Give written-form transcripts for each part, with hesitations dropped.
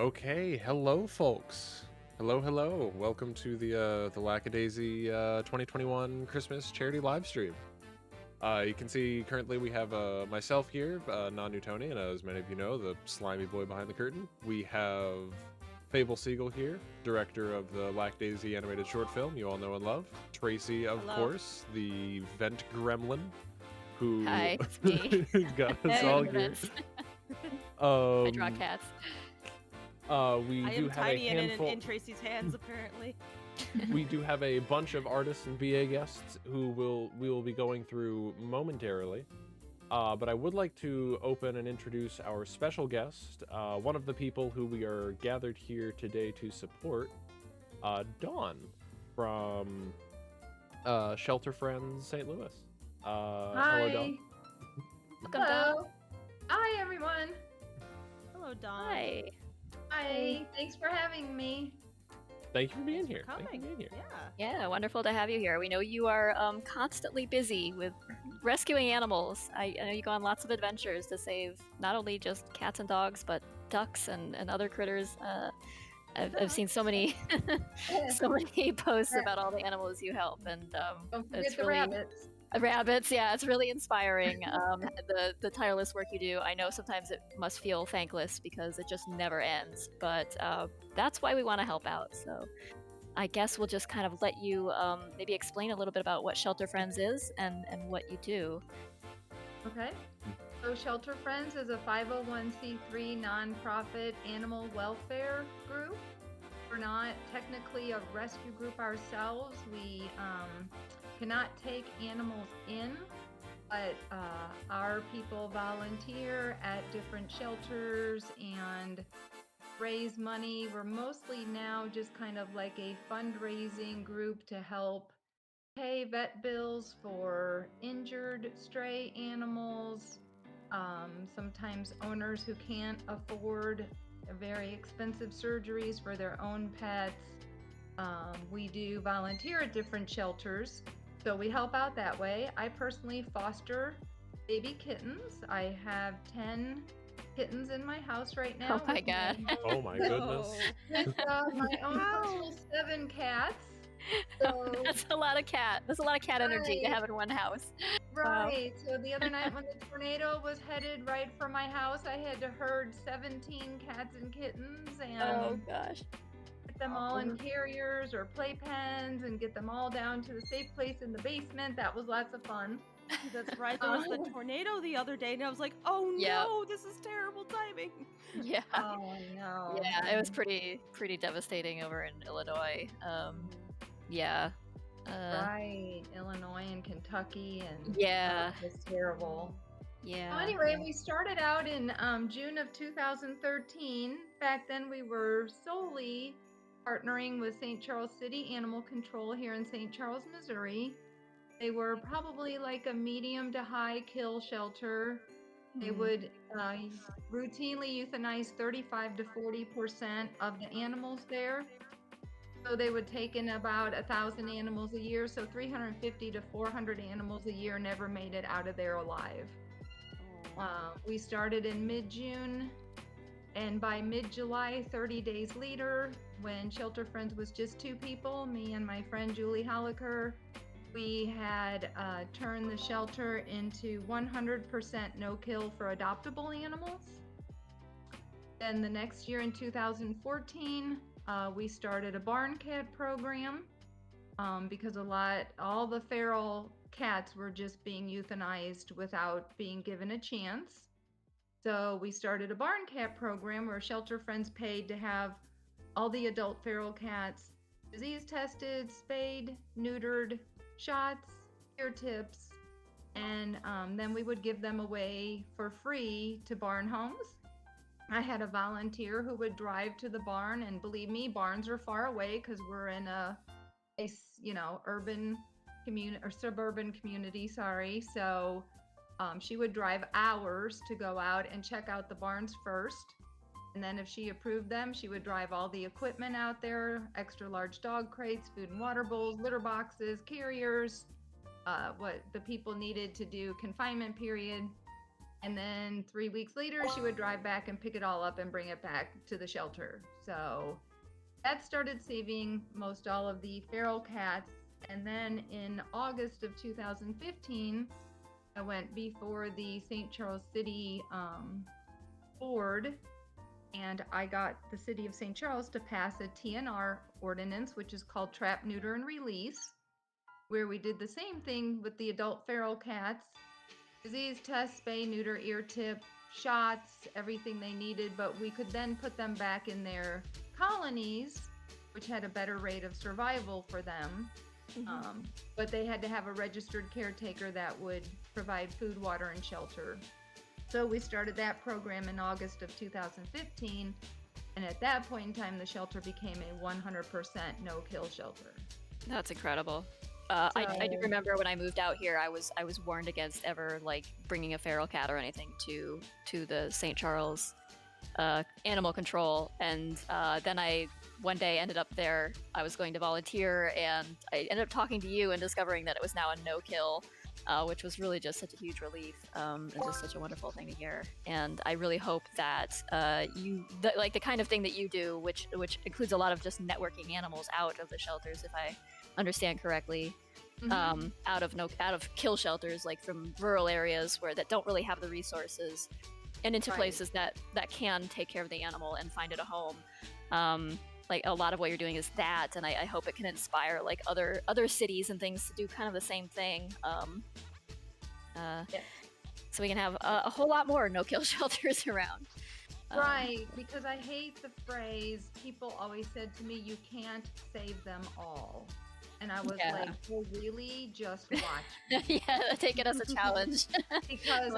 Okay, hello, folks. Hello. Welcome to the Lackadaisy 2021 Christmas charity live stream. You can see currently we have myself here, Non-New Tony, and as many of you know, the slimy boy behind the curtain. We have Fable Siegel here, director of the Lackadaisy animated short film you all know and love. Tracy, of course, the vent gremlin, who Hi, it's me. got us all here. I draw cats. We I do am have tiny a and handful. in Tracy's hands, apparently. We do have a bunch of artists and VA guests who we will be going through momentarily. But I would like to open and introduce our special guest, one of the people who we are gathered here today to support, Dawn from ShelterFriends St. Louis. Hi. Hello, Dawn. Welcome, Dawn. Hi, everyone. Hello, Dawn. Hi. Hi. Thanks for having me. Thank you for being Thanks here. for coming. Thank you for being here. Yeah, wonderful to have you here. We know you are constantly busy with rescuing animals. I know you go on lots of adventures to save not only just cats and dogs, but ducks and other critters. I've seen so many posts about all the animals you help, and Don't forget it's the really rabbits. rabbits. Yeah, it's really inspiring. The tireless work you do. I know sometimes it must feel thankless because it just never ends, but that's why we want to help out. So I guess we'll just kind of let you maybe explain a little bit about what ShelterFriends is and what you do. Okay. So ShelterFriends is a 501c3 nonprofit animal welfare group. We're not technically a rescue group ourselves. We cannot take animals in, but our people volunteer at different shelters and raise money. We're mostly now just kind of like a fundraising group to help pay vet bills for injured stray animals. Sometimes owners who can't afford very expensive surgeries for their own pets. We do volunteer at different shelters, so we help out that way. I personally foster baby kittens. I have 10 kittens in my house right now. Oh my God. Oh my goodness. With my own personal 7 cats. So, That's a lot of cat. That's a lot of cat energy to Right. have in one house. right. So the other night when the tornado was headed right for my house, I had to herd 17 cats and kittens and Oh gosh. get them all in carriers or playpens and get them all down to the safe place in the basement. That was lots of fun. That's right. There was the tornado the other day, and I was like, "Oh Yep. no, this is terrible timing." Yeah. Oh no. Yeah, it was pretty devastating over in Illinois. Yeah. Right. Illinois and Kentucky and Yeah. it was terrible. Yeah. Well, anyway, we started out in June of 2013. Back then, we were solely partnering with St. Charles City Animal Control here in St. Charles, Missouri. They were probably like a medium to high kill shelter. They would routinely euthanize 35 to 40% of the animals there. So they would take in about 1,000 animals a year. So 350 to 400 animals a year never made it out of there alive. We started in mid-June, and by mid-July, 30 days later, when ShelterFriends was just 2 people, me and my friend Julie Holliker, we had turned the shelter into 100% no-kill for adoptable animals. Then the next year in 2014, we started a barn cat program because all the feral cats were just being euthanized without being given a chance. So we started a barn cat program where ShelterFriends paid to have all the adult feral cats disease tested, spayed, neutered, shots, ear tips, and then we would give them away for free to barn homes. I had a volunteer who would drive to the barn, and believe me, barns are far away because we're in a urban community or suburban community. So she would drive hours to go out and check out the barns first. And then if she approved them, she would drive all the equipment out there, extra large dog crates, food and water bowls, litter boxes, carriers, what the people needed to do confinement period. And then 3 weeks later, she would drive back and pick it all up and bring it back to the shelter. So that started saving most all of the feral cats. And then in August of 2015, I went before the St. Charles City board, and I got the city of St. Charles to pass a TNR ordinance, which is called Trap, Neuter, and Release, where we did the same thing with the adult feral cats. Disease test, spay, neuter, ear tip, shots, everything they needed, but we could then put them back in their colonies, which had a better rate of survival for them. But they had to have a registered caretaker that would provide food, water, and shelter. So we started that program in August of 2015, and at that point in time, the shelter became a 100% no-kill shelter. That's incredible. I do remember when I moved out here, I was warned against ever like bringing a feral cat or anything to the St. Charles animal control, and then I one day ended up there. I was going to volunteer, and I ended up talking to you and discovering that it was now a no-kill, which was really just such a huge relief, and just such a wonderful thing to hear. And I really hope that like the kind of thing that you do, which includes a lot of just networking animals out of the shelters, if I understand correctly, out of kill shelters, like from rural areas that don't really have the resources, and into places that can take care of the animal and find it a home. Like a lot of what you're doing is that, and I hope it can inspire like other cities and things to do kind of the same thing. So we can have a whole lot more no-kill shelters around. Right, because I hate the phrase, people always said to me, you can't save them all. And I was like, well, really? Just watch. Yeah, take it as a challenge. Because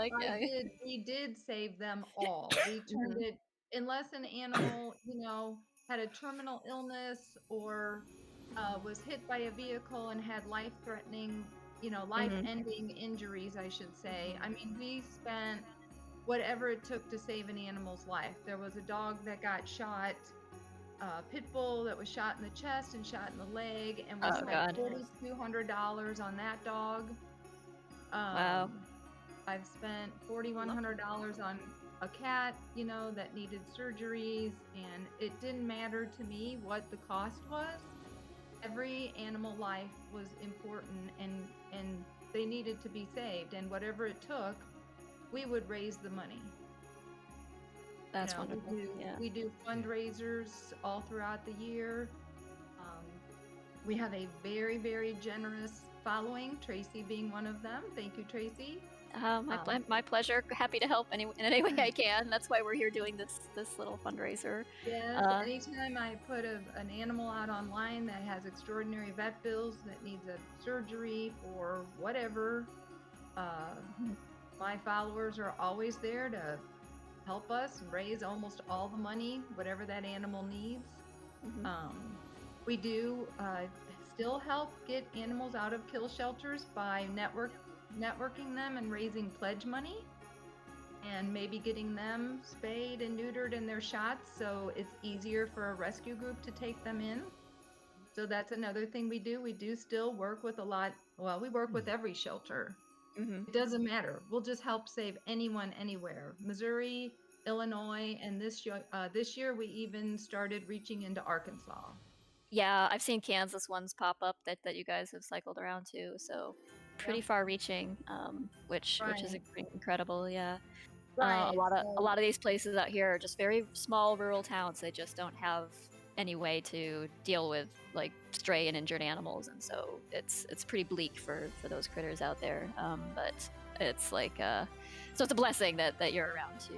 we did save them all. We turned it, unless an animal, had a terminal illness or was hit by a vehicle and had life-threatening, life-ending injuries, I should say. I mean, we spent whatever it took to save an animal's life. There was a dog that got shot, pit bull that was shot in the chest and shot in the leg, and we spent $4,200 on that dog. Wow. I've spent $4,100 on a cat, that needed surgeries, and it didn't matter to me what the cost was. Every animal life was important, and they needed to be saved, and whatever it took, we would raise the money. That's wonderful. We do fundraisers all throughout the year. We have a very, very generous following, Tracy being one of them. Thank you, Tracy. My pleasure. Happy to help in any way I can. That's why we're here doing this little fundraiser. Yes, anytime I put an animal out online that has extraordinary vet bills, that needs a surgery or whatever, my followers are always there to help us raise almost all the money, whatever that animal needs. We do still help get animals out of kill shelters by networking them and raising pledge money, and maybe getting them spayed and neutered in their shots, so it's easier for a rescue group to take them in. So that's another thing we do. We do still work with we work with every shelter. It doesn't matter. We'll just help save anyone anywhere. Missouri, Illinois, and this year we even started reaching into Arkansas. Yeah, I've seen Kansas ones pop up that you guys have cycled around to, so pretty far-reaching, which is incredible. Yeah, a lot of these places out here are just very small rural towns. They just don't have any way to deal with like stray and injured animals, and so it's pretty bleak for those critters out there. But it's like so it's a blessing that you're around to.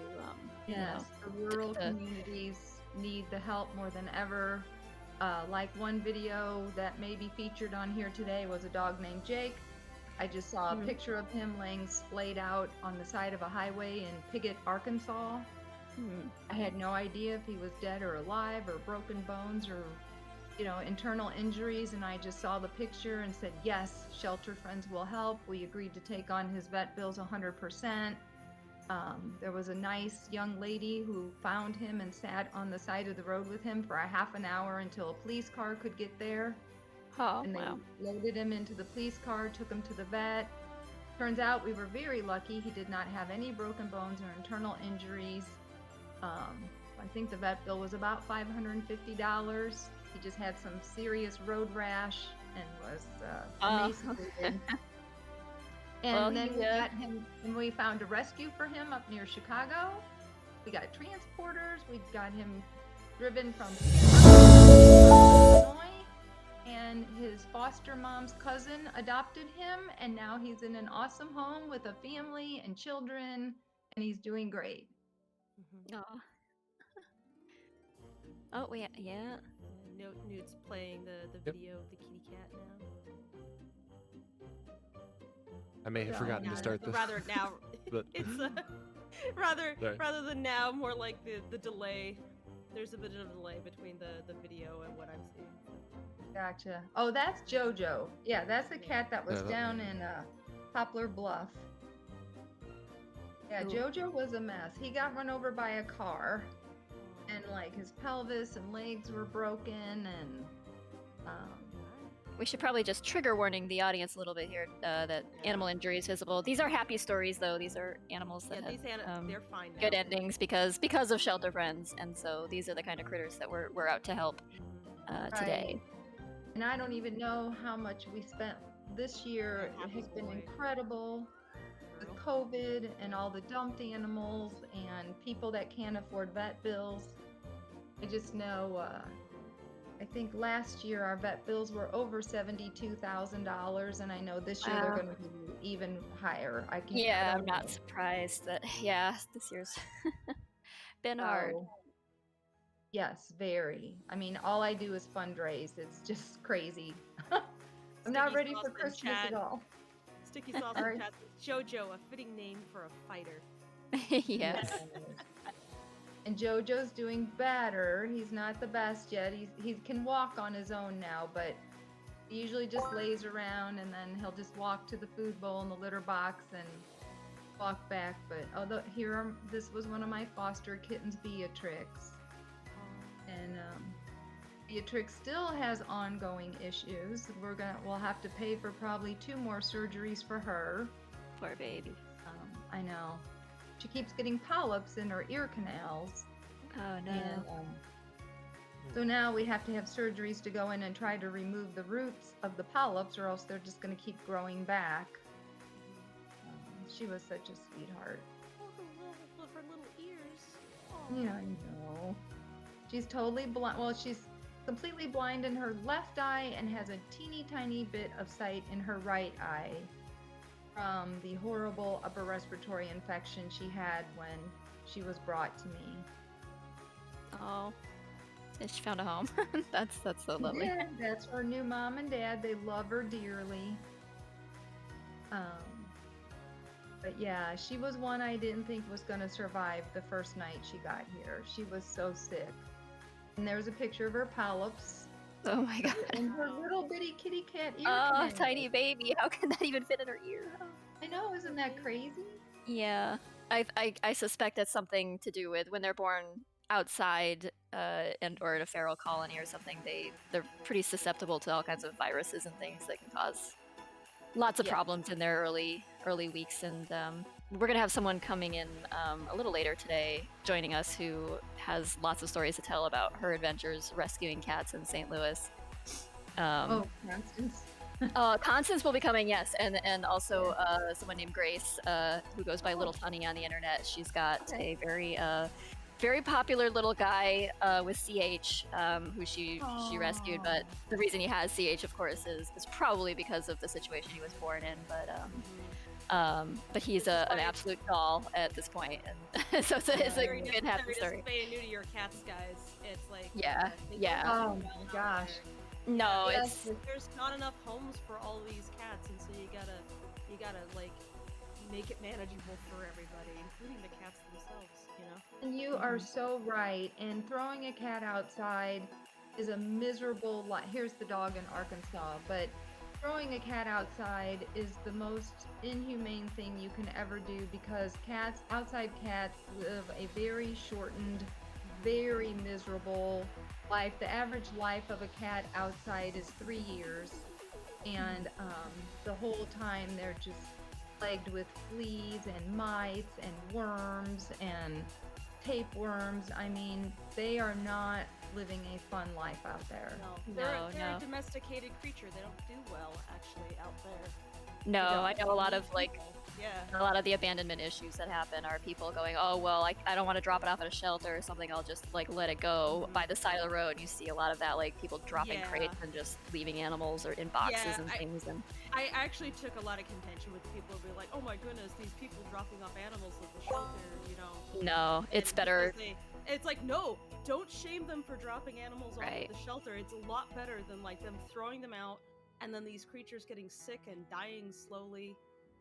The rural communities need the help more than ever. Like one video that may be featured on here today was a dog named Jake. I just saw a picture of him laying splayed out on the side of a highway in Piggott, Arkansas. I had no idea if he was dead or alive, or broken bones, or internal injuries, and I just saw the picture and said, yes, ShelterFriends will help. We agreed to take on his vet bills 100%. There was a nice young lady who found him and sat on the side of the road with him for a half an hour until a police car could get there. And they loaded him into the police car, took him to the vet. Turns out we were very lucky. He did not have any broken bones or internal injuries. I think the vet bill was about $550. He just had some serious road rash and was emaciated. And Well, then he, we got him, and we found a rescue for him up near Chicago. We got transporters. We got him driven from Illinois, and his foster mom's cousin adopted him, and now he's in an awesome home with a family and children, and he's doing great. Aw. Oh, wait, yeah. Newt's playing the video of the kitty cat now. I may have forgotten to start this. Rather now, but it's rather Sorry. than now, more like the delay. There's a bit of a delay between the video and what I'm seeing. Gotcha. Oh, that's JoJo. Yeah, that's a cat that was down in Poplar Bluff. Yeah, Ooh. JoJo was a mess. He got run over by a car, and like his pelvis and legs were broken, and We should probably just trigger warning the audience a little bit here that animal injury is visible. These are happy stories, though. These are animals that have they're fine now. good endings because of ShelterFriends, and so these are the kind of critters that we're out to help today. And I don't even know how much we spent this year. It has been incredible with COVID and all the dumped animals and people that can't afford vet bills. I just know, I think last year our vet bills were over $72,000, and I know this year they're going to be even higher. I'm not surprised that, this year's been hard. Yes, very. I mean, all I do is fundraise. It's just crazy. I'm not ready for Christmas at all. Sticky sauce and chat. JoJo, a fitting name for a fighter. Yes. And JoJo's doing better. He's not the best yet. He can walk on his own now, but he usually just lays around, and then he'll just walk to the food bowl and the litter box and walk back. But this was one of my foster kittens, Beatrix. And Beatrix still has ongoing issues. We'll have to pay for probably 2 more surgeries for her. Poor baby. I know. She keeps getting polyps in her ear canals. Oh no. And, so now we have to have surgeries to go in and try to remove the roots of the polyps, or else they're just going to keep growing back. She was such a sweetheart. Oh, her little ears. Yeah, I know. She's totally blind. Well, she's completely blind in her left eye and has a teeny tiny bit of sight in her right eye from the horrible upper respiratory infection she had when she was brought to me. Oh, and she found a home. That's so lovely. Yeah, that's her new mom and dad. They love her dearly. But yeah, she was one I didn't think was going to survive the first night she got here. She was so sick. And there's a picture of her polyps. Oh my god. And her little bitty kitty cat ear. Oh, tiny baby. How can that even fit in her ear? I know, isn't that crazy? Yeah. I suspect that's something to do with when they're born outside or in a feral colony or something. They're pretty susceptible to all kinds of viruses and things that can cause lots of problems in their early weeks. And we're gonna have someone coming in a little later today joining us who has lots of stories to tell about her adventures rescuing cats in St. Louis. Constance. Constance will be coming, yes, and also someone named Grace, who goes by Little Tunny on the internet. She's got a very popular little guy with CH, who she rescued. But the reason he has CH, of course, is probably because of the situation he was born in. But he's an absolute doll at this point, and so it's a good happy story. Very new to your cats, guys. It's like yeah. Oh my gosh. No, there's not enough homes for all these cats, and so you gotta like make it manageable for everybody, including the cats themselves, you know? And you are so right. And throwing a cat outside is a miserable life. Here's the dog in Arkansas, but throwing a cat outside is the most inhumane thing you can ever do, because outside cats live a very shortened, very miserable life. The average life of a cat outside is 3 years, and the whole time they're just plagued with fleas and mites and worms and tapeworms. I mean, they are not living a fun life out there. No, they're No. a domesticated creature. They don't do well actually out there. No, I know a lot of Yeah. a lot of the abandonment issues that happen are people going, oh well, I don't want to drop it off at a shelter or something. I'll just like let it go by the side of the road. You see a lot of that, like people dropping Yeah. crates and just leaving animals or in boxes Yeah, and things. And I actually took a lot of contention with people who be like, oh my goodness, these people dropping off animals at the shelter, you know. no, it's And better. because it's like, no, don't shame them for dropping animals off Right. at the shelter. It's a lot better than like them throwing them out and then these creatures getting sick and dying slowly,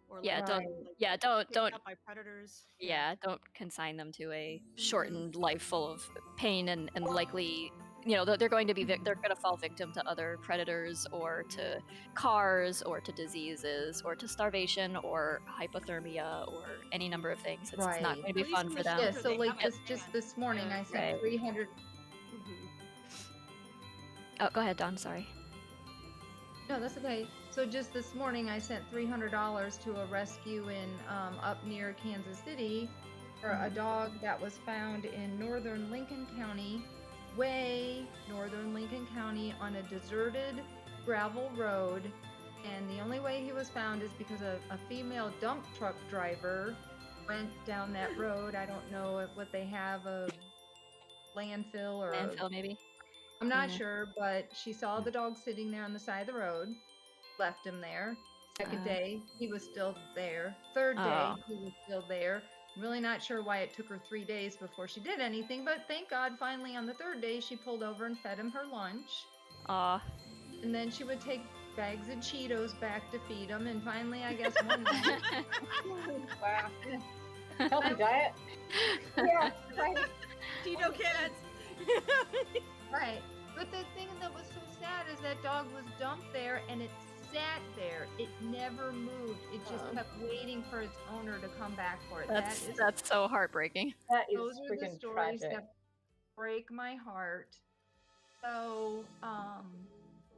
or like, Yeah, don't. Right. Yeah, picked don't. up by predators. Yeah, don't consign them to a shortened life full of pain and likely, you know, they're going to be they're going to fall victim to other predators or to cars or to diseases or to starvation or hypothermia or any number of things. It's not Right. going to be At least fun in for the them. Yeah, shelter, so they like have just a this morning I sent Right. 300. Mhm. Oh, go ahead, Don. Sorry. No, that's okay. So just this morning I sent $300 to a rescue in up near Kansas City for a dog that was found in northern Lincoln County, way northern Lincoln County, on a deserted gravel road. And the only way he was found is because a female dump truck driver went down that road. I don't know what they have, a landfill or Landfill, maybe. I'm not Yeah. sure, but she saw the dog sitting there on the side of the road, left him there. Second day, he was still there. Third day, Oh. he was still there. Really not sure why it took her 3 days before she did anything, but thank God finally on the third day she pulled over and fed him her lunch. Aw. And then she would take bags of Cheetos back to feed him, and finally, I guess one night. Wow. Healthy diet. Yeah, right. Tito cats. Right. But the thing that was so sad is that dog was dumped there and it sat there. It never moved. It just kept waiting for its owner to come back for it. That's so heartbreaking. That is Those are the freaking stories tragic. that break my heart. So,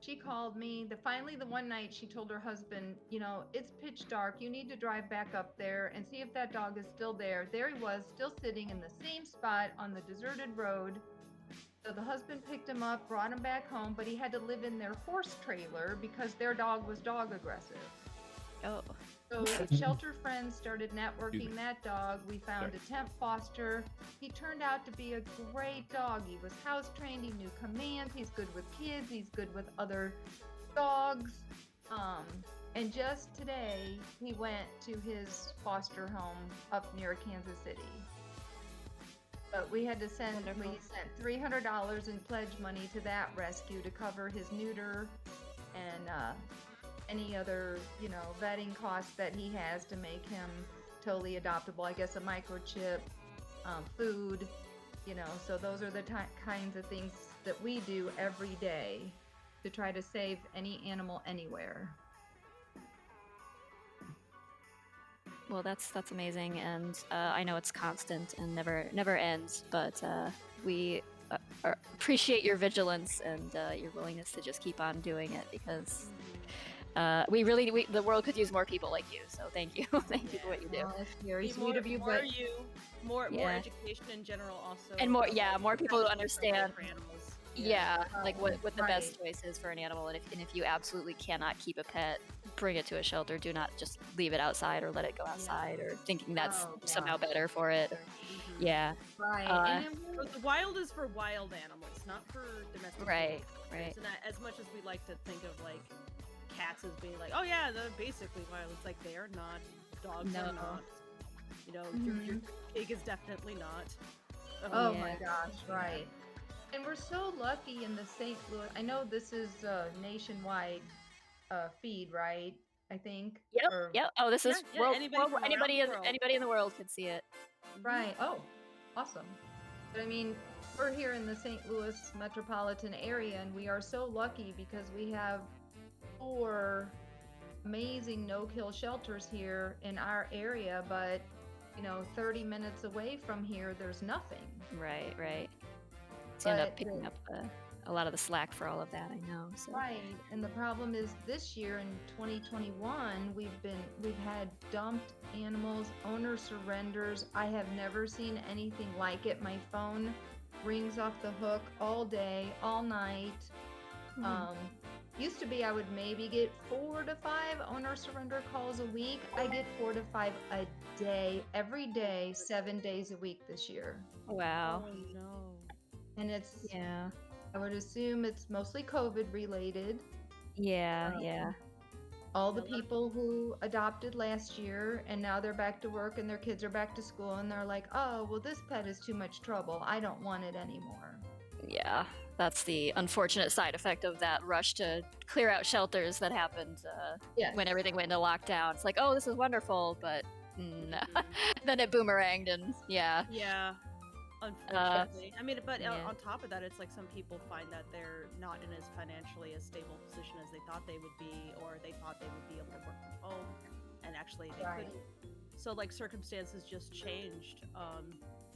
she called me. Finally the one night she told her husband, you know, it's pitch dark. You need to drive back up there and see if that dog is still there. There he was, still sitting in the same spot on the deserted road. So the husband picked him up, brought him back home, but he had to live in their horse trailer because their dog was dog aggressive. Oh. Oh. So ShelterFriends started networking that dog. We found a temp foster. He turned out to be a great dog. He was house trained. He knew commands. He's good with kids. He's good with other dogs. And just today, he went to his foster home up near Kansas City. But we had to sent $300 in pledge money to that rescue to cover his neuter and any other, you know, vetting costs that he has to make him totally adoptable. I guess a microchip, food, you know. So those are the kinds of things that we do every day to try to save any animal anywhere. Well, that's amazing, and I know it's constant and never ends. But we appreciate your vigilance and your willingness to just keep on doing it because the world could use more people like you. So thank you, thank you for what you do. Well, that's very Be sweet of you, more but more Yeah. education in general also. And more people who understand. For animals. Yeah, like what the Right. best choice is for an animal, and if you absolutely cannot keep a pet, bring it to a shelter. Do not just leave it outside or let it go outside or thinking that's Oh, somehow gosh. better for it. Or, Mhm. yeah, right. Uh, And So the wild is for wild animals, not for domestic. right. And as much as we like to think of like cats as being like, oh yeah, they're basically wild. It's like they are not. Dogs No. are not. You know, your pig is definitely not. oh Yeah. my gosh, right. And we're so lucky in the St. Louis. I know this is a nationwide feed, right? I think. Yep. Or- Yep. Oh, this is Yeah, world, anybody from around anybody the in world. anybody in the world could see it. Right. Oh, awesome. But I mean, we're here in the St. Louis metropolitan area, and we are so lucky because we have 4 amazing no-kill shelters here in our area. But you know, 30 minutes away from here, there's nothing. Right. So you end up But picking up a lot of the slack for all of that. I know. So. Right, and the problem is this year in 2021, we've had dumped animals, owner surrenders. I have never seen anything like it. My phone rings off the hook all day, all night. Used to be I would maybe get 4 to 5 owner surrender calls a week. I get 4 to 5 a day, every day, 7 days a week this year. Wow. Oh no. And it's, Yeah. I would assume it's mostly COVID related. Yeah. Yeah. All the people who adopted last year and now they're back to work and their kids are back to school and they're like, oh, well, this pet is too much trouble. I don't want it anymore. Yeah. That's the unfortunate side effect of that rush to clear out shelters that happened Yes. when everything went into lockdown. It's like, oh, this is wonderful, but then it boomeranged, and yeah. Yeah. Unfortunately. I mean, but yeah. on top of that, it's like some people find that they're not in as financially as stable position as they thought they would be, or they thought they would be able to work from home, and actually they Right. couldn't. So like circumstances just changed.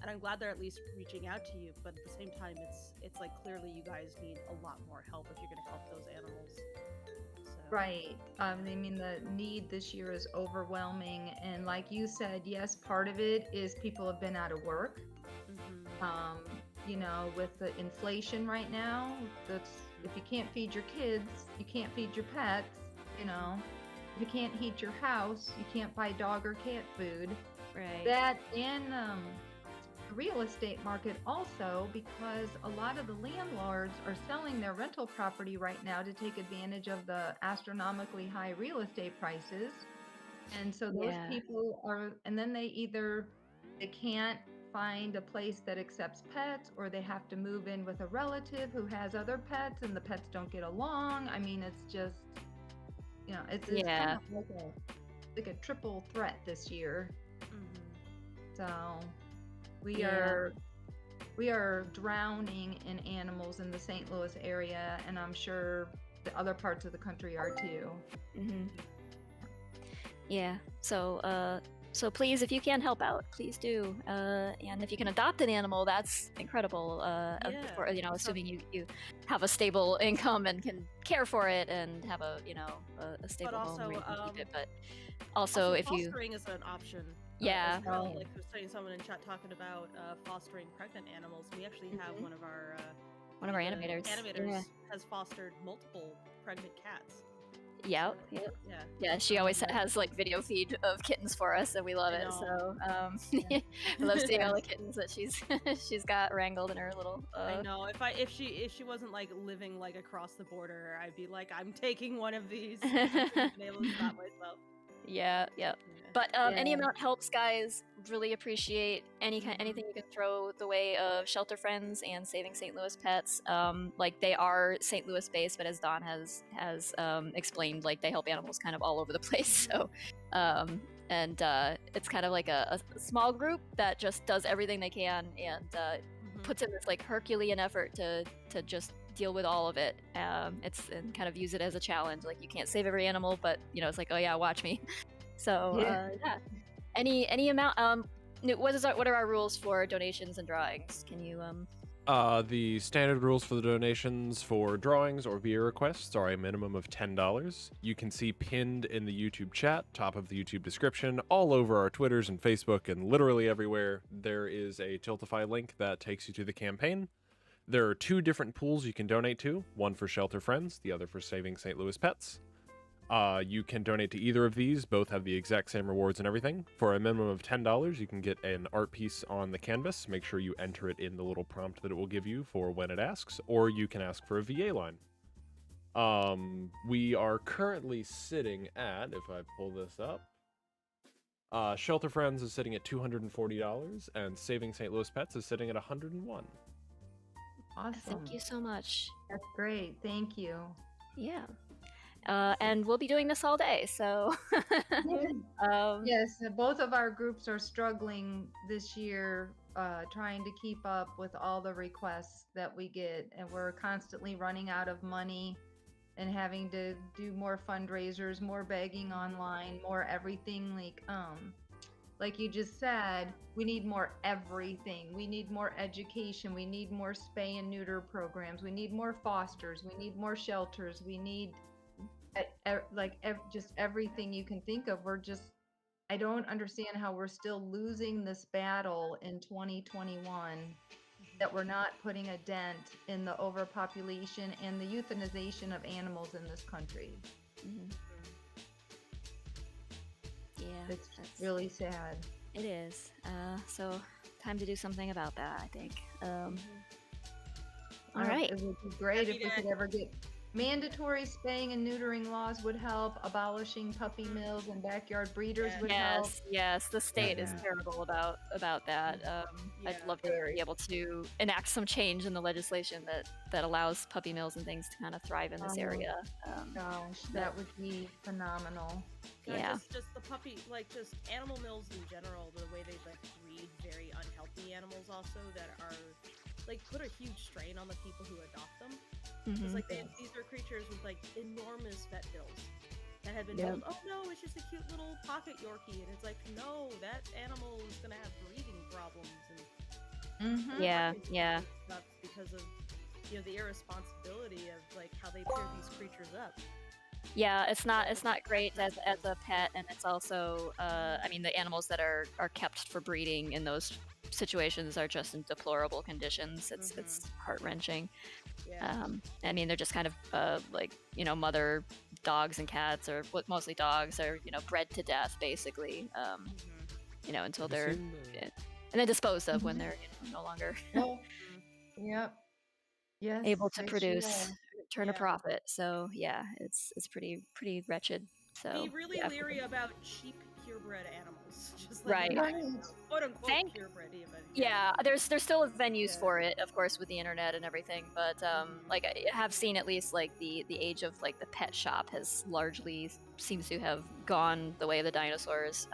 And I'm glad they're at least reaching out to you, but at the same time, it's like clearly you guys need a lot more help if you're going to help those animals. So. Right. I mean, the need this year is overwhelming. And like you said, yes, part of it is people have been out of work. You know, with the inflation right now, that's, if you can't feed your kids, you can't feed your pets, you know. If you can't heat your house, you can't buy dog or cat food. Right. That and the real estate market also, because a lot of the landlords are selling their rental property right now to take advantage of the astronomically high real estate prices. And so those people are, and then they can't find a place that accepts pets, or they have to move in with a relative who has other pets and the pets don't get along. I mean, it's just, you know, it's kind of like a triple threat this year. So we are drowning in animals in the St. Louis area, and I'm sure the other parts of the country are too. Yeah. So please, if you can help out, please do. And if you can adopt an animal, that's incredible. For, you know, assuming you have a stable income and can care for it and have a a stable home where you can keep it. But also if you fostering is an option. Yeah. Like I was seeing someone in chat talking about fostering pregnant animals. We actually have one of our animators has fostered multiple pregnant cats. Yeah. She always has like video feed of kittens for us, and we love it. So we love seeing all the kittens that she's got wrangled in her little. I know. If she wasn't like living like across the border, I'd be like, I'm taking one of these. I couldn't been able to stop myself. Yeah. But any amount helps, guys. Really appreciate anything you can throw the way of ShelterFriends and Saving St. Louis Pets. Like they are St. Louis based, but as Dawn has explained, like they help animals kind of all over the place. So, and it's kind of like a small group that just does everything they can and puts in this like Herculean effort to just deal with all of it. And kind of use it as a challenge. Like you can't save every animal, but you know it's like, oh yeah, watch me. So any amount. What are our rules for donations and drawings? Can you The standard rules for the donations for drawings or via requests are a minimum of $10. You can see pinned in the YouTube chat, top of the YouTube description, all over our Twitters and Facebook, and literally everywhere, there is a Tiltify link that takes you to the campaign. There are 2 different pools you can donate to, one for ShelterFriends, the other for Saving St. Louis Pets. You can donate to either of these. Both have the exact same rewards and everything. For a minimum of $10, you can get an art piece on the canvas. Make sure you enter it in the little prompt that it will give you for when it asks, or you can ask for a VA line. We are currently sitting at, if I pull this up, ShelterFriends is sitting at $240, and Saving St. Louis Pets is sitting at $101. Awesome. Thank you so much. That's great. Thank you. Yeah. And we'll be doing this all day, so yes, both of our groups are struggling this year, trying to keep up with all the requests that we get, and we're constantly running out of money and having to do more fundraisers, more begging online, more everything. Like like you just said, we need more everything. We need more education. We need more spay and neuter programs. We need more fosters. We need more shelters. We need just everything you can think of. I don't understand how we're still losing this battle in 2021, that we're not putting a dent in the overpopulation and the euthanization of animals in this country. Mhm. Yeah, It's that's really sad. it is. So time to do something about that, I think. All right. It would be great Happy if we to- could ever get mandatory spaying and neutering laws would help. Abolishing puppy mills and backyard breeders would help. Yes, the state is Yeah. terrible about that. I'd Yeah. love to be able to enact some change in the legislation that allows puppy mills and things to kind of thrive in this area. Gosh, that would be phenomenal. Yeah. Just the puppy, like just animal mills in general, the way they like breed very unhealthy animals also that are like put a huge strain on the people who adopt them. It's like these are creatures with like enormous vet bills that have been told, oh no, it's just a cute little pocket Yorkie, and it's like, no, that animal is gonna have breathing problems and Yeah. stuff because of the irresponsibility of like how they pair these creatures up. Yeah, it's not great as a pet, and it's also I mean, the animals that are kept for breeding in those situations are just in deplorable conditions. It's heart-wrenching. Yeah. I mean, they're just kind of like, mother dogs and cats, or mostly dogs, are bred to death basically. Until Have you they're seen the- and then disposed of when they're no longer Yep. Yes. able to yes, you produce, are. turn a Yeah. profit. So yeah, it's pretty wretched. So Be really yeah. leery about cheap purebred animals. Just like Right. quote unquote Thank- purebred even. Yeah, there's still venues Yeah. for it, of course, with the internet and everything. But like, I have seen at least like the age of like the pet shop has largely seems to have gone the way of the dinosaurs.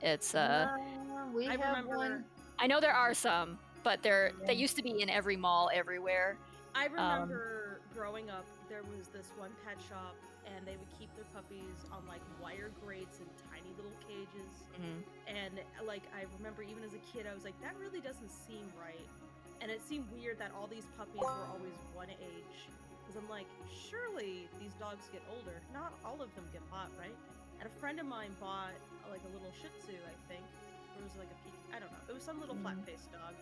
It's We I have remember one. I know there are some, but they used to be in every mall everywhere. I remember growing up, there was this one pet shop, and they would keep their puppies on like wire grates in tiny little cages. And like I remember, even as a kid, I was like, that really doesn't seem right. And it seemed weird that all these puppies were always one age. Because I'm like, surely these dogs get older. Not all of them get bought, right? And a friend of mine bought like a little Shih Tzu, I think. Or it was like I don't know. It was some little flat-faced dog.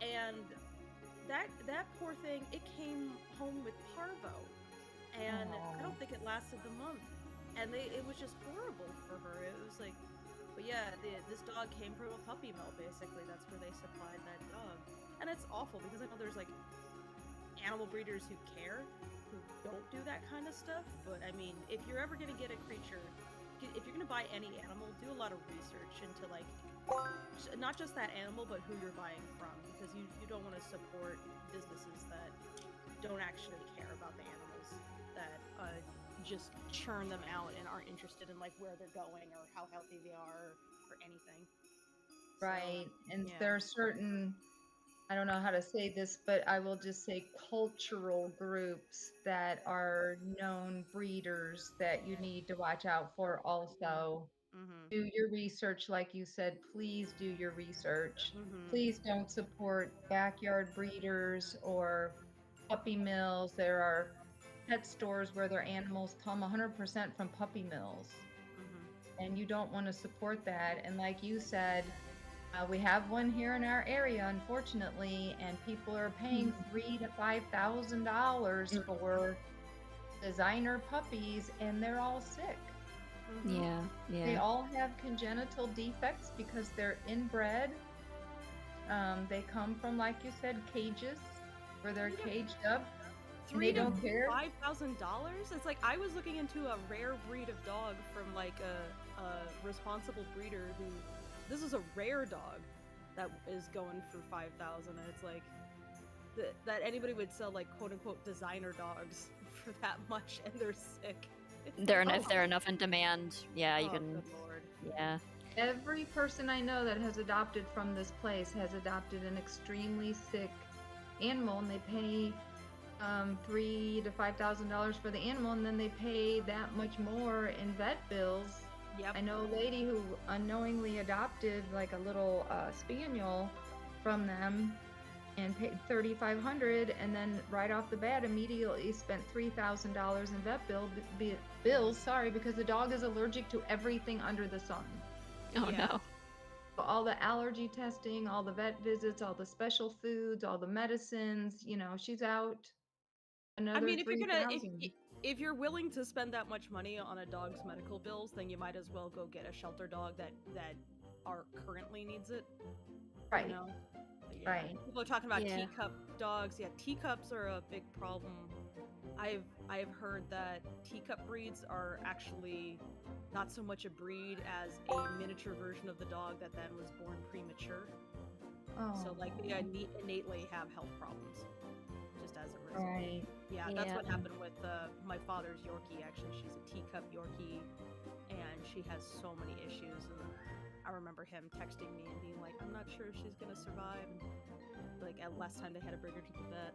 And that poor thing, it came home with parvo, and I don't think it lasted the month, and it was just horrible for her. It was like, but yeah, this dog came from a puppy mill, basically. That's where they supplied that dog, and it's awful because I know there's like animal breeders who care, who don't do that kind of stuff. But I mean, if you're ever gonna get a creature, if you're gonna buy any animal, do a lot of research into like not just that animal, but who you're buying from, because you don't want to support businesses that don't actually care about the animals, that just churn them out and aren't interested in like where they're going or how healthy they are or anything. Right. And yeah. there are certain, I don't know how to say this, but I will just say cultural groups that are known breeders that you need to watch out for also. Do your research, like you said. Please do your research. Please don't support backyard breeders or puppy mills. There are pet stores where their animals come 100% from puppy mills, and you don't want to support that. And like you said, we have one here in our area, unfortunately, and people are paying $3,000 to $5,000 for designer puppies, and they're all sick. Yeah. They all have congenital defects because they're inbred. They come from, like you said, cages where they're caged up. $3,000 don't care. to $5,000? It's like I was looking into a rare breed of dog from like a responsible breeder who, this is a rare dog that is going for $5,000, and it's like that anybody would sell like quote unquote designer dogs for that much, and they're sick. If they're enough in demand, yeah, you can. Good Lord. Yeah. Every person I know that has adopted from this place has adopted an extremely sick animal, and they pay $3,000 to $5,000 for the animal, and then they pay that much more in vet bills Yep. I know a lady who unknowingly adopted like a little spaniel from them and paid $3,500, and then right off the bat immediately spent $3,000 in vet bills. Sorry, because the dog is allergic to everything under the sun. Oh Yeah. no. All the allergy testing, all the vet visits, all the special foods, all the medicines. She's out I another mean, if you're gonna $3,000. if you're willing to spend that much money on a dog's medical bills, then you might as well go get a shelter dog that currently needs it. Right. You know? Yeah. Right. People are talking about Yeah. teacup dogs. Yeah, teacups are a big problem. I've heard that teacup breeds are actually not so much a breed as a miniature version of the dog that then was born premature. So like they innately have health problems, just as a result. Right. Yeah, that's Yeah. what happened with my father's Yorkie. Actually, she's a teacup Yorkie, and she has so many issues. And I remember him texting me and being like, "I'm not sure if she's gonna survive." And, like at last time they had to bring her to the vet.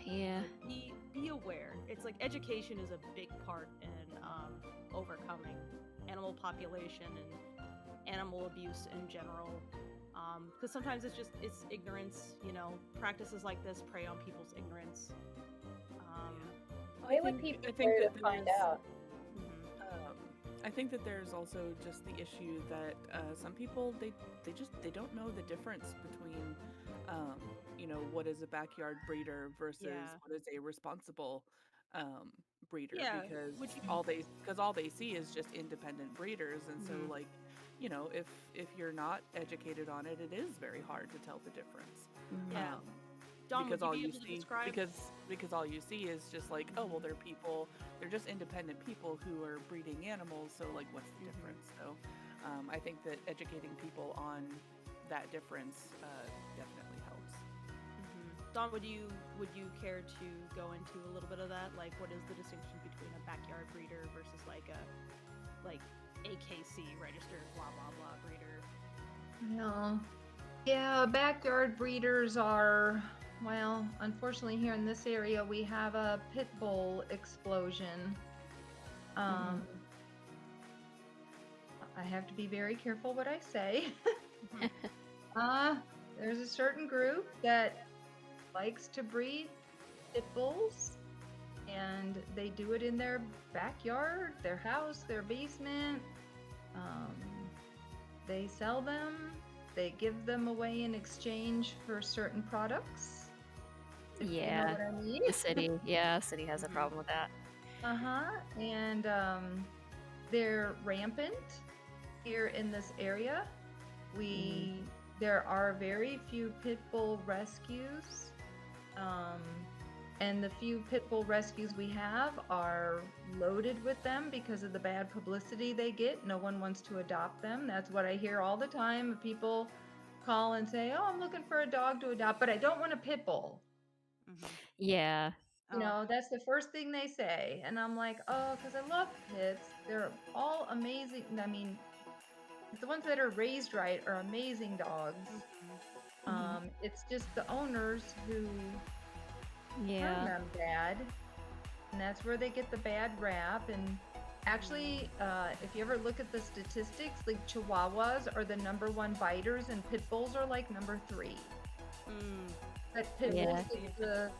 Yeah. Like, be aware. It's like education is a big part in overcoming animal population and animal abuse in general. Because sometimes it's ignorance. Practices like this prey on people's ignorance. They would be prepared to find out. I think that there's also just the issue that some people they don't know the difference between what is a backyard breeder versus what is a responsible breeder, because all they see is just independent breeders, and so like if you're not educated on it, it is very hard to tell the difference. Yeah. Don, because would all you you be able to see describe? because all you see is just like, oh well, they're just independent people who are breeding animals, so like what's the difference? So I think that educating people on that difference definitely helps. Don, would you care to go into a little bit of that? Like, what is the distinction between a backyard breeder versus like a AKC registered blah blah blah breeder? No. Yeah, backyard breeders are, well, unfortunately here in this area we have a pit bull explosion. I have to be very careful what I say. There's a certain group that likes to breed pit bulls, and they do it in their backyard, their house, their basement. They sell them. They give them away in exchange for certain products. If you know what I mean. The city has a problem with that. And they're rampant here in this area. There are very few pit bull rescues. And the few pit bull rescues we have are loaded with them because of the bad publicity they get. No one wants to adopt them. That's what I hear all the time. People call and say, "Oh, I'm looking for a dog to adopt, but I don't want a pit bull." Yeah. That's the first thing they say. And I'm like, oh, because I love pits. They're all amazing. I mean, the ones that are raised right are amazing dogs. It's just the owners who turn them bad, and that's where they get the bad rap. And actually, if you ever look at the statistics, like Chihuahuas are the #1 biters, and pit bulls are like number 3. But pit bulls get the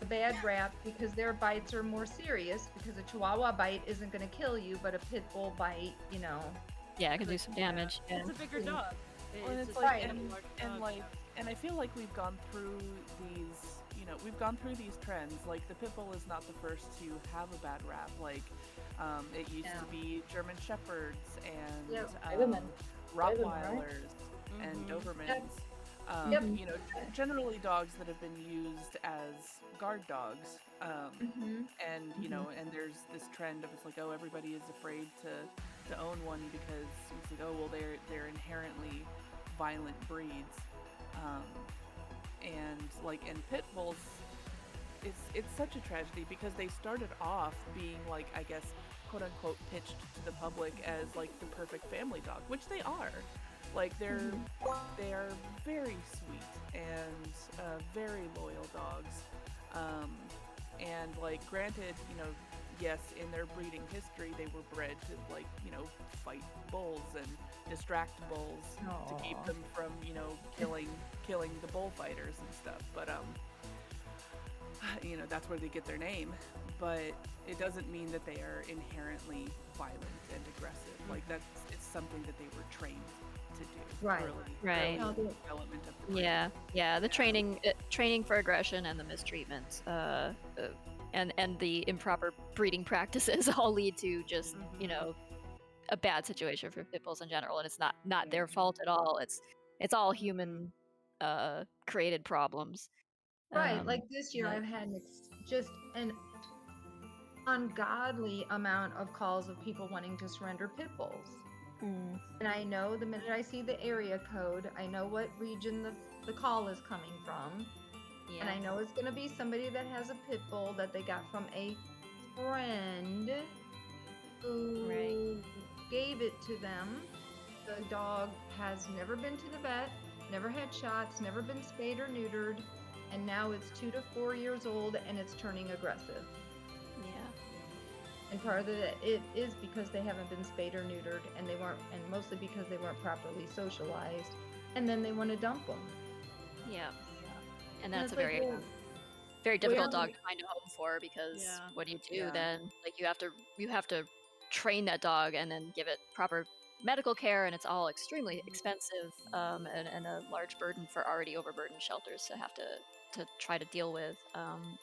bad rap because their bites are more serious, because a Chihuahua bite isn't going to kill you, but a pit bull bite, Yeah, it can do some damage. Yeah. It's a bigger dog. Well, it's a like, large dog. and I feel like we've gone through these trends. Like the pit bull is not the first to have a bad rap. Like it used to be German Shepherds and Rottweilers and Dobermans. Generally dogs that have been used as guard dogs. And and there's this trend of, it's like, oh, everybody is afraid to own one because it's like, oh well, they're inherently violent breeds. And pit bulls, it's such a tragedy because they started off being, like, I guess, quote unquote, pitched to the public as like the perfect family dog, which they are. Like they are very sweet and very loyal dogs. And like, granted, yes, in their breeding history, they were bred to, like, fight bulls and distract bulls to keep Aw. them from, killing the bullfighters and stuff. But that's where they get their name. But it doesn't mean that they are inherently violent and aggressive. Like it's something that they were trained to do. Right. Right. Early in the development of the breed. Yeah. The training for aggression and the mistreatment, and the improper breeding practices all lead to just a bad situation for pit bulls in general, and it's not their fault at all. It's all human created problems. Right. Like this year, I've had just an ungodly amount of calls of people wanting to surrender pit bulls. And I know the minute I see the area code, I know what region the call is coming from. Yeah. And I know it's going to be somebody that has a pit bull that they got from a friend who gave it to them. The dog has never been to the vet, never had shots, never been spayed or neutered, and now it's 2 to 4 years old and it's turning aggressive. And part of it is because they haven't been spayed or neutered, and mostly because they weren't properly socialized, and then they want to dump them. Yeah. And that's a it's very, like, well, very difficult well, dog to find a home for, because what do you do Yeah. then? Like you have to train that dog and then give it proper medical care, and it's all extremely expensive, and a large burden for already overburdened shelters to have to try to deal with.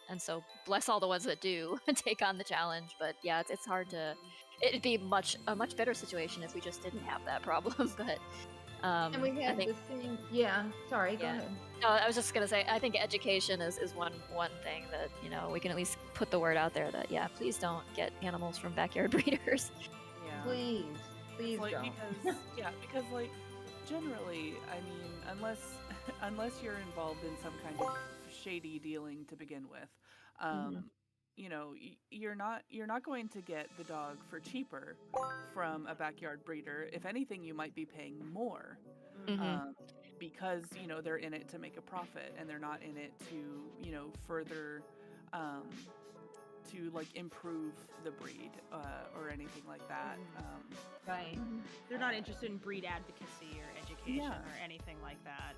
And so bless all the ones that do take on the challenge. But yeah, it's hard to. It'd be a much better situation if we just didn't have that problem. But and we had the same. Yeah. Sorry. Go ahead. No, I was just gonna say, I think education is one thing that we can at least put the word out there that please don't get animals from backyard breeders. Yeah. Please like, don't. because like generally, I mean, unless you're involved in some kind of shady dealing to begin with, you're not going to get the dog for cheaper from a backyard breeder. If anything, you might be paying more, because they're in it to make a profit, and they're not in it to further to like improve the breed or anything like that. Right. They're not interested in breed advocacy or education or anything like that.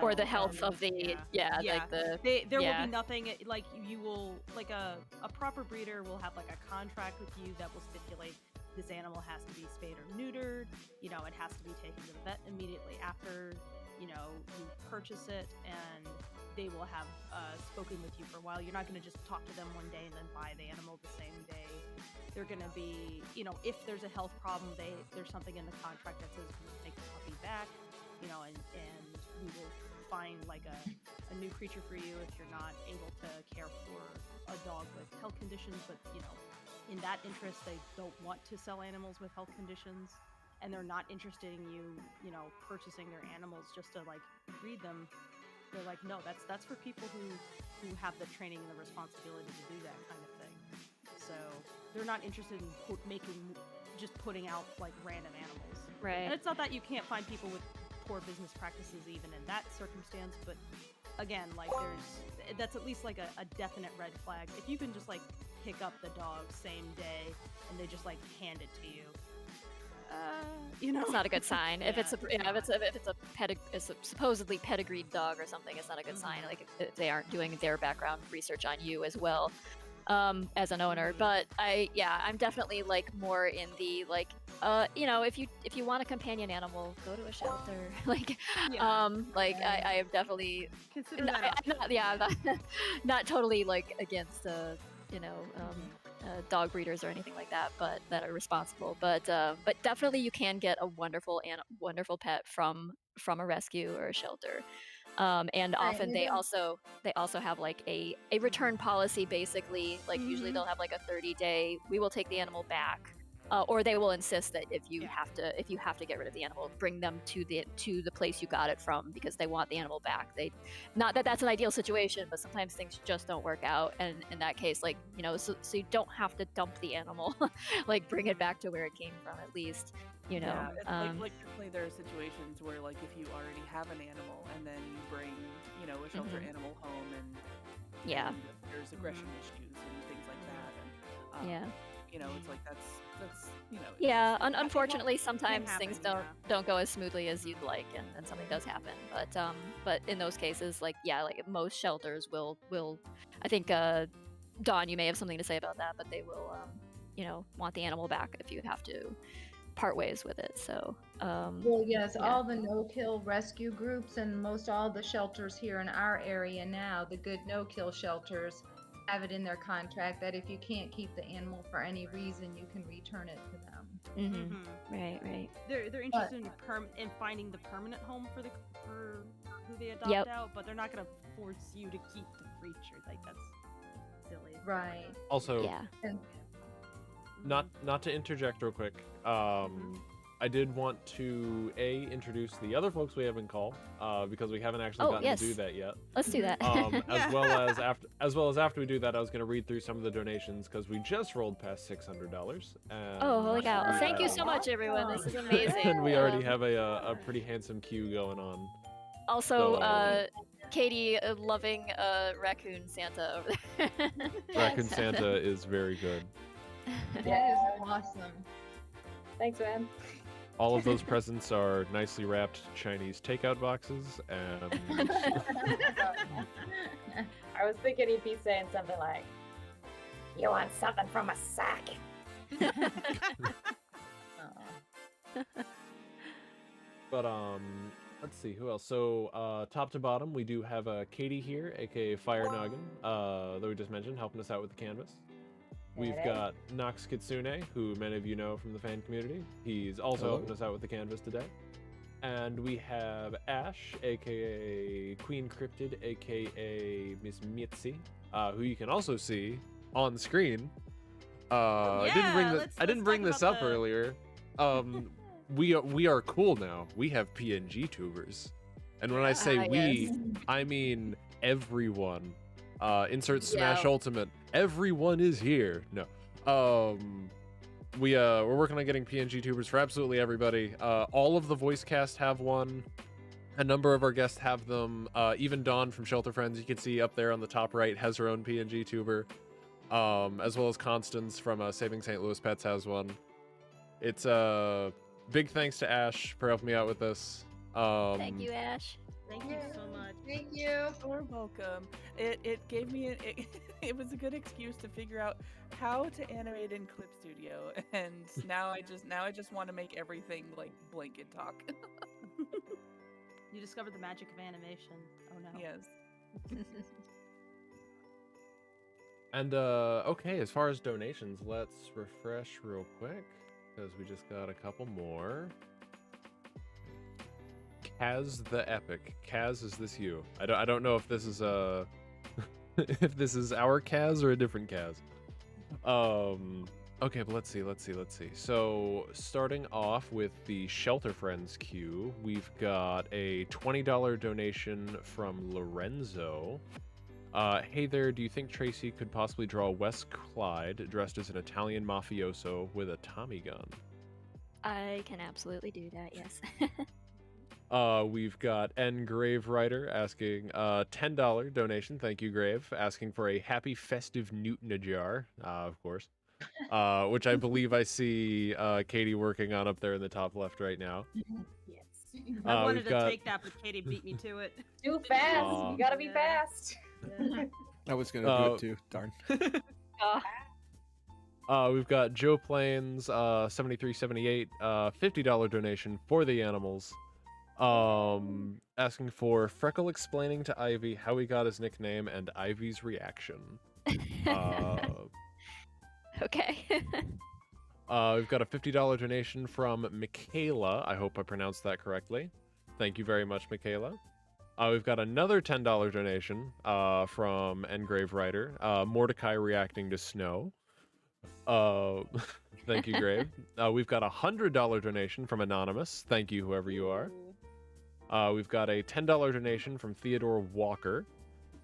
Or the health of the like the there will be nothing like you will like a proper breeder will have like a contract with you that will stipulate this animal has to be spayed or neutered. It has to be taken to the vet immediately after you purchase it, and they will have spoken with you for a while. You're not going to just talk to them one day and then buy the animal the same day. They're going to be, if there's a health problem, there's something in the contract that says we will take the puppy back, and we will find like a new creature for you if you're not able to care for a dog with health conditions. But in that interest, they don't want to sell animals with health conditions, and they're not interested in you purchasing their animals just to like breed them. They're like, no, that's for people who have the training and the responsibility to do that kind of thing. So they're not interested in putting out like random animals. Right. And it's not that you can't find people with poor business practices even in that circumstance, but again, like that's at least like a definite red flag. If you can just like pick up the dog same day and they just like hand it to you, it's not a good sign. If it's a supposedly pedigreed dog or something, it's not a good sign. Like if they aren't doing their background research on you as well, as an owner. But I'm definitely like more in the like, if you want a companion animal, go to a shelter. Like, I am definitely consider that. I'm not totally like against dog breeders or anything like that, but that are responsible. But definitely you can get a wonderful pet from a rescue or a shelter. And often they also have like a return policy, basically. Like usually they'll have like a 30-day, we will take the animal back. Or they will insist that if you have to get rid of the animal, bring them to the place you got it from, because they want the animal back. Not that that's an ideal situation, but sometimes things just don't work out, and in that case, like so you don't have to dump the animal, like bring it back to where it came from at least. Like definitely there are situations where like if you already have an animal and then you bring a shelter animal home and there's aggression issues and things like that, Yeah. You know, it's like that's you know. it's Yeah, just- unfortunately, sometimes happen, things yeah. don't go as smoothly as you'd like, and something does happen. But in those cases, like like most shelters will I think Dawn, you may have something to say about that, but they will want the animal back if you have to part ways with it. So Well, yes, yeah. all the no-kill rescue groups and most all the shelters here in our area now, the good no-kill shelters, have it in their contract that if you can't keep the animal for any reason, you can return it to them. Mm-hmm. Right. They're interested in finding the permanent home for who they adopt Yep. out, but they're not gonna force you to keep the creature. Like that's silly. Right. Also, Yeah. And not to interject real quick. I did want to introduce the other folks we have in call because we haven't actually Oh, gotten yes. to do that yet. Let's do that. As well as after we do that, I was going to read through some of the donations because we just rolled past $600. Oh, holy cow! we Thank you have- so much, everyone. This is amazing. And we already have a pretty handsome queue going on. Also, So- Katie loving raccoon Santa over there. Raccoon Santa is very good. that is awesome. Thanks, man. All of those presents are nicely wrapped Chinese takeout boxes, and I was thinking he'd be saying something like, "You want something from a sack?" but let's see who else. So top to bottom, we do have Katie here, aka Fire Noggin, that we just mentioned, helping us out with the canvas. We've got Nox Kitsune, who many of you know from the fan community. He's also helping us out with the canvas today. And we have Ash, aka Queen Cryptid, aka Miss Mitzi, who you can also see on screen. I didn't bring this up earlier. We are cool now. We have PNG tubers, and when I say we, yes. I mean everyone. Insert Smash Yeah. Ultimate. Everyone is here. No. We're working on getting PNG tubers for absolutely everybody. All of the voice cast have one. A number of our guests have them. Even Dawn from ShelterFriends, you can see up there on the top right, has her own PNG tuber. As well as Constance from Saving St. Louis Pets has one. It's big thanks to Ash for helping me out with this. Thank you, Ash. Thank you so much. Thank you. You're welcome. It gave me it was a good excuse to figure out how to animate in Clip Studio, and now I just want to make everything like blanket talk. You discovered the magic of animation. Oh no. Yes. And okay, as far as donations, let's refresh real quick because we just got a couple more. Kaz the Epic. Kaz, is this you? I don't know if this is if this is our Kaz or a different Kaz. Okay, but let's see. So starting off with the ShelterFriends queue, we've got a $20 donation from Lorenzo. Hey there, do you think Tracy could possibly draw Wes Clyde dressed as an Italian mafioso with a Tommy gun? I can absolutely do that. Yes. We've got N Grave Writer asking $10 donation. Thank you, Grave. Asking for a happy festive Newton a jar, of course. Which I believe I see Katie working on up there in the top left right now. Yes. I wanted we've to got- take that, but Katie beat me to it. Too fast. Aw. You gotta be Yeah. fast. Yeah. I was gonna do it too. Darn. We've got Joe Plains 7378 $50 donation for the animals. Asking for Freckle explaining to Ivy how he got his nickname and Ivy's reaction. Okay. We've got a $50 donation from Michaela. I hope I pronounced that correctly. Thank you very much, Michaela. We've got another $10 donation from Engrave Writer. Mordecai reacting to snow. Thank you, Grave. We've got a $100 donation from Anonymous. Thank you, whoever you are. We've got a $10 donation from Theodore Walker.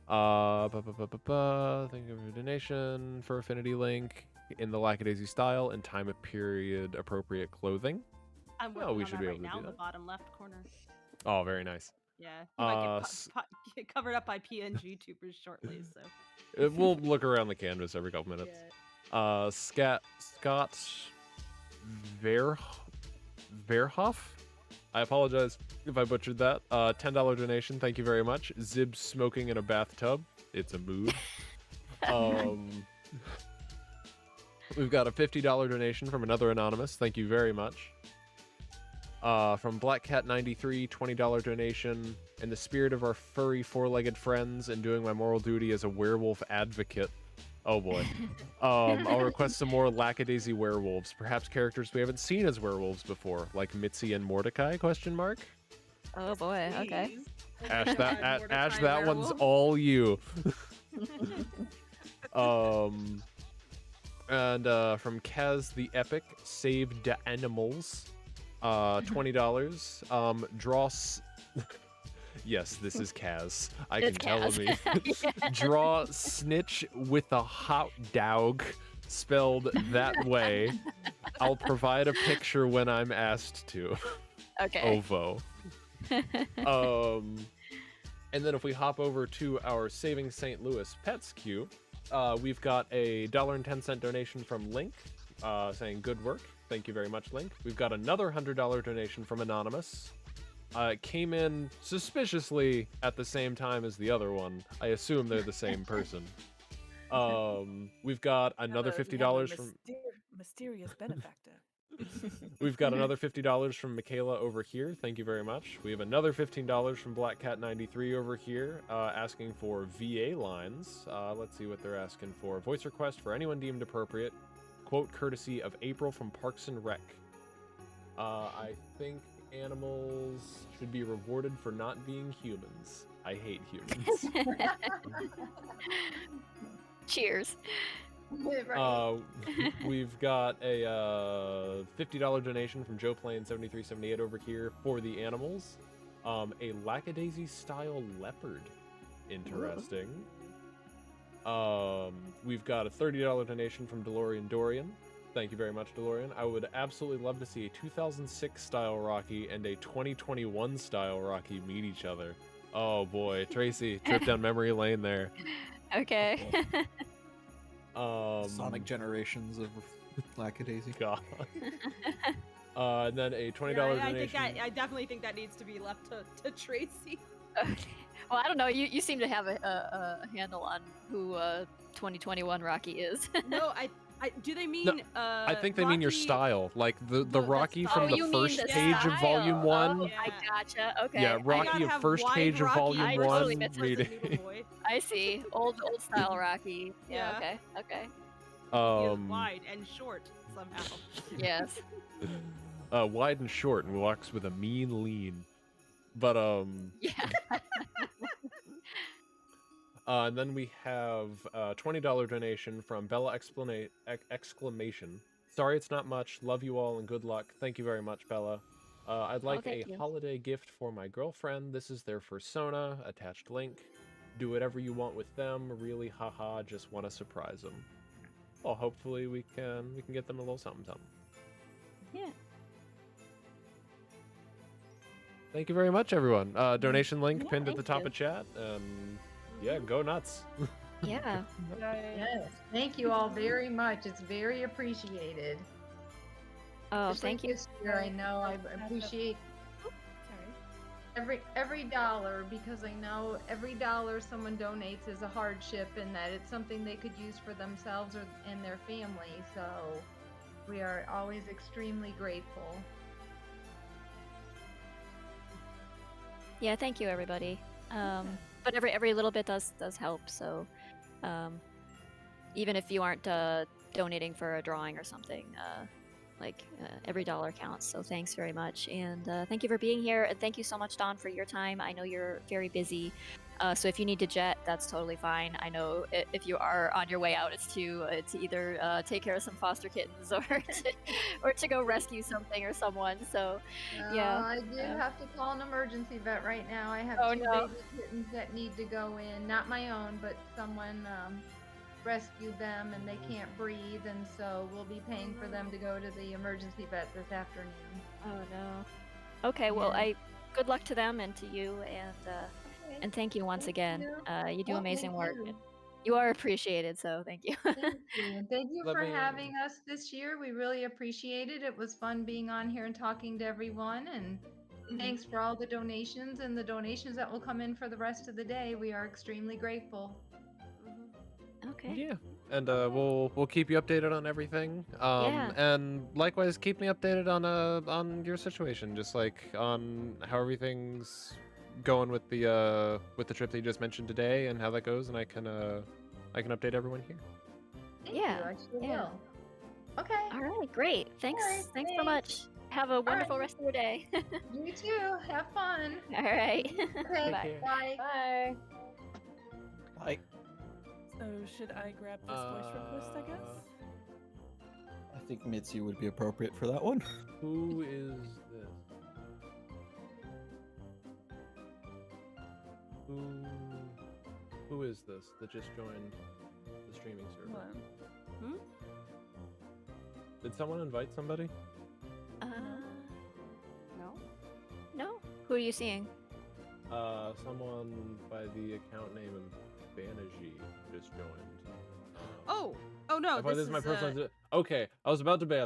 Thank you for your donation for Affinity Link in the Lackadaisy style and time of period appropriate clothing. I'm Well, working we on should that be right able to now do in the that. bottom left corner. Oh, very nice. Yeah, he might s- get covered up by PNG tubers shortly. So We'll look around the canvas every couple minutes. yeah. Scott Verhoff. I apologize if I butchered that. $10 donation. Thank you very much. Zib smoking in a bathtub. It's a mood. We've got a $50 donation from another anonymous. Thank you very much. From Black Cat 93, $20 donation. In the spirit of our furry four-legged friends and doing my moral duty as a werewolf advocate. Oh boy. I'll request some more Lackadaisy werewolves. Perhaps characters we haven't seen as werewolves before, like Mitzi and Mordecai, question mark? Oh boy, okay. Please. Ash, that Mordecai one's werewolf. all you. And from Kaz the Epic, Save the Animals, $20. Yes, this is Kaz. I can It's tell Kaz. me. Draw snitch with a hot dog, spelled that way. I'll provide a picture when I'm asked to. Okay. Ovo. And then if we hop over to our Saving St. Louis Pets queue, we've got a $1.10 donation from Link, saying good work. Thank you very much, Link. We've got another $100 donation from Anonymous. It came in suspiciously at the same time as the other one. I assume they're the same person. We've got another $50 from... Mysterious benefactor. We've got another $50 from Michaela over here. Thank you very much. We have another $15 from Black Cat 93 over here, asking for VA lines. Let's see what they're asking for. Voice request for anyone deemed appropriate. Quote courtesy of April from Parks and Rec. I think animals should be rewarded for not being humans. I hate humans. Cheers. Right. We've got a $50 donation from Joe Plane 7378 over here for the animals. A Lackadaisy style leopard. Interesting. We've got a $30 donation from DeLorean Dorian. Thank you very much, DeLorean. I would absolutely love to see a 2006 style Rocky and a 2021 style Rocky meet each other. Oh boy, Tracy, trip down memory lane there. Okay. Sonic Generations of Lackadaisy. God. And then a $20 donation. I definitely think that needs to be left to Tracy. Okay. Well, I don't know. You seem to have a handle on who 2021 Rocky is. No, do they mean? No, I think they mean your Rocky- style, like the the Rocky style. from Oh, the you mean first the page of Volume style. 1. Oh, I gotcha. Okay. Yeah, I Rocky gotta of have first wide page of Rocky Volume I 1. totally versus the Reading. noodle boy. I see. Old style Rocky. Yeah. Yeah. Okay. He is wide and short somehow. Yes. Wide and short and walks with a mean lean. But Yeah. and then we have a $20 donation from Bella exclamation. Sorry it's not much. Love you all and good luck. Thank you very much, Bella. I'd like a thank you. holiday gift for my girlfriend. This is their fursona. Attached link. Do whatever you want with them. Really, haha. Just want to surprise them. Well, hopefully we can get them a little something. Yeah. Thank you very much, everyone. Donation link Yeah, pinned at the thank top you. of chat. Yeah, go nuts. Yeah. Yes. Thank you all very much. It's very appreciated. Oh, Just thank like you. This year, I know I appreciate Sorry. every dollar, because I know every dollar someone donates is a hardship, and that it's something they could use for themselves or and their family. So we are always extremely grateful. Yeah, thank you, everybody. But every little bit does help. So, even if you aren't donating for a drawing or something, every dollar counts. So thanks very much, and thank you for being here. And thank you so much, Dawn, for your time. I know you're very busy, so if you need to jet, that's totally fine. I know if you are on your way out, it's to either take care of some foster kittens or to go rescue something or someone. So. Yeah. I do have to call an emergency vet right now. I have Oh, two no. baby kittens that need to go in. Not my own, but someone rescued them and they can't breathe, and so we'll be paying for them to go to the emergency vet this afternoon. Oh no. Okay, well, Yeah. good luck to them and to you, and thank you once Thank again. you. You do Well, amazing thank work. you. You are appreciated, so thank you. Thank you. Thank you Let for me- having us this year. We really appreciate it. It was fun being on here and talking to everyone. And thanks for all the donations and the donations that will come in for the rest of the day. We are extremely grateful. Okay. Yeah, and we'll keep you updated on everything. Yeah. And likewise, keep me updated on your situation, just like on how everything's going with the trip that you just mentioned today and how that goes, and I can update everyone here. Thank Yeah, you. I sure yeah. will. Okay. All right, great. Thanks. right, Thanks so much. Have a wonderful rest of your day. You too. Have fun. All right. Okay. Bye. care. Bye. Bye. Bye. So should I grab this voice request, I guess? I think Mitzi would be appropriate for that one. Who is this? Who is this that just joined the streaming server? Hold on. Did someone invite somebody? No? No. Who are you seeing? Someone by the account name of Banerjee just joined. Oh no, This is my personal. Oh, Okay, I was about to ban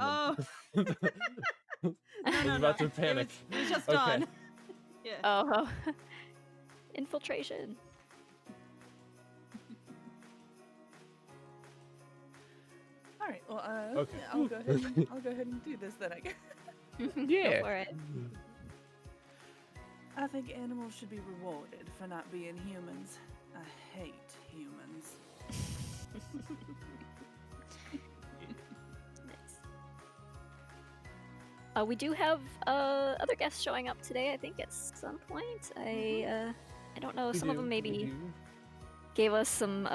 them. no, I was about to panic. It was just Okay. done. Yeah. Oh. Infiltration. All right. Well, Okay. I'll go ahead and do this then, I guess. Yeah. Go for it. I think animals should be rewarded for not being humans. I hate humans. Nice. We do have other guests showing up today. I think at some point. I don't know. Some of them maybe gave us some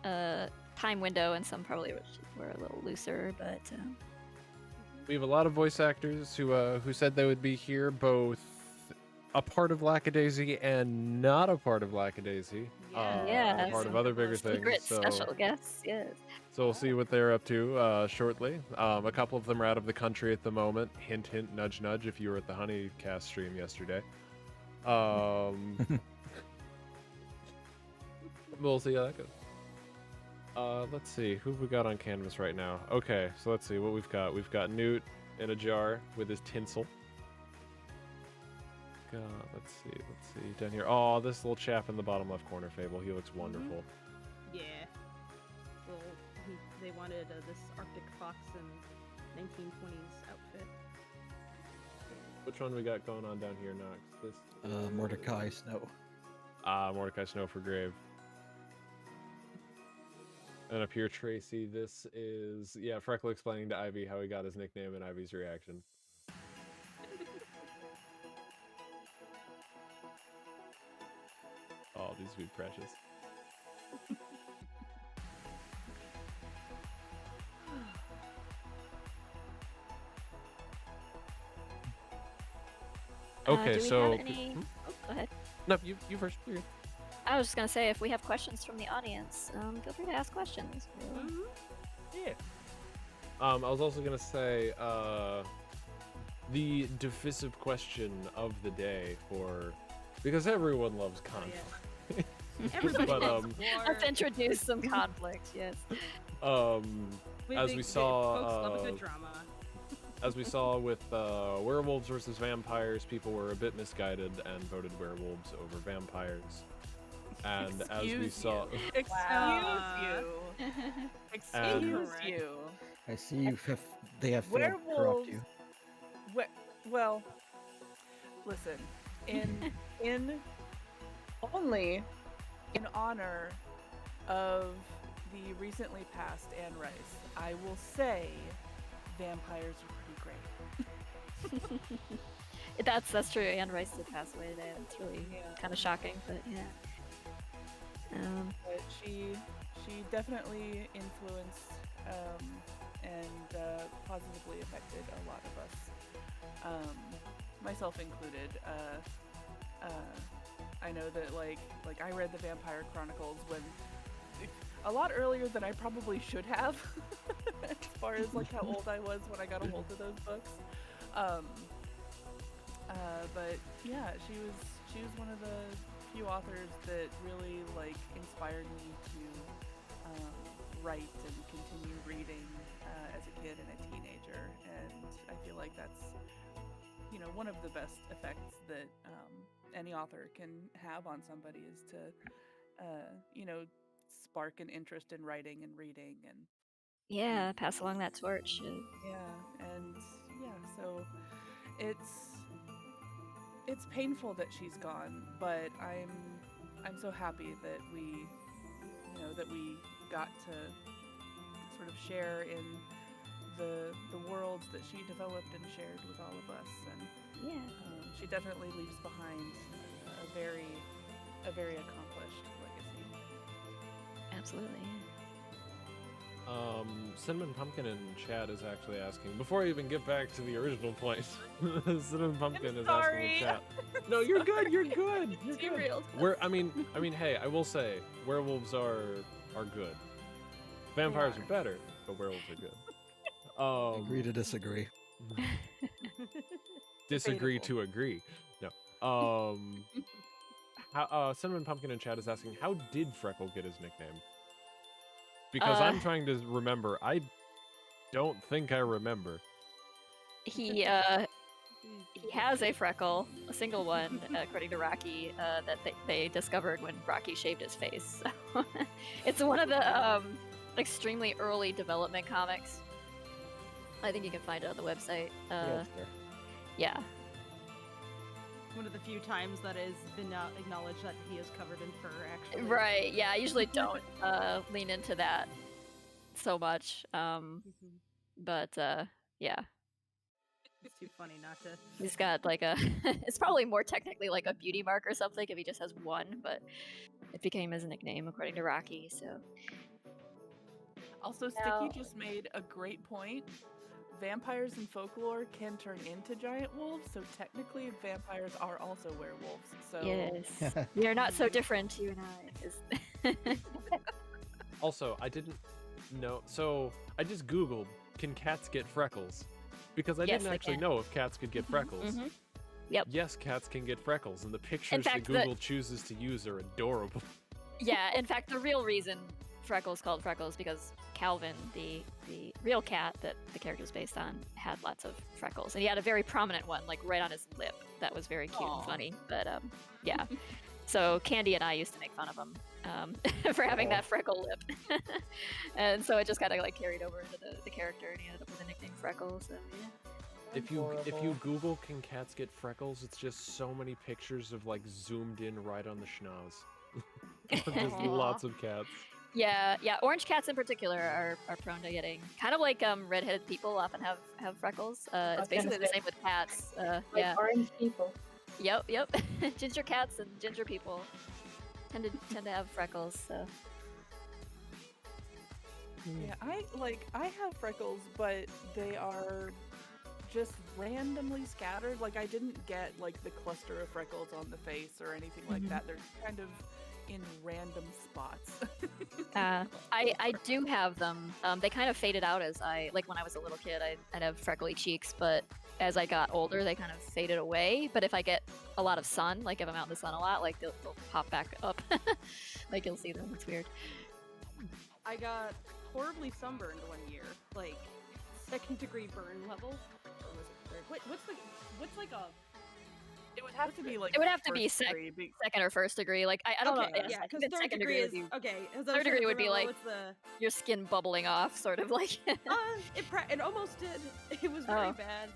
time window, and some probably were a little looser. But We have a lot of voice actors who said they would be here, both a part of Lackadaisy and not a part of Lackadaisy. Yeah, a part of some other people are bigger things. secret So, special guests. Yes. so we'll see what they're up to shortly. A couple of them are out of the country at the moment. Hint, hint, nudge, nudge. If you were at the Honeycast stream yesterday, we'll see how that goes. Let's see who have we got on canvas right now. Okay, so let's see what we've got. We've got Newt in a jar with his tinsel. Let's see down here. Oh, this little chap in the bottom left corner, Fable. He looks wonderful. Yeah. Well, they wanted this Arctic fox in 1920s outfit. Which one we got going on down here next? This Mordecai Snow. Mordecai Snow for Grave. And up here, Tracy. This is Freckle explaining to Ivy how he got his nickname and Ivy's reaction. Oh, these would be precious. Okay, do we so have any... Oh, go ahead. no, you first. You're good. I was just gonna say, if we have questions from the audience, feel free to ask questions. Yeah. I was also gonna say the divisive question of the day because everyone loves conflict. Everybody But, loves war. Let's introduce some conflict. Yes. As we saw, folks love a good drama. As we saw with werewolves versus vampires, people were a bit misguided and voted werewolves over vampires. And as we saw, Excuse Wow. you. And- Excuse you. I see you have. They have failed to corrupt Werewolves. you. Well, listen. In only in honor of the recently passed Anne Rice, I will say vampires are pretty great. That's true. Anne Rice did pass away today. That's really kind of shocking, but yeah. But she definitely influenced and positively affected a lot of us, myself included. I know that like I read the Vampire Chronicles when a lot earlier than I probably should have, as far as like how old I was when I got a hold of those books. But yeah, she was one of the few authors that really like inspired me to write and continue reading as a kid and a teenager, and I feel like that's one of the best effects that any author can have on somebody is to spark an interest in writing and reading and Yeah, pass along that torch. so it's painful that she's gone, but I'm so happy that we got to sort of share in the worlds that she developed and shared with all of us, and Yeah. she definitely leaves behind a very accomplished legacy. Absolutely. Cinnamon Pumpkin in chat is actually asking, before I even get back to the original point, Cinnamon Pumpkin is asking in chat. No, you're good. You're good. You're good. Derailed. I mean, hey, I will say, werewolves are good. Vampires are better, but werewolves are good. Agree to disagree. Disagree Debatable. to agree. No. Cinnamon Pumpkin in chat is asking, how did Freckle get his nickname? Because I'm trying to remember. I don't think I remember. He has a freckle, a single one, according to Rocky, that they discovered when Rocky shaved his face. So it's one of the extremely early development comics. I think you can find it on the website. Yeah. One of the few times that has been acknowledged that he is covered in fur, actually. Right. Yeah. I usually don't lean into that so much. But yeah. It's too funny not to. He's got like a. It's probably more technically like a beauty mark or something if he just has one, but it became his nickname according to Rocky. So. Also, Sticky just made a great point. Vampires in folklore can turn into giant wolves, so technically vampires are also werewolves. So Yes. We are not so different, you and I. Also, I didn't know. So I just Googled, can cats get freckles? Because I Yes, didn't they actually can. know if cats could get freckles. Mhm. Yep. Yes, cats can get freckles, and the pictures fact, that Google chooses to use are adorable. Yeah, in fact, the real reason Freckles called Freckles because Calvin, the real cat that the character is based on, had lots of freckles, and he had a very prominent one, like right on his lip. That was very cute and funny. But yeah. So Candy and I used to make fun of him for having that freckle lip, and so it just kind of like carried over into the character, and he ended up with the nickname Freckles. So yeah. If you Google can cats get freckles, it's just so many pictures of like zoomed in right on the schnoz. Just lots of cats. Yeah, orange cats in particular are prone to getting kind of like redheaded people often have freckles. It's basically the same with cats. Like Yeah. orange people. Yep. Ginger cats and ginger people tend to have freckles. So. yeah, I have freckles, but they are just randomly scattered. Like I didn't get like the cluster of freckles on the face or anything like that. They're kind of in random spots. I do have them. They kind of faded out as when I was a little kid, I'd have freckly cheeks, but as I got older, they kind of faded away. But if I get a lot of sun, like if I'm out in the sun a lot, like they'll pop back up. Like you'll see them. It's weird. I got horribly sunburned one year, like 2nd degree burn level. Or was it third? What's like a? It would have to be like It would have to be first degree, second or first degree. Like I don't Okay, know. yeah, because Even third second degree is would be okay. third degree would be like what's the? your skin bubbling off, sort of like. It almost did. It was very Oh. bad.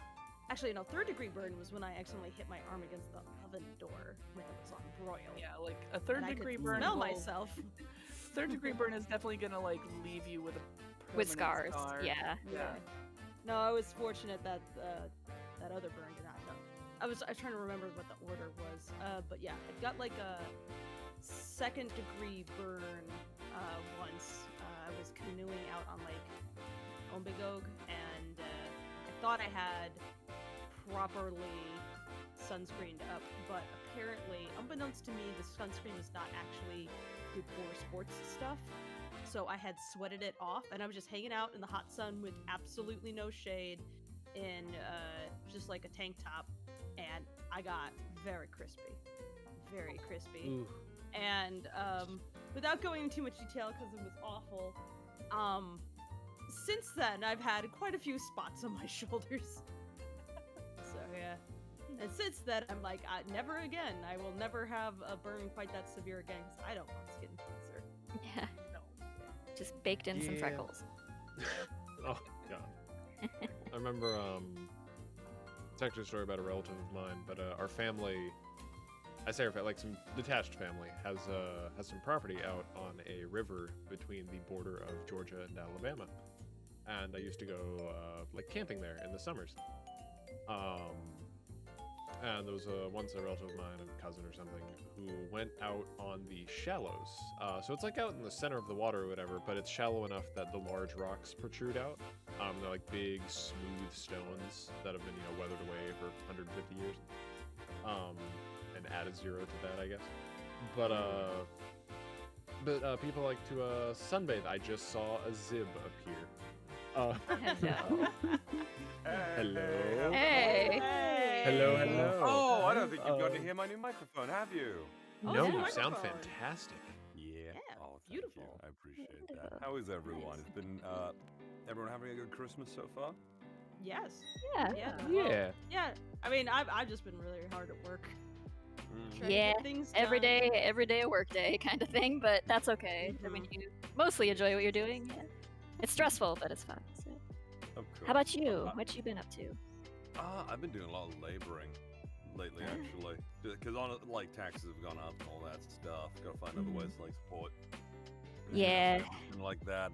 Actually, no. 3rd degree burn was when I accidentally hit my arm against the oven door when it was on broil. yeah, like a third And I degree could burn. smell will- myself. Third degree burn is definitely gonna like leave you with a With permanent scars, scar. yeah. Yeah. No, I was fortunate that that other burn did not. No. I was trying to remember what the order was. But yeah, it got like a 2nd degree burn once. I was canoeing out on Lake Ombigog, and I thought I had properly sunscreened up, but apparently, unbeknownst to me, the sunscreen was not actually good for sports stuff. So I had sweated it off, and I was just hanging out in the hot sun with absolutely no shade, in just like a tank top, and I got very crispy, very crispy. Ooh. And without going into too much detail because it was awful, since then I've had quite a few spots on my shoulders. So yeah. And since then, I'm like, never again. I will never have a burn quite that severe again because I don't want skin cancer. Yeah. No. Just baked in some freckles. Oh god. I remember it's actually a story about a relative of mine, but our family, I say our like some detached family, has some property out on a river between the border of Georgia and Alabama, and I used to go like camping there in the summers. And there was once a relative of mine, a cousin or something, who went out on the shallows. So it's like out in the center of the water or whatever, but it's shallow enough that the large rocks protrude out. They're like big, smooth stones that have been, weathered away for 150 years. And added zero to that, I guess. But people like to sunbathe. I just saw a zib appear. Hello. Hello. Hey. Hello, hello. Oh, I don't think you've got to hear my new microphone, have you? Oh, No, it's a you sound microphone. fantastic. Yeah. Yeah, Oh, thank beautiful. you. I appreciate that. How is everyone? It's been everyone having a good Christmas so far? Yes. Yeah. Yeah. Yeah. Yeah. I mean, I've just been really hard at work. Trying to Yeah, get things Every done. day a work day kind of thing, but that's okay. I mean, you mostly enjoy what you're doing. Yeah. It's stressful, but it's fun. So. Of course. How about you? What you been up to? I've been doing a lot of laboring lately, actually, because like taxes have gone up and all that stuff. Got to find other ways to like support. Yeah. And like that.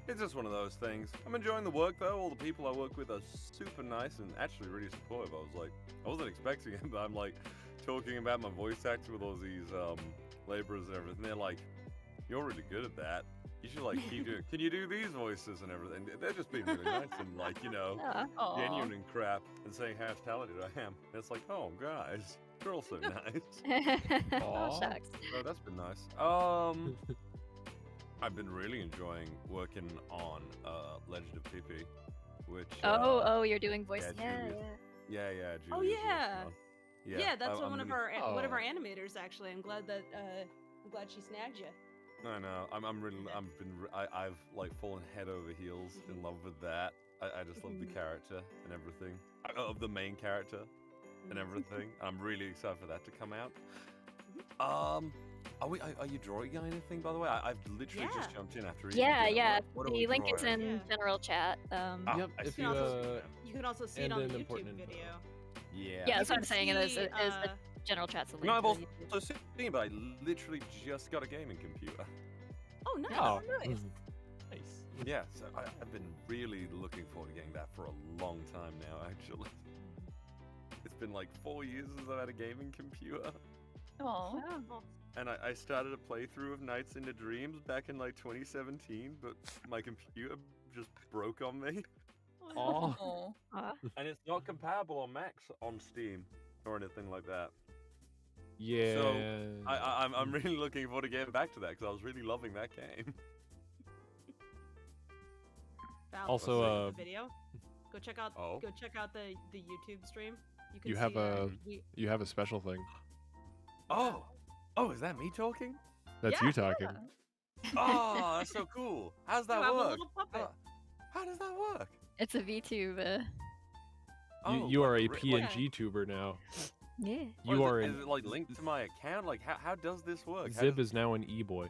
It's just one of those things. I'm enjoying the work though. All the people I work with are super nice and actually really supportive. I wasn't expecting it, but I'm like talking about my voice acting with all these laborers and everything. They're like, "You're really good at that. You should like keep doing. Can you do these voices and everything?" They're just being really nice and like Aw. genuine and crap and saying how talented I am. And it's like, oh guys, you're all so nice. Oh, Aw. shucks. Oh, that's been nice. I've been really enjoying working on Legend of Pippi, which Oh, you're doing voice. yeah, Yeah, Julius. Yeah, Oh, Julius yeah. working on. Yeah, that's I'm one of really- our Oh. animators actually. I'm glad that I'm glad she snagged you. I know. I've like fallen head over heels in love with that. I just love the character and everything of the main character and everything. I'm really excited for that to come out. Are you drawing anything, by the way? I've literally just Yeah. jumped in after reading yeah, it. yeah. What are The we link is drawing? in Yeah. general chat. Yep, I if see you it. You can also see it and on an the YouTube important info. video. Yeah. Yeah, that's You what I'm can saying. It is see, the general chat's a link. No, I've to also the YouTube. seen, but I literally just got a gaming computer. Oh, nice. Oh, nice. nice. Yeah, so I've been really looking forward to getting that for a long time now, actually. It's been like 4 years since I've had a gaming computer. Aw. And I started a playthrough of Nights into Dreams back in like 2017, but my computer just broke on me. Aw. Oh. Aw. And it's not compatible on Macs on Steam or anything like that. Yeah. I'm really looking forward to getting back to that because I was really loving that game. Val, Also, go check out the video. Go check out. Oh. Go check out the YouTube stream. You can You have see, you have a special thing. Oh, is that me talking? That's Yeah. you talking. Oh, that's so cool. How's You that have a work? little puppet. How does that work? It's a VTube. You are a like, PNG tuber now. Yeah. You are Is in it like linked to my account? Like how does this work? How Zib does- is now an e-boy.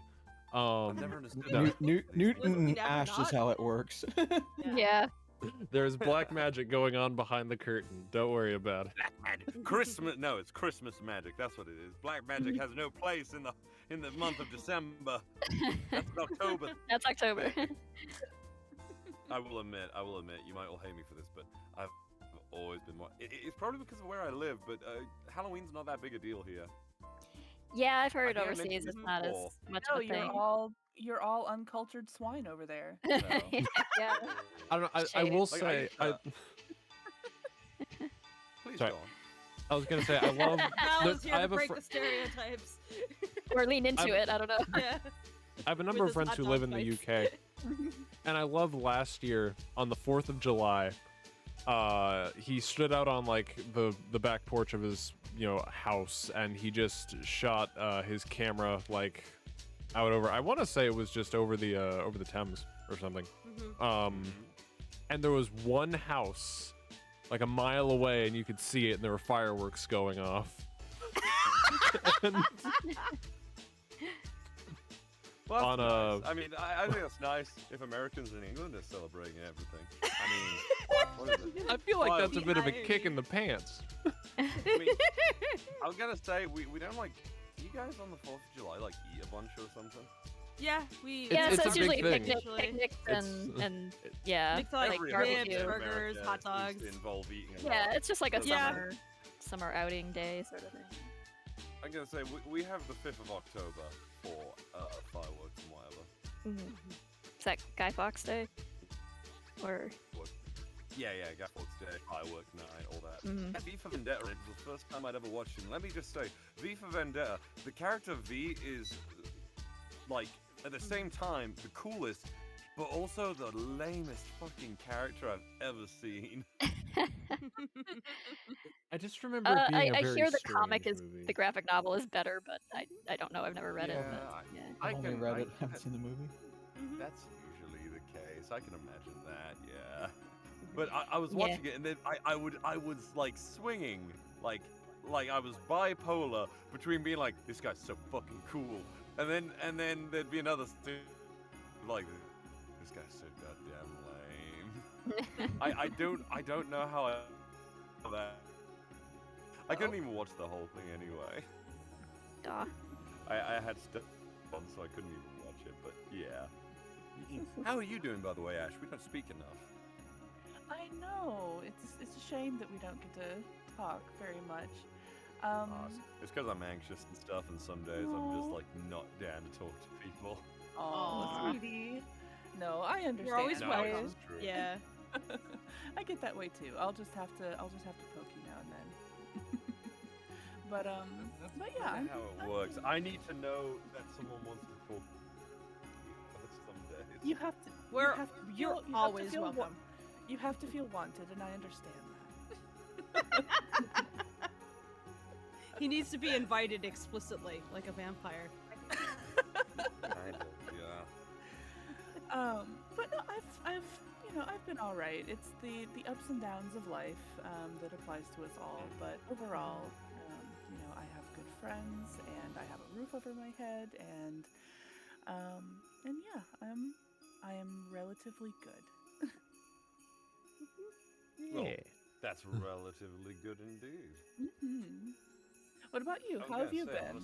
I've never understood no. that. Newton Never Ash not. is how it works. Yeah. There's black magic going on behind the curtain. Don't worry about it. Black magic. Christmas? No, it's Christmas magic. That's what it is. Black magic has no place in the month of December. That's October. That's October. I will admit, you might all hate me for this, but I've always been more. It's probably because of where I live, but Halloween's not that big a deal here. Yeah, I've heard think I mentioned overseas this it's not as before. much No, of a thing. you're all uncultured swine over there. Yeah. I don't know. I Shady. will Like, say Please Sorry. go on. I was gonna say I love. Val look, is here I to have a break fr- the stereotypes. Or lean into I'm- it. I don't know. Yeah. I have a number With of friends his who hot live dog in the bites. UK, and I love last year on the 4th of July. he stood out on like the back porch of his house, and he just shot his camera like out over. I want to say it was just over the Thames or something. And there was one house like a mile away, and you could see it, and there were fireworks going off. And Well, on that's nice. I mean, I think that's nice if Americans in England are celebrating everything. I mean, what is it? I feel like that's a the bit of a irony. kick in the pants. I mean, I was gonna say we don't like. Do you guys on the 4th of July like eat a bunch or something? Yeah, we. Yeah, it's so a it's big usually thing. picnics and yeah, Mix like Every ribs, American in burgers, America hot dogs. seems to involve eating a yeah, lot. it's just like a Yeah. summer outing day sort of thing. I'm gonna say we have the 5th of October for fireworks and whatever. Is that Guy Fawkes Day? Or Yeah, Guy Fawkes Day, firework night, all that. Mhm. V for Vendetta was the first time I'd ever watched him. Let me just say, V for Vendetta, the character V is, like, at the same time, the coolest, but also the lamest fucking character I've ever seen. I just remember it being a I very hear the comic strange is movie. the graphic novel is better, but I don't know. I've never read it. Yeah, But, yeah. I've only read it, haven't seen the movie. That's usually the case. I can imagine that, yeah. But I was Yeah. watching it, and then I was like swinging, like I was bipolar between being like, this guy's so fucking cool, and then there'd be another thing like, this guy's so goddamn lame. I don't know how that. I couldn't even watch the whole thing anyway. Duh. I had stuff on, so I couldn't even watch it. But yeah. How are you doing, by the way, Ash? We don't speak enough. I know. It's a shame that we don't get to talk very much. It's because I'm anxious and stuff, and some days I'm just like not down to talk to people. Oh, Aw. sweetie. No, I understand. You're always No, welcome. it's true. Yeah. I get that way too. I'll just have to poke you now and then. but yeah, I I'm, know how it works. I need to know that someone wants to talk to me some days. you have to. We're- you have to you're feel, you always have to feel welcome. You have to feel wanted, and I understand that. He needs to be invited explicitly, like a vampire. Kind of, yeah. But no, I've been all right. It's the ups and downs of life that applies to us all. But overall, I have good friends, and I have a roof over my head, and yeah, I am relatively good. Well, that's relatively good indeed. What about you? I was How have gonna you say, been?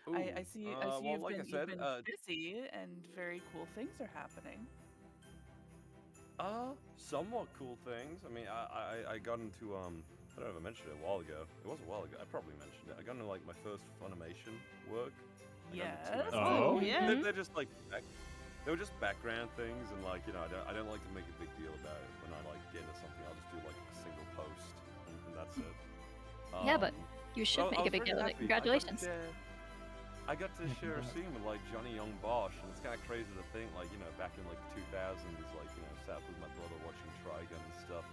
honestly, I see. I see well, you've like been, I said, you've been busy, and very cool things are happening. Somewhat cool things. I mean, I got into I don't know if I mentioned it a while ago. It was a while ago. I probably mentioned it. I got into like my first Funimation work. I got into 2 Yes. Oh, yeah. They're just like they were just background things, and like I don't like to make a big deal about it. When I like get into something, I'll just do like a single post, and that's it. Yeah, but you should I make a was big very deal of it. happy. Congratulations. I got to share a scene with like Johnny Young Bosch, and it's kind of crazy to think, like, back in like 2000s, like, sat with my brother watching Trigun and stuff,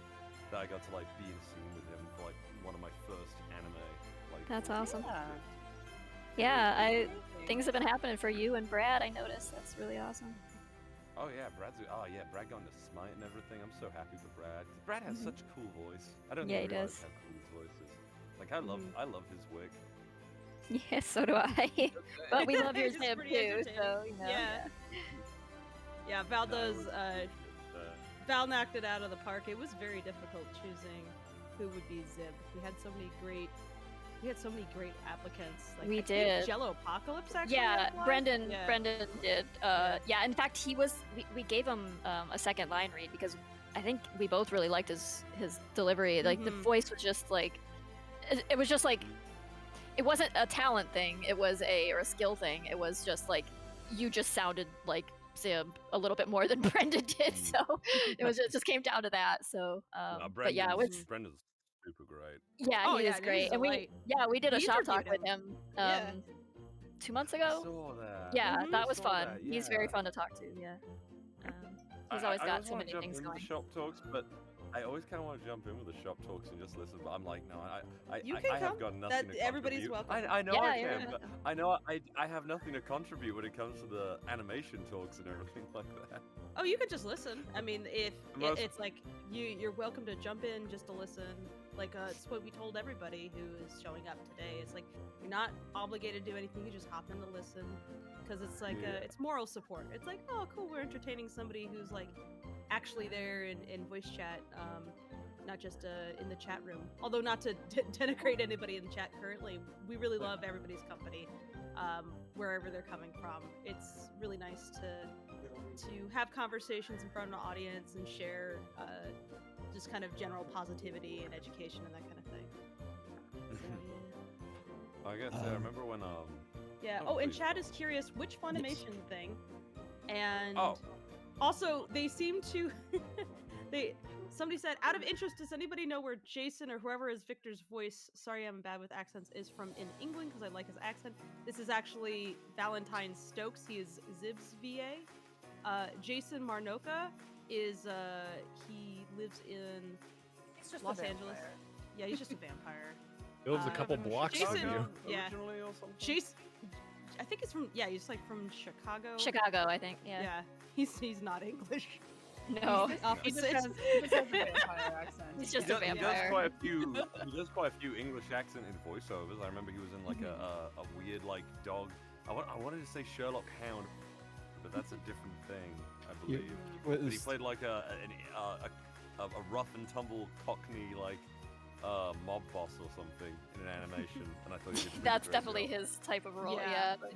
that I got to like be in a scene with him for like one of my first anime. Like, That's roles. awesome. Yeah. Yeah, things have been happening for you and Brad. I noticed. That's really awesome. Oh yeah, Brad got into Smite and everything. I'm so happy for Brad. 'Cause Brad has such a cool voice. I don't Yeah, even he realize does. how cool his voice is. Like I love his wig. Yes, so do I. But we love yours It's Zib pretty too, entertaining. so Yeah. Yeah, Val No, does. it was- Val knocked it out of the park. It was very difficult choosing who would be Zib. We had so many great applicants. Like, We I think did. Jello Apocalypse actually. Yeah, applied. Brendan Yeah. Brendan did. Yeah, in fact, we gave him a second line read because I think we both really liked his delivery. Like the Mhm. voice was just like it was just like it wasn't a talent thing. It was or a skill thing. It was just like you just sounded like Zib a little bit more than Brendan did. So it just came down to that. So but yeah, it was Brendan's super great. yeah, Oh, he yeah, is and great. he's And a light. we did a We shop talk interviewed with him Yeah. 2 months I ago. saw that. Yeah, Mhm. that was Saw fun. that, He's very yeah. fun to talk to. Yeah, he's always I got always so wanna many jump things into going. shop talks, but I always kind of want to jump in with the shop talks and just listen, but I'm like, no, You I can have come. got nothing to Everybody's contribute. welcome. I know Yeah, I you're can, but welcome. I know I have nothing to contribute when it comes to the animation talks and everything like that. Oh, you could just listen. I mean, if Most- it's like you're welcome to jump in just to listen. Like it's what we told everybody who is showing up today. It's like you're not obligated to do anything. You just hop in to listen, because it's like Yeah. it's moral support. It's like, oh, cool, we're entertaining somebody who's like actually there in voice chat, not just in the chat room. Although not to denigrate anybody in the chat currently, we really love everybody's company, wherever they're coming from. It's really nice to have conversations in front of an audience and share just kind of general positivity and education and that kind of thing. So, I guess I remember when yeah. Oh, Oh, and please Chad go. is curious which Funimation thing, and Oh. also they seem to somebody said, out of interest, does anybody know where Jason or whoever is Victor's voice, sorry I'm bad with accents, is from in England, because I like his accent. This is actually Valentine Stokes. He is Zib's VA. Jason Marnoka is he lives in It's just Los a Angeles. vampire. Yeah, he's just a vampire. He lives a Uh, couple blocks from Jason- you. yeah. originally or something? Jason, I think he's from he's like from Chicago. Chicago, I think. Yeah. Yeah, he's not English. No. He's the He just opposite. has a vampire accent. He's just He a does vampire. quite a few. He does quite a few English accented voiceovers. I remember he was in like a weird like dog. I wanted to say Sherlock Hound, but that's a different thing, I You- believe. What But he is- played like a rough and tumble Cockney like mob boss or something in an animation, and I thought he did a really That's great definitely job. his type of role. Yeah. Yeah.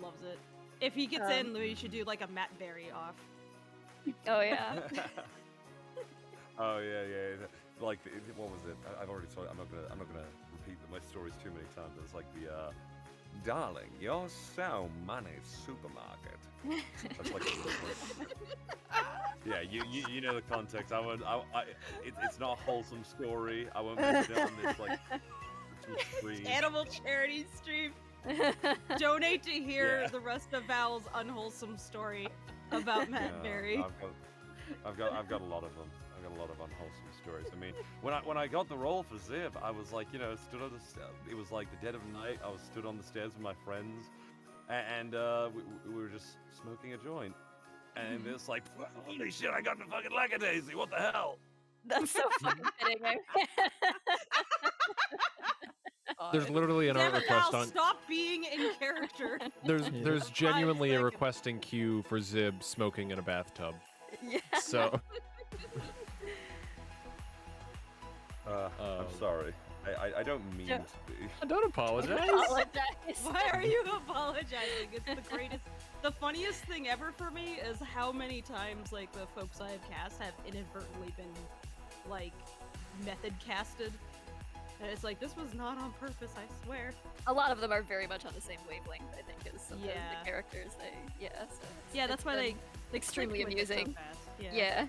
Loves it. If he gets in, we should do like a Matt Berry off. Oh yeah. Oh yeah. Like what was it? I've already told. I'm not gonna repeat my stories too many times. It's like the darling, you're so money supermarket. That's like yeah. You know the context. It's not a wholesome story. I won't mention it on this like screen. Animal charity stream. Donate to hear Yeah. the rest of Val's unwholesome story about Matt Yeah, Berry. I've got a lot of them. I've got a lot of unwholesome stories. I mean, when I got the role for Zib, I was like, stood on it was like the dead of night. I was stood on the stairs with my friends, and we were just smoking a joint, and it's like, holy shit, I got the fucking Lackadaisy. What the hell? That's so fucking fitting. There's literally an art Damn it, request Val, on. stop being in character. There's Yeah. genuinely a seconds. request in queue for Zib smoking in a bathtub. Yeah. So I'm sorry. I don't mean Yeah. to be. don't apologize. Apologize. Why are you apologizing? It's the greatest. The funniest thing ever for me is how many times like the folks I have cast have inadvertently been like method casted. And it's like, this was not on purpose, I swear. A lot of them are very much on the same wavelength, I think, as some of Yeah. the characters. So it's- Yeah, that's it's why been they extremely click when they're so amusing. fast. Yeah. Yeah.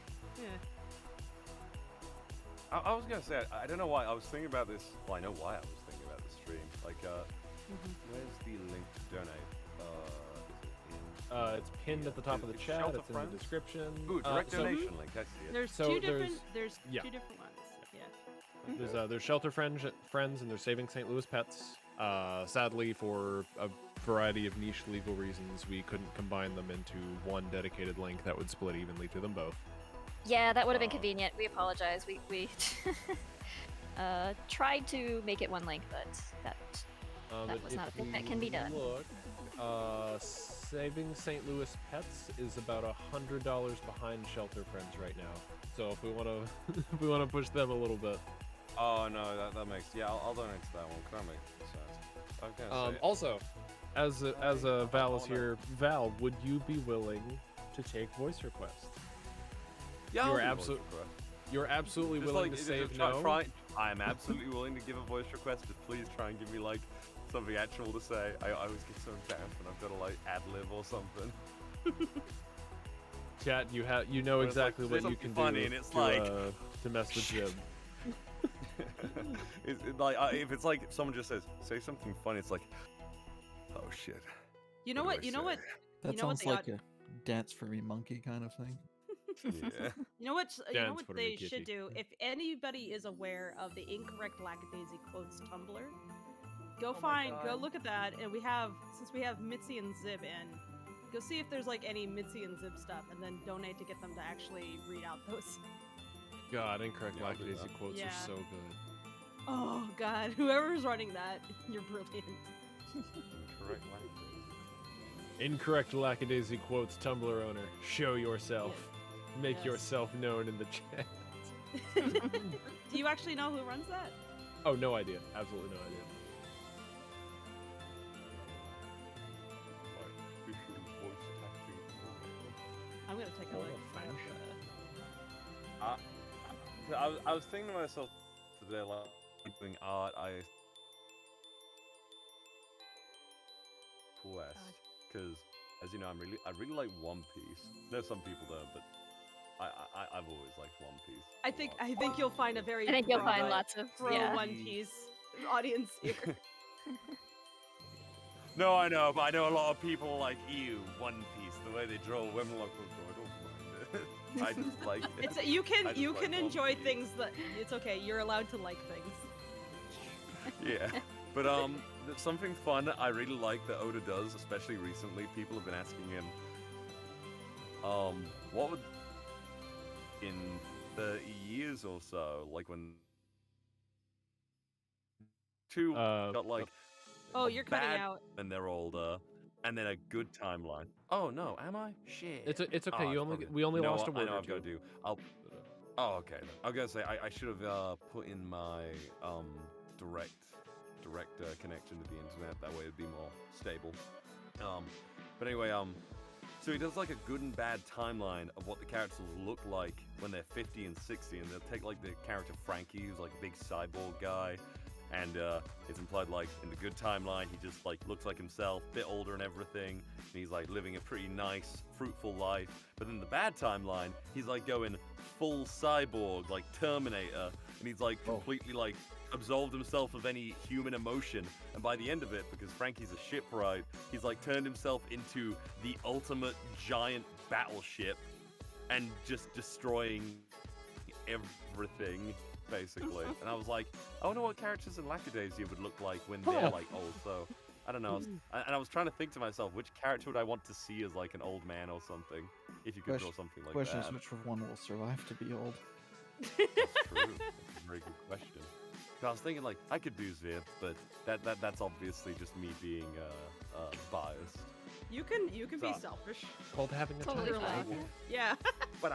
I was gonna say I don't know why I was thinking about this. Well, I know why I was thinking about this stream. Like, where's the link to donate? Is it in? It's pinned at the top of the Is chat. It's in the ShelterFriends? description. Ooh, direct so donation link. I see it. There's So two there's- different. There's yeah. two different ones. Yeah. there's ShelterFriends and they're saving St. Louis pets. Sadly, for a variety of niche legal reasons, we couldn't combine them into one dedicated link that would split evenly to them both. Yeah, that would have been Oh. convenient. We apologize. We tried to make it one link, but that That was if not a thing that we can be done. Look, saving St. Louis pets is about $100 behind ShelterFriends right now. So if we want to, if we want to push them a little bit. Oh no, that makes I'll donate to that one. Can I make sense? I was gonna say, Also, as Val is here, Val, would you be willing to take voice requests? yeah, you're I'll do a voice absolute- request. You're absolutely Just willing like, to just save try, no. I am absolutely willing to give a voice request, but please try and give me like something actual to say. I always get so embarrassed when I've got to like ad lib or something. Chat, you know When it's like, exactly say what you something can funny do and it's to, like- to mess with Jib. If it's like someone just says say something funny, it's like, oh shit. You know What what? do I You know say? what? That You know what sounds they like a dance for me monkey kind of thing. Yeah. You know what? Dance for me, They kitty. should do. If anybody is aware of the incorrect Lackadaisy quotes Tumblr, go Oh my go God. look at that. And since we have Mitzi and Zib in, go see if there's like any Mitzi and Zib stuff, and then donate to get them to actually read out those. God, incorrect Yeah, I'll do Lackadaisy that. quotes Yeah. are so good. Oh God, whoever's running that, you're brilliant. Correct language. Incorrect Lackadaisy quotes Tumblr owner. Show yourself. Make Yes. yourself known in the chat. Do you actually know who runs that? Oh, no idea. Absolutely no idea. I'm gonna take a look. I was thinking to myself today, like doing art, quest, because as you know, I really like One Piece. No, some people don't, but I've always liked One Piece. I think you'll find a very I think you'll find pro- lots of pro yeah. One Piece audience here. No, I know, but I know a lot of people like you. One Piece, the way they draw women, like I don't mind it. I just like it. It's I you can just like One enjoy Piece. things that it's okay. You're allowed to like things. Yeah, but there's something fun I really like that Oda does, especially recently. People have been asking him, what would in the years or so, like when two got like Oh, a you're cutting bad out. when they're older, and then a good timeline. Oh no, am I? Shit. It's okay. Oh, you it's only probably- we only you know lost what? a word I know or I've got to two. do. Oh, okay. Then. I was gonna say I should have put in my direct connection to the internet. That way it'd be more stable. But anyway, so he does like a good and bad timeline of what the characters look like when they're 50 and 60, and they'll take like the character Frankie, who's like a big cyborg guy, and it's implied like in the good timeline he just like looks like himself, bit older and everything, and he's like living a pretty nice, fruitful life. But then the bad timeline, he's like going full cyborg, like Terminator, and he's like completely like absolved himself of any human emotion, and by the end of it, because Frankie's a shipwright, he's like turned himself into the ultimate giant battleship and just destroying everything basically. And I was like, I wonder what characters in Lackadaisy would look like when they're like old. So I don't know. I was trying to think to myself, which character would I want to see as like an old man or something, if you could draw something like Question that. is, which one will survive to be old? That's true. That's a very good question. I was thinking like I could do Zip, but that's obviously just me being biased. You can be So- selfish. Called having a Totally time. fine. Yeah. But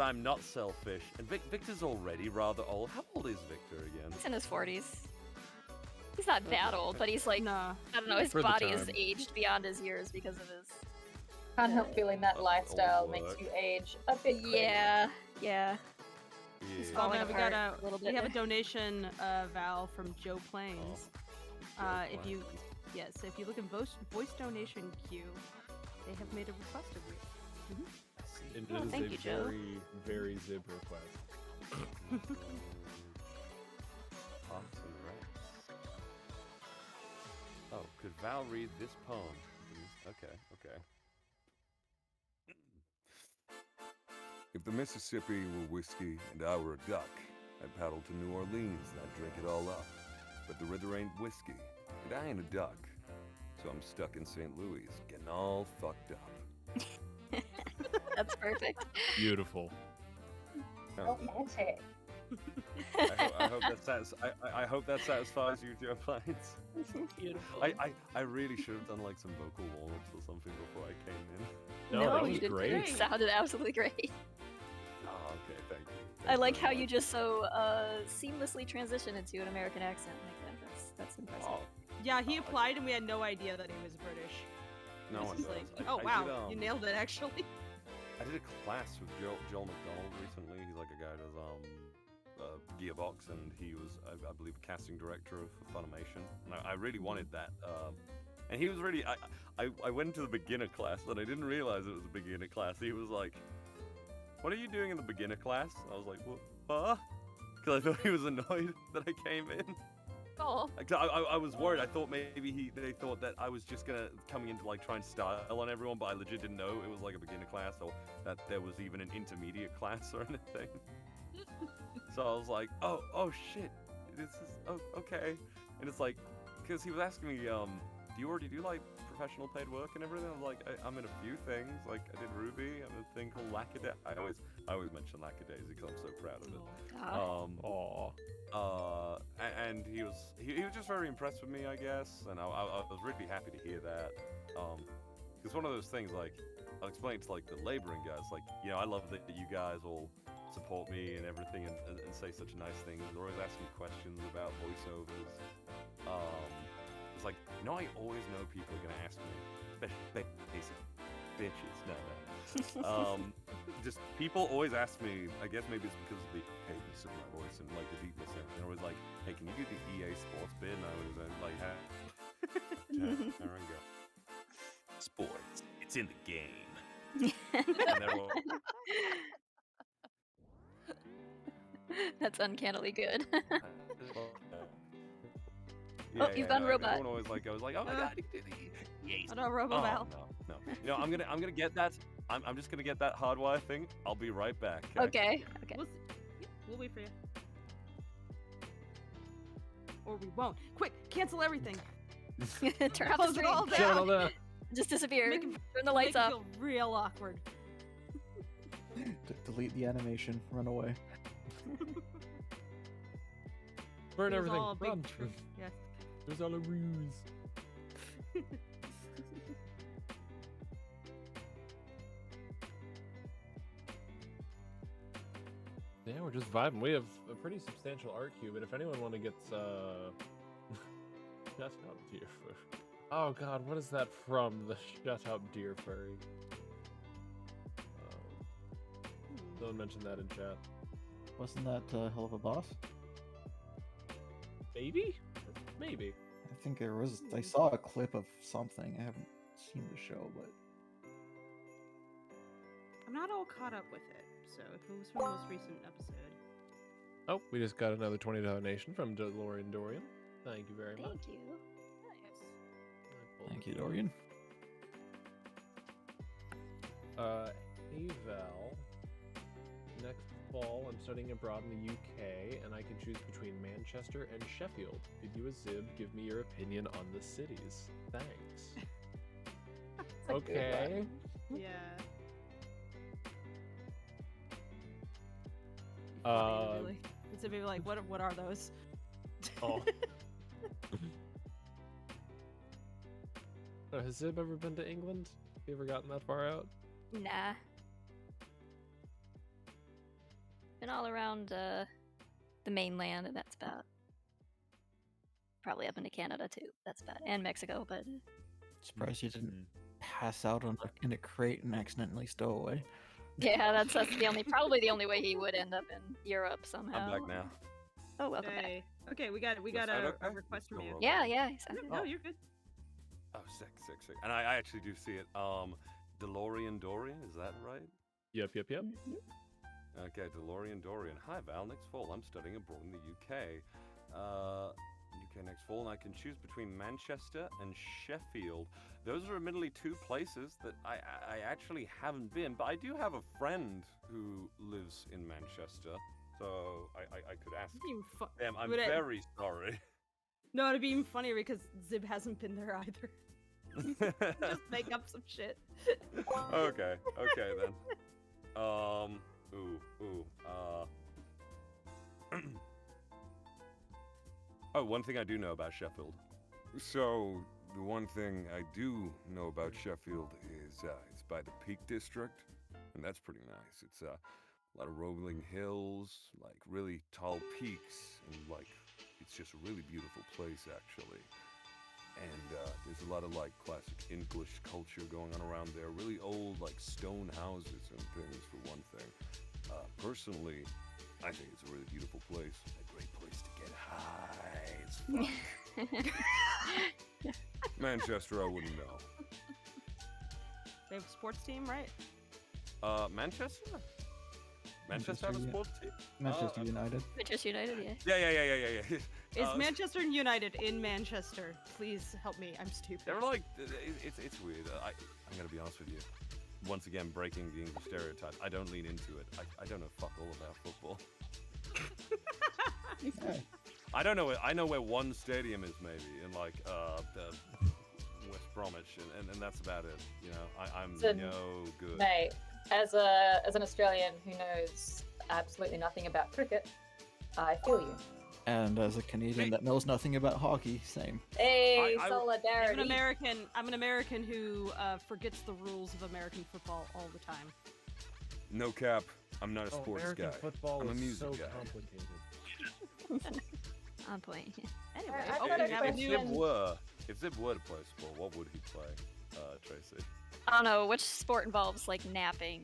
I'm not selfish. And Victor's already rather old. How old is Victor again? He's in his 40s. He's not that old, but he's like Nah. I don't know. His For the body is time. aged beyond his years because of his. Can't help feeling that Old lifestyle work. makes you age a bit quick. Yeah. Yeah. falling we apart got a little we bit. have a donation, Val, from Joe Plains. If you look in voice donation queue, they have made a request of you. It Oh, is thank a you, Joe. very, very Zib request. Parks and Recs. Oh, could Val read this poem? Okay. If the Mississippi were whiskey and I were a duck, I'd paddle to New Orleans and I'd drink it all up. But the river ain't whiskey, and I ain't a duck. So I'm stuck in St. Louis, getting all fucked up. That's perfect. Beautiful. Romantic. I hope that satisfies you, Joe Plains. Beautiful. I really should have done like some vocal warm-ups or something before I came in. No, that you was did great. great. Sounded absolutely great. Oh, okay, thank you. I Thank like you how very you much. just so seamlessly transition into an American accent like that. That's impressive. Oh, Yeah, he Oh, applied and we had no idea that he was British. no It's one just does. like, I- oh I wow, did, you nailed it actually. I did a class with Joel McDonald recently. He's like a guy who does Gearbox, and he was, I believe, a casting director of Funimation. And I really wanted that. And he was really. I went to the beginner class, and I didn't realize it was a beginner class. He was like, "What are you doing in the beginner class?" I was like, "What?" Because I thought he was annoyed that I came in. goal. I was worried. I thought maybe they thought that I was just coming in to like try and style on everyone, but I legit didn't know it was like a beginner class or that there was even an intermediate class or anything. So I was like, oh shit, this is okay. And it's like, because he was asking me, do you already do like professional paid work and everything? I was like, I'm in a few things. Like I did Ruby. I'm in a thing called Lackadaisy. I always mention Lackadaisy because I'm so proud of it. And he was just very impressed with me, I guess, and I was really happy to hear that. Because one of those things, like I'll explain to like the laboring guys, like I love that you guys all support me and everything, and say such nice things. They're always asking questions about voiceovers. It's like I always know people are gonna ask me, especially basic bitches. No. Just people always ask me. I guess maybe it's because of the cadence of my voice and like the deepness. They're always like, "Hey, can you do the EA Sports bit?" And I was like, "There we go." Sports. It's in the game. And they're all, That's uncannily good. you've done robot. Everyone always goes like, "Oh my god, you can do the EA Oh no, Robo-Val. No. I'm gonna get that. I'm just gonna get that hardwire thing. I'll be right back. Okay. We'll wait for you. Or we won't. Quick, cancel everything. Turn off the Close it all stream. Shut it down. all down. Just disappear. Make it- Turn the lights Make it off. feel real awkward. Delete the animation. Run away. Burn It was everything. all a big Run. trick. Yes. It was all a ruse. Yeah, we're just vibing. We have a pretty substantial art cube, and if anyone want to get Shut Up Deer Furry. Oh god, what is that from? The Shut Up Deer Furry. Someone mentioned that in chat. Wasn't that Hell of a Boss? Maybe? Maybe. I think there was. I saw a clip of something. I haven't seen the show, but I'm not all caught up with it, so if it was from the most recent episode. Oh, we just got another $20 donation from DeLorean Dorian. Thank you very much. Thank you. thank you, Dorian. Eval. Next fall, I'm studying abroad in the UK, and I can choose between Manchester and Sheffield. Could you, a Zib, give me your opinion on the cities? Thanks. Okay. Yeah. Um, It's maybe like, what are those? Oh. Has Zib ever been to England? Have you ever gotten that far out? Nah. Been all around the mainland, and that's about. Probably up into Canada too. That's about, and Mexico, but. Surprised you didn't pass out in a crate and accidentally stow away. Yeah, that's probably the only way he would end up in Europe somehow. I'm back now. Oh, welcome back. Hey. Okay, we got Yes, a okay. request from you. Yeah, yeah. he sounded No, good. you're good. Oh, sick. And I actually do see it. DeLorean Dorian, is that right? Yep. Mhm. Okay, DeLorean Dorian. Hi, Val. Next fall, I'm studying abroad in the UK. UK next fall, and I can choose between Manchester and Sheffield. Those are admittedly two places that I actually haven't been, but I do have a friend who lives in Manchester, so I could ask them. I'm very sorry. No, it'd be even funnier because Zib hasn't been there either. Just make up some shit. Okay then. Oh, one thing I do know about Sheffield. So, the one thing I do know about Sheffield is it's by the Peak District, and that's pretty nice. It's a lot of rolling hills, like really tall peaks, and like it's just a really beautiful place actually. And there's a lot of like classic English culture going on around there. Really old like stone houses and things for one thing. Personally, I think it's a really beautiful place. A great place to get high as fuck. Manchester, I wouldn't know. They have a sports team, right? Manchester? Manchester have a Manchester, sports team? Manchester United. Manchester United, yeah. Yeah. Is Manchester United in Manchester? Please help me. I'm stupid. They're like, it's weird. I'm gonna be honest with you. Once again, breaking the English stereotype. I don't lean into it. I don't know fuck all about football. Yeah. I don't know. I know where one stadium is maybe in like West Bromwich, and that's about it. You know, I'm So, no good. Mate, as an Australian who knows absolutely nothing about cricket, I feel you. And as a Canadian that knows nothing about hockey, same. Hey, I- solidarity. I'm an American who forgets the rules of American football all the time. No cap. I'm not a Oh, sports American guy. football I'm a is music so guy. complicated. On point. Anyway, I've oh, got a we have a If new. Zib question. were to play a sport, what would he play, Tracy? I don't know which sport involves like napping.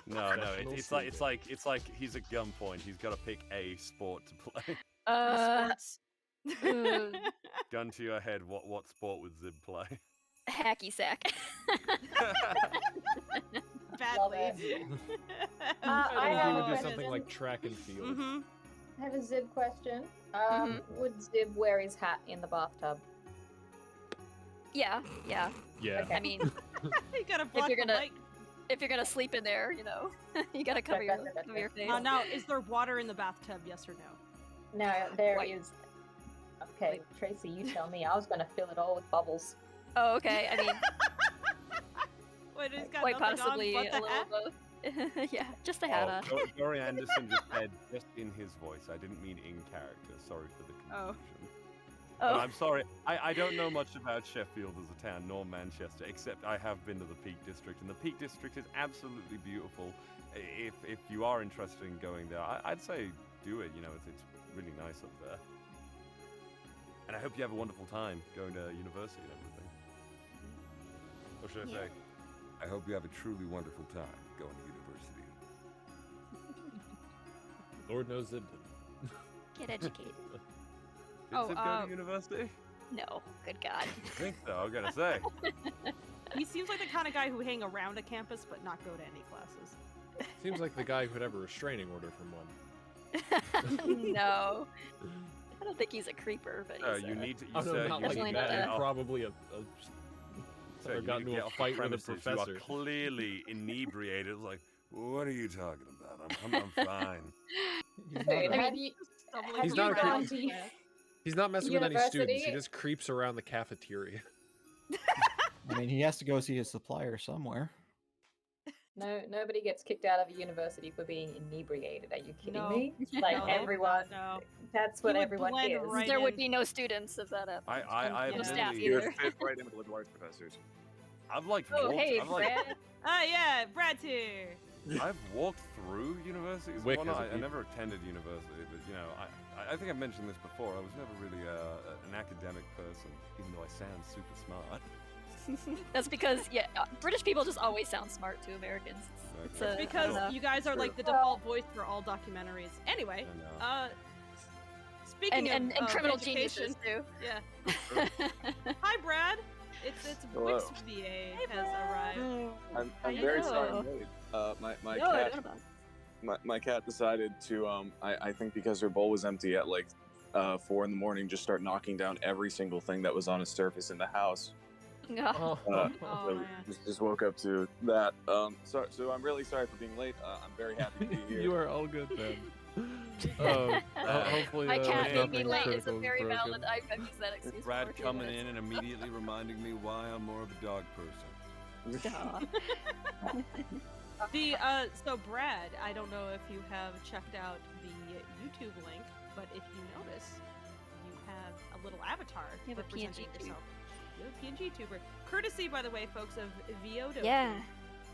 No, Professional it's like he's at gunpoint. He's got to pick a sport to play. Sports. Gun to your head. What sport would Zib play? Hacky sack. Badly. I think have he a would do question. something like track and field. Mm-hmm. I have a Zib question. Mhm. Would Zib wear his hat in the bathtub? Yeah. Yeah. I mean, You gotta block you're the gonna- light. if you're gonna sleep in there, you know, you gotta cover your face. Now, is there water in the bathtub? Yes or no? No, there Wait. is. Okay, Tracy, you tell me. I was gonna fill it all with bubbles. Oh, okay. I mean, Wait, he's got quite nothing possibly on a but the little hat? of both. Yeah, just a hat on. Dory Anderson just said just in his voice. I didn't mean in character. Sorry for the confusion. But Oh, I'm sorry. I don't know much about Sheffield as a town, nor Manchester, except I have been to the Peak District, and the Peak District is absolutely beautiful. If you are interested in going there, I'd say do it. You know, it's really nice up there. And I hope you have a wonderful time going to university and everything. Or should I say, I hope you have a truly wonderful time going to university. Lord knows it. get educated. Did Oh, Zip go to university? No, good God. I think so, I gotta say. He seems like the kind of guy who hang around a campus but not go to any classes. Seems like the guy who'd have a restraining order from one. No, I don't think he's a creeper, but he's You need to. You Oh, no, said not you like need Definitely to not that. get that. off- Probably so or you got need to into get a off the fight with a premises. professor. You are clearly inebriated. It's like, what are you talking about? I'm fine. He's Wait, not a- have you, Stumbling have He's you not a creep. gone to He's not messing with any students. He University? just creeps around the cafeteria. I mean, he has to go see his supplier somewhere. No, nobody gets kicked out of a university for being inebriated. Are you kidding No. me? Like No, everyone, no. that's He what would everyone blend is. right there would in. be no students if that happened. I no Yeah. staff literally- either. Fit right in with liberal arts professors. I've like Oh, walked. hey, I've, like, Brad. Ah, yeah, Brad's here. I've walked through universities. Wick Well, has a I peep. never attended university, but you know, I think I've mentioned this before. I was never really an academic person, even though I sound super smart. That's because British people just always sound smart to Americans. It's Okay. a, Because I don't know. you guys are True. like the default voice for all documentaries. Anyway, I know. speaking and of criminal education, geniuses too. yeah. Hi, Brad. It's Hello. Wix VA has arrived. I'm How very you sorry know? I'm late. My No, I cat don't know. my cat decided to I think because her bowl was empty at like 4 in the morning, just start knocking down every single thing that was on its surface in the house. No. Oh, Uh, Oh, so man. just woke up to that. So I'm really sorry for being late. I'm very happy to be here. you are all good then. Hopefully, My cat nothing being late is a critical very broken. valid. I've used that excuse. Brad for a few coming minutes. in and immediately reminding me why I'm more of a dog person. Duh. So Brad, I don't know if you have checked out the YouTube link, but if you notice, you have a little avatar You have a representing PNG tube. yourself. You have a PNG tuber. Courtesy, by the way, folks, of Viodo, Yeah.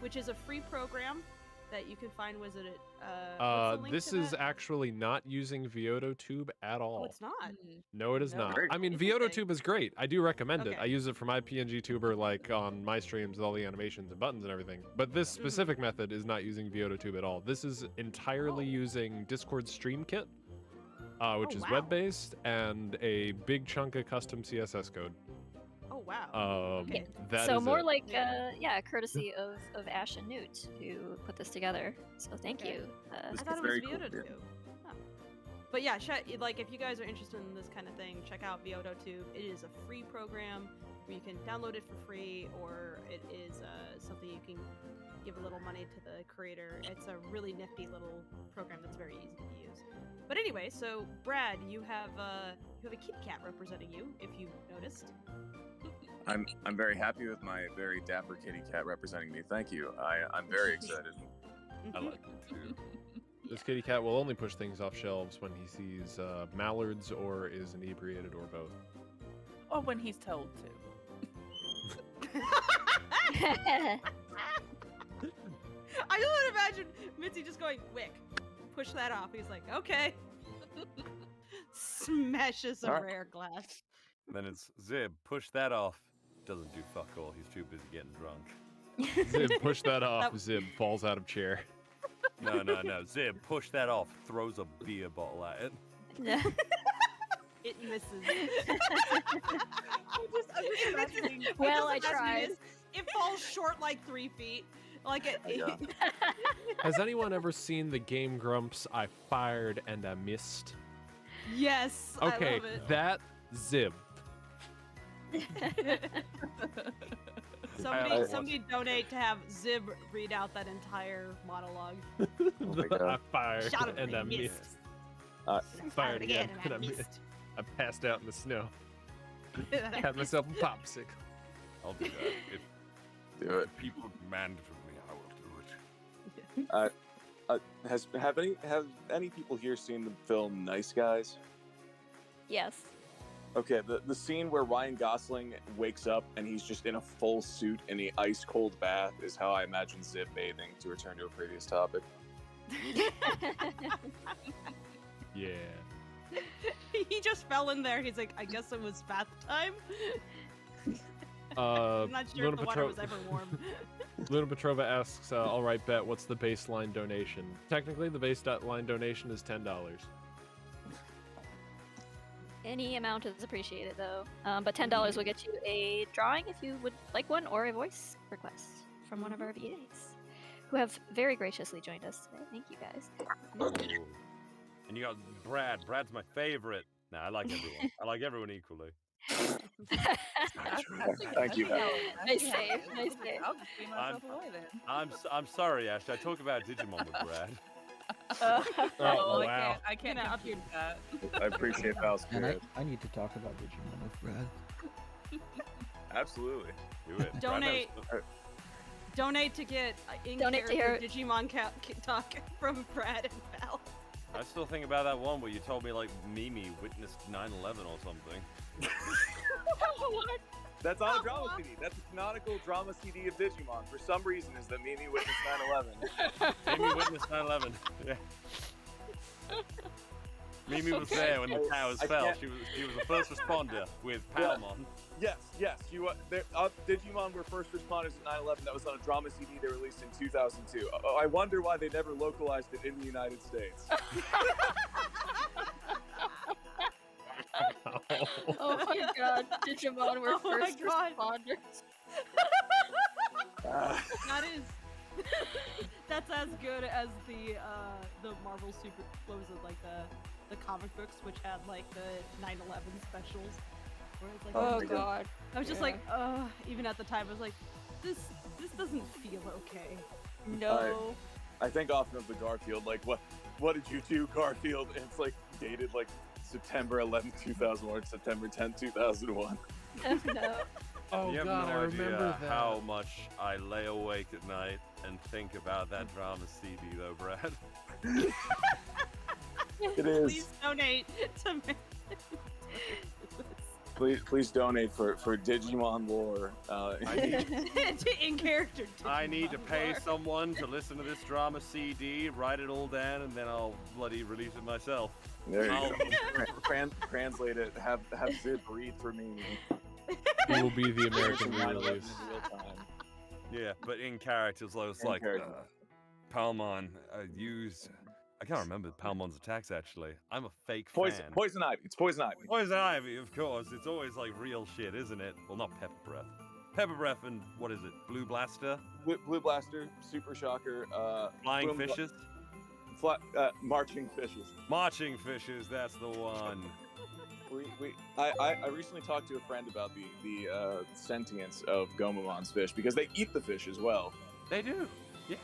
which is a free program that you can find. Was it? What's the link This to is that? actually not using ViodoTube at all. Oh, it's not. No, it is No. not. Very I mean, interesting. ViodoTube is great. I do recommend it. Okay. I use it for my PNG tuber, like on my streams with all the animations and buttons and everything. But this Mm-hmm. specific method is not using ViodoTube at all. This is entirely Oh. using Discord Stream Kit, which Oh, is wow. web-based, and a big chunk of custom CSS code. Oh wow. Okay. That So is more it. like, courtesy of Ash and Newt who put this together. So thank Okay. you. I This thought is it was very cool, Vioto yeah. Tube. Huh. But yeah, like if you guys are interested in this kind of thing, check out Vioto Tube. It is a free program where you can download it for free, or it is something you can give a little money to the creator. It's a really nifty little program that's very easy to use. But anyway, so Brad, you have a kitty cat representing you, if you've noticed. I'm very happy with my very dapper kitty cat representing me. Thank you. I'm very excited. I like it too. This kitty cat will only push things off shelves when he sees mallards or is inebriated or both. Or when he's told to. I just imagine Mitzi just going, Wick, push that off. He's like, okay. Smashes a Alright. rare glass. Then it's Zib, push that off. Doesn't do fuck all. He's too busy getting drunk. Zib, push that off. That- Zib falls out of chair. No. Zib, push that off. Throws a beer bottle at it. It misses. I'm just imagining. Well, It I doesn't tried. miss. It falls short like 3 feet. Like it. Yeah. Has anyone ever seen the Game Grumps I fired and I missed? Yes. I Okay, love it. that Zib. Somebody donate to have Zib read out that entire monologue. Oh my I God. fired Shot him and I missed. missed. Fired again and I missed. I passed out in the snow. Had myself a popsicle. I'll do that. If Do it. people demand it from me, I will do it. Have any people here seen the film Nice Guys? Yes. Okay, the scene where Ryan Gosling wakes up and he's just in a full suit in the ice cold bath is how I imagine Zib bathing, to return to a previous topic. Yeah. He just fell in there. He's like, I guess it was bath time. I'm I'm not sure if the water was ever warm. Luna Petrova asks, all right, Bet, what's the baseline donation? Technically, the baseline donation is $10. Any amount is appreciated, though. But $10 will get you a drawing if you would like one, or a voice request from one of our VAs, who have very graciously joined us today. Thank you, guys. Ooh. And you got Brad. Brad's my favorite. Nah, I like everyone. I like everyone equally. Thank you, Val. Nice save, nice save. I'll just beat myself away then. I'm sorry, Ash. I talk about Digimon with Brad. Oh, I wow. can't Gonna up compute that. I appreciate Val's And spirit. I need to talk about Digimon with Brad. Absolutely. Do it. Donate. Brad Donate to get Donate to hear- Digimon talk from Brad and Val. I still think about that one where you told me like Mimi witnessed 9/11 or something. That's not a drama CD. That's a canonical drama CD of Digimon. For some reason, is that Mimi witnessed 9/11. Mimi witnessed 9/11. Yeah. Mimi was there when the towers I fell. can't- She was the first responder with Palmon. Yes. Digimon were first responders at 9/11. That was on a drama CD they released in 2002. I wonder why they never localized it in the United States. Oh my god, Digimon were Oh my first God. responders. That is. That's as good as the Marvel Super. What was it, like the comic books, which had like the 9/11 specials. Where it's like, Oh my God. god. I was just Yeah. like, even at the time, I was like, this doesn't feel okay. No. I think often of the Garfield, like, what did you do, Garfield? And it's like dated like September 11th, 2001, September 10th, 2001. No. Oh, You have God, no I remember idea that. how much I lay awake at night and think about that drama CD, though, Brad. It is. Please donate to me. Please donate for Digimon lore. In character. I need to Digimon pay lore. someone to listen to this drama CD, write it all down, and then I'll bloody release it myself. There you I'll- go. Translate it. Have Zip read for me. He will be the American 9/11 re-release. in real time. Yeah, but in characters, it's In like character. Palmon used I can't remember Palmon's attacks actually. I'm a fake Poison, fan. poison ivy. It's poison ivy. Poison ivy, of course. It's always like real shit, isn't it? Well, not pepper breath. Pepper breath and what is it? Blue blaster. Blue blaster, super shocker. Flying boom, fishes. Marching fishes. Marching fishes. That's the one. I recently talked to a friend about the sentience of Gomamon's fish because they eat the fish as well. They do. Yeah.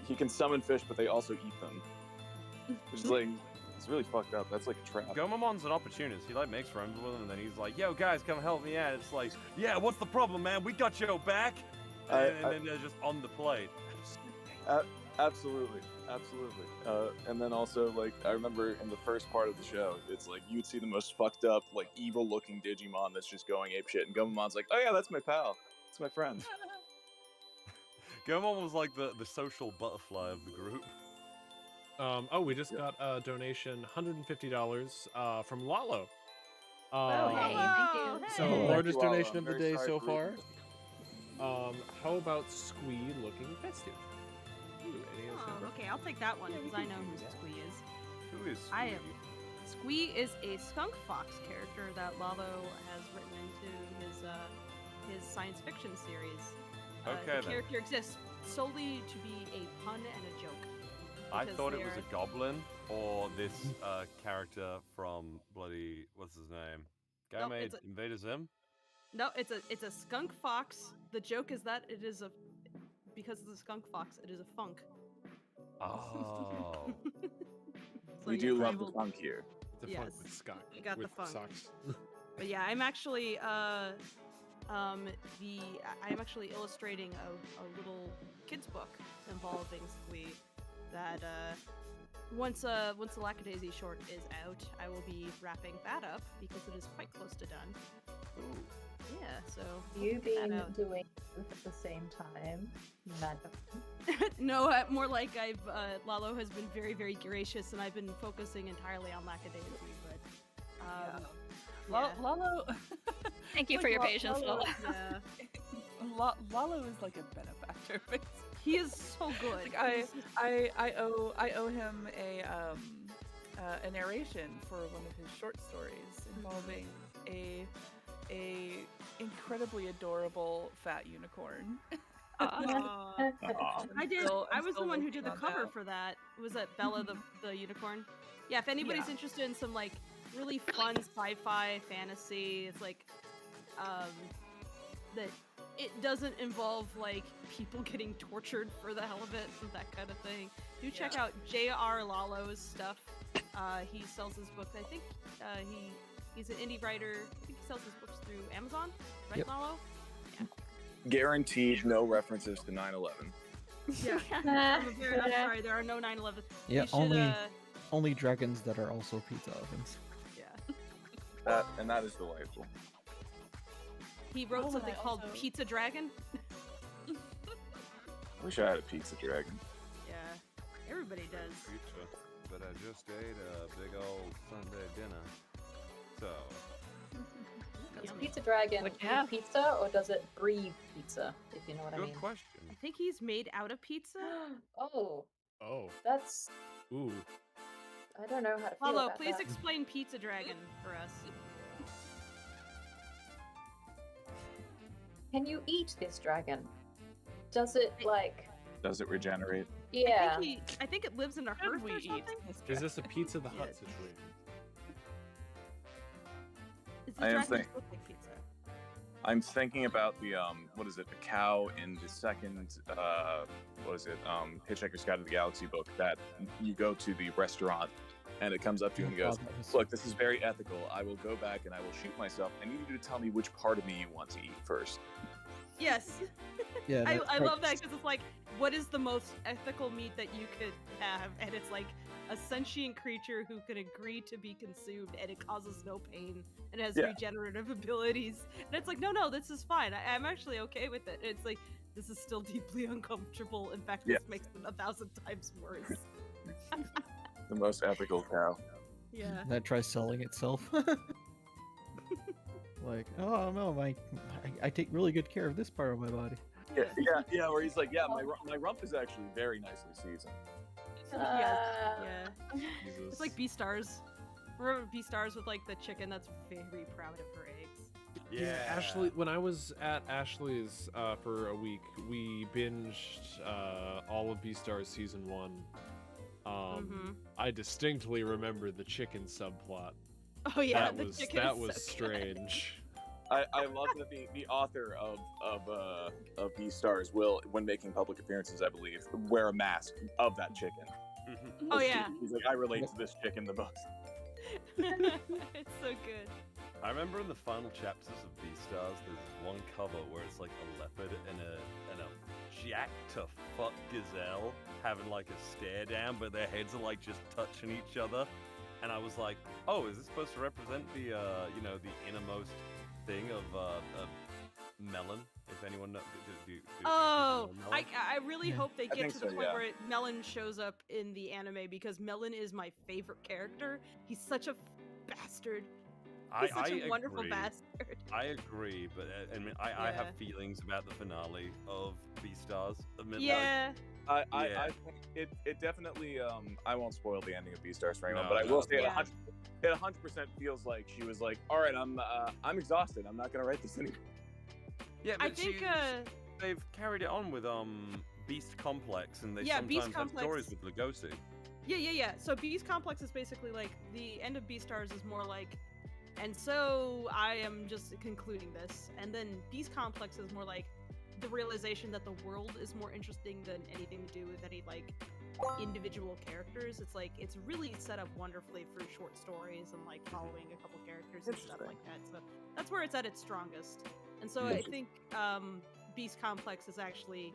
He can summon fish, but they also eat them. Which is like, it's really fucked up. That's like a trap. Gomamon's an opportunist. He like makes friends with them, and then he's like, "Yo, guys, come help me out." It's like, "Yeah, what's the problem, man? We got your back." And then they're just on the plate. Absolutely. And then also, like, I remember in the first part of the show, it's like you'd see the most fucked up, like, evil-looking Digimon that's just going apeshit, and Gomamon's like, "Oh yeah, that's my pal. That's my friend." Gomamon was like the social butterfly of the group. We just got a donation, $150 from Lalo. Oh, hey, thank you. So, Hey. largest Thank you, Lalo. donation I'm of the very day sorry so for far. reading How about Squee looking festive? Ooh, any of Oh, those? okay, I'll take that one because I know who Squee is. Who is I Squee? am. Squee is a skunk fox character that Lalo has written into his science fiction series. Okay, the then. character exists solely to be a pun and a joke. I because thought it they was are- a goblin or this character from bloody what's his name? Guy Nope, made it's a- Invader Zim. No, it's a skunk fox. The joke is that it is because it's a skunk fox, it is a funk. Oh. So We yes, do I love the will- funk here. The Yes. funk with Scott. You got the with funk. socks. But yeah, I'm actually I'm actually illustrating a little kids book involving Squee that once the Lackadaisy short is out, I will be wrapping that up because it is quite close to done. Ooh. Yeah, so You we'll get that been out. doing both at the same time, madam? No, more like I've Lalo has been very, very gracious, and I've been focusing entirely on Lackadaisy. But yeah. Lalo. Thank you Like for your Lo- patience, Lalo- Lola. Yeah, Lalo is like a benefactor. Basically. he is so good. Like He's- I owe him a narration for one of his short stories involving a incredibly adorable fat unicorn. Aw. I did. Still- I I'm was the still one who working did the on cover that. for that. Was that Bella the unicorn? Yeah. If anybody's Yeah. interested in some like really fun sci-fi fantasy, it's like that. It doesn't involve like people getting tortured for the hell of it and that kind of thing. Do check out J.R. Lalo's stuff. He sells his books. I think he's an indie writer. I think he sells his books through Amazon, right, Yep. Lalo? Guaranteed no references to 9/11. Yeah. I'm sorry, there are no 9/11. Yeah, You should, only dragons that are also pizza ovens. yeah. That is delightful. He wrote Oh, and something I called also- Pizza Dragon. Wish I had a pizza dragon. Yeah, everybody does. Pizza. But I just ate a big old Sunday dinner. So Is Pizza Dragon Would you have? pizza or does it breathe pizza? If you know what I good mean. question. I think he's made out of pizza. Oh, Oh. that's Ooh. I don't know how to feel Paulo, about please that. explain Pizza Dragon for us. Can you eat this dragon? Does it like? Does it regenerate? Yeah. I think it lives in a Should hearth we or eat something. this Is this a Pizza the Hut Yes. situation? Is I am dragon saying- supposed to be pizza? I'm thinking about the what is it? The cow in the second Hitchhiker's Guide to the Galaxy book that you go to the restaurant and it comes up to you and goes, "Look, this is very ethical. I will go back and I will shoot myself. I need you to tell me which part of me you want to eat first." Yes. Yeah, I that's love that because it's like, what is the most ethical meat that you could have? And it's like a sentient creature who can agree to be consumed and it causes no pain and has Yeah. regenerative abilities. And it's like, no, this is fine. I'm actually okay with it. It's like, this is still deeply uncomfortable. In fact, this Yeah. makes it 1,000 times worse. The most ethical cow. Yeah. that tries selling itself. Like, oh no, I take really good care of this part of my body. Yeah. Where he's like, yeah, my rump is actually very nicely seasoned. Yeah. Jesus. It's like Beastars. Remember Beastars with like the chicken that's very proud of her eggs? Yeah. Ashley, when I was at Ashley's for a week, we binged all of Beastars season 1. I distinctly remember the chicken subplot. Oh yeah, that was strange. I love that the author of Beastars will, when making public appearances, I believe, wear a mask of that chicken. Oh yeah. He's like, I relate to this chicken the most. It's so good. I remember in the final chapters of Beastars, there's this one cover where it's like a leopard and a jack to fuck gazelle having like a stare down, but their heads are like just touching each other. And I was like, oh, is this supposed to represent the the innermost thing of Melon? If anyone knows, I really hope they get to the point yeah. where Melon shows up in the anime, because Melon is my favorite character. He's such a bastard. He's such a wonderful bastard. I agree, but I have feelings about the finale of Beastars. Yeah. I think it definitely I won't spoil the ending of Beastars for anyone, but I will say it 100% feels like she was like, all right, I'm exhausted. I'm not gonna write this anymore. Yeah, but I think they've carried it on with Beast Complex, and they Beast sometimes have Complex. stories with Lugosi. Yeah. So Beast Complex is basically like the end of Beastars is more like, and so I am just concluding this, and then Beast Complex is more like the realization that the world is more interesting than anything to do with any like individual characters. It's like it's really set up wonderfully for short stories and like following a couple characters and stuff like that. So that's where it's at its strongest. And so I think Beast Complex is actually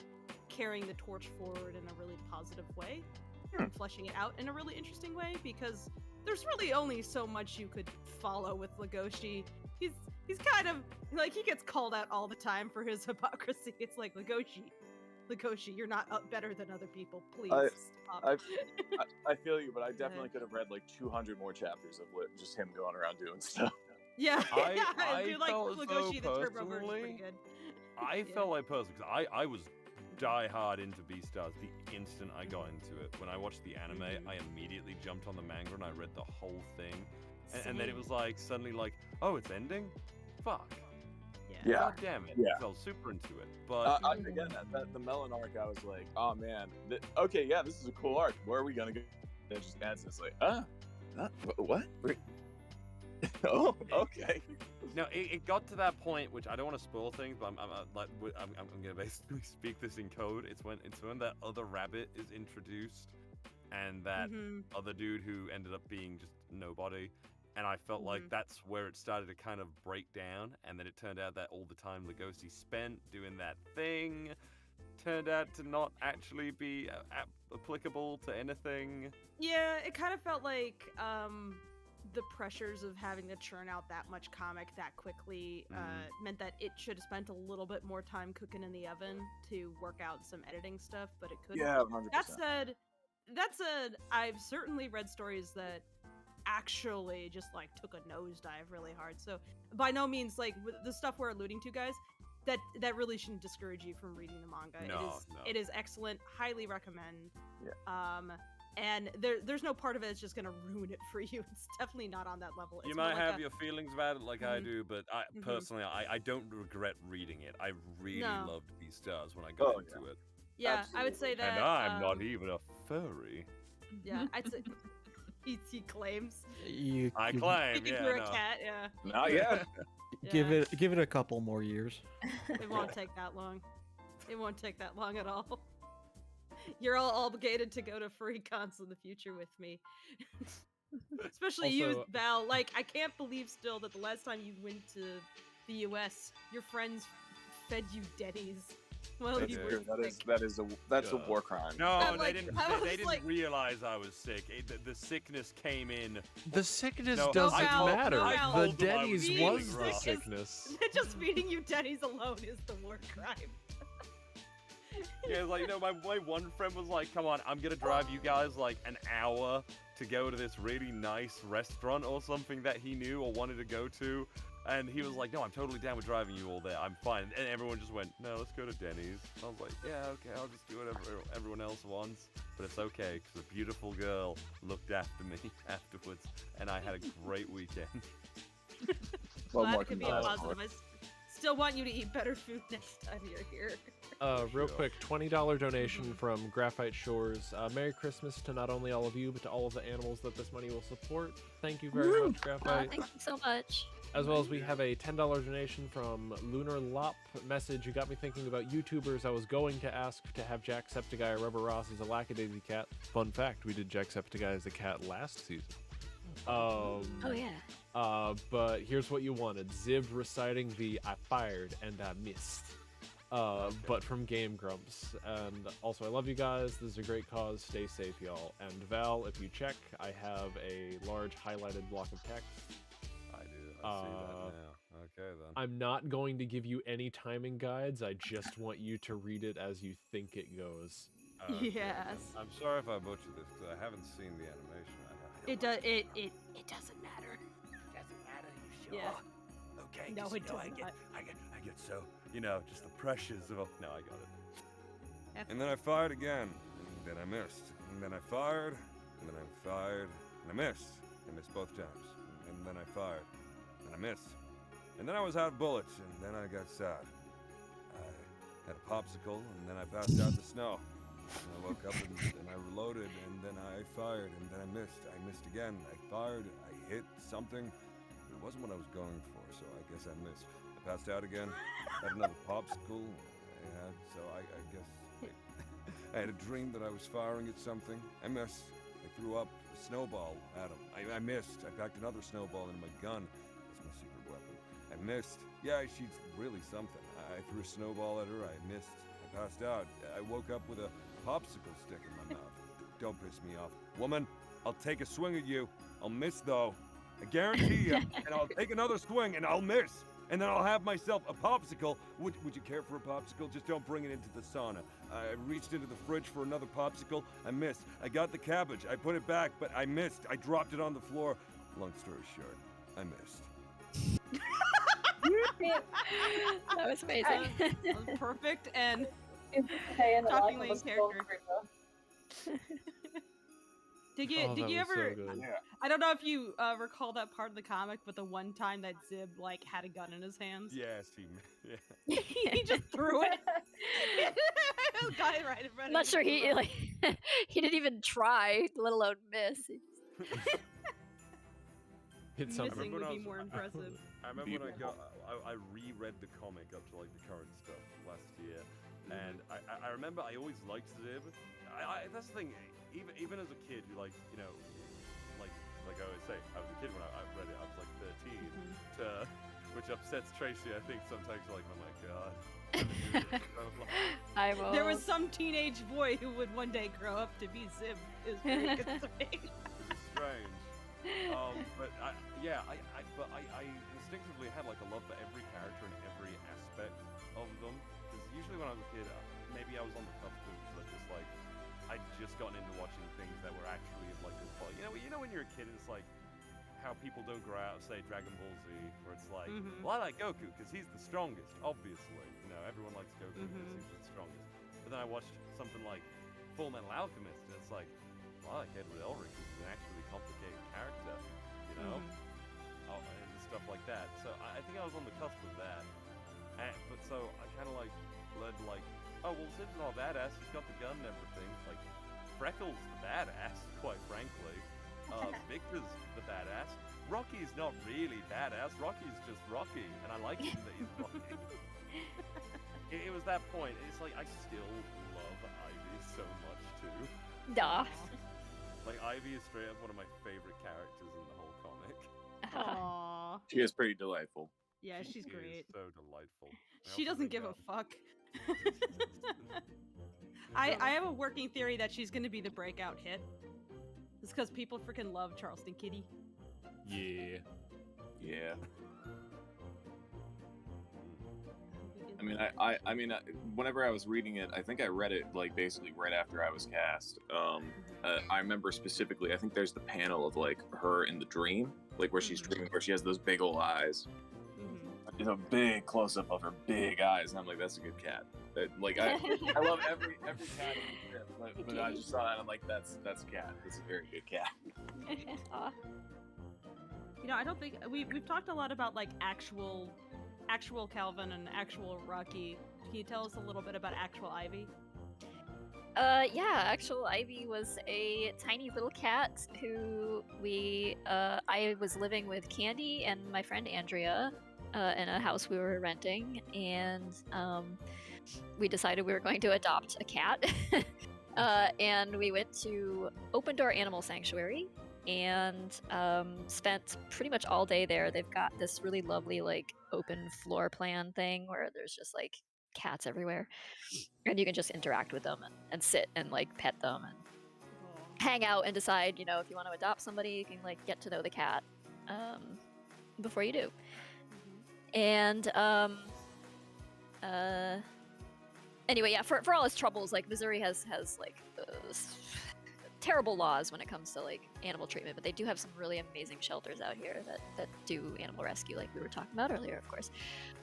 carrying the torch forward in a really positive way, and fleshing it out in a really interesting way, because there's really only so much you could follow with Legoshi. He's kind of like, he gets called out all the time for his hypocrisy. It's like, Legoshi, you're not better than other people. Please stop. I feel you, but I definitely could have read like 200 more chapters of just him going around doing stuff. Yeah, I do like felt Legoshi, so the turbo version is pretty personally. good. I felt like personally, because I was die hard into Beastars the instant I got into it. When I watched the anime, I immediately jumped on the manga and I read the whole thing. And then it was like suddenly like, oh, it's ending? Fuck. Yeah. God damn it. Yeah. I was super into it. But again, the Melon arc, I was like, oh man, okay, yeah, this is a cool arc. Where are we gonna go? And it just ends. It's like, what? Oh, okay. No, it got to that point, which I don't want to spoil things, but I'm gonna basically speak this in code. It's when that other rabbit is introduced, and that other dude who ended up being just nobody, and I felt like that's where it started to kind of break down, and then it turned out that all the time Lugosi spent doing that thing turned out to not actually be applicable to anything. Yeah, it kind of felt like the pressures of having to churn out that much comic that quickly meant that it should have spent a little bit more time cooking in the oven to work out some editing stuff, but it couldn't. Yeah, 100%. That said, I've certainly read stories that actually just like took a nosedive really hard. So by no means, like the stuff we're alluding to, guys, that really shouldn't discourage you from reading the manga. No. It is excellent. Highly recommend. Yeah. And there's no part of it that's just gonna ruin it for you. It's definitely not on that level. You It's more might like have your feelings about it like I do, but personally, I don't regret reading it. I really loved Beastars when I got into it. Yeah, Absolutely. I would say that. And I'm not even a furry. Yeah, I'd say he claims. I claim, yeah. You're a cat, yeah. Not yet. Give it a couple more years. It won't take that long. It won't take that long at all. You're all obligated to go to furry cons in the future with me. Especially you, Also- Val. Like, I can't believe still that the last time you went to the US, your friends fed you Denny's. Well, That's you true. were That's a war crime. No, I'm they like- didn't. I They was didn't like- realize I was sick. The sickness came in. The sickness No, doesn't Val, matter. no, Val. The told them I was Denny's feeling was the rough. sickness. Just feeding you Denny's alone is the war crime. Yeah, like my one friend was like, "Come on, I'm gonna drive you guys like an hour to go to this really nice restaurant or something that he knew or wanted to go to." And he was like, no, I'm totally down with driving you all there. I'm fine. And everyone just went, no, let's go to Denny's. I was like, yeah, okay, I'll just do whatever everyone else wants. But it's okay, because a beautiful girl looked after me afterwards. And I had a great weekend. Glad it could be a positive. I still want you to eat better food next time you're here. Real quick, $20 donation from Graphite Shores. Merry Christmas to not only all of you, but to all of the animals that this money will support. Thank you very much, Graphite. Thank you so much. As well as we have a $10 donation from Lunar Lop. Message, you got me thinking about YouTubers. I was going to ask to have Jacksepticeye or Rubber Ross as a Lackadaisy cat. Fun fact, we did Jacksepticeye as a cat last season. Oh yeah. But here's what you wanted. Zib reciting the I fired and I missed. But from Game Grumps. And also, I love you guys. This is a great cause. Stay safe, y'all. And Val, if you check, I have a large highlighted block of text. I do. I see that now. Okay, then. I'm not going to give you any timing guides. I just want you to read it as you think it goes. Okay, Yes. I'm sorry if I butchered this, because I haven't seen the animation. It doesn't matter. Doesn't matter, you sure? Yeah. Okay. No, just, it you know, does not. I get so, just the pressures of. No, I got it. And then I fired again, and then I missed, and then I fired, and then I fired, and I missed. I missed both times, and then I fired, and I missed, and then I was out of bullets, and then I got sad. I had a popsicle, and then I passed out in the snow. And I woke up and I reloaded, and then I fired, and then I missed. I missed again. I fired. I hit something. It wasn't what I was going for, so I guess I missed. I passed out again. Had another popsicle. I guess I had a dream that I was firing at something. I missed. I threw up a snowball at him. I missed. I packed another snowball into my gun. That's my secret weapon. I missed. Yeah, she's really something. I threw a snowball at her. I missed. I passed out. I woke up with a popsicle stick in my mouth. Don't piss me off. Woman, I'll take a swing at you. I'll miss, though. I guarantee you. And I'll take another swing, and I'll miss. And then I'll have myself a popsicle. Would you care for a popsicle? Just don't bring it into the sauna. I reached into the fridge for another popsicle. I missed. I got the cabbage. I put it back, but I missed. I dropped it on the floor. Long story short, I missed. That was amazing. That was perfect and Hey, and the life shockingly of a in small character. creature. Did you that ever? was so good. Yeah. I don't know if you recall that part of the comic, but the one time that Zib had a gun in his hands. Yes, yeah. He just threw it. Got it right in front I'm not of sure him. he he didn't even try, let alone miss. Hit something. Missing would when I be was- more impressive. I remember when I reread the comic up to like the current stuff last year, and I remember I always liked Zib. That's the thing. Even as a kid, like I always say, I was a kid when I read it. I was like 13, which upsets Tracy. I think sometimes you're like, oh my god. I will. There was some teenage boy who would one day grow up to be Zib. Is very concerning. It's strange. But I instinctively had like a love for every character and every aspect of them. Because usually when I was a kid, maybe I was on the cusp of just like I'd just gotten into watching things that were actually of like this quality. You know when you're a kid, it's like how people don't grow out of say Dragon Ball Z, where it's like, well, I like Goku because he's the strongest, obviously. Everyone likes Goku because he's the strongest. But then I watched something like Full Metal Alchemist, and it's like, well, I like Edward Elric because he's an actually complicated character, and stuff like that. So I think I was on the cusp of that. But so I kind of like led like, oh well, Zib's not badass. He's got the gun and everything. Like Freckles the badass, quite frankly. Victor's the badass. Rocky's not really badass. Rocky's just Rocky, and I like him that he's Rocky. It was that point. It's like I still love Ivy so much too. Nah. Like Ivy is straight up one of my favorite characters in the whole comic. Aww. She is pretty delightful. Yeah, she's She great. is so delightful. She doesn't give a fuck. I have a working theory that she's going to be the breakout hit. It's because people freaking love Charleston Kitty. Yeah. Yeah. I mean, whenever I was reading it, I think I read it like basically right after I was cast. I remember specifically, I think there's the panel of like her in the dream, like where she's dreaming, where she has those big old eyes. it's a big close up of her big eyes, and I'm like, that's a good cat. Like I love every cat in the strip, but I just saw that and I'm like, that's a cat. It's a very good cat. Aw. You know, I don't think we've talked a lot about like actual Calvin and actual Rocky. Can you tell us a little bit about actual Ivy? Yeah, actual Ivy was a tiny little cat who I was living with Candy and my friend Andrea in a house we were renting, and we decided we were going to adopt a cat. And we went to Open Door Animal Sanctuary and spent pretty much all day there. They've got this really lovely like open floor plan thing where there's just like cats everywhere, and you can just interact with them and sit and like pet them and hang out and decide, you know, if you want to adopt somebody, you can like get to know the cat before you do. And anyway, yeah, for all its troubles, like Missouri has like terrible laws when it comes to like animal treatment, but they do have some really amazing shelters out here that do animal rescue, like we were talking about earlier, of course.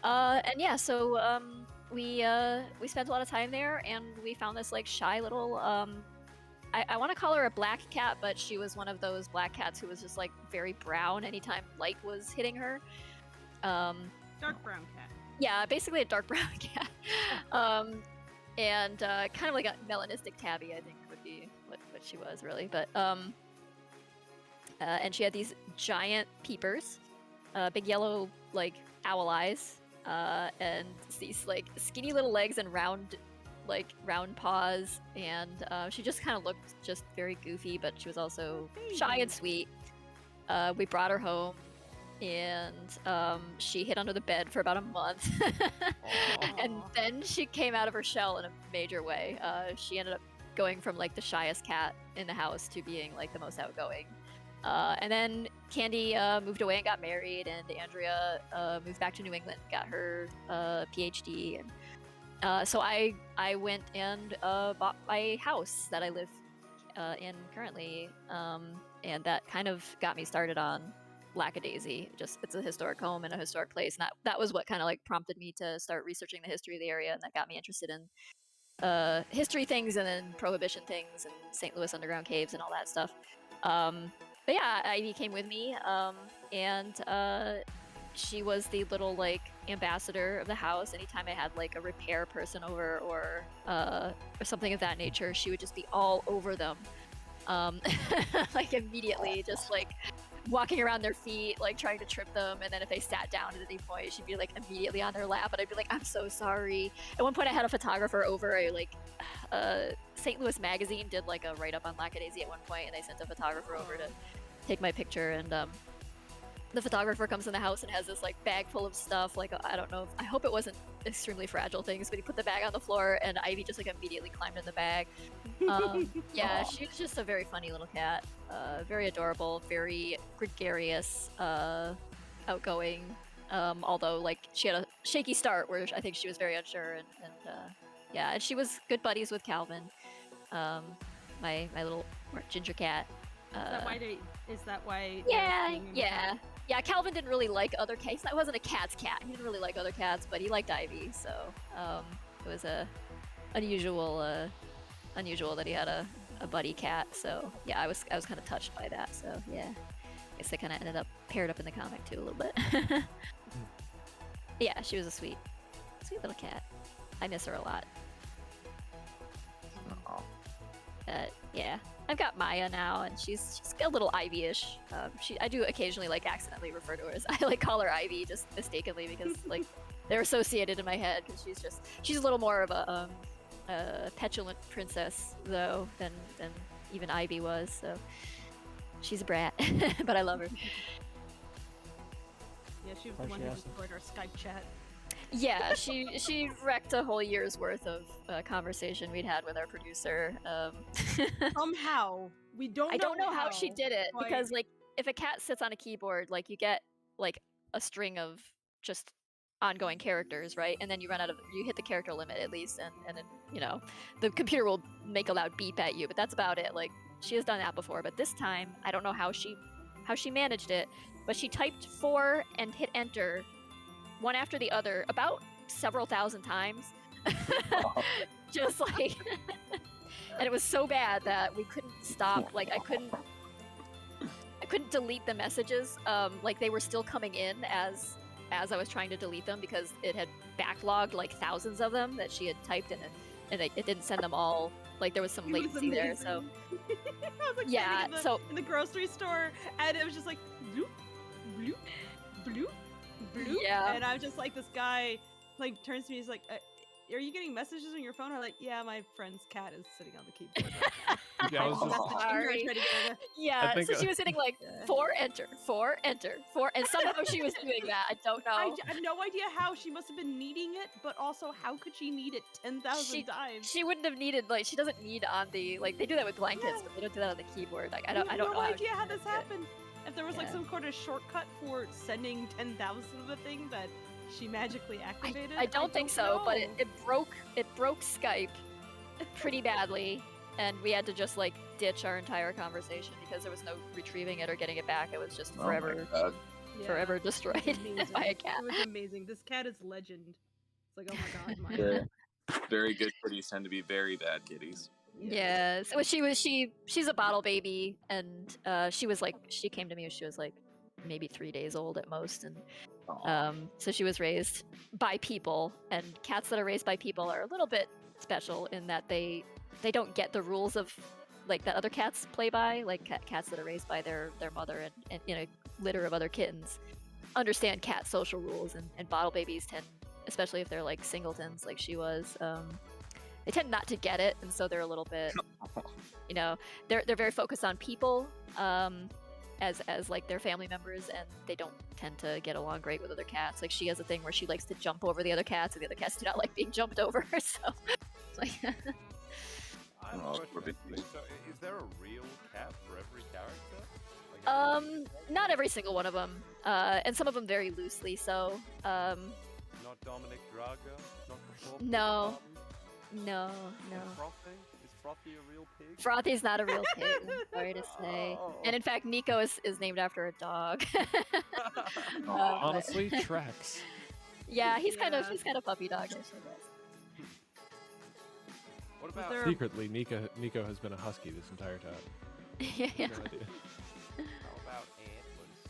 And yeah, so we spent a lot of time there, and we found this like shy little I want to call her a black cat, but she was one of those black cats who was just like very brown anytime light was hitting her. Dark brown cat. Yeah, basically a dark brown cat. And kind of like a melanistic tabby, I think would be what she was really. But and she had these giant peepers, big yellow like owl eyes, and these like skinny little legs and round paws, and she just kind of looked just very goofy, but she was also shy and sweet. We brought her home, and she hid under the bed for about a month. And then she came out of her shell in a major way. She ended up going from like the shyest cat in the house to being like the most outgoing. And then Candy moved away and got married, and Andrea moved back to New England, got her PhD, and so I went and bought my house that I live in currently, and that kind of got me started on Lackadaisy. Just it's a historic home and a historic place, and that was what kind of like prompted me to start researching the history of the area, and that got me interested in history things, and then prohibition things, and St. Louis underground caves and all that stuff. But yeah, Ivy came with me, and she was the little like ambassador of the house. Anytime I had like a repair person over or something of that nature, she would just be all over them, like immediately, just like walking around their feet, like trying to trip them. And then if they sat down at any point, she'd be like immediately on their lap, and I'd be like, I'm so sorry. At one point I had a photographer over. St. Louis magazine did like a write-up on Lackadaisy at one point, and they sent a photographer over to take my picture, and the photographer comes in the house and has this like bag full of stuff, like I don't know, I hope it wasn't extremely fragile things, but he put the bag on the floor, and Ivy just like immediately climbed in the bag. Yeah, she was just a very funny little cat, very adorable, very gregarious, outgoing, although like she had a shaky start where I think she was very unsure, and yeah, and she was good buddies with Calvin, my little ginger cat. Is that why? Yeah, Calvin didn't really like other cats. That wasn't a cat's cat. He didn't really like other cats, but he liked Ivy, so it was unusual that he had a buddy cat. So yeah, I was kind of touched by that. So yeah, I guess they kind of ended up paired up in the comic too a little bit. Yeah, she was a sweet little cat. I miss her a lot. Yeah, I've got Maya now, and she's a little Ivy-ish. I do occasionally like accidentally refer to her as I like call her Ivy just mistakenly because like they're associated in my head, because she's a little more of a petulant princess though than even Ivy was. So she's a brat, but I love her. Yeah, she was the one who destroyed our Skype chat. Yeah, she wrecked a whole year's worth of conversation we'd had with our producer. Somehow I don't know how she did it, because like if a cat sits on a keyboard, like you get like a string of just ongoing characters, right? And then you hit the character limit at least, and then you know the computer will make a loud beep at you, but that's about it. Like she has done that before, but this time I don't know how she managed it, but she typed 4 and hit enter one after the other, about several thousand times. Oh. Just like, and it was so bad that we couldn't stop. Like I couldn't delete the messages. Like they were still coming in as I was trying to delete them because it had backlogged like thousands of them that she had typed in it, and it didn't send them all. Like there was some It was latency there. So I was like yeah, standing in the grocery store, and it was just like bloop, bloop, bloop, bloop. Yeah. And I'm just like, this guy like turns to me, he's like, are you getting messages on your phone? I'm like, yeah, my friend's cat is sitting on the keyboard right now. Yeah, I was That's just, the finger I Sorry. tried to get her to- yeah, think, so she was hitting like Yeah. 4 enter, 4 enter, 4, and somehow she was doing that. I don't know. I have no idea how. She must have been needing it, but also how could she need it 10,000 times? She wouldn't have needed, like, she doesn't need on the, like, they do that with blankets, Yeah. but they don't do that on the keyboard. Like, I We don't have know no how idea she how does this it. happened. If there was like Yeah. some kind of shortcut for sending 10,000 of the thing that she magically activated. I don't think so, but know. it broke Skype pretty badly, and we had to just like ditch our entire conversation because there was no retrieving it or getting it back. It was just Oh my forever God. Yeah, forever it was destroyed amazing. by a cat. It was amazing. This cat is legend. It's like, oh my god, my Yeah. Very good kitties tend to be very bad kitties. Yeah. So she's a bottle baby, and she came to me when she was like maybe 3 days old at most, and so she was raised by people, and cats that are raised by people are a little bit special in that they don't get the rules of like that other cats play by, like cats that are raised by their mother and in a litter of other kittens understand cat social rules, and bottle babies tend, especially if they're like singletons like she was, they tend not to get it, and so they're a little bit, you know, they're very focused on people as like their family members, and they don't tend to get along great with other cats. Like she has a thing where she likes to jump over the other cats, and the other cats do not like being jumped over. So, it's like I have a Oh, question, for big actually. So, is there a real cat for every character? Like, not every single one of them, and some of them very loosely. So, not Dominic Drago? Not the Frothy No. Martin? no. And Frothy? Is Frothy a real pig? Frothy's not a real pig, I'm sorry to say. And in fact, Nico is named after a dog. but- honestly, tracks. yeah, he's kind of Yeah. puppy dog-ish, I guess. What about there- Secretly, Nico has been a husky this entire time. yeah. No idea. how about Atlas?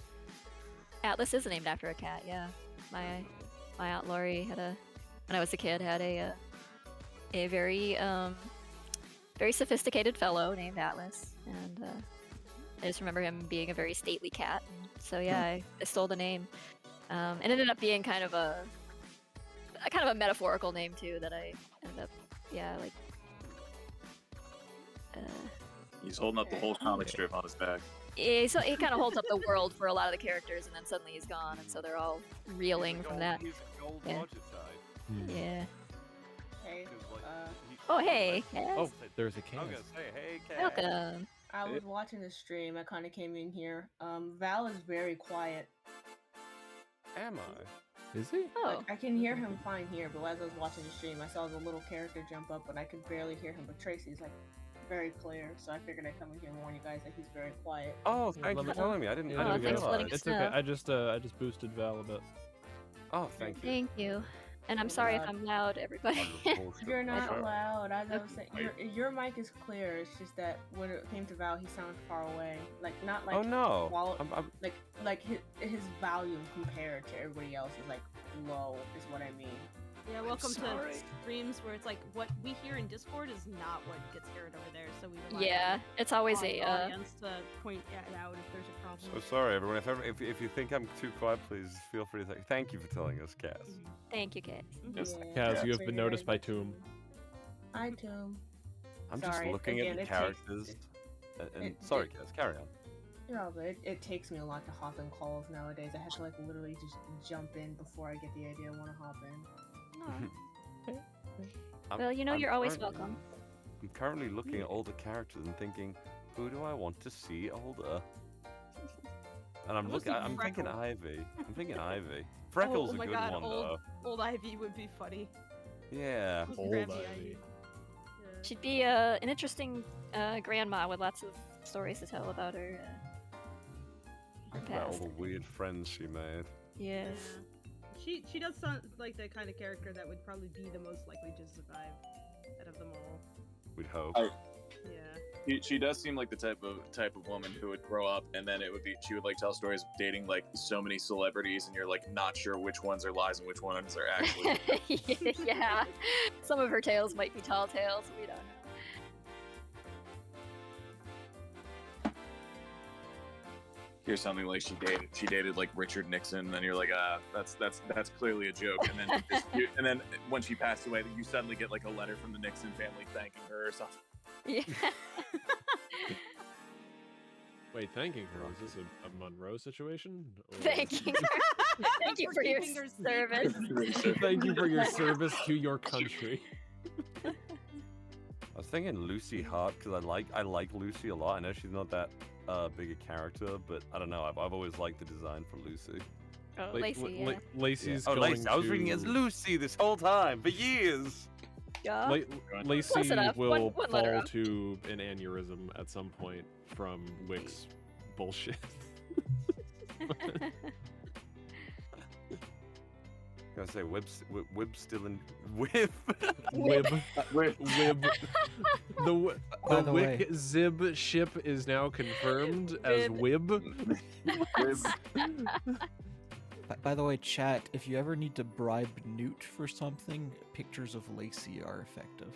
Atlas is named after a cat. Yeah, my aunt Lori had when I was a kid, had a very very sophisticated fellow named Atlas, and I just remember him being a very stately cat. And so yeah, I stole the name, and it ended up being kind of a metaphorical name too. That I ended up like. He's holding up the whole comic strip on his back. So he kind of holds up the world for a lot of the characters, and then suddenly he's gone, and so they're all reeling from that. He's a gold Yeah. Roger type. Yeah. Hey, 'Cause, like, he- Oh hey. Yes. Oh, there's a I was can. gonna say, hey, cat. Welcome. I was watching the stream. I kind of came in here. Val is very quiet. Am I? Is he? Oh. Like, I can hear him fine here, but as I was watching the stream, I saw the little character jump up, and I could barely hear him. But Tracy's like very clear, so I figured I'd come in here and warn you guys that he's very quiet. Oh, thank you for telling me. I didn't. Yeah, I Oh, didn't thanks for letting realize. us It's okay. know. I just boosted Val a bit. Oh, thank you. Thank you. And I'm sorry if I'm loud, everybody. You're not Okay. loud. As I was saying, your mic is clear. It's just that when it came to Val, he sounded far away. Like not like Oh no. while- I'm like his volume compared to everybody else is like low. Is what I mean. Yeah, welcome to sorry. streams where it's like what we hear in Discord is not what gets heard over there. So we rely Yeah, on it's always the a audience to point it out if there's a problem. so sorry, everyone. If you think I'm too quiet, please feel free to say thank you for telling us, Cass. thank you, Kaz. Yes. Kaz, you have So been you're noticed by right. Toom. I too. I'm Sorry, just looking again, at the it takes- characters. And sorry, Cass, carry on. Yeah, but it takes me a lot to hop in calls nowadays. I have to like literally just jump in before I get the idea I want to hop in. Well, you know, I'm you're always currently- welcome. I'm currently looking at all the characters and thinking, who do I want to see older? And I'm Mostly looking. I'm thinking Freckle. Ivy. I'm thinking Ivy. Freckle's oh a my good God, one old Ivy would be funny. though. Yeah. Just Old grab the Ivy. Yeah. She'd be an interesting grandma with lots of stories to tell about her. Her About all past. the weird friends she made. Yes. She does sound like the kind of character that would probably be the most likely to survive out of them all. We'd hope. Yeah. She does seem like the type of woman who would grow up and then she would like tell stories of dating like so many celebrities and you're like not sure which ones are lies and which ones are actually. Yeah. Some of her tales might be tall tales. We don't know. Here's something like she dated like Richard Nixon, and then you're like, that's clearly a joke. And then and then when she passed away, you suddenly get like a letter from the Nixon family thanking her or something. Yeah. Wait, thanking her? Is this a Monroe situation? Or... Thanking her. Thank you for your service. Thank you for your service to your country. I was thinking Lucy Hart because I like Lucy a lot. I know she's not that big a character, but I don't know. I've always liked the design for Lucy. Oh, Lacey, yeah. Lacey's Oh, going Lacey. I was reading as Lucy this whole time for years. Yeah. Lacey enough. will One letter fall up. to an aneurysm at some point from Wick's bullshit. I say Wib's still in Wib. Wib. The By the Wick way. Zib ship is now confirmed as Wib. By the way, chat, if you ever need to bribe Newt for something, pictures of Lacey are effective.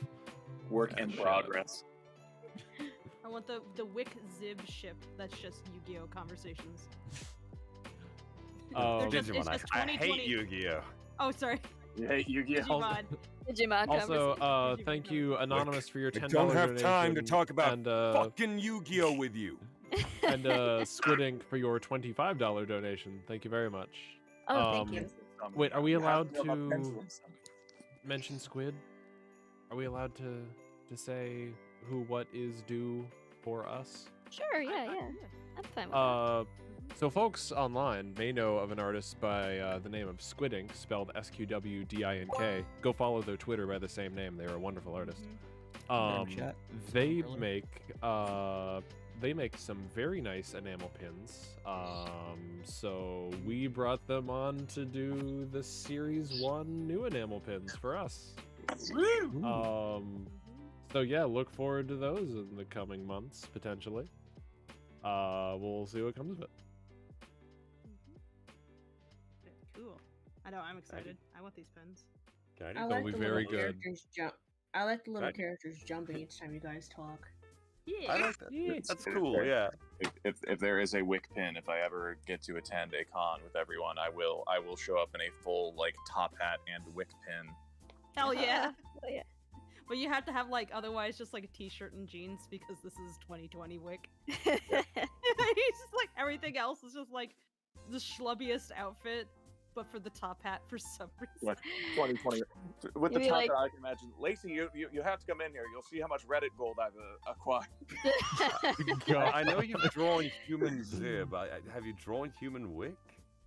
Work in progress. I want the Wick Zib ship that's just Yu-Gi-Oh conversations. They're Digimon, it's I hate Yu-Gi-Oh. Oh, sorry. You hate Yu-Gi-Oh. Digimon. Digimon Also, conversation. thank you, Anonymous, for your $10 I don't have donation. time to talk about and, fucking Yu-Gi-Oh with you. And Squid Ink for your $25 donation. Thank you very much. Oh, thank you. Wait, are we allowed to mention Squid? Are we allowed to say who what is due for us? Sure, yeah. I'm fine with that. So folks online may know of an artist by the name of Squid Ink, spelled SQWDINK. Go follow their Twitter by the same name. They're a wonderful artist. Chat. They Really? make some very nice enamel pins. So we brought them on to do the Series 1 new enamel pins for us. So yeah, look forward to those in the coming months, potentially. We'll see what comes of it. Cool. I know, I'm excited. I want these pens. Okay. I It'll like be the very little good. characters jump. I like the little Right. characters jumping each time you guys talk. Yeah. I like that. Yeah. That's cool, yeah. If there is a Wick pin, if I ever get to attend a con with everyone, I will show up in a full like top hat and Wick pin. Hell yeah. Oh, yeah. But you have to have like otherwise just like a t-shirt and jeans because this is 2020 Wick. He's just like everything else is just like the schlubbiest outfit, but for the top hat for some reason. What, 2020 with the You'd be top like- hat, I can imagine. Lacey, you have to come in here. You'll see how much Reddit gold I've acquired. I know you've drawn human Zib. Have you drawn human Wick?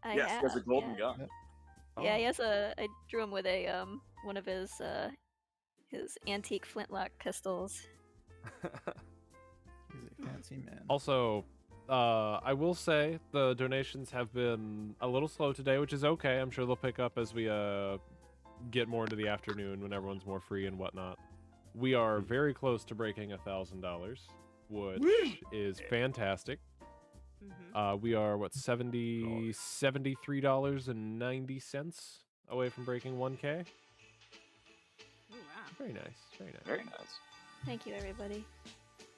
Yes, have, there's a golden yeah. gun. Yeah, he has a. I drew him with a one of his antique flintlock pistols. He's a fancy man. Also, I will say the donations have been a little slow today, which is okay. I'm sure they'll pick up as we get more into the afternoon when everyone's more free and whatnot. We are very close to breaking $1,000, which is fantastic. We are $73.90 away from breaking 1K. Oh wow. Very nice, very nice. Very nice. Thank you, everybody.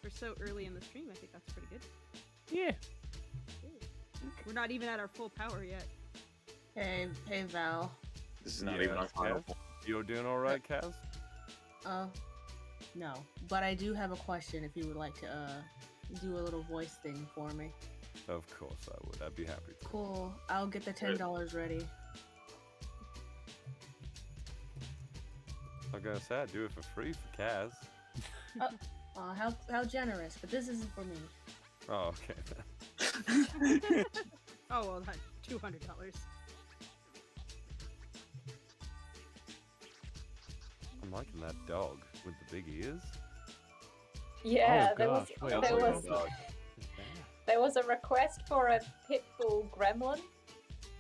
We're so early in the stream, I think that's pretty good. Yeah. We're not even at our full power yet. Hey Val. This is not even our final. Kaz? You're doing all right, Kaz? No. But I do have a question if you would like to do a little voice thing for me. Of course I would. I'd be happy to. Cool. I'll get the $10 ready. I'm gonna say I'd do it for free for Kaz. How generous, but this isn't for me. Oh, okay then. Oh well, that's $200. I'm liking that dog with the big ears. Yeah, Oh, there gosh. was Wait, there wait, was Dog. there was a request for a pitbull gremlin. So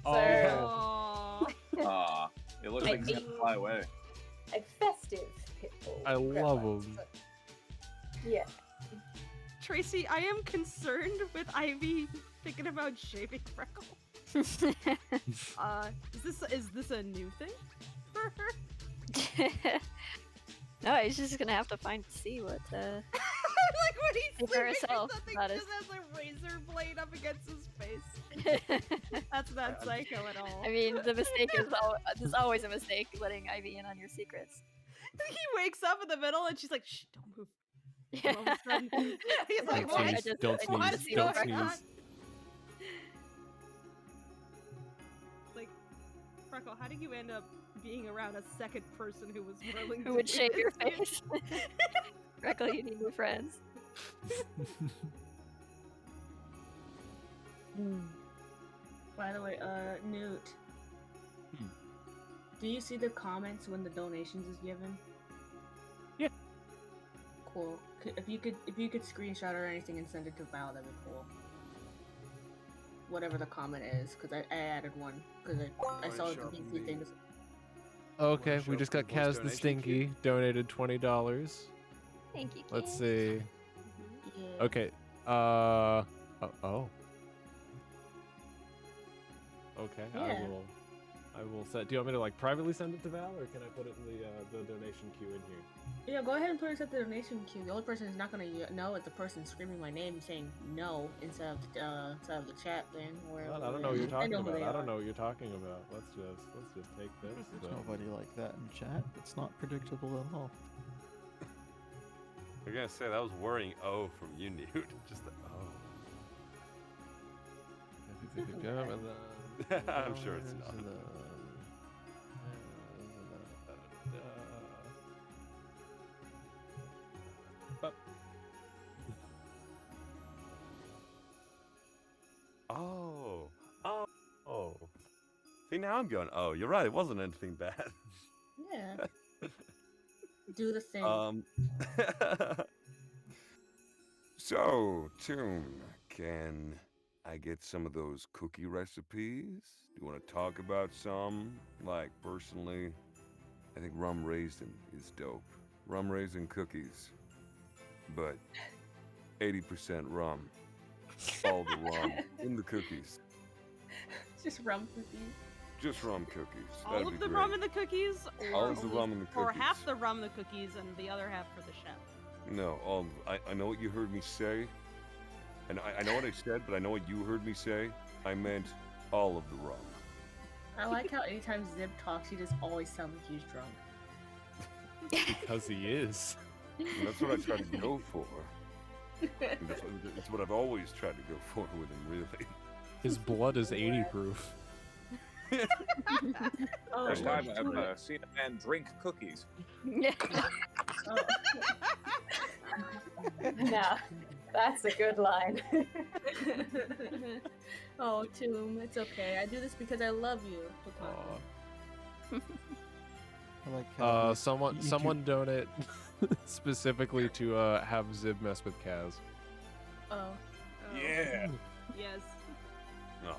Oh. Oh. Aw, it looks like he's gonna fly away. A festive pit bull. I love them. Yeah. Tracy, I am concerned with Ivy thinking about shaving Freckle. Is this a new thing for her? No, he's just gonna have to see what. Like when he's For sleeping, herself, something that just is. has a razor blade up against his face. That's not psycho at all. I mean, the mistake is there's always a mistake letting Ivy in on your secrets. He wakes up in the middle and she's like, "Shh, don't move." Yeah. And all of a sudden, he's like, Don't "What? sneeze, don't I What sneeze, is see don't going on?" sneeze. Like, Freckle, how did you end up being around a second person who was willing Who to would do shave this your to you? face? Freckle, you need new friends. By the way, Newt. Hmm. Do you see the comments when the donations is given? Yeah. Cool. If you could screenshot or anything and send it to Val, that'd be cool. Whatever the comment is, because I added one because I saw the show PC me. things. Okay, show we just for got the voice Kaz the donation Stinky donated $20. Thank you. Let's Kaz. see. Yeah. Okay. Oh. Okay. Yeah. I will set. Do you want me to like privately send it to Val, or can I put it in the donation queue in here? Yeah, go ahead and put it at the donation queue. The only person who's not gonna know is the person screaming my name saying no instead of the chat thing. Well, I don't know what you're talking about. I don't don't know what you're talking about. Let's just take this. There's so. nobody like that in chat. It's not predictable at all. I'm gonna say that was worrying O from you, Newt. Just the I'm sure it's not. Oh. See, now I'm going, oh, you're right. It wasn't anything bad. Yeah. Do the thing. So, Toon, can I get some of those cookie recipes? Do you want to talk about some? Like, personally, I think rum raisin is dope. Rum raisin cookies. But 80% rum. All the rum in the cookies. Just rum cookies. Just rum cookies. All That'd of be the great. rum in the cookies, or All of the only- rum in the or cookies. half the rum in the cookies and the other half for the chef. No, I know what you heard me say. And I know what I said, but I know what you heard me say. I meant all of the rum. I like how anytime Zib talks, he just always sounds like he's drunk. Because he is. And that's what I try to go for. And it's what I've always tried to go for with him, really. His blood is 80 proof. Oh, First time I've seen a man drink cookies. Nah, that's a good line. Oh, Tomb, it's okay. I do this because I love you. I like how Someone donate specifically to have Zib mess with Kaz. Oh. Yeah. Yes. No.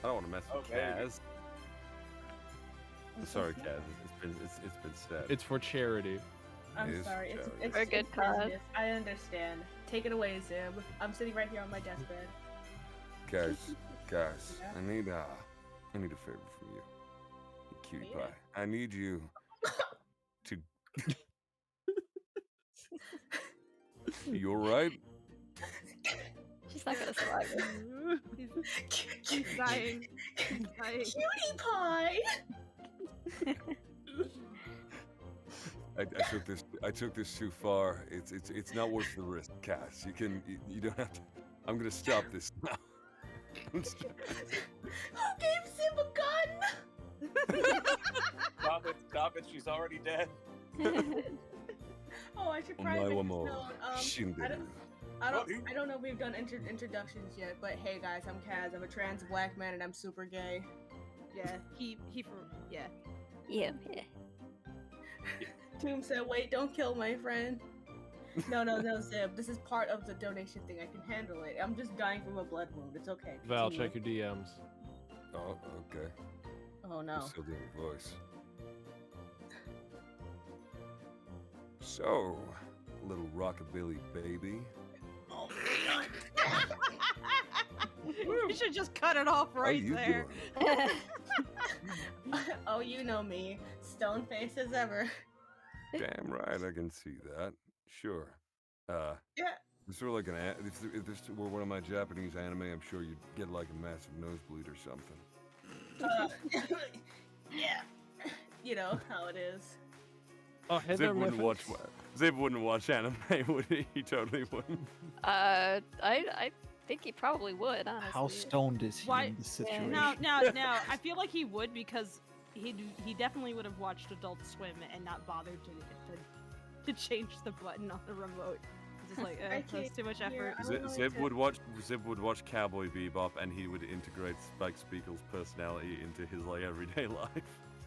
I don't want to mess with Okay. Kaz. Sorry, Kaz. It's been said. It's for charity. I'm It is sorry. charity. It's For a good cause. business. I understand. Take it away, Zib. I'm sitting right here on my deathbed. Guys, Yeah? I need a favor from you. You cutie Yeah. pie. I need you to. You alright? She's not gonna survive it. He's dying. He's dying. Cutie pie! I took this too far. It's not worth the risk, Cass. You don't have to. I'm gonna stop this now. Who gave Zib a gun? Stop it, she's already dead. Oh, I should probably make this known. Shinderu. I don't know if we've done introductions yet, but hey guys, I'm Kaz. I'm a trans black man and I'm super gay. Yeah, he yeah. Yeah. Tomb said, wait, don't kill my friend. No, Zib. This is part of the donation thing. I can handle it. I'm just dying from a blood wound. It's okay. Val, Continue. check your DMs. Oh, okay. Oh I'm no. still doing a voice. So, little rockabilly baby. Oh my god. You should just cut it off How right you there. doing? Oh, you know me, stone face as ever. Damn right, I can see that. Sure. Yeah. It's sort of like if this were one of my Japanese anime, I'm sure you'd get like a massive nosebleed or something. Yeah. You know how it is. Oh, Zip Heather wouldn't watch. Zip wouldn't watch anime, would he? He totally wouldn't. I think he probably would, honestly. How stoned is he Why- in this situation? Now, I feel like he would because he definitely would have watched Adult Swim and not bothered to change the button on the remote. It's just like, I that's too much can't hear. effort. I don't know Zip what would watch Cowboy Bebop, and he would integrate Spike Spiegel's personality into his like everyday life.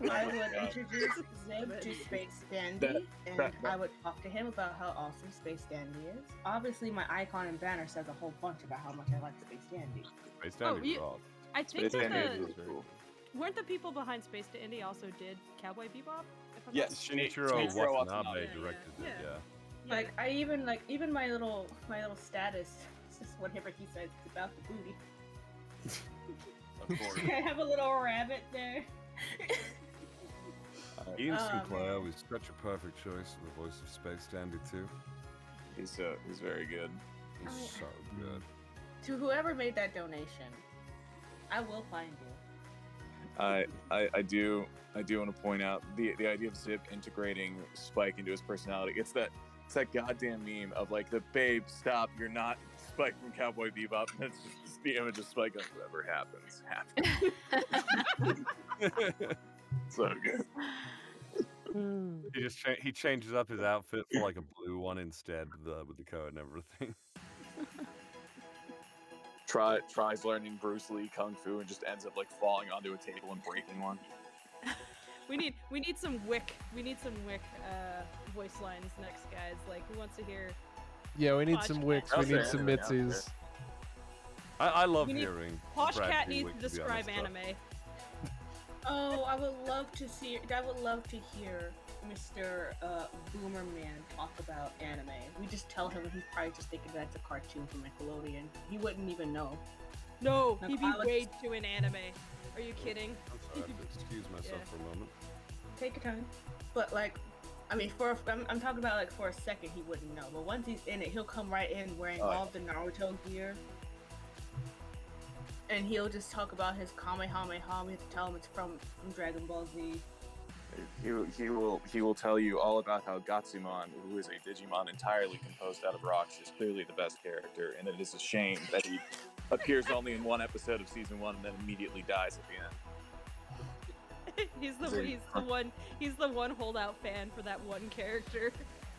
I would introduce Zib to Space Dandy, and I would talk to him about how awesome Space Dandy is. Obviously, my icon and banner says a whole bunch about how much I like Space Dandy. Space Dandy you- rock. I think Space that Dandy the is cool. weren't the people behind Space Dandy also did Cowboy Bebop? If I'm Yes, not- Shinichiro Shinichiro Watanabe Watanabe. directed it. Yeah. Yeah. Like I even my little status, just whatever he says, it's about the booty. Of course. I have a little rabbit there. Ian Oh, Sinclair man. was such a perfect choice for the voice of Space Dandy too. He's very good. He's Oh, so good. To whoever made that donation, I will find you. I do want to point out the idea of Zip integrating Spike into his personality. It's that goddamn meme of like the babe, stop, you're not Spike from Cowboy Bebop. And it's just the image of Spike of whatever happens. So good. He changes up his outfit for like a blue one instead with the code and everything. Tries learning Bruce Lee kung fu and just ends up like falling onto a table and breaking one. We need some Wick voice lines next, guys. Like, who wants to hear? Yeah, we need Posh some Cat. wicks. I'll We need say some anything out there. mitsies. I love We need- hearing. Posh Brad Cat Pitt, needs to be describe honest, though. anime. Oh, I would love to hear Mr. Boomerman talk about anime. We just tell him, and he's probably just thinking that's a cartoon from Nickelodeon. He wouldn't even know. No, No, he'd be Alex- way too in anime. Are you kidding? I'm sorry, I have to excuse myself Yeah. for a moment. Take your time. But like, I mean, I'm talking about like for a second he wouldn't know, but once he's in it, he'll come right in wearing Oh, all of the Naruto gear, and he'll just talk about his Kamehameha. We have to tell him it's from Dragon Ball Z. He will tell you all about how Gatsumon, who is a Digimon entirely composed out of rocks, is clearly the best character, and it is a shame that he appears only in one episode of season 1 and then immediately dies at the end. He's the one holdout fan for that one character.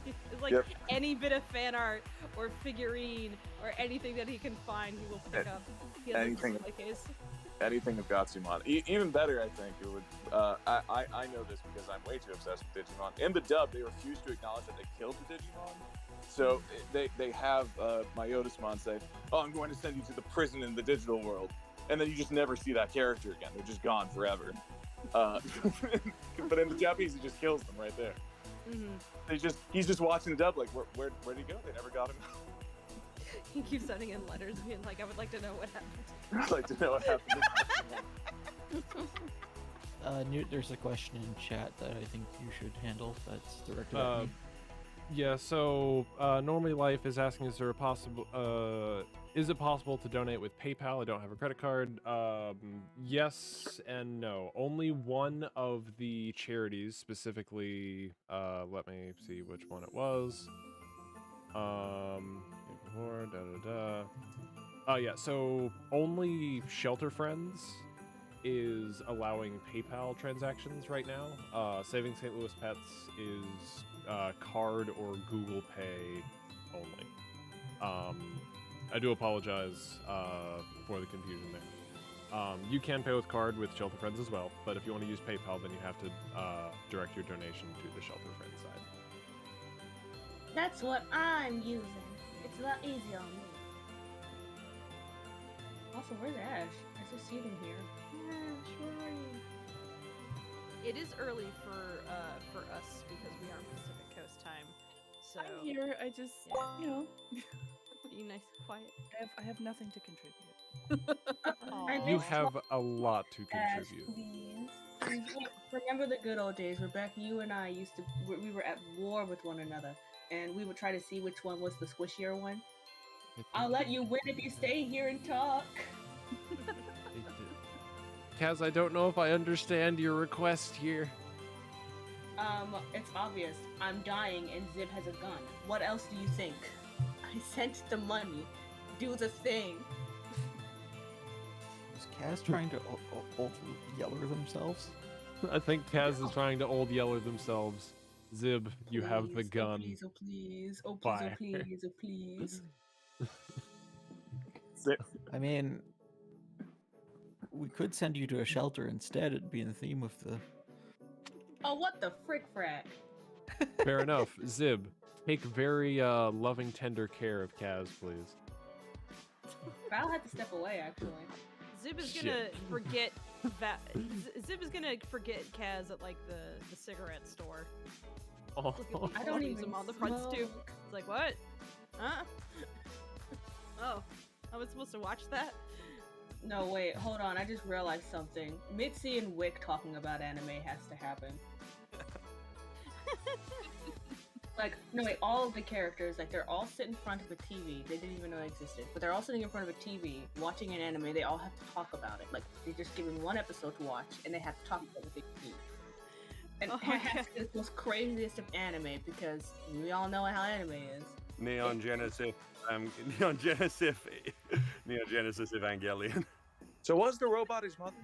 It's like Yep. any bit of fan art or figurine or anything that he can find, he will pick up. He has Anything. a display case. Anything of Gatsumon. Even better, I think, it would. I know this because I'm way too obsessed with Digimon. In the dub, they refuse to acknowledge that they killed the Digimon. So they have Myotismon say, "Oh, I'm going to send you to the prison in the digital world," and then you just never see that character again. They're just gone forever. But in the Japanese, he just kills them right there. Mm-hmm. He's just watching the dub like, where'd he go? They never got him. He keeps sending in letters being like, I would like to know what happened. I'd like to know what happened. Newt, there's a question in chat that I think you should handle. That's directed at me. Yeah, so Normally Life is asking, is it possible to donate with PayPal? I don't have a credit card. Yes and no. Only one of the charities, specifically, let me see which one it was. Yeah, so only ShelterFriends is allowing PayPal transactions right now. Saving St. Louis Pets is card or Google Pay only. I do apologize for the confusion there. You can pay with card with ShelterFriends as well, but if you want to use PayPal, then you have to direct your donation to the ShelterFriends side. That's what I'm using. It's a lot easier on me. Also, where's Ash? I just see them here. Ash, where are you? It is early for us because we are on Pacific Coast time. So I'm here. I just, Yeah. you know, be nice, and quiet. I have nothing to contribute. You Aw. have a lot to Yes, contribute. please. Remember the good old days, Rebecca? You and I used to. We were at war with one another, and we would try to see which one was the squishier one. I'll let you win if you stay here and talk. Kaz, I don't know if I understand your request here. It's obvious. I'm dying, and Zib has a gun. What else do you think? I sent the money. Do the thing. Is Kaz trying to ultra yeller themselves? I think Kaz is trying to old yeller themselves. Zib, you have the Please, gun. Oh please, oh please, oh please, Fire. oh please, oh please. I mean, we could send you to a shelter instead. It'd be in theme with the. Oh, what the frick, frack? Fair enough. Zib, take very loving, tender care of Kaz, please. Val had to step away, actually. Zib is Shit. gonna forget that. Zib is gonna forget Kaz at like the cigarette store. Oh. I don't Leaves even him on the front stoop. smoke. It's like, what? Huh? Oh, I was supposed to watch that? No, wait, hold on. I just realized something. Mitzi and Wick talking about anime has to happen. Like, no, wait, all of the characters, like, they're all sitting in front of a TV. They didn't even know it existed. But they're all sitting in front of a TV, watching an anime. They all have to talk about it. Like, they just give them one episode to watch, and they have to talk about what they see. And Oh my it has to be the most craziest of anime, because we all know how anime is. Neon Genesis, Neon Genesis, Neon Genesis Evangelion. So was the robot his mother?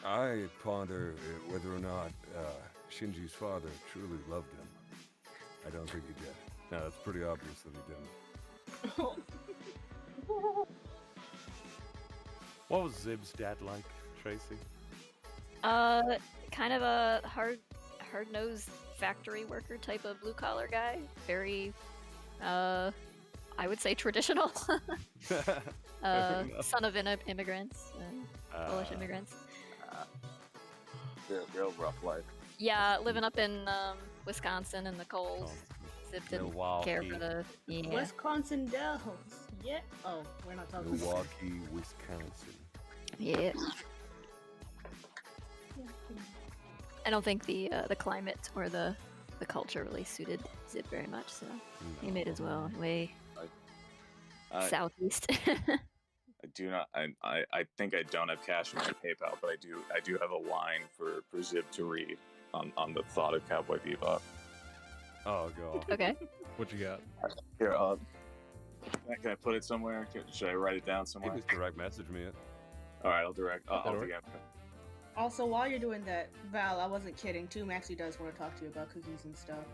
I ponder whether or not Shinji's father truly loved him. I don't think he did. No, it's pretty obvious that he didn't. What was Zib's dad like, Tracy? Kind of a hard-nosed factory worker type of blue-collar guy. Very, I would say traditional. Fair enough. Son of immigrants, Polish immigrants. Real rough life. Yeah, living up in Wisconsin in the cold. Zip didn't care for the Wisconsin Dells. Yeah. Oh, we're not talking about Milwaukee, Wisconsin. Yeah. I don't think the climate or the culture really suited Zip very much, so he made his way southeast. I do not. I think I don't have cash in my PayPal, but I do have a line for Zib to read on the thought of Cowboy Bebop. Oh god. Okay. What you got? Here, can I put it somewhere? Should I write it down somewhere? Just direct message me it. All right, I'll direct. I'll That'll DM. Also, while you're doing that, Val, I wasn't kidding. Toom actually does want to talk to you about cookies and stuff.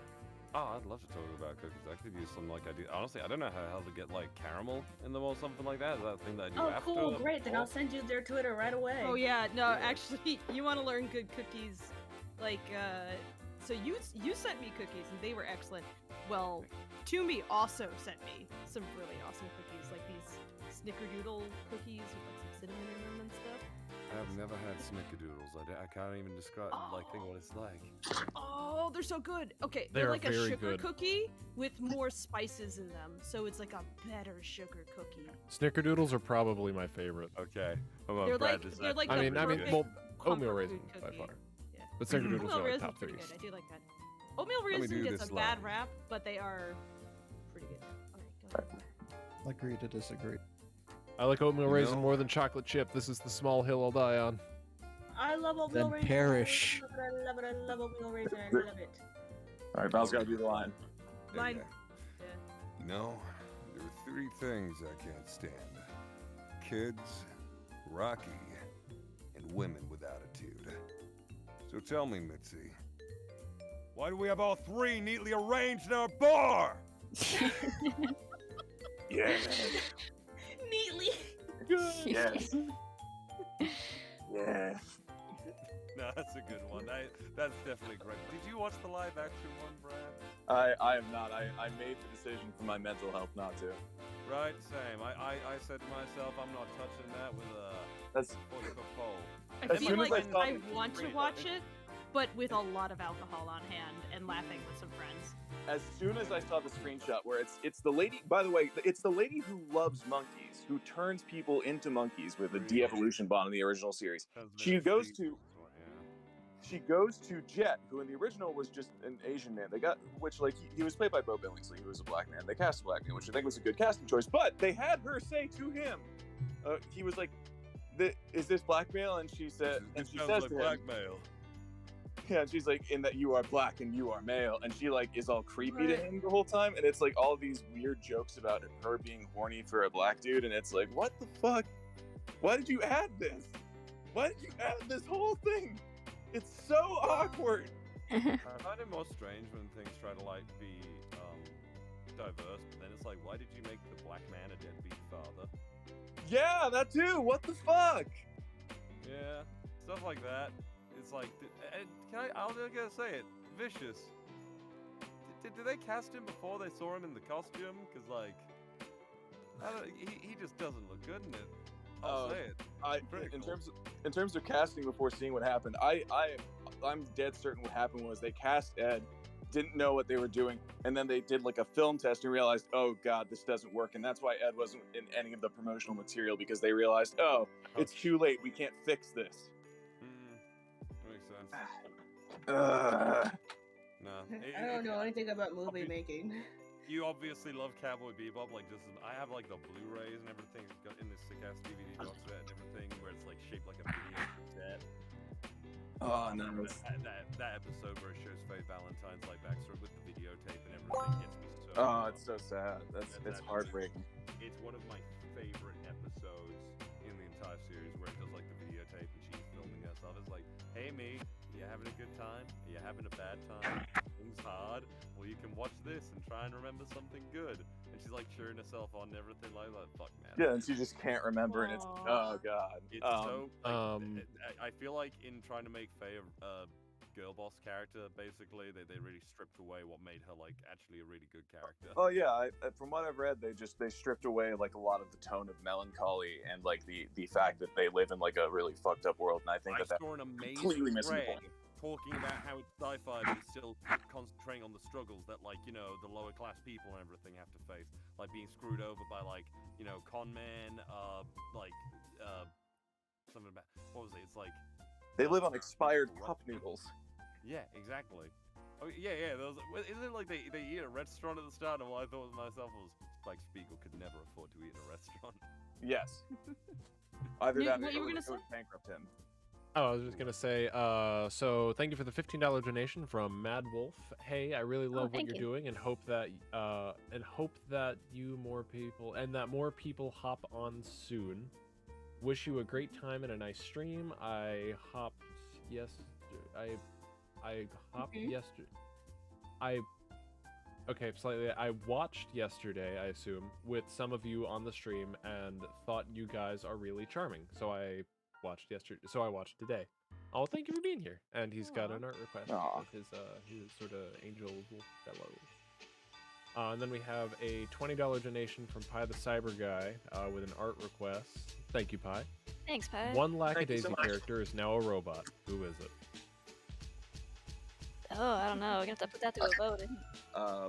Oh, I'd love to talk about cookies. I could use some like I do. Honestly, I don't know how to get like caramel in them or something like that. Is that a thing that I do Oh, after? cool, or great. Then before? I'll send you their Twitter right away. Oh yeah, no, Yeah. actually, you want to learn good cookies, like, so you sent me cookies and they were excellent. Well, Toomey also sent me some really awesome cookies, like these snickerdoodle cookies with like some cinnamon in them and stuff. I've never had snickerdoodles. I can't even describe think what it's like. Oh, they're so good. Okay, They they're are like a very sugar good. cookie with more spices in them, so it's like a better sugar cookie. Snickerdoodles are probably my favorite. Okay. Hold on, They're Brad, like is they're that like I the mean, perfect well, oatmeal comfort raisin food by cookie. far. Yeah. But snickerdoodles Oatmeal are like raisin's top pretty threes. good. I do like that. Oatmeal me raisin do gets this a bad live. rap, but they are pretty good. Okay, go. Agree to disagree. I like oatmeal You raisin know- more than chocolate chip. This is the small hill I'll die on. I love oatmeal Then raisin. perish. I love it. I love oatmeal raisin. I love it. All right, Val's got to do the line. Mine. Yeah. You know, there are three things I can't stand. Kids, Rocky, and women with attitude. So tell me, Mitzi, why do we have all three neatly arranged in our bar? Yeah. Neatly. Yes. Yeah. No, that's a good one. That's definitely great. Did you watch the live action one, Brad? I have not. I made the decision for my mental health not to. Right, same. I said to myself, I'm not touching that with a That's before you go full. I As feel soon as like I saw I the want to screen- watch it, but with a lot of alcohol on hand and laughing with some friends. as soon as I saw the screenshot where it's the lady. By the way, it's the lady who loves monkeys, who turns people into monkeys with a de-evolution bond in the original series. She goes to Jet, who in the original was just an Asian man. They got, which like he was played by Bo Billingsley, who was a black man. They cast a black man, which I think was a good casting choice. But they had her say to him, he was like, "Is this blackmail?" And she said, and she says like to him, blackmail. yeah, and she's like, "In that you are black and you are male," and she like is all creepy to Right. him the whole time, and it's like all these weird jokes about her being horny for a black dude, and it's like, what the fuck? Why did you add this? Why did you add this whole thing? It's so awkward. I find it more strange when things try to like be diverse, but then it's like, why did you make the black man a deadbeat father? Yeah, that too. What the fuck? Yeah, stuff like that. It's like, I'm gonna say it, Vicious. Did they cast him before they saw him in the costume? Because like, he just doesn't look good in it. I'll say it. In terms of casting before seeing what happened, I'm dead certain what happened was they cast Ed, didn't know what they were doing, and then they did like a film test and realized, oh god, this doesn't work, and that's why Ed wasn't in any of the promotional material, because they realized, oh, it's too late, we can't fix this. That makes sense. No, I don't know anything about movie making. You obviously love Cowboy Bebop, like just I have like the Blu-rays and everything got in this sick ass DVD box set and everything, where it's like shaped like a video set. Oh no! That episode where it shows Faye Valentine's like backstory with the videotape and everything gets me so. Oh, it's so sad. It's heartbreaking. It's one of my favorite episodes in the entire series, where it does like the videotape and she's filming herself. It's like, hey me, are you having a good time? Are you having a bad time? Things hard? Well, you can watch this and try and remember something good. And she's like cheering herself on and everything like that. Fuck, man. Yeah, and she just can't remember, and it's oh god. It's so. Like, I feel like in trying to make Faye a girl boss character, basically, they really stripped away what made her like actually a really good character. Oh yeah, from what I've read, they stripped away like a lot of the tone of melancholy and like the fact that they live in like a really fucked up world, and I think that's saw an amazing completely missing the thread point. talking about how it's sci-fi, but it's still concentrating on the struggles that, like, you know, the lower class people and everything have to face, like being screwed over by, like, you know, con men, something about, what was it? It's like they live on expired cup noodles. Yeah, exactly. Oh yeah. There was, isn't it like they eat at a restaurant at the start? And what I thought to myself was, Spike Spiegel could never afford to eat in a restaurant. Yes. Either that What or you were it gonna would bankrupt him. Oh, I was just gonna say, so thank you for the $15 donation from Mad Wolf. Hey, I really love what thank you're you. doing, and hope that more people hop on soon. Wish you a great time and a nice stream. I hopped yesterday. I watched yesterday, I assume, with some of you on the stream, and thought you guys are really charming. So I watched yesterday. So I watched today. Oh, thank you for being here. And he's got an art request Aw. with his sort of angel fellow. And then we have a $20 donation from Pi the Cyber Guy with an art request. Thank you, Pi. Thanks, Pat. One Thank you Lackadaisy so much. character is now a robot. Who is it? Oh, I don't know. We're gonna have to put that to a vote.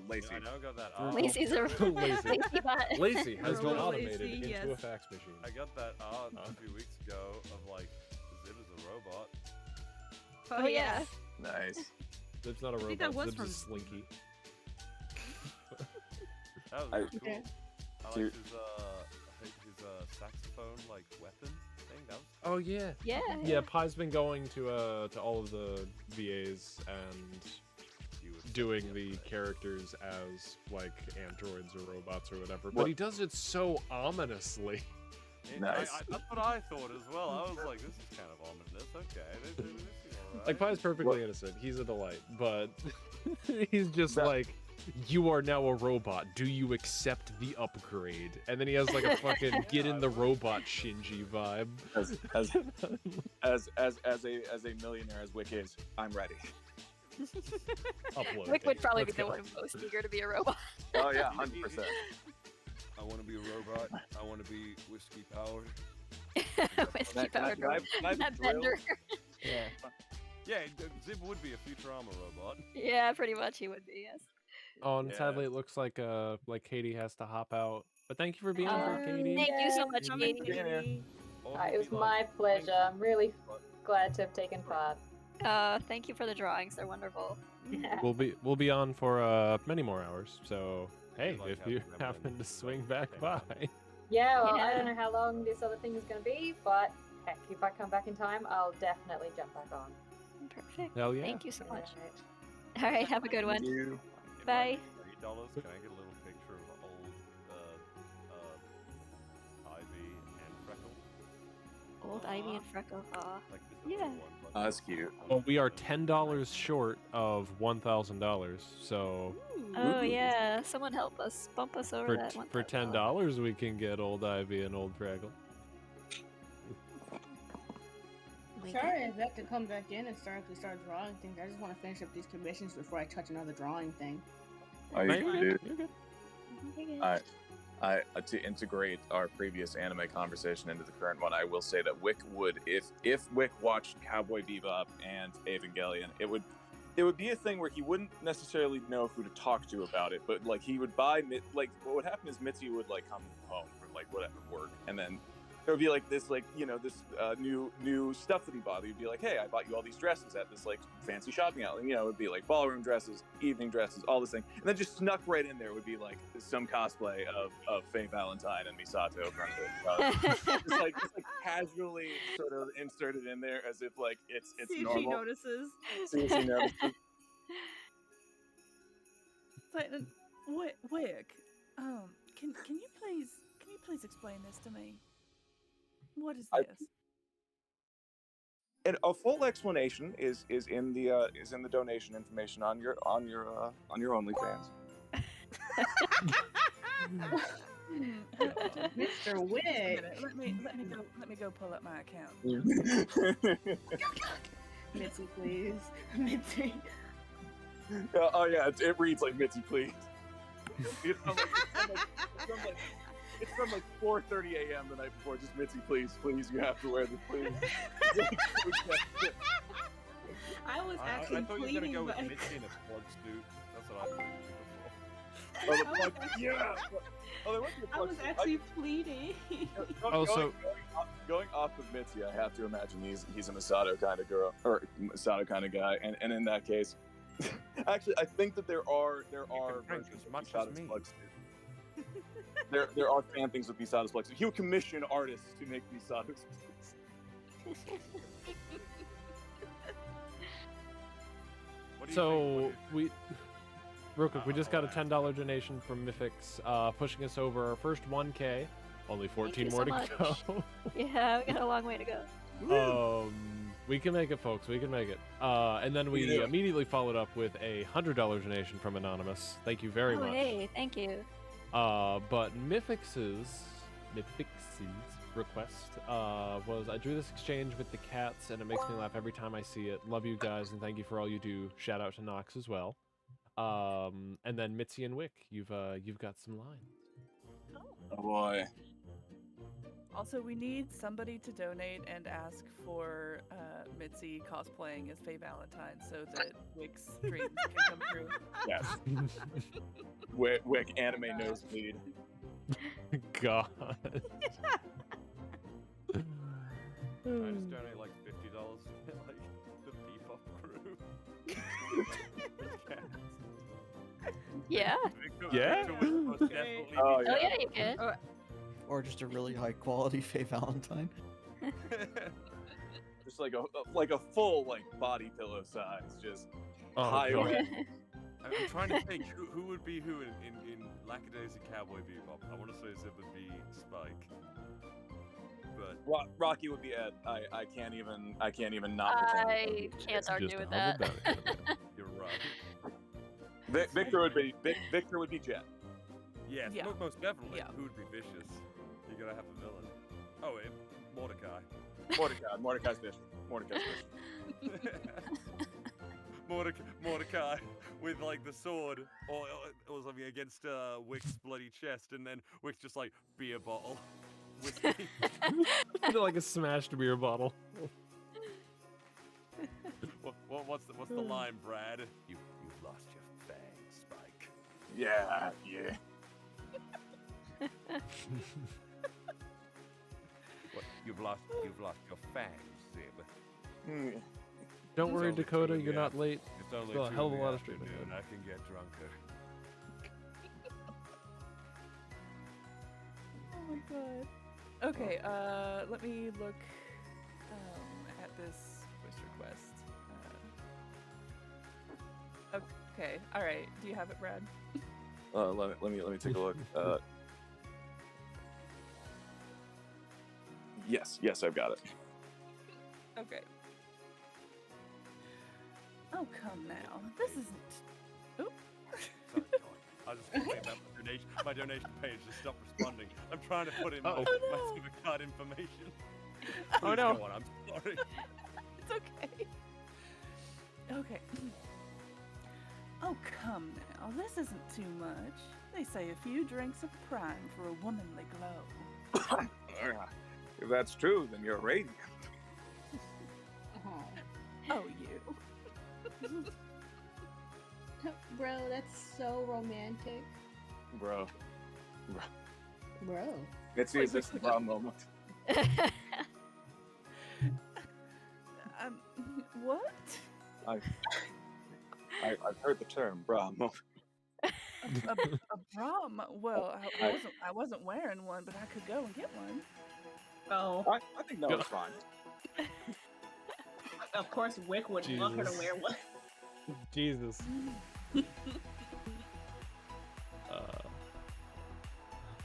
Lacey. I know I got that. Lacey's a Lacey. Lacey bot. Lacey has been Lacey, automated into yes. a fax machine. I got that art a few weeks ago of like Zib as a robot. Oh yeah. Nice. Zib's not a think robot. that was Zib's a from- slinky. That was I- really cool. Okay. I Dude. like his saxophone like weapon thing. That was Oh yeah. Yeah. Yeah, Pi's been going to all of the VAs and he was doing sexy the up there. characters as like androids or robots or whatever. But What- he does it so ominously. Nice. That's what I thought as well. I was like, this is kind of ominous. Okay, this is all right. Like Pi's perfectly What- innocent. He's a delight, but he's just That- like, you are now a robot. Do you accept the upgrade? And then he has like a fucking get in the robot Shinji vibe. As a millionaire as Wick is, I'm ready. Upload. Rick would it. probably Let's be the go. one most eager to be a robot. Oh yeah, 100%. I want to be a robot. I want to be whiskey powered. Whiskey power Can I that drill? bender. Yeah. Yeah, Zib would be a Futurama robot. Yeah, pretty much he would be. Yes. Oh, and Yeah. sadly, it looks like Katie has to hop out. But thank you for being here, Katie. Thank you so Yay. much, Come in, Katie. Katie. It was my pleasure. I'm really glad to have taken part. Thank you for the drawings. They're wonderful. We'll be on for many more hours. So hey, like if having you them happen in to swing like back 10 by, minutes. Yeah, well, I Yeah. don't know how long this other thing is going to be, but heck, if I come back in time, I'll definitely jump back on. Perfect. hell yeah. Thank you so much. Alright. All right, have a good one. You. If Bye. I get $3, can I get a little picture of old Ivy and Freckle? Old Ivy and Freckle. Aw. Like just Yeah. one. Oh, that's cute. Well, we are $10 short of $1,000. So Oh yeah, someone help us, bump us over for that t- one. for $10, we can get old Ivy and old Freckle. Sorry, I have to come back in and start drawing things. I just want to finish up these commissions before I touch another drawing thing. Oh, you can do. You're good. To integrate our previous anime conversation into the current one, I will say that Wick would, if Wick watched Cowboy Bebop and Evangelion, it would be a thing where he wouldn't necessarily know who to talk to about it, but like he would buy like what would happen is Mitzi would like come home from like whatever work, and then there would be like this like this new stuff that he bought. He'd be like, hey, I bought you all these dresses at this like fancy shopping outlet. You know, it would be like ballroom dresses, evening dresses, all this thing, and then just snuck right in there would be like some cosplay of Faye Valentine and Misato from it. just like casually sort of inserted in there as if like it's See if normal. she notices. See if she notices. Wick, can you please explain this to me? What is this? And a full explanation is in the donation information on your OnlyFans. Mr. Wick. Let me go pull up my account. Mitzi, please. Mitzi. Oh yeah, it reads like Mitzi, please. It's from like 4:30 a.m. the night before. Just Mitzi, please, you have to wear this, please. I was I actually thought you were gonna pleading, go with but Mitzi in a plug suit. That's what I thought you Oh, the plug, yeah. Oh, there was a I plug. was actually pleading. Going off of Mitzi, I have to imagine he's a Masato kind of girl or Masato kind of guy, and in that case, actually, I think that there are drink versions as of much as Misato's me. plug suit. There are fan things with Misato's plug suit. He would commission artists to make Misato's plug suit. What do you So think? real quick, we just got a $10 donation from Mythix, pushing us over our first 1K. Only 14 you more so to much. go. Yeah, we got a long way to go. We can make it, folks. We can make it. And then we immediately followed up with a $100 donation from Anonymous. Thank you very much. Hey, thank you. But Mythix's request was, I drew this exchange with the cats, and it makes me laugh every time I see it. Love you guys, and thank you for all you do. Shout out to Nox as well. And then Mitzi and Wick, you've got some lines. Oh boy. Also, we need somebody to donate and ask for Mitzi cosplaying as Faye Valentine so that Wick's dreams can come true. Yes. Wick anime nosebleed. God. I just donate like $50 to like the Bebop crew. Yeah. Yeah? Victor would most definitely be Oh, Oh yeah. yeah, you can. Or just a really high quality Faye Valentine. Just like a full like body pillow size, just Oh, high God. red. I'm trying to think who would be who in Lackadaisy Cowboy Bebop. I want to say Zip would be Spike, but Rocky would be Ed. I can't even not pretend. I can't argue Just with a humble that. bounty hunter. you're right. Victor would be Jet. Yes, Yeah. most definitely. Yeah. Who would be vicious? You're gonna have a villain. Oh, wait, Mordecai. Mordecai's Fish. Mordecai with like the sword or something against Wick's bloody chest, and then Wick's just like beer bottle. whiskey. Like a smashed beer bottle. What's the line, Brad? You've lost your fangs, Spike. Yeah. What? You've lost your fangs, Zib. Don't worry, It's only Dakota, 2 in you're the not late. It's only Still a 2 hell of in a the lot of streaming. afternoon. I can get drunker. Oh my god. Okay, let me look at this voice request. Okay, all right. Do you have it, Brad? Let me take a look. Yes, I've got it. Okay. Oh, come now. This isn't. Oop. Sorry, I was just complaining about my donation page to stop responding. I'm trying to put in my Civic card information. Oh no! Go on, I'm sorry. It's okay. Okay. Oh, come now. This isn't too much. They say a few drinks of prime for a womanly glow. If that's true, then you're radiant. Oh, you. Bro, that's so romantic. Bro. It's It's the bra moment. What? I've heard the term bra moment. A bra? Well, I wasn't wearing one, but I could go and get one. Oh. I think that was fine. Of course, Wick would love her to wear one. Jesus.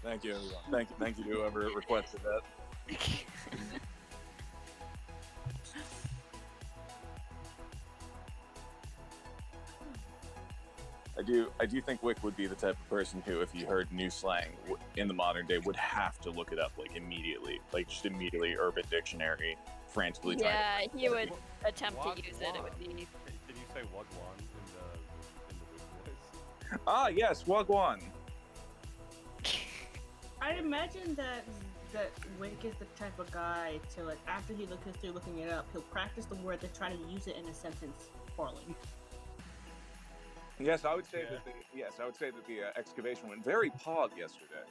Thank you, everyone. Thank you to whoever requested that. I do think Wick would be the type of person who, if he heard new slang in the modern day, would have to look it up immediately, just immediately Urban Dictionary, frantically trying Yeah, he would attempt to use it. It would be. Did you say Wagwan in the Wick voice? Ah, yes, Wagwan. I'd imagine that Wick is the type of guy to after he looks through looking it up, he'll practice the word to try to use it in a sentence poorly. Yes, I would say that the excavation went very pog yesterday.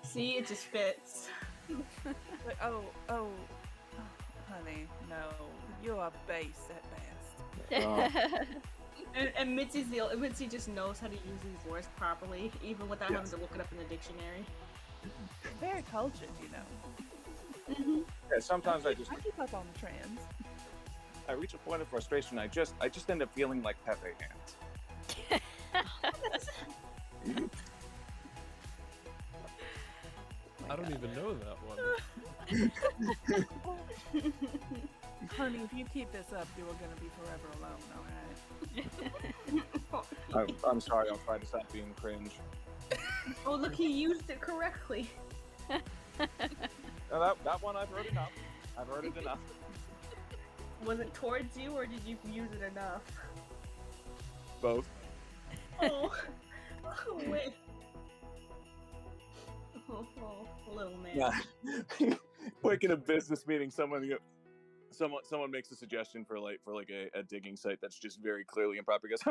See, it just fits. Oh, honey, no, you are base at best. And Mitzi just knows how to use these words properly, even without having to look it up in the dictionary. Very cultured, you know. Yeah, sometimes I keep up on the trends. I reach a point of frustration. I just end up feeling like Pepe Hands. I don't even know that one. Honey, if you keep this up, you are going to be forever alone, alright? I'm sorry, I'll try to stop being cringe. Oh, look, he used it correctly. That one I've heard enough. I've heard it enough. Was it towards you, or did you use it enough? Both. Oh, wait. Oh, little man. Yeah. Like in a business meeting, someone makes a suggestion for a digging site that's just very clearly improper. He goes,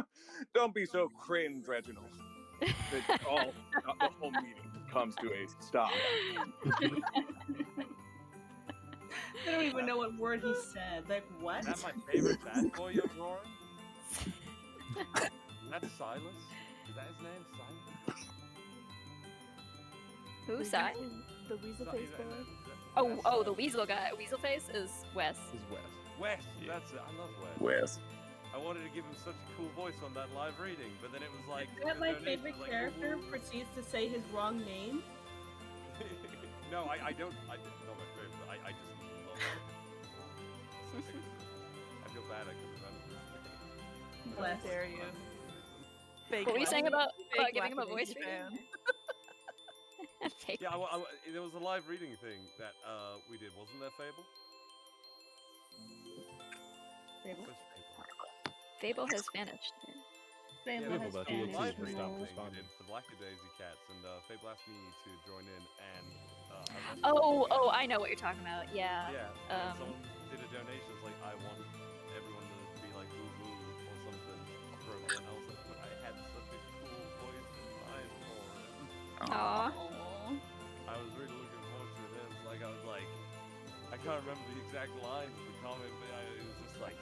"Don't be so cringe, Reginald." The whole meeting comes to a stop. I don't even know what word he said. What? Is that my favorite bad boy you're drawing? That's Silas? Is that his name, Silas? Who, Sai? The weasel face boy? Oh, the weasel guy. Weasel face is Wes. Wes, that's it. I love Wes. Wes. I wanted to give him such a cool voice on that live reading, but then it was like... Is that my favorite character proceeds to say his wrong name? No, I don't. Not my favorite. I just love it. I feel bad I couldn't remember. Bless. How dare you? What were you saying about giving him a Lackadaisy voice fan. reading? Fake. Yeah, there was a live reading thing that we did, wasn't there, Fable? Fable? Fable has vanished. They Yeah, love People that Spanish. DHC live can stop stream responding. for the Lackadaisy cats, and Fable asked me to join in, and Oh, I know what you're talking about. Yeah. yeah, and someone did a donation. It's like, I want everyone to be like ooh or something appropriate. And I was like, but I had such a cool voice in mind for it. Aw. I was really looking forward to it. It's like I was like, I can't remember the exact lines of the comment, but it was just like.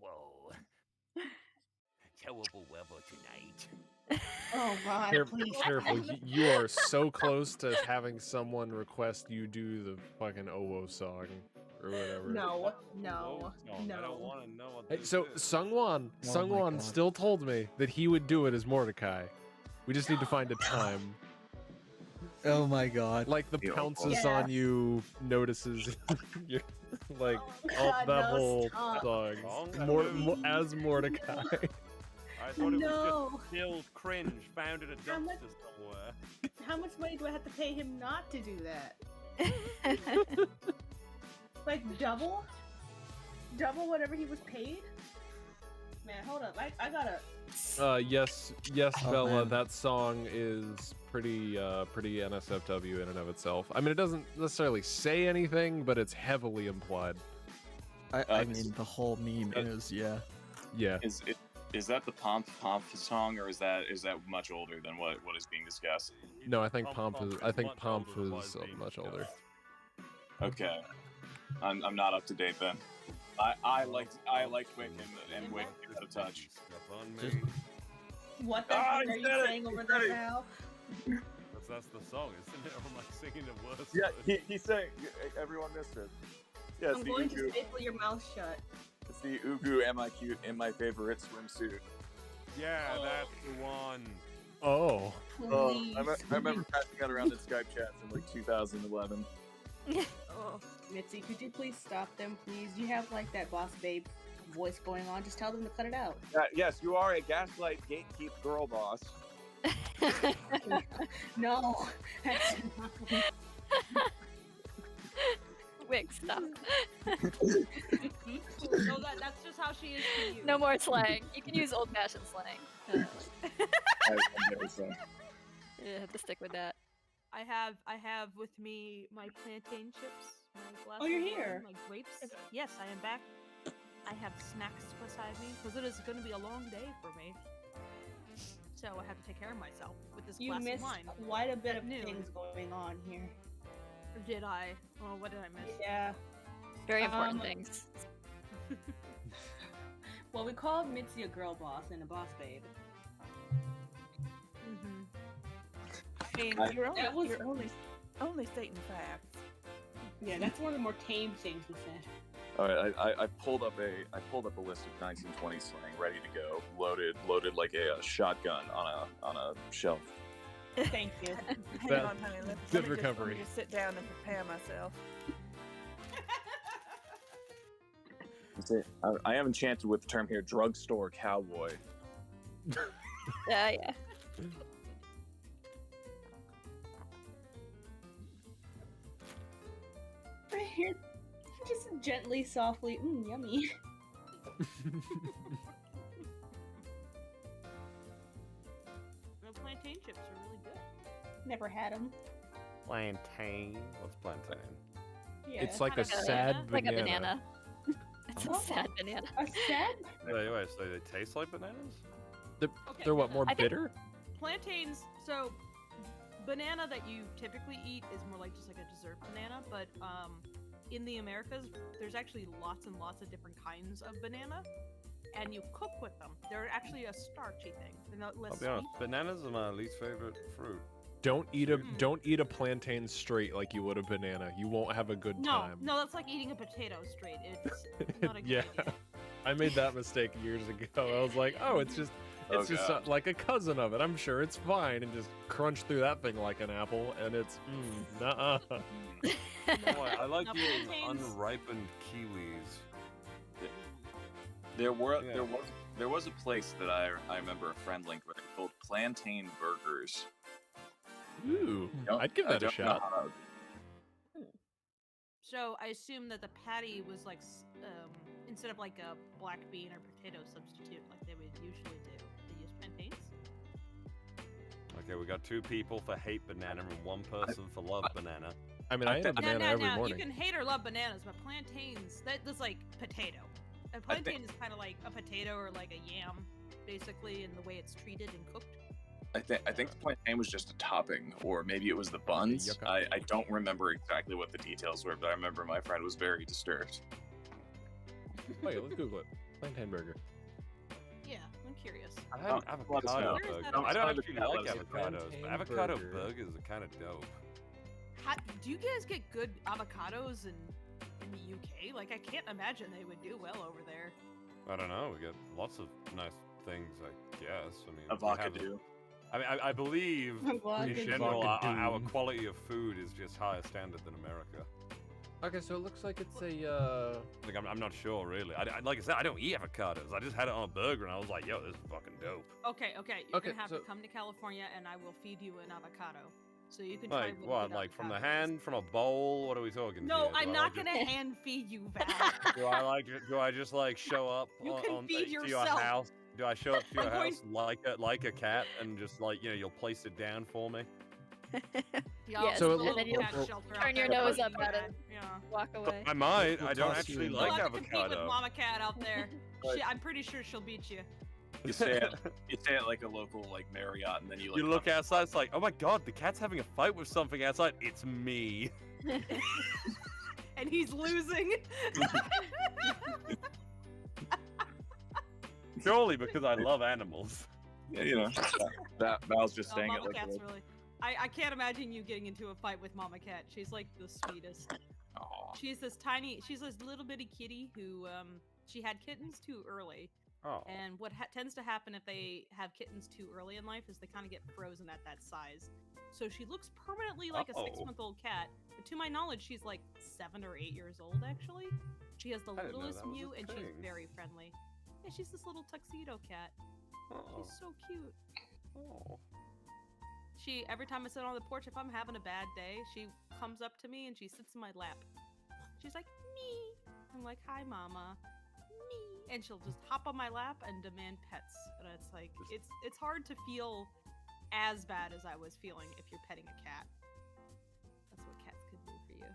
Whoa. Terrible weather tonight. Oh God, please. Careful, you are so close to having someone request you do the fucking Owo song or whatever. No, I don't want to know what Hey, this so is. Sungwon God. still told me that he would do it as Mordecai. We just need to find a time. Oh my god. Like the Yeah. pounces Yeah. on you notices. You're, like God, that no, whole stop. song. As Mordecai. I thought it was No. just still cringe found at a How much- dumpster somewhere. How much money do I have to pay him not to do that? Like double? Double whatever he was paid? Man, hold up. I gotta. Yes, Oh, Bella. man. That song is pretty NSFW in and of itself. I mean, it doesn't necessarily say anything, but it's heavily implied. I mean, the whole meme is, yeah. Yeah. Is that the Pomp song, or is that much older than what is being discussed? No, I think Pomp is. I think much Pomp older than what is is being much older. discussed. Okay, I'm not up to date then. I liked Wick and Wick out of touch. Step on me. Just- What the Ah, heck he are you said it, saying he over said there, it. Val? That's the song, isn't it? I'm like singing a verse. Yeah, he sang. Everyone missed it. Yeah, I'm going to staple your mouth shut. It's the Ugu Am I Cute in my favorite swimsuit. Yeah, that's the one. Oh. Please. I remember passing that around in Skype chats in like 2011. Oh, Mitzi, could you please stop them, please? You have like that boss babe voice going on. Just tell them to cut it out. Yes, you are a gaslight gatekeep girl boss. No. That's Wick, stop. No, that's just how she is to you. No more slang. You can use old-fashioned slang. You have to stick with that. I have with me my plantain chips, my glass Oh, you're of wine, here. my grapes. Yes, I am back. I have snacks beside me because it is going to be a long day for me. So I have to take care of myself with this You glass missed of wine. quite a bit of Noon. things going on here. Did I? Oh, what did I miss? Yeah. Very important Um, things. Well, we called Mitzi a girl boss and a boss babe. Mm-hmm. I mean, That you're was- only stating facts. Yeah, that's one of the more tame things we said. All right, I pulled up a list of 1920 slang ready to go, loaded like a shotgun on a shelf. Thank you. Hang That- on, honey. good Let me recovery. just sit down and prepare myself. I am enchanted with the term here, drugstore cowboy. Yeah. Right here, just gently, softly, yummy. The plantain chips are really good. Never had them. Plantain. What's plantain? Yeah. It's like a Kinda sad Like a banana. banana. It's a Oh. sad banana. a sad. Wait, so they taste like bananas? Okay, They're what, so more I think- bitter? plantains. So banana that you typically eat is more like just like a dessert banana, but in the Americas, there's actually lots and lots of different kinds of banana, and you cook with them. They're actually a starchy thing. They're not less I'll be honest, sweet. bananas are my least favorite fruit. Don't eat a plantain straight like you would a banana. You won't have a good No, time. no, that's like eating a potato straight. It's not a good Yeah. idea. I made that mistake years ago. I was like, oh, it's just God. like a cousin of it. I'm sure it's fine, and just crunch through that thing like an apple, and it's nuh-uh. You know what? I like Now, eating plantains- unripened kiwis. There was a place that I remember a friend linked with called Plantain Burgers. Ooh, Don't- I'd give I that a don't know shot. how- So I assume that the patty was like, instead of like a black bean or potato substitute like they would usually do, they use plantains? Okay, we got 2 people for hate banana and 1 person for love banana. I mean, I eat a banana every morning. You can hate or love bananas, but plantains, that's like potato. A plantain is kind of like a potato or like a yam, basically, in the way it's treated and cooked. I think the plantain was just a topping, or maybe it was the buns. I don't remember exactly what the details were, but I remember my friend was very disturbed. Oh yeah, let's Google it. Plantain burger. Yeah, I'm curious. I had avocado burger. I don't actually like avocados, but avocado burgers are kind of dope. Do you guys get good avocados in the UK? Like, I can't imagine they would do well over there. I don't know. We get lots of nice things, I guess. I mean, avocado. I believe Avocado. in general our quality of food is just higher standard than America. Okay, so it looks like it's a. Like I'm not sure really. Like I said, I don't eat avocados. I just had it on a burger and I was like, yo, this is fucking dope. Okay. You're gonna have to come to California and I will feed you an avocado. So you can try what? Like from the hand, from a bowl? What are we talking? No, here? I'm not gonna hand feed you, Val. Do I just like show up feed to yourself. your house? Do I show up to your house like a cat and just like you'll place it down for me? Yes, so and then you'll turn your nose up at it, walk away. I might. I don't actually like avocado. Compete with avocado. Mama Cat out there. I'm pretty sure she'll beat you. You say it like a local like Marriott, and then you look outside. It's like, oh my god, the cat's having a fight with something outside. It's me. And he's losing. Surely because I love animals. Yeah, that Val's just saying Mama it like Cat's really. I can't imagine you getting into a fight with Mama Cat. She's like the sweetest. Aww. She's this little bitty kitty who she had kittens too early. Oh. And what tends to happen if they have kittens too early in life is they kind of get frozen at that size. So she looks permanently like a 6-month-old cat. But to my knowledge, she's like 7 or 8 years old, actually. She has the littlest mew, and she's very friendly. Yeah, she's this little tuxedo cat. Oh. She's so cute. Oh. Every time I sit on the porch, if I'm having a bad day, she comes up to me and she sits in my lap. She's like, me. I'm like, hi, mama. Me. And she'll just hop on my lap and demand pets. And it's like, it's hard to feel as bad as I was feeling if you're petting a cat. That's what cats could do for you.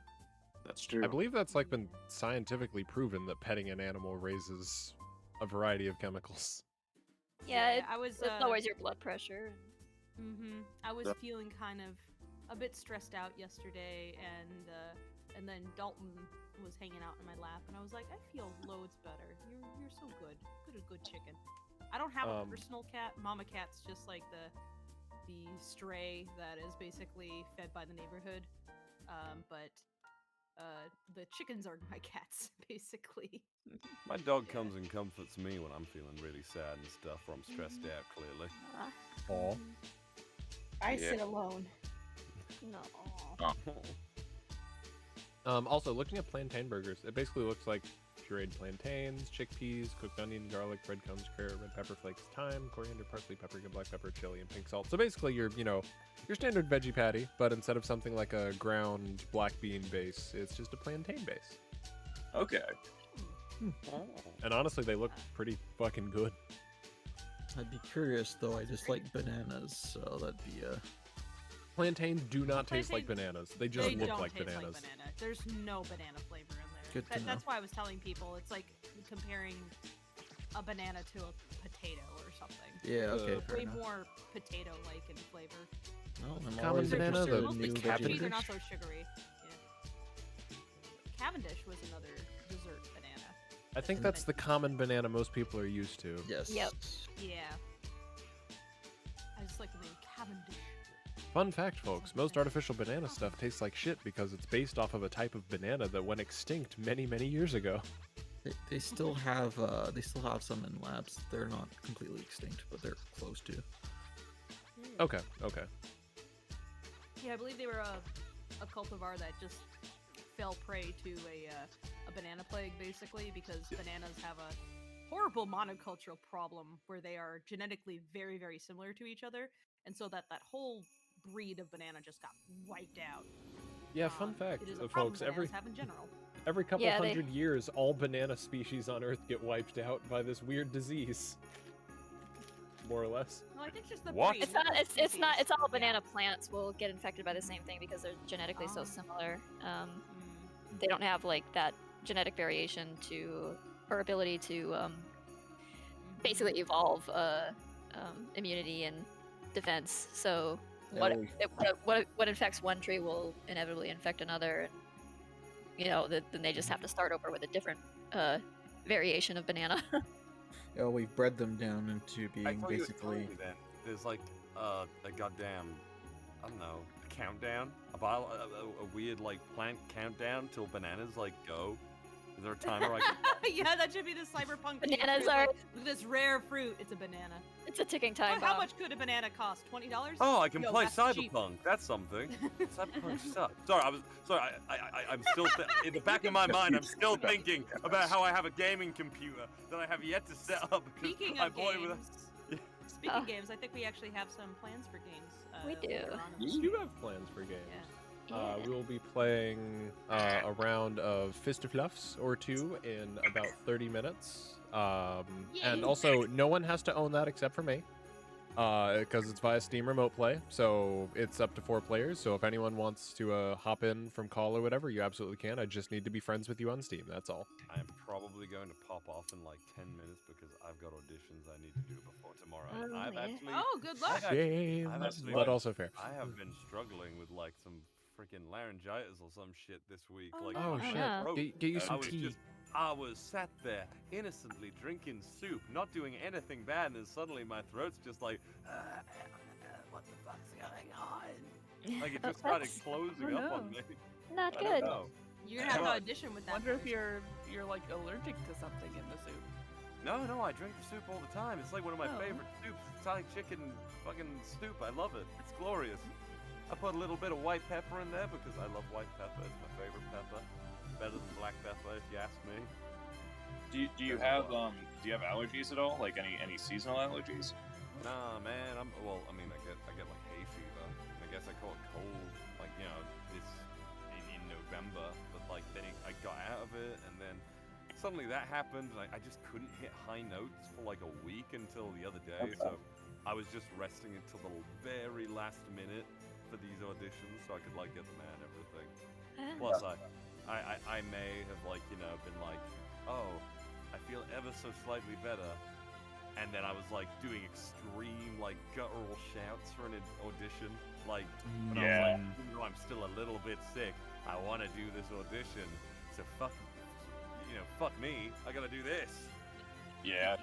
That's true. I believe that's like been scientifically proven that petting an animal raises a variety of chemicals. Yeah, it was lowers your blood pressure. I was feeling kind of a bit stressed out yesterday, and then Dalton was hanging out in my lap, and I was like, I feel loads better. You're so good. Good chicken. I don't have a personal cat. Mama Cat's just like the stray that is basically fed by the neighborhood. But the chickens are my cats, basically. My dog comes and comforts me when I'm feeling really sad and stuff, or I'm stressed out, clearly. Aw. I sit alone. No. Also, looking at plantain burgers, it basically looks like pureed plantains, chickpeas, cooked onion, garlic, breadcrumbs, carrot, red pepper flakes, thyme, coriander, parsley, paprika, black pepper, chili, and pink salt. So basically, your standard veggie patty, but instead of something like a ground black bean base, it's just a plantain base. Okay. And honestly, they look pretty fucking good. I'd be curious though. I just like bananas, so that'd be a. Plantains do not taste like bananas. They just look like bananas. Like banana. There's no banana flavor in there. Good to know. That's why I was telling people it's like comparing a banana to a potato or something. Yeah, okay, fair way enough. more potato-like in flavor. Well, I'm Common always banana, interested the in Mostly new Cavendish? They're veggies. not so sugary. Yeah. Cavendish was another dessert banana. I think that's the common banana most people are used to. Yes. Yep. Yeah. I just like the name Cavendish. Fun fact, folks, most artificial banana stuff tastes like shit because it's based off of a type of banana that went extinct many, many years ago. They still have some in labs. They're not completely extinct, but they're close to. Okay. Yeah, I believe they were a cultivar that just fell prey to a banana plague, basically, because bananas have a horrible monocultural problem where they are genetically very, very similar to each other, and so that whole breed of banana just got wiped out. Yeah, fun fact, It is a problem folks. bananas have in general. Every couple Yeah, hundred years, all banana species on Earth get wiped out by this weird disease. More or less. No, I think it's just the What? breed, It's not. the It's not. species. It's all Yeah. banana plants will get infected by the same thing because they're genetically so Oh. similar. Mm. They don't have like that genetic variation to or ability to basically evolve immunity and defense. So what Oh. what infects one tree will inevitably infect another. You know, then they just have to start over with a different variation of banana. Oh, we've bred them down into I being thought you were telling basically. me then there's like a goddamn, I don't know, a countdown, a weird like plant countdown till bananas like go. Is there a timer? I can... Yeah, that should be the cyberpunk. Bananas theme. are- Like, look at this rare fruit. It's a banana. It's a ticking time How bomb. much could a banana cost? $20? Oh, I can Yo, play that's cheap. Cyberpunk. That's something. Cyberpunk sucks. Sorry, I'm still in the back of my mind. I'm still thinking about how I have a gaming computer that I have yet to set up because Speaking my of boy games, with. speaking games, I think we actually have some plans for games. We do. later on in the We do have plans for games. Yeah. We will be playing a round of Fist of Fluffs or two in about 30 minutes. And Yay. also, no one has to own that except for me. Because it's via Steam Remote Play, so it's up to 4 players. So if anyone wants to hop in from call or whatever, you absolutely can. I just need to be friends with you on Steam, that's all. I'm probably going to pop off in like 10 minutes because I've got auditions I need to do before tomorrow. And Oh, I've yeah. actually, Oh, good luck. Shame, I've actually, but also fair. I have been struggling with like some freaking laryngitis or some shit this week. Oh, Like, Oh, my shit. yeah. throat. Get you some I was tea. just, I was sat there innocently drinking soup, not doing anything bad, and then suddenly my throat's just like, what the fuck's going on? Like it just started That's closing up on me. not I don't good. know. You're gonna have to Well, audition with that. Wonder if first. you're like allergic to something in the soup. No, I drink the soup all the time. It's like one of my Oh. favorite soups. Thai chicken fucking soup. I love it. It's glorious. I put a little bit of white pepper in there because I love white pepper. It's my favorite pepper. Better than black pepper, if you ask me. Do you have allergies at all? Like any seasonal allergies? Nah, man. I get like hay fever. I guess I call it cold. Like this in November. But like then I got out of it, and then suddenly that happened, and I just couldn't hit high notes for like a week until the other day. Okay. So I was just resting until the very last minute for these auditions, so I could like get them out and everything. Plus, I may have like been like, oh, I feel ever so slightly better, and then I was like doing extreme like guttural shouts for an audition, like, but I was Yeah. like, even though I'm still a little bit sick, I want to do this audition, so fuck me, I gotta do this. Yeah.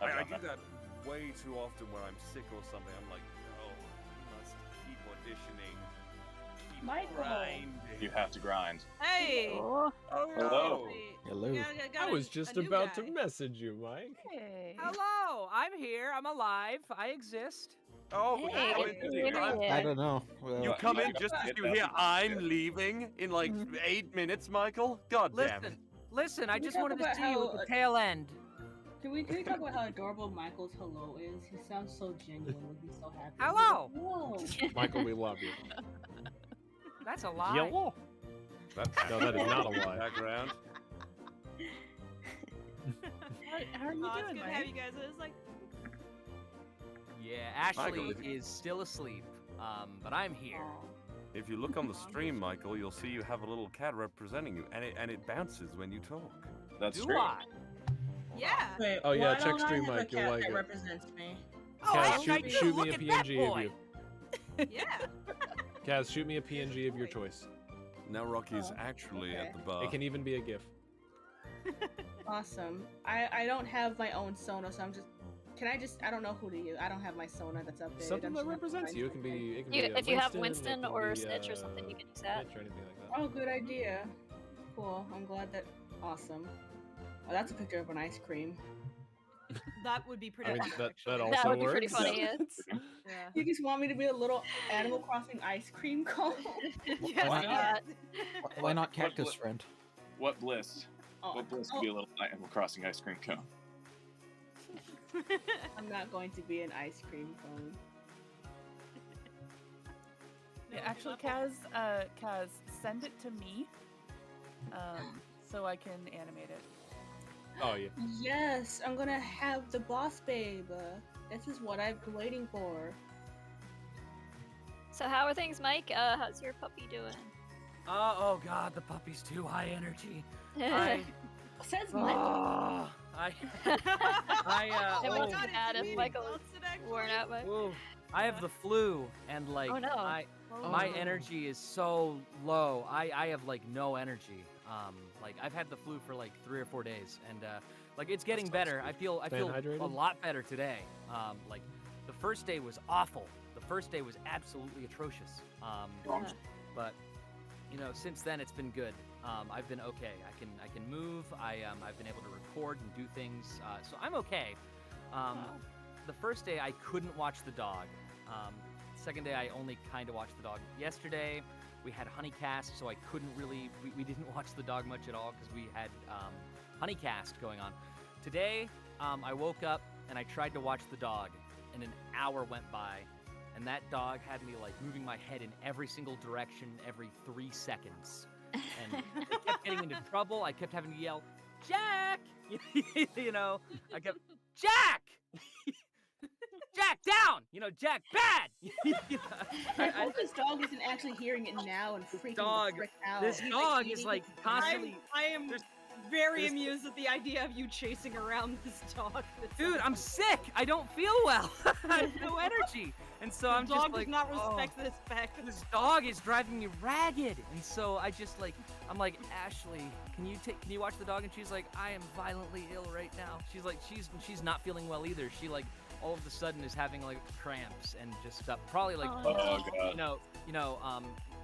I do that way too often when I'm sick or something. I'm like, no, I must keep auditioning, keep Michael. grinding. You have to grind. Hey. Oh, Oh, Hello. no. Hello. I was just about to message you, Mike. Hey. Hello, I'm here. I'm alive. I exist. Oh, hey, you come good in, to hear you. I don't know. Well, you What, come in Mike, just as get you that. hear I'm leaving in like 8 minutes, Michael. God damn it. Listen. I Can we just talk wanted to about see you at how, the tail end. Can we talk about how adorable Michael's hello is? He sounds so genuine when he's so happy. Hello. Hello. Michael, we love you. That's a lie. Yellow. No, that is not a lie. Background. How are you Oh, it's doing, good to Mike? have you guys. It's like, Yeah, Ashley Michael, is still asleep. But I'm here. Aw. If you look on the stream, Michael, you'll see you have a little cat representing you, and it bounces when you talk. That's Do true. I? yeah. Wait, Oh, yeah, why check don't I stream, have a Mike, you'll cat like that it. represents me? Oh, Kaz, Ash, I do. shoot me Look a at that PNG of boy. you. Yeah. Kaz, shoot me a PNG of your choice. Now Rocky's Oh, actually okay. at the bar. It can even be a GIF. Awesome. I don't have my own Sona, so I'm just. Can I just? I don't know who to use. I don't have my Sona that's updated. Something I'm that just gonna represents find you. It can something. be. It can You, be a if you have it Winston can or be, Snitch or something, you can use that. Snitch or anything like that. Oh, good idea. Cool. I'm glad that. Awesome. Oh, that's a picture of an ice cream. That would be pretty I mean, funny, that actually. also That would be works. pretty funny. Yeah. Yeah. You just want me to be a little Animal Crossing ice cream cone? Yes, Why not? Why not cactus friend? What bliss? Oh, What bliss could be a little Animal Crossing ice cream cone? I'm not going to be an ice cream cone. Yeah, actually, Kaz, send it to me, so I can animate it. Oh yeah. Yes, I'm gonna have the boss babe. This is what I've been waiting for. So how are things, Mike? How's your puppy doing? Oh god, the puppy's too high energy. I Says Michael. I It Oh wasn't God, bad it's if me, Michael was Johnson, actually. worn out by. ooh, I have the flu and like Oh, no. my energy is so low. I have like no energy. Like I've had the flu for like 3 or 4 days, and like it's getting better. I feel hydrated? a lot better today. Like the first day was awful. The first day was absolutely atrocious. But you know, since then it's been good. I've been okay. I can move. I've been able to record and do things. So I'm okay. The first day I couldn't watch the dog. Second day I only kind of watched the dog. Yesterday we had honeycast, so I couldn't really. We didn't watch the dog much at all because we had honeycast going on. Today I woke up and I tried to watch the dog, and an hour went by. And that dog had me like moving my head in every single direction every 3 seconds. And I kept getting into trouble. I kept having to yell, Jack! You know, I kept, Jack! Jack, down! You know, Jack, bad! I hope this dog isn't actually hearing it now and freaking the frick out. This He's, dog is eating like it. constantly. I am very there's- amused at the idea of you chasing around this dog. Dude, I'm sick. I don't feel well. I have no energy. And so I'm The just dog like, does not oh, respect this fact. this dog is driving me ragged. And so I just like, I'm like, Ashley, can you watch the dog? And she's like, I am violently ill right now. She's like, she's not feeling well either. She like all of a sudden is having like cramps and just probably like, Oh, God. you know,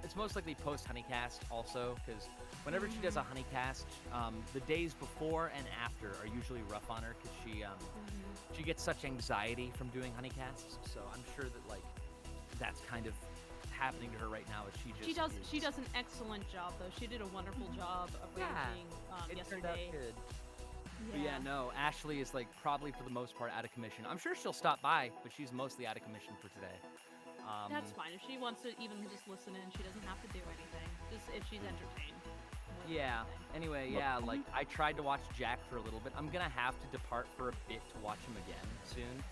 it's most likely post honeycast also, because whenever she does a honeycast, the days before and after are usually rough on her because she gets such anxiety from doing honeycasts. So I'm sure that like that's kind of happening to her right now. As She does an excellent job though. She did a wonderful job of arranging it turned out yesterday. good. But yeah, no, Ashley is like probably for the most part out of commission. I'm sure she'll stop by, but she's mostly out of commission for today. That's fine. If she wants to even just listen in, she doesn't have to do anything. Just if she's entertained. Yeah. Anyway, yeah, like I tried to watch Jack for a little bit. I'm gonna have to depart for a bit to watch him again soon.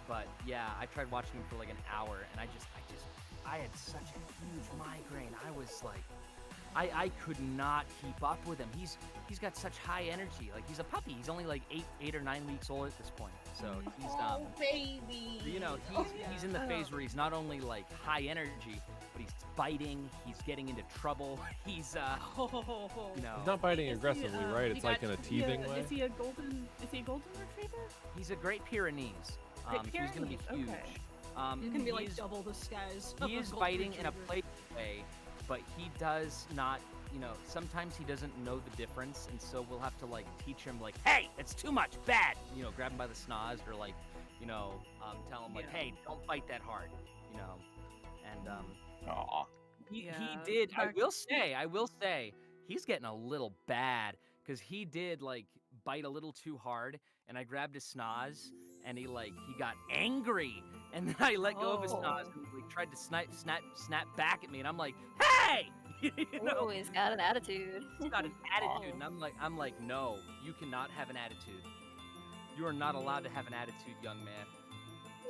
But yeah, I tried watching him for like an hour, and I had such a huge migraine. I was like, I could not keep up with him. He's got such high energy. Like he's a puppy. He's only like 8 or 9 weeks old at this point. So he's baby. you know, he's in the phase where he's not only like high energy, but he's biting. He's getting into trouble. He's you know, He's not biting aggressively, right? It's like in a teething way. Is he a golden retriever? he's a Great Pyrenees. He's gonna be Pyrenees, huge. okay. It's gonna be like He's- double the size. He is biting in a playful way, but he does not, you know, sometimes he doesn't know the difference, and so we'll have to like teach him like, hey, it's too much, bad, you know, grab him by the schnoz, or like, you know, tell him like, hey, don't fight that hard, you know, and Aw. he Yeah, did. I back- will say, he's getting a little bad because he did like bite a little too hard, and I grabbed his schnoz, and he got angry, and then I let go of his schnoz and he like tried to snap back at me, and I'm like, hey, you know, Oh, he's got an attitude. he's got an attitude, and I'm like, no, you cannot have an attitude. You are not allowed to have an attitude, young man.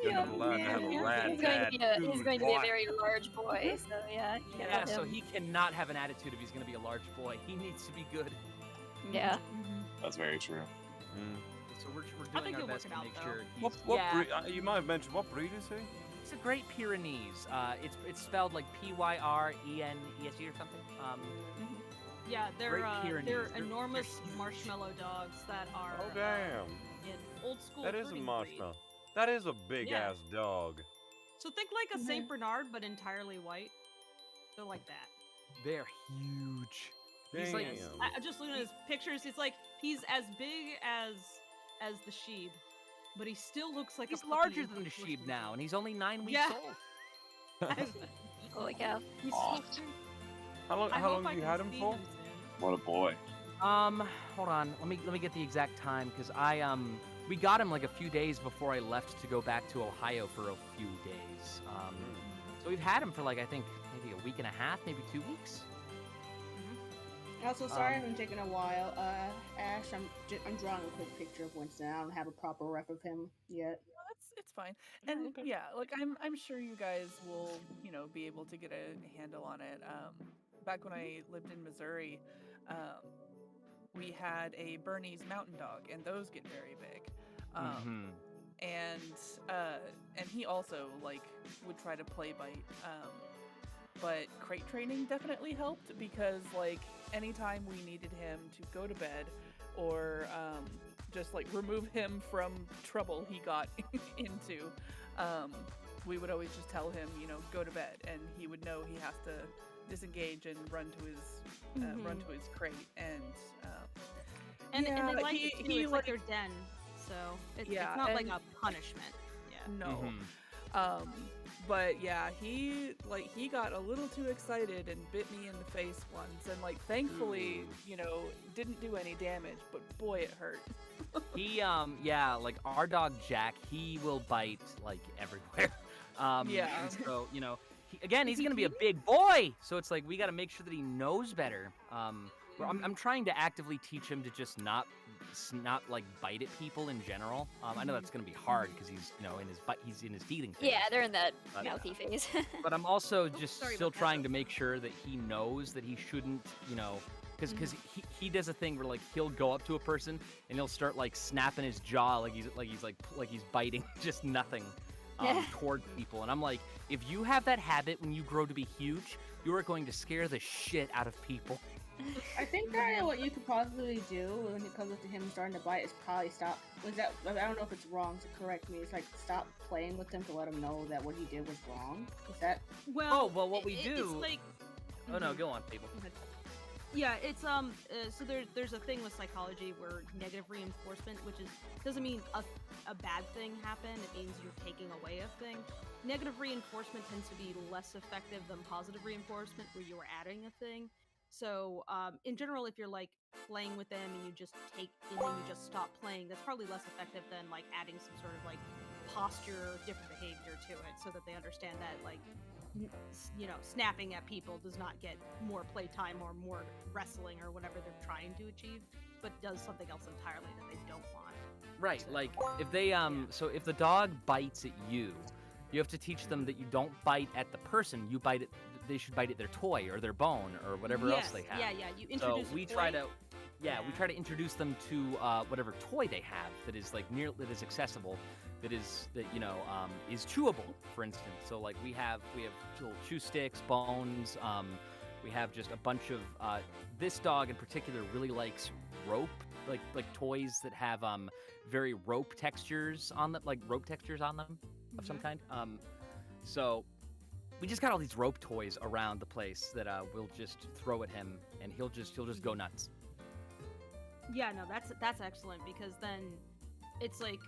You're not allowed to have a rat. He's going to be Dude, he's going to be a very large boy, so yeah. you gotta Yeah, let so him- he cannot have an attitude if he's going to be a large boy. He needs to be good. Yeah. That's very true. So we're I doing think our he'll best work to it make out, sure though. he's What breed? You might have mentioned what breed is he? It's a Great Pyrenees. It's spelled like Pyrenees or something. Yeah, they're Great Pyrenees. they're They're enormous huge. marshmallow dogs that are Oh damn! in old school. That is a herding marshmallow. breed. That is a big Yeah. ass dog. So think like a Saint Bernard, but entirely white. They're like that. They're huge. Damn. He's like, I just looking at his pictures. It's like he's as big as the sheep, but he still looks like he's a puppy larger in than the first sheep person. now, and he's only 9 weeks Yeah. old. Holy cow. He's Aw. so cute. How long? I How hope long I have you can had him see for? him soon. What a boy. Hold on. Let me get the exact time, because we got him like a few days before I left to go back to Ohio for a few days. So we've had him for like I think maybe a week and a half, maybe 2 weeks. Also, sorry if I'm taking a while. Ash, I'm drawing a quick picture of Winston. I don't have a proper ref of him yet. No, it's fine. And okay. yeah, like I'm sure you guys will, be able to get a handle on it. Back when I lived in Missouri, we had a Bernese mountain dog, and those get very big. And he also like would try to play bite. But crate training definitely helped because like anytime we needed him to go to bed or just like remove him from trouble he got into, we would always just tell him, go to bed, and he would know he has to disengage and run to his crate. And they like it too. It's like their den, so it's not like a punishment. Yeah. No. But yeah, he got a little too excited and bit me in the face once, and like thankfully, didn't do any damage, but boy, it hurt. He like our dog Jack, he will bite like everywhere. And so he's gonna be a big boy, so it's like we got to make sure that he knows better. I'm trying to actively teach him to just not like bite at people in general. I know that's gonna be hard because he's he's in his feeding phase. Yeah, they're in that mouthy phase. But I'm also just still trying to make sure that he knows that he shouldn't, because he does a thing where like he'll go up to a person and he'll start like snapping his jaw like he's biting just nothing toward people, and I'm like, if you have that habit when you grow to be huge, you are going to scare the shit out of people. I think that what you could possibly do when it comes up to him starting to bite is probably stop. I don't know if it's wrong, so correct me. It's like stop playing with him to let him know that what he did was wrong. Is that? Well, what we do. It's like. Oh no, go on, people. Yeah, it's so there's a thing with psychology where negative reinforcement, which doesn't mean a bad thing happened. It means you're taking away a thing. Negative reinforcement tends to be less effective than positive reinforcement, where you are adding a thing. So, in general, if you're like playing with them and you just take and then you just stop playing, that's probably less effective than like adding some sort of like posture, different behavior to it, so that they understand that like, snapping at people does not get more playtime or more wrestling or whatever they're trying to achieve, but does something else entirely that they don't want. Right, so, like if they so if the dog bites at you, you have to teach them that you don't bite at the person, you bite at. They should bite at their toy or their bone or whatever else they have. Yeah. You introduce. So we try to introduce them to whatever toy they have that is like that is accessible, that is chewable, for instance. So like we have little chew sticks, bones. We have just a bunch of this dog in particular really likes rope, like toys that have very rope textures on them, of some kind. So. We just got all these rope toys around the place that we'll just throw at him, and he'll just go nuts. Yeah, no, that's excellent, because then it's like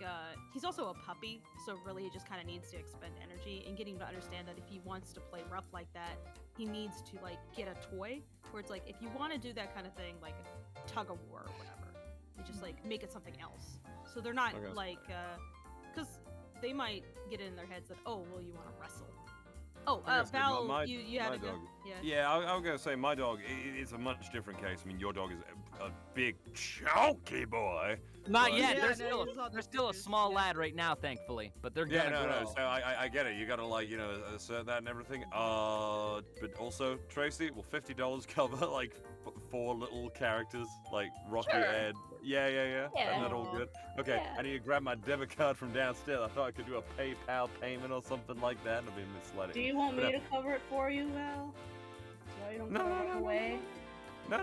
he's also a puppy, so really he just kind of needs to expend energy, and getting him to understand that if he wants to play rough like that, he needs to like get a toy where it's like if you want to do that kind of thing, like tug of war or whatever, you just like make it something else. So they're not like because they might get it in their heads that, oh, well, you want to wrestle. Oh, Val, you had a dog. Yeah, I was going to say my dog is a much different case. I mean, your dog is a big, chunky boy. Not yet. They're still a small lad right now, thankfully. But they're gonna grow. No. So I get it. You got to like assert that and everything. But also, Tracy, will $50 cover like 4 little characters like Rocky, Ed? Yeah. Isn't that all good? Okay, Yeah. I need to grab my debit card from downstairs. I thought I could do a PayPal payment or something like that. I've been misled. Do you want me to cover it for you, Val? So you don't throw it away? No.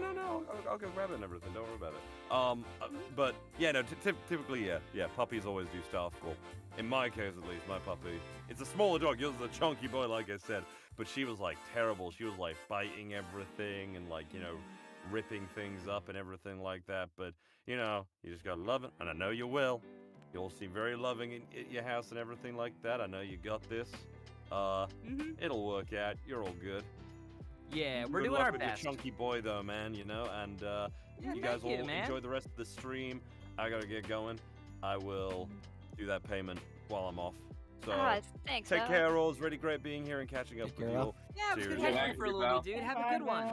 I'll go grab it and everything. Don't worry about it. But yeah, no. Typically, yeah. Puppies always do stuff. Well, in my case at least, my puppy. It's a smaller dog. Yours is a chunky boy, like I said. But she was like terrible. She was like biting everything and like ripping things up and everything like that. But you just gotta love it, and I know you will. You'll seem very loving at your house and everything like that. I know you got this. It'll work out. You're all good. Yeah, we're Good doing luck our with best. your chunky boy, though, man. And you guys all enjoy the rest of the stream. I gotta get going. I will do that payment while I'm off. So Thanks. take Val. care, all. It's really great being here and catching up Take with care, you Al. all. Yeah, it was good Seriously. hanging out for a little bit, dude. Have a good one.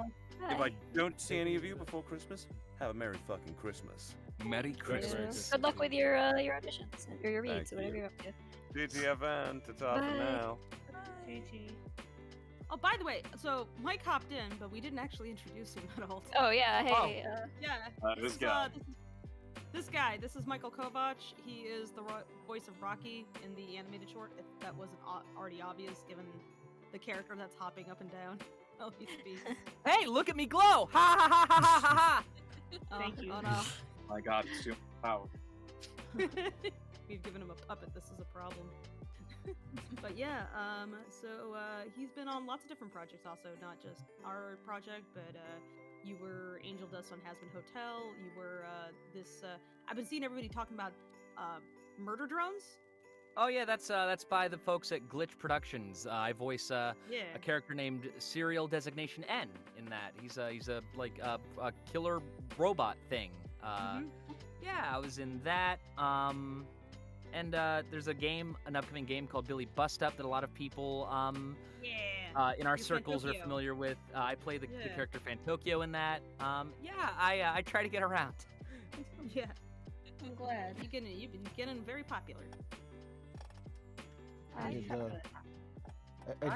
If I Bye. don't see any of you before Christmas, have a Merry fucking Christmas. Merry Yeah. Christmas. Good luck with your auditions or your reads or Thank whatever you. you're up to. GTFN, ta-ta for Bye. now. Oh, by the way, so Mike hopped in, but we didn't actually introduce him at all. Oh yeah, hey. Yeah. This guy. This guy. This is Michael Kovac. He is the voice of Rocky in the animated short. If that wasn't already obvious, given the character that's hopping up and down. Oh, he speaks. Hey, look at me glow! Ha ha ha ha ha ha! Thank you. Oh no. My God, it's too power. We've given him a puppet. This is a problem. But yeah, so he's been on lots of different projects also, not just our project, but you were Angel Dust on Hasbin Hotel. You were I've been seeing everybody talking about murder drones. Oh yeah, that's by the folks at Glitch Productions. I voice a character named Serial Designation N in that. He's a like a killer robot thing. Yeah, I was in that. And there's an upcoming game called Billy Bust Up that a lot of people in our circles are familiar with. I play the character Fantokyo in that. I try to get around. Yeah, I'm glad. you've been getting very popular. I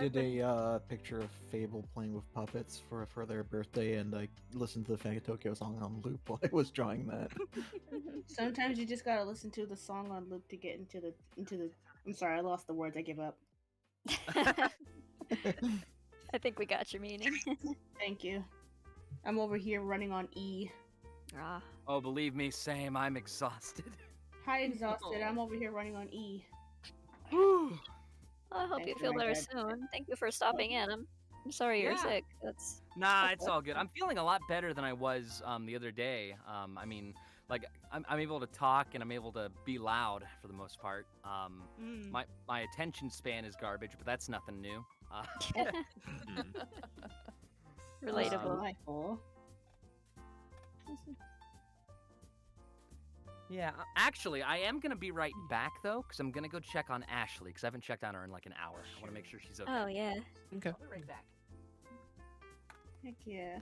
did a picture of Fable playing with puppets for their birthday, and I listened to the Fantokyo song on loop while I was drawing that. Sometimes you just gotta listen to the song on loop to get into the. I'm sorry, I lost the words. I give up. I think we got your meaning. Thank you. I'm over here running on E. Ah. Oh, believe me, same. I'm exhausted. Hi, exhausted. I'm over here running on E. I hope Thank you you, feel my better dad. soon. Thank you for stopping in. I'm sorry you're Yeah. sick. That's Nah, it's all good. I'm feeling a lot better than I was the other day. I mean, like I'm able to talk and I'm able to be loud for the most part. My attention span is garbage, but that's nothing new. relatable. Delightful. Yeah, actually, I am gonna be right back though, because I'm gonna go check on Ashley, because I haven't checked on her in like an hour. I want to make sure she's okay. Oh yeah. Okay. I'll be right back. Heck yeah.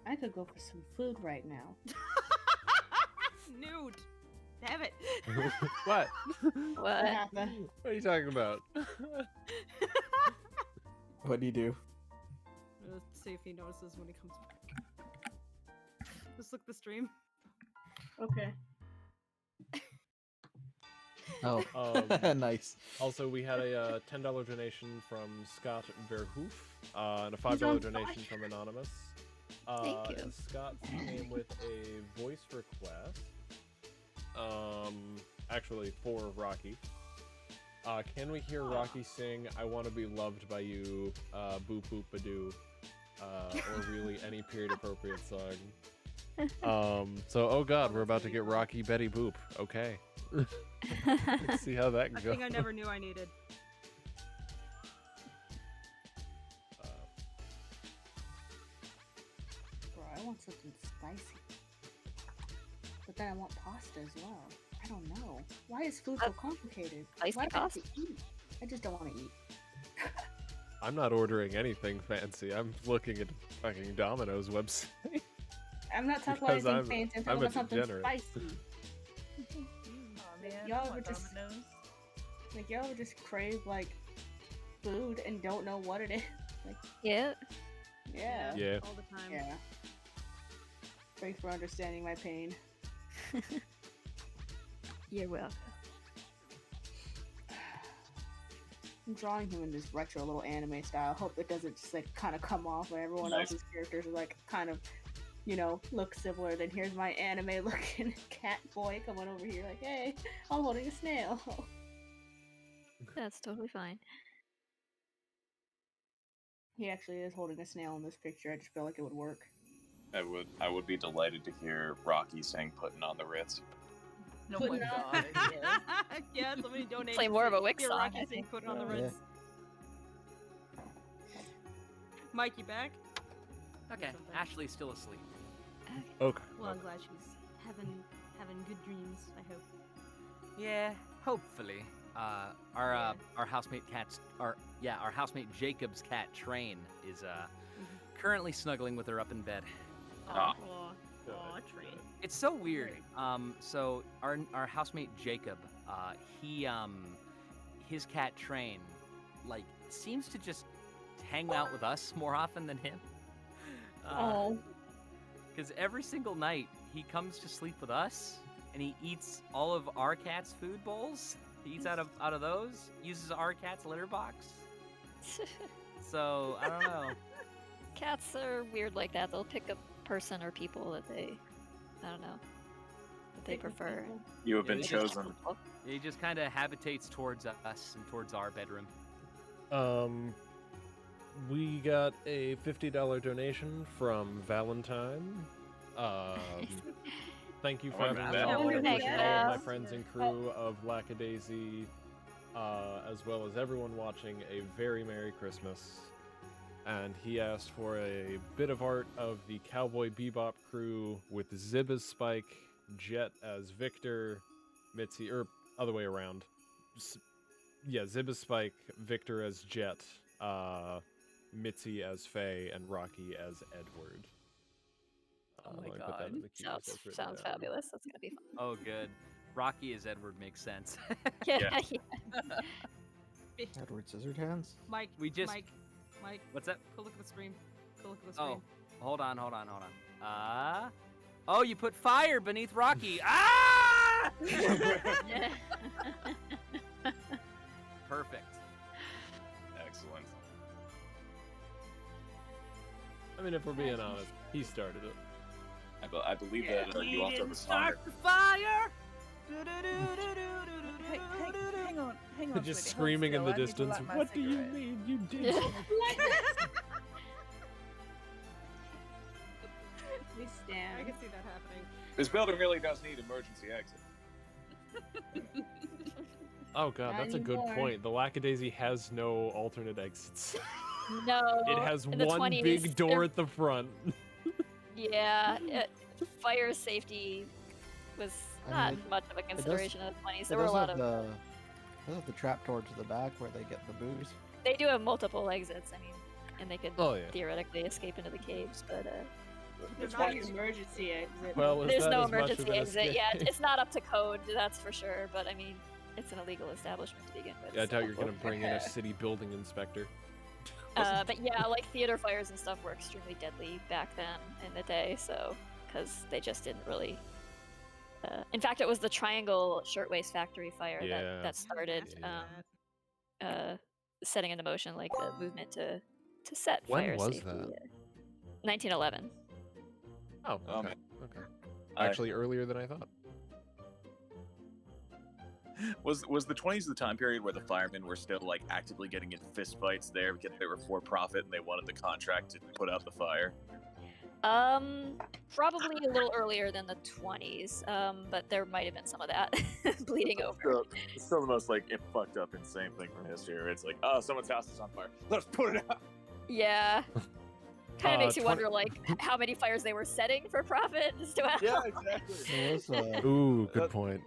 I could go for some food right now. Nude. Damn it. What? What? happened? What are you talking about? What do you do? Let's see if he notices when he comes back. Just look at the stream. Okay. Oh, nice. Also, we had a $10 donation from Scott Verhoof and a He's $5 on donation fire. from Anonymous. Thank you. Scott came with a voice request. Actually, for Rocky. Can we hear Rocky sing "I Want to Be Loved by You," "Boop Boop Badoo," or really any period appropriate song? So, oh god, we're about to get Rocky Betty Boop. Okay. Let's see how that A goes. thing I never knew I needed. Bro, I want something spicy. But then I want pasta as well. I don't know. Why is food so complicated? spicy Why do I have pasta? to eat? I just don't want to eat. I'm not ordering anything fancy. I'm looking at fucking Domino's website. I'm not talking about Because anything fancy. I'm I'm talking a about something degenerate. spicy. Aw, man, Y'all I ever want just- Domino's. Like, y'all ever just crave, like, food and don't know what it is? Like, Yeah. yeah. Yeah. All the time. Yeah. Thanks for understanding my pain. You're welcome. I'm drawing him in this retro little anime style. Hope it doesn't just like kind of come off where everyone Nice. else's characters are like kind of, you know, look similar. Then here's my anime looking cat boy coming over here like, hey, I'm holding a snail. That's totally fine. He actually is holding a snail in this picture. I just feel like it would work. I would be delighted to hear Rocky saying "Putting on the Ritz." Oh my Putting god. yeah. Yeah, somebody donate. Play more of a Wix Here, song, Rocky I saying think. put it on the Yeah. Ritz. Mike, you back? Okay, Something. Ashley's still asleep. Okay. Well, I'm glad she's having good dreams. I hope. Yeah, hopefully. our housemate our housemate Jacob's cat Train is currently snuggling with her up in bed. Aw, Train. It's so weird. So our housemate Jacob, his cat Train, like seems to just hang out with us more often than him. Because every single night he comes to sleep with us, and he eats all of our cat's food bowls. He eats out of those. Uses our cat's litter box. So I don't know. Cats are weird like that. They'll pick a person or people that they, I don't know, that they prefer. You have been chosen. He just kind of habitates towards us and towards our bedroom. We got a $50 donation from Valentine. Thank you for having me on. I wish all of my friends and crew of Lackadaisy, as well as everyone watching, a very Merry Christmas. And he asked for a bit of art of the Cowboy Bebop crew with Zib as Spike, Jet as Victor, Mitzi, or other way around. Zib as Spike, Victor as Jet, Mitzi as Faye, and Rocky as Edward. Oh my god. Sounds fabulous. That's gonna be fun. Oh, good. Rocky as Edward makes sense. Yeah. Edward Scissorhands? Mike, Mike. What's that? Go look at the screen. Go look at the screen. Oh, hold on. Oh, you put fire beneath Rocky. Ah! Perfect. Excellent. I mean, if we're being honest, he started it. I believe that you also have a song. Start the fire. Hang on. Just sweetie, screaming in hold the still. I need to distance. light my What do you cigarette." mean? You did. We I stand. can see that happening. This building really does need emergency exit. Oh god, Not that's a good anymore. point. The Lackadaisy has no alternate exits. No. It has in the one 20s, big door at the front. Yeah, fire safety was I not mean, much of a consideration in the 20s. There It were a does lot have of. the trap door to the back where they get the booze. They do have multiple exits. I mean, and they could Oh, yeah. theoretically escape into the caves, but It's not an emergency exit. Well, is there's that no as much of emergency an exit. Yeah, escape? it's not up to code, that's for sure. But I mean, it's an illegal establishment to begin with. Yeah, I doubt so. you're gonna bring in a city building inspector. But yeah, like theater fires and stuff were extremely deadly back then in the day, so because they just didn't really. In fact, it was the Triangle Shirtwaist Factory fire Yeah. that started setting into motion like the movement to set When fire was safety. that? 1911. Oh, Oh, okay. man. Okay. Actually, earlier than I thought. Was the 20s the time period where the firemen were still like actively getting in fist fights there because they were for profit and they wanted the contract to put out the fire? Probably a little earlier than the 20s, but there might have been some of that bleeding over. It's still the most like fucked up insane thing from history. It's like, oh, someone's house is on fire. Let's put it out. Yeah. Kind of makes you 20 wonder, like, how many fires they were setting for profit as to how. Yeah, exactly. There was, Ooh, good That- point.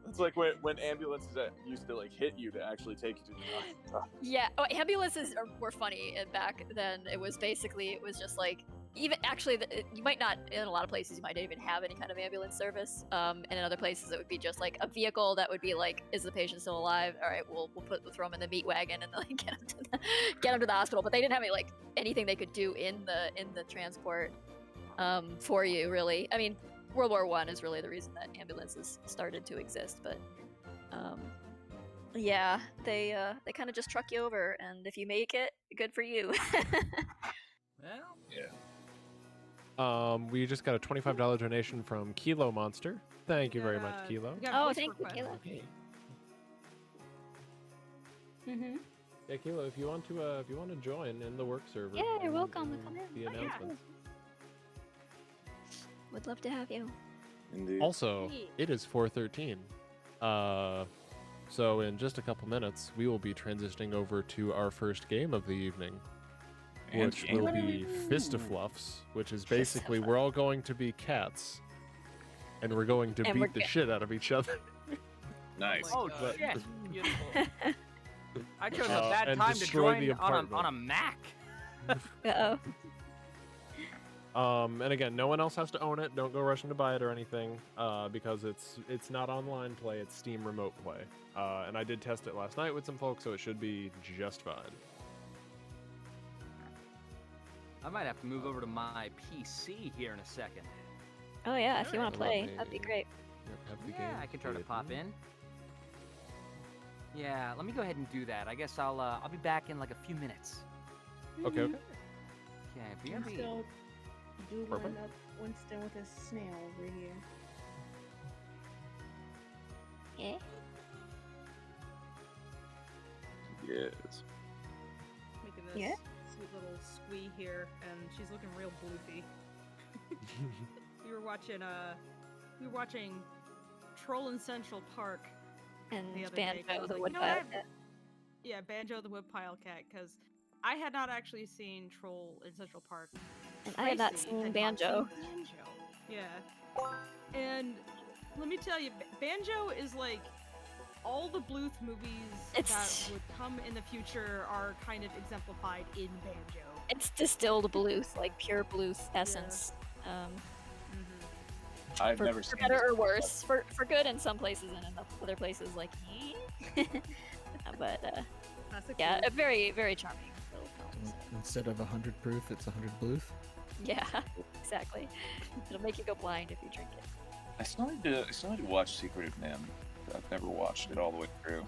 It's like when ambulances used to like hit you to actually take you to the hospital. Yeah, ambulances were funny back then. It was just like, even actually, you might not, in a lot of places, you might not even have any kind of ambulance service. And in other places, it would be just like a vehicle that would be like, is the patient still alive? All right, we'll throw him in the meat wagon and like get him to the hospital. But they didn't have any, like anything they could do in the transport for you, really. I mean, World War I is really the reason that ambulances started to exist, but yeah, they kind of just truck you over, and if you make it, good for you. Well, Yeah. We just got a $25 donation from Kilo Monster. Thank you very much, Yeah, Kilo. we got a Oh, voice thank you, request. Kayla. Mm-hmm. Yeah, Kilo, if you want to join in the work server. Yeah, you're and- welcome to and come in. The Oh, yeah. announcements. Would love to have you. Indeed. Also, Sweet. it is 4:13. So in just a couple minutes, we will be transitioning over to our first game of the evening, which will be Fistafluffs, which is basically we're all going to be cats, and we're going to And we're beat the ga- shit out of each other. Nice. Oh But- shit! Beautiful. I chose a bad and time to destroy the join on apartment. a Mac. Uh-oh. And again, no one else has to own it. Don't go rushing to buy it or anything, because it's not online play. It's Steam Remote Play. And I did test it last night with some folks, so it should be just fine. I might have to move over to my PC here in a second. Oh yeah, if you want to Alright. play, that'd be great. Yep, have the Yeah, game I can try to pop hidden. in. Yeah, let me go ahead and do that. I guess I'll be back in like a few minutes. Okay, okay. Okay, I'm BRB. still doodling Perfect. up Winston with his snail over here. Yeah. Yes. Making this Yeah. sweet little squee here, and she's looking real bloofy. we were watching Troll in Central Park And the other day. 'cause I Banjo was the like, Woodpile you know what? Cat. Yeah, Banjo the Woodpile Cat, because I had not actually seen Troll in Central Park. And I had not Tracy seen had not Banjo. seen Banjo. Yeah. And let me tell you, Banjo is like all the Bluth movies It's- that would come in the future are kind of exemplified in Banjo. It's distilled Bluth, like pure Bluth essence. I've for, never for seen better this or before. worse. For good in some places and in other places like but Classic yeah, Bluth. a very, very charming little film. so. Instead of 100 proof, it's 100 bluth. Yeah, exactly. It'll make you go blind if you drink it. I still need to watch Secret of Nim. I've never watched it all the way through.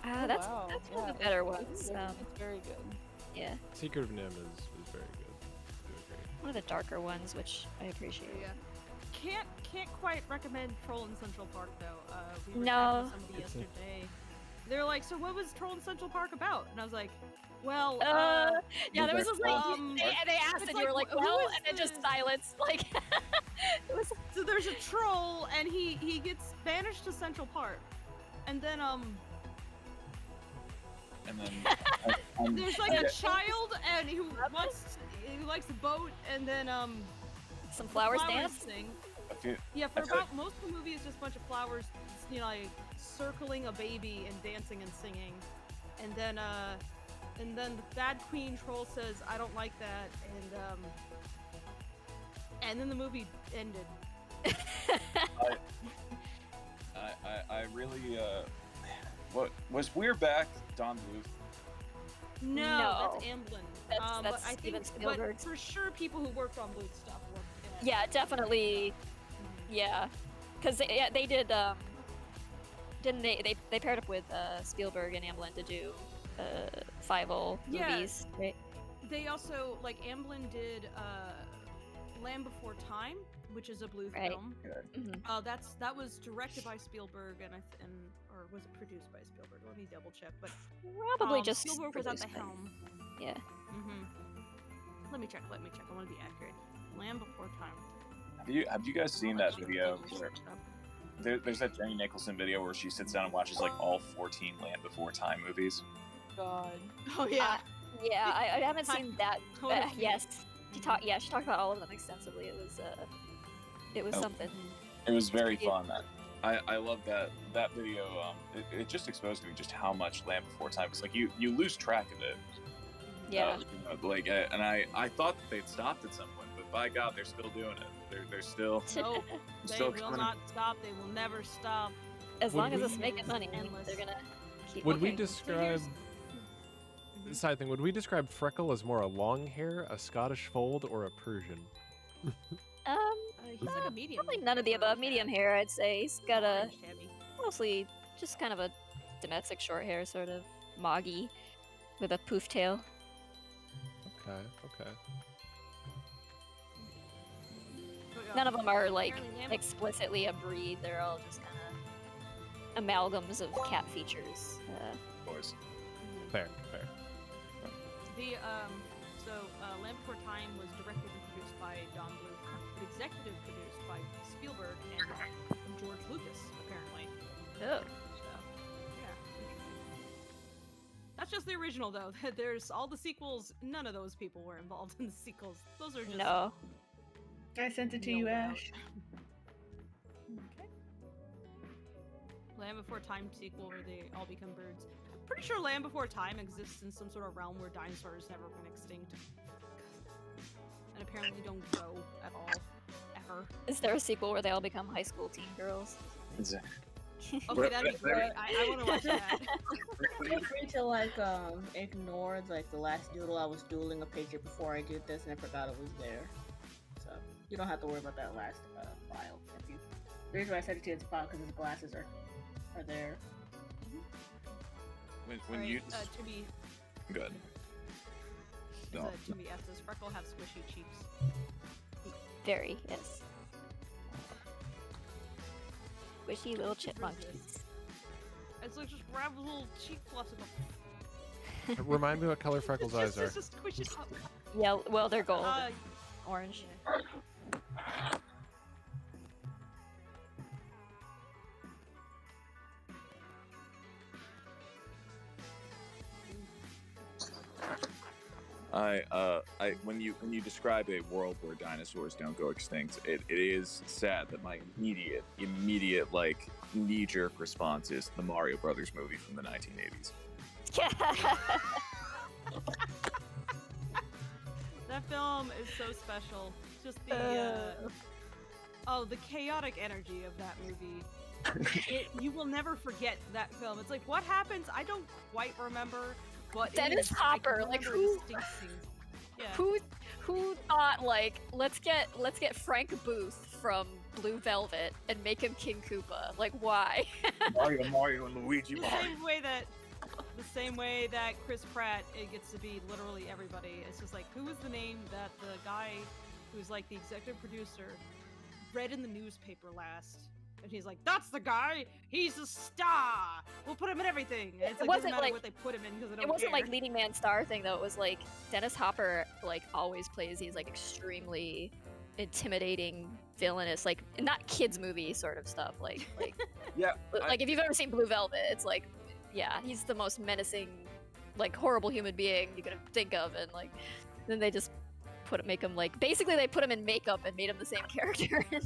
Oh, That's wow. that's Yeah, one of the better it's ones. very- it's very good. Yeah, Secret of Nim is very good. Doing great. one of the darker ones, which I appreciate. Yeah. Can't quite recommend Troll in Central Park though. We were No. talking to somebody It's a- yesterday. They were like, "So what was Troll in Central Park about?" And I was like, "Well, Yeah, there was Moving this like on. they asked It's and you were like, like, who well, is and then just this? silence. Like it was so there's a troll and he gets banished to Central Park, and then And then there's like a child and who likes the boat, and then some the flowers dance. thing. I feel, Yeah, for I feel about most of the movie is just a bunch of flowers, you know, like circling a baby and dancing and singing, and then the bad queen troll says, "I don't like that," and then the movie ended. I really what was We're Back Don Bluth? No, that's Amblin. That's but I Steven think, Spielberg. but for sure, people who worked on Bluth stuff worked in it. Yeah, definitely. Yeah, because they did. Didn't they paired up with Spielberg and Amblin to do Fievel Yeah. movies, right? They also like Amblin did Land Before Time, which is a Bluth Right. film. Mhm. That was directed by Spielberg or was it produced by Spielberg? Let me double check. But Probably just Spielberg was at the produced by- helm. Yeah. Let me check. I want to be accurate. Land Before Time. Have you guys seen that video where there's that Jenny Nicholson video where she sits down and watches like all 14 Land Before Time movies? God. Oh yeah. Yeah, I haven't Hi- seen that. Totally. Yes, she talked about all of them extensively. It was Oh. something. It was very Yeah. fun. I love that video. It just exposed to me just how much Land Before Time. It's like you lose track of it. Yeah. And I thought that they'd stopped at some point, but by God, they're still doing it. They're still Nope. They still will coming. not stop. They will never stop. As Would long as we- it's making money, Endless. they're gonna keep. Would we Okay, so describe here's- side thing? Would we describe Freckle as more a long hair, a Scottish fold, or a Persian? He's like a medium. Probably none of the above. Medium hair, I'd say. He's got a Orange tabby. mostly just kind of a domestic short hair, sort of moggy, with a poof tail. Okay. None of them are like Apparently Lamb- explicitly a breed. They're all just kind of amalgams of cat features. Of course. Fair. The Land Before Time was directed and produced by Don Bluth, but executive produced by Spielberg and George Lucas, apparently. Oh. So, yeah. That's just the original, though. There's all the sequels. None of those people were involved in the sequels. Those are just No. I sent it to you, milled out. Ash. Okay. Land Before Time sequel where they all become birds. I'm pretty sure Land Before Time exists in some sort of realm where dinosaurs never went extinct. And apparently don't grow at all. Ever. Is there a sequel where they all become high school teen girls? Okay, that'd be great. I want to watch that. Feel free to like ignore like the last doodle I was doodling a picture before I did this and I forgot it was there. So you don't have to worry about that last file. If you, the reason why I said it to you is file because his glasses are there. When Right, you Timmy, good. No. Timmy asks, does Freckle have squishy cheeks? Very, yes. Squishy little chipmunks. It's like just grab a little cheek fluff and go. Remind me what color Freckles' eyes are. Just squish it up. Yeah, well, they're gold. Orange. When you describe a world where dinosaurs don't go extinct, it is sad that my immediate like knee-jerk response is the Mario Brothers movie from the 1980s. That film is so special. Just the chaotic energy of that movie. You will never forget that film. It's like what happens? I don't quite remember. But Dennis Hopper, like who? Yeah. Who thought like let's get Frank Booth from Blue Velvet and make him King Koopa? Like why? Mario and Luigi. The same way that Chris Pratt gets to be literally everybody. It's just like who was the name that the guy who's like the executive producer read in the newspaper last? And he's like, "That's the guy. He's a star. We'll put him in everything." And it's like, doesn't matter what they put him in because it wasn't like leading man star thing though. It was like Dennis Hopper like always plays these like extremely intimidating villainous like not kids movie sort of stuff like yeah. Like if you've ever seen Blue Velvet, it's like yeah, he's the most menacing like horrible human being you could think of, and like then they just make him like basically they put him in makeup and made him the same character. and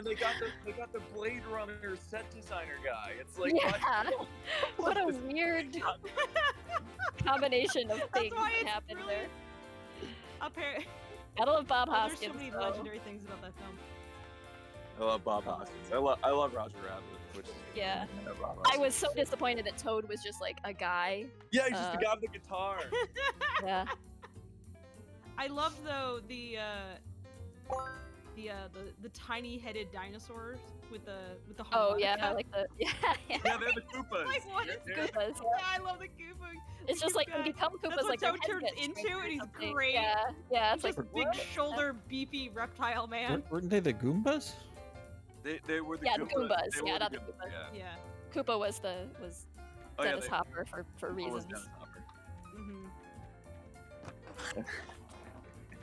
they got the Blade Runner set designer guy. It's like yeah. What a weird combination of things that happened really there. Apparently, I love Bob Hoskins. There's so many legendary things about that film. I love Bob Hoskins. I love Roger Rabbit, which yeah. I was so disappointed that Toad was just like a guy. Yeah, he's just the guy with the guitar. Yeah. I love though the tiny headed dinosaurs with the oh harmonica. yeah, like the yeah they're the Koopas. Like what is Koopas? Yeah, I love the Koopas. It's just like they become Koopas. That's like what their Toad head turns gets into, and he's great. Yeah, it's He's like just big shoulder, beefy reptile man. Weren't they the Goombas? They were the yeah, Goombas. the Goombas. They Yeah, were not the the Goombas. Yeah. Koopa was Dennis yeah, Hopper for reasons.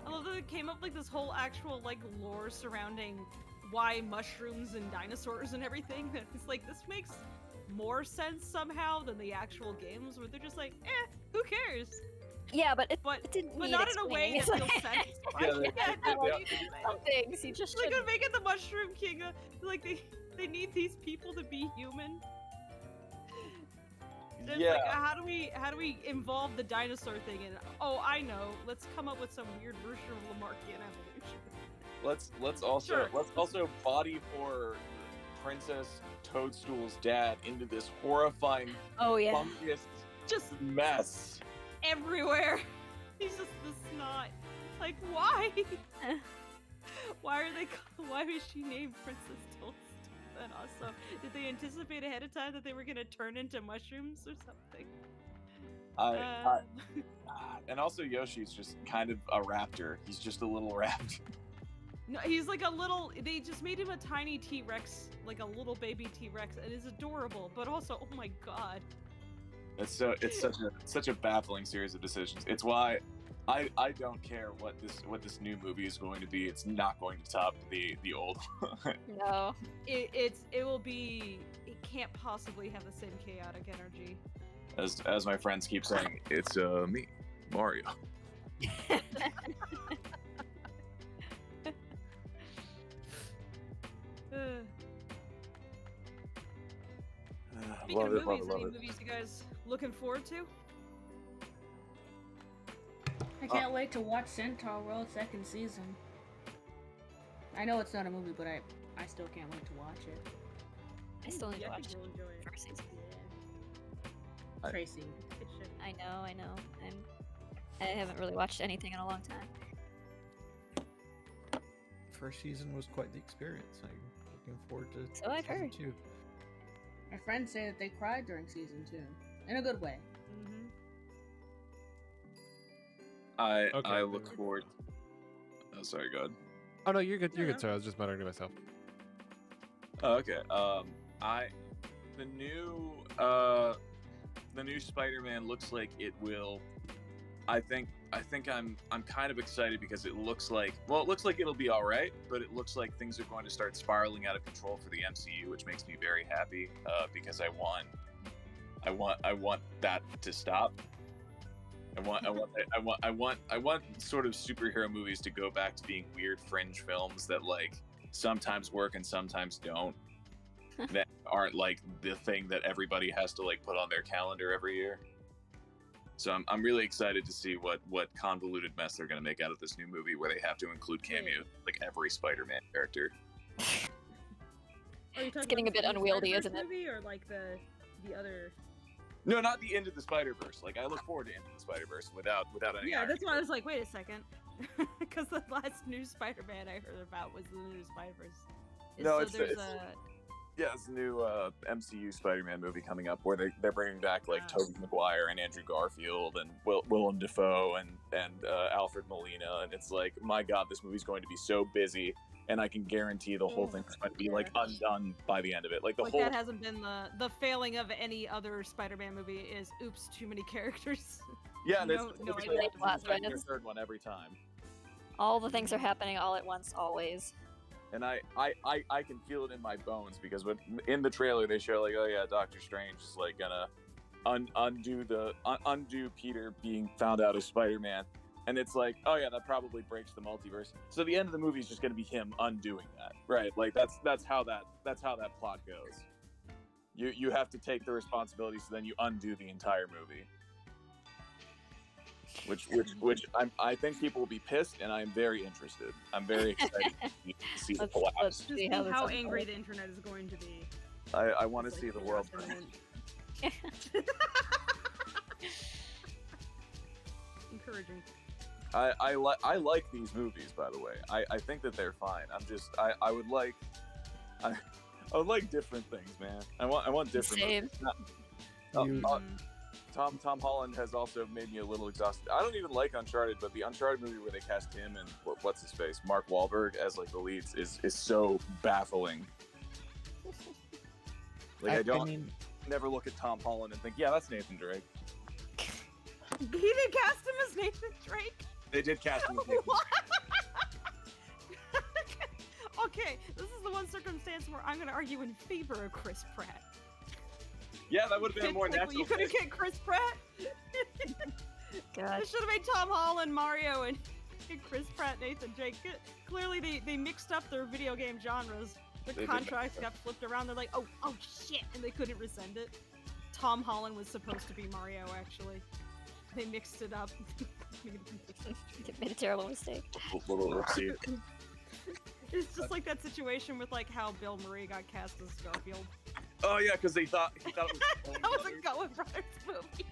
I love that it came up like this whole actual like lore surrounding why mushrooms and dinosaurs and everything. It's like this makes more sense somehow than the actual games where they're just like, who cares? Yeah, but it didn't. But need not in a way that explaining. feels sense. Some things you just like shouldn't. making the Mushroom King. Like they need these people to be human. It's Yeah. like, how do we involve the dinosaur thing in? Oh, I know. Let's come up with some weird version of Lamarckian evolution. Let's also body for Princess Toadstool's dad into this horrifying fungus just mess everywhere. He's just the snot. Like why? Why was she named Princess Toadstool? And also, did they anticipate ahead of time that they were gonna turn into mushrooms or something? And also Yoshi's just kind of a raptor. He's just a little raptor. No, he's like a little. They just made him a tiny T-Rex, like a little baby T-Rex, and it's adorable. But also, oh my god, It's such a baffling series of decisions. It's why I don't care what this new movie is going to be. It's not going to top the old. No. It will be. It can't possibly have the same chaotic energy. As my friends keep saying, it's me, Mario. Speaking Love of it, love movies, it, love any it. movies you guys looking forward to? I can't wait to watch Centaur World second season. I know it's not a movie, but I still can't wait to watch it. I still need to I watch think we'll enjoy it. first season. Yeah. Tracy. It should. I know. I haven't really watched anything in a long time. First season was quite the experience. I'm looking forward to So I've season heard. 2. My friends say that they cried during season 2. In a good way. Mm-hmm. I Okay. look forward. Oh, sorry, go ahead. Oh no, you're good. You're Yeah. good. Sorry, I was just muttering to myself. Oh, okay. The new Spider-Man looks like it will. I think I'm kind of excited because it looks like it'll be all right, but it looks like things are going to start spiraling out of control for the MCU, which makes me very happy because I want that to stop. I want sort of superhero movies to go back to being weird fringe films that like sometimes work and sometimes don't. That aren't like the thing that everybody has to like put on their calendar every year. So I'm really excited to see what convoluted mess they're gonna make out of this new movie where they have to include cameos like every Spider-Man character. Are you talking It's getting about a bit the unwieldy, Spider-Verse isn't it? movie or like the other? No, not the Into the Spider-Verse. Like I look forward to Into the Spider-Verse without any. Yeah, irony. that's why I was like, wait a second, because the last new Spider-Man I heard about was the new Spider-Verse. No, So it's there's a new MCU Spider-Man movie coming up where they're bringing back like Tobey Maguire and Andrew Garfield and Willem Dafoe and Alfred Molina, and it's like, my God, this movie's going to be so busy, and I can guarantee the whole thing's going to be like undone by the end of it. Like the like whole that hasn't been the failing of any other Spider-Man movie is oops, too many characters. yeah, no, it's no like idea. the second or third one every time. All the things are happening all at once, always. And I can feel it in my bones because in the trailer they show like, oh yeah, Doctor Strange is like gonna undo Peter being found out as Spider-Man, and it's like, oh yeah, that probably breaks the multiverse. So the end of the movie is just gonna be him undoing that, right? Like that's how that plot goes. You have to take the responsibility, so then you undo the entire movie. Which I think people will be pissed, and I'm very interested. I'm very excited to see the collapse. Let's Just see think how this angry unfolds. the internet is going to be. I want to It's see like the world last burn. minute. Encouraging. I like these movies, by the way. I think that they're fine. I would like different things, man. I want different Same. movies. Tom Holland has also made me a little exhausted. I don't even like Uncharted, but the Uncharted movie where they cast him and what's his face, Mark Wahlberg as like the leads is so baffling. Like I mean, never look at Tom Holland and think, yeah, that's Nathan Drake. He didn't cast him as Nathan Drake. They did cast him as Nathan What? Drake. Okay, this is the one circumstance where I'm gonna argue in favor of Chris Pratt. Yeah, that would have been a more Like, natural. you couldn't fit. get Chris Pratt. God. They should have made Tom Holland Mario and Chris Pratt Nathan Drake. Clearly, they mixed up their video game genres. The They did contracts mix it got flipped around. They're like, oh shit, and they couldn't resend it. Tom Holland was supposed to be Mario, actually. They mixed it up. Made a terrible mistake. Little oopsie. It's just like that situation with like how Bill Murray got cast as Garfield. Oh yeah, because he thought it was. That was a Coen Brothers movie.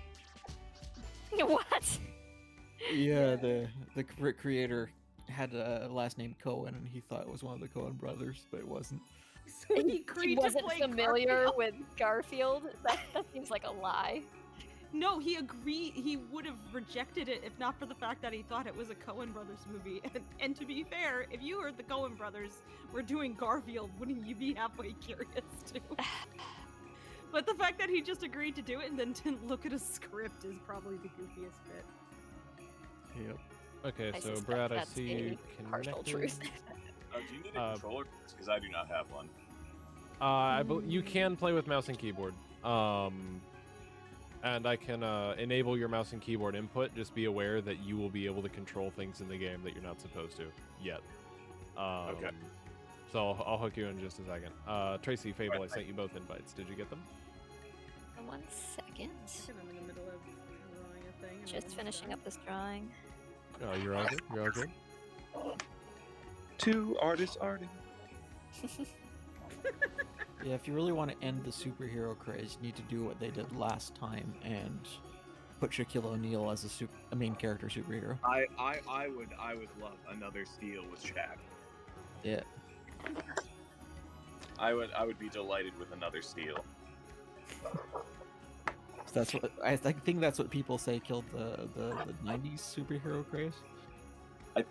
What? yeah, the creator had a last name Cohen, and he thought it was one of the Coen brothers, but it wasn't. So he He agreed to wasn't play familiar Garfield. with Garfield. That seems like a lie. No, he agreed. He would have rejected it if not for the fact that he thought it was a Coen Brothers movie. And to be fair, if you heard the Coen Brothers were doing Garfield, wouldn't you be halfway curious too? But the fact that he just agreed to do it and then didn't look at a script is probably the goofiest bit. Yep. Okay, I so suspect Brad, I that's see you a partial connected. truth. Do you need a controller? Because I do not have one. You can play with mouse and keyboard. And I can enable your mouse and keyboard input. Just be aware that you will be able to control things in the game that you're not supposed to yet. Okay. So I'll hook you in just a second. Tracy, Fable, I sent you both invites. Did you get them? 1 second. I'm in the middle of drawing a thing. and Just almost finishing done. up this drawing. Oh, you're all good. You're all good. Two artists arting. Yeah, if you really want to end the superhero craze, you need to do what they did last time and put Shaquille O'Neal as a main character superhero. I would love another Steel with Shaq. Yeah. I would be delighted with another Steel. That's what I think. That's what people say killed the '90s superhero craze.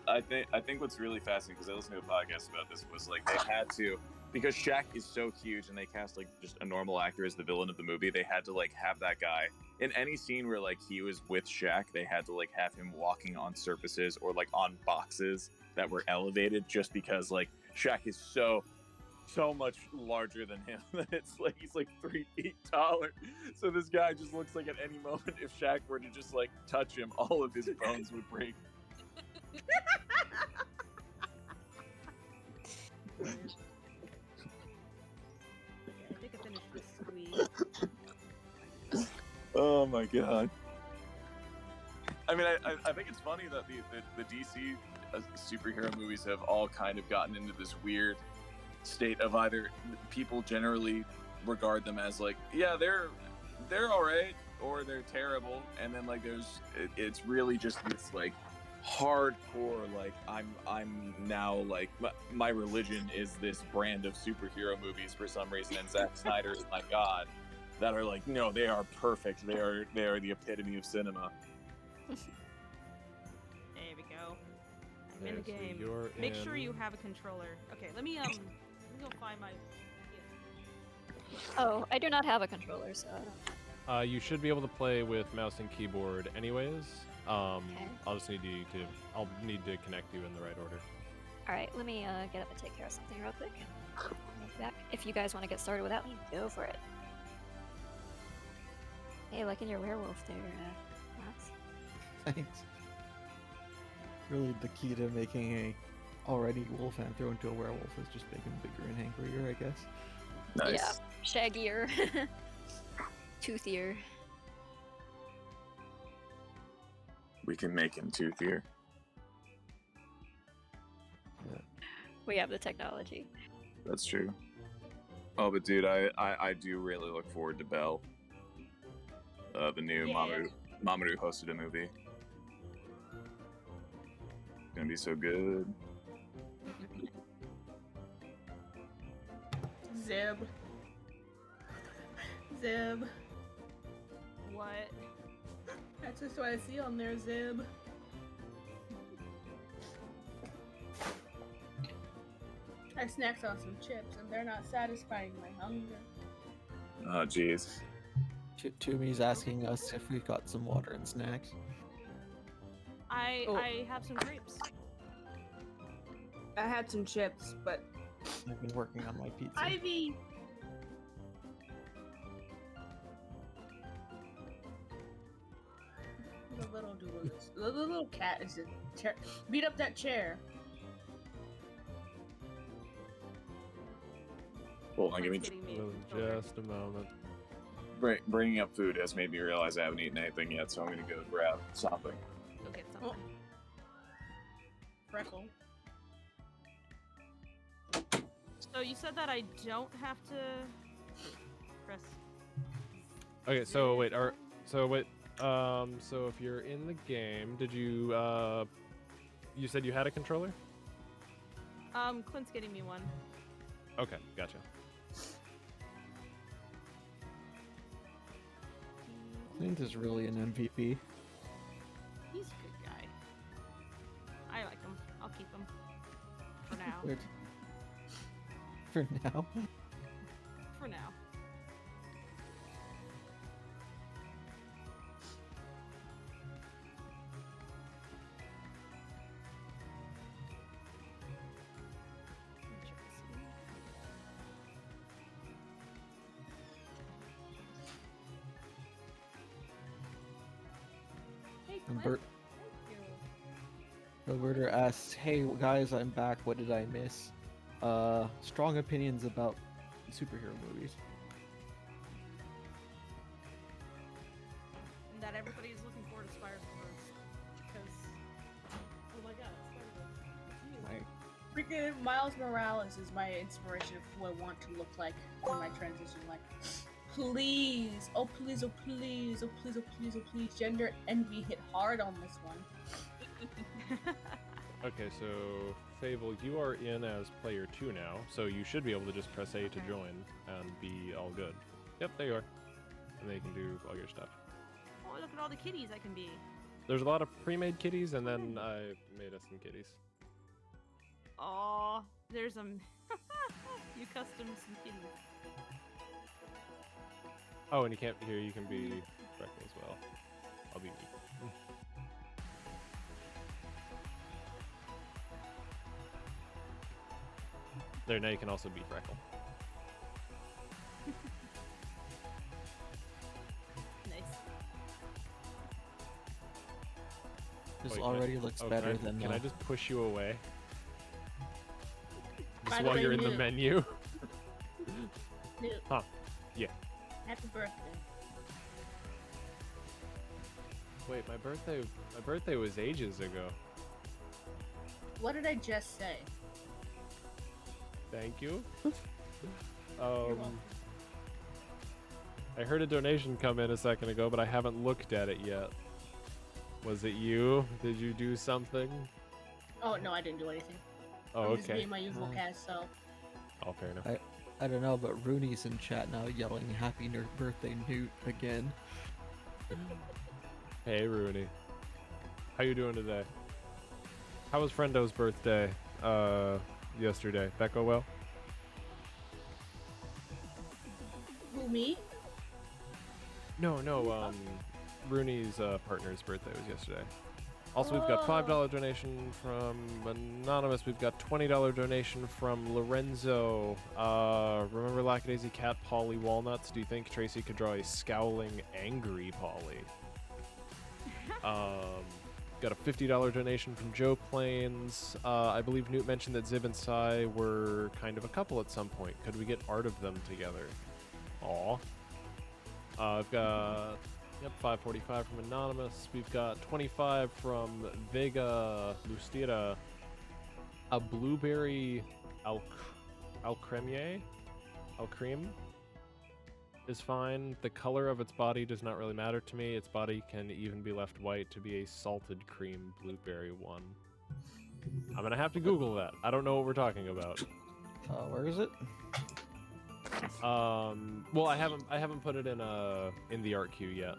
I think what's really fascinating, because I listened to a podcast about this, was like they had to, because Shaq is so huge and they cast like just a normal actor as the villain of the movie, they had to like have that guy in any scene where like he was with Shaq, they had to like have him walking on surfaces or like on boxes that were elevated, just because like Shaq is so much larger than him that it's like he's like 3 feet taller. So this guy just looks like at any moment, if Shaq were to just like touch him, all of his bones would break. I think I finished the squeeze. Oh my god. I mean, I think it's funny that the DC superhero movies have all kind of gotten into this weird state of either people generally regard them as like, yeah, they're all right, or they're terrible, and then like it's really just this like hardcore like I'm now like my religion is this brand of superhero movies for some reason, and Zack Snyder is my god, that are like, no, they are perfect, they are the epitome of cinema. There we go. I'm in the Okay, so game. you're Make sure in- you have a controller. Okay, let me go find my. Oh, I do not have a controller, so I don't. You should be able to play with mouse and keyboard anyways. I'll just need I'll need to connect you in the right order. All right, let me get up and take care of something real quick. I'll be back. If you guys want to get started without me, go for it. Hey, like in your werewolf there, Max. Thanks. Really, the key to making a already wolf anthro into a werewolf is just make him bigger and hangrier, I guess. Nice. Yeah, shaggier, toothier. We can make him toothier. We have the technology. That's true. Oh, but dude, I do really look forward to Belle. The new Yeah. Mamoru hosted a movie. It's gonna be so good. Zib. Zib. What? That's just what I see on there, Zib. I snacked on some chips and they're not satisfying my hunger. Oh, jeez. Toomey's asking us if we've got some water and snacks. I have some grapes. I had some chips, but I've been working on my pizza. Ivy! The little dude, the little cat is beat up that chair. Hold on, give me Getting me a Well, controller. just a moment. bringing up food has made me realize I haven't eaten anything yet, so I'm gonna go grab something. Go get something. Freckle. So you said that I don't have to press. Okay, so wait, so if you're in the game, did you you said you had a controller? Clint's getting me one. Okay, gotcha. Clint is really an MVP. He's a good guy. I like him. I'll keep him. For now. Good. For now. For now. Hey, Clint. Bert, Roberta asks, "Hey guys, I'm back. What did I miss? Strong opinions about superhero movies." Freaking Miles Morales is my inspiration of who I want to look like in my transition. Like, please, oh please, oh please, oh please, oh please, oh please. Gender envy hit hard on this one. Okay, so Fable, you are in as player 2 now, so you should be able to just press A to join and be all good. Yep, there you are. And then you can do all your stuff. Oh, look at all the kitties I can be. There's a lot of pre-made kitties, and then I made us some kitties. Aw, there's some. You custom some kitties. Oh, and you can't here. You can be Freckle as well. I'll be me. There, now you can also be Freckle. Nice. This Wait, already looks better than. Can I just push you away? By Just the while way, you're in the Newt. menu. Newt, Huh? Yeah. happy birthday. Wait, my birthday was ages ago. What did I just say? Thank you. welcome. I heard a donation come in a second ago, but I haven't looked at it yet. Was it you? Did you do something? Oh no, I didn't do anything. Oh, I'm just okay. being my usual cast self. Oh, fair enough. I don't know, but Rooney's in chat now yelling "Happy birthday, Newt" again. Hey, Rooney. How you doing today? How was Friendo's birthday yesterday? That go well? Who, me? No, Rooney's partner's birthday was yesterday. Also, we've got $5 donation from Anonymous. We've got $20 donation from Lorenzo. Remember Lackadaisy Cat Polly Walnuts? Do you think Tracy could draw a scowling, angry Polly? Got a $50 donation from Joe Plains. I believe Newt mentioned that Zib and Sai were kind of a couple at some point. Could we get art of them together? Aw. I've got... Yep, 545 from Anonymous. We've got 25 from Vega Lustira. A blueberry alcremier? Alcreme is fine. The color of its body does not really matter to me. Its body can even be left white to be a salted cream blueberry one. I'm gonna have to Google that. I don't know what we're talking about. Where is it? Well, I haven't put it in the art queue yet.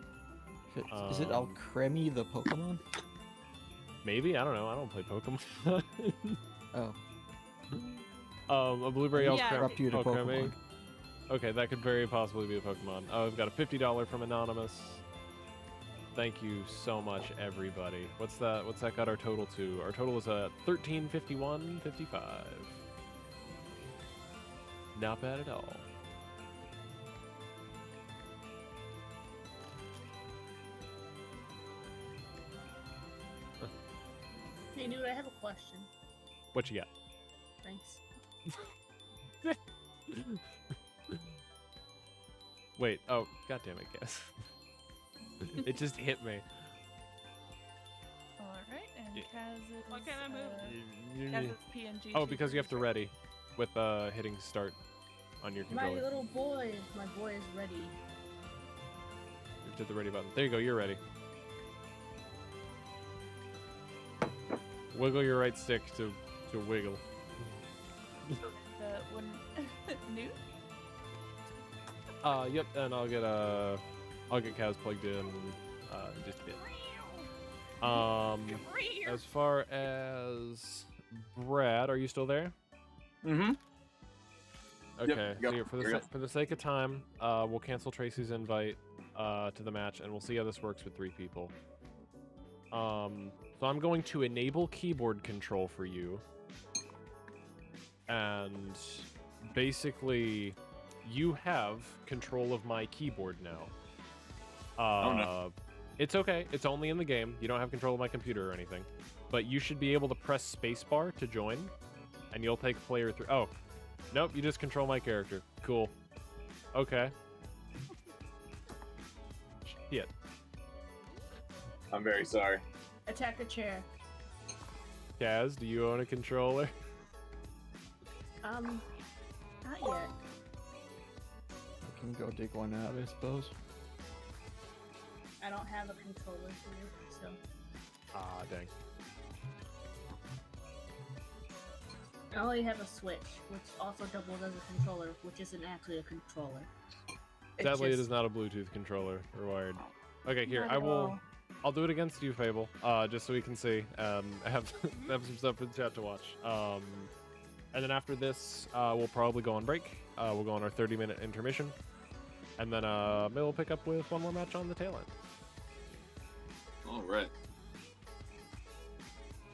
Is it Alcremie the Pokemon? Maybe, I don't know. I don't play Pokemon. Oh. A blueberry Interrupt you to Pokemon. Okay, that could very possibly be a Pokemon. Oh, I've got a $50 from Anonymous. Thank you so much, everybody. What's that got our total to? Our total is $13.51.55. Not bad at all. Hey, dude, I have a question. What you got? Thanks. Wait, oh, goddamn it, guess. It just hit me. Alright, and Kaz is... Why can't I move? Kaz is PNG. Oh, because you have to ready with hitting start on your My controller. little boy, my boy is ready. You hit the ready button. There you go, you're ready. Wiggle your right stick to wiggle. When Newt? Yep, and I'll get Kaz plugged in just a bit. As far as Brad, are you still there? Mm-hmm. Okay, Yep, so for the sake of time, we'll cancel Tracy's invite to the match, and we'll see how this works with 3 people. So I'm going to enable keyboard control for you, and basically, you have control of my keyboard now. Oh no. It's okay. It's only in the game. You don't have control of my computer or anything. But you should be able to press spacebar to join, and you'll take player 3. Oh, nope. You just control my character. Cool. Okay. Shit. I'm very sorry. Attack a chair. Kaz, do you own a controller? Not yet. I can go dig one out, I suppose. I don't have a controller for you, so. Ah, dang. I only have a Switch, which also doubles as a controller, which isn't actually a controller. Sadly, it is not a Bluetooth controller or wired. Okay, here, Not at all. I'll do it against you, Fable, just so we can see. I have some stuff in chat to watch. And then after this, we'll probably go on break. We'll go on our 30-minute intermission. And then maybe we'll pick up with one more match on the tail end. All right.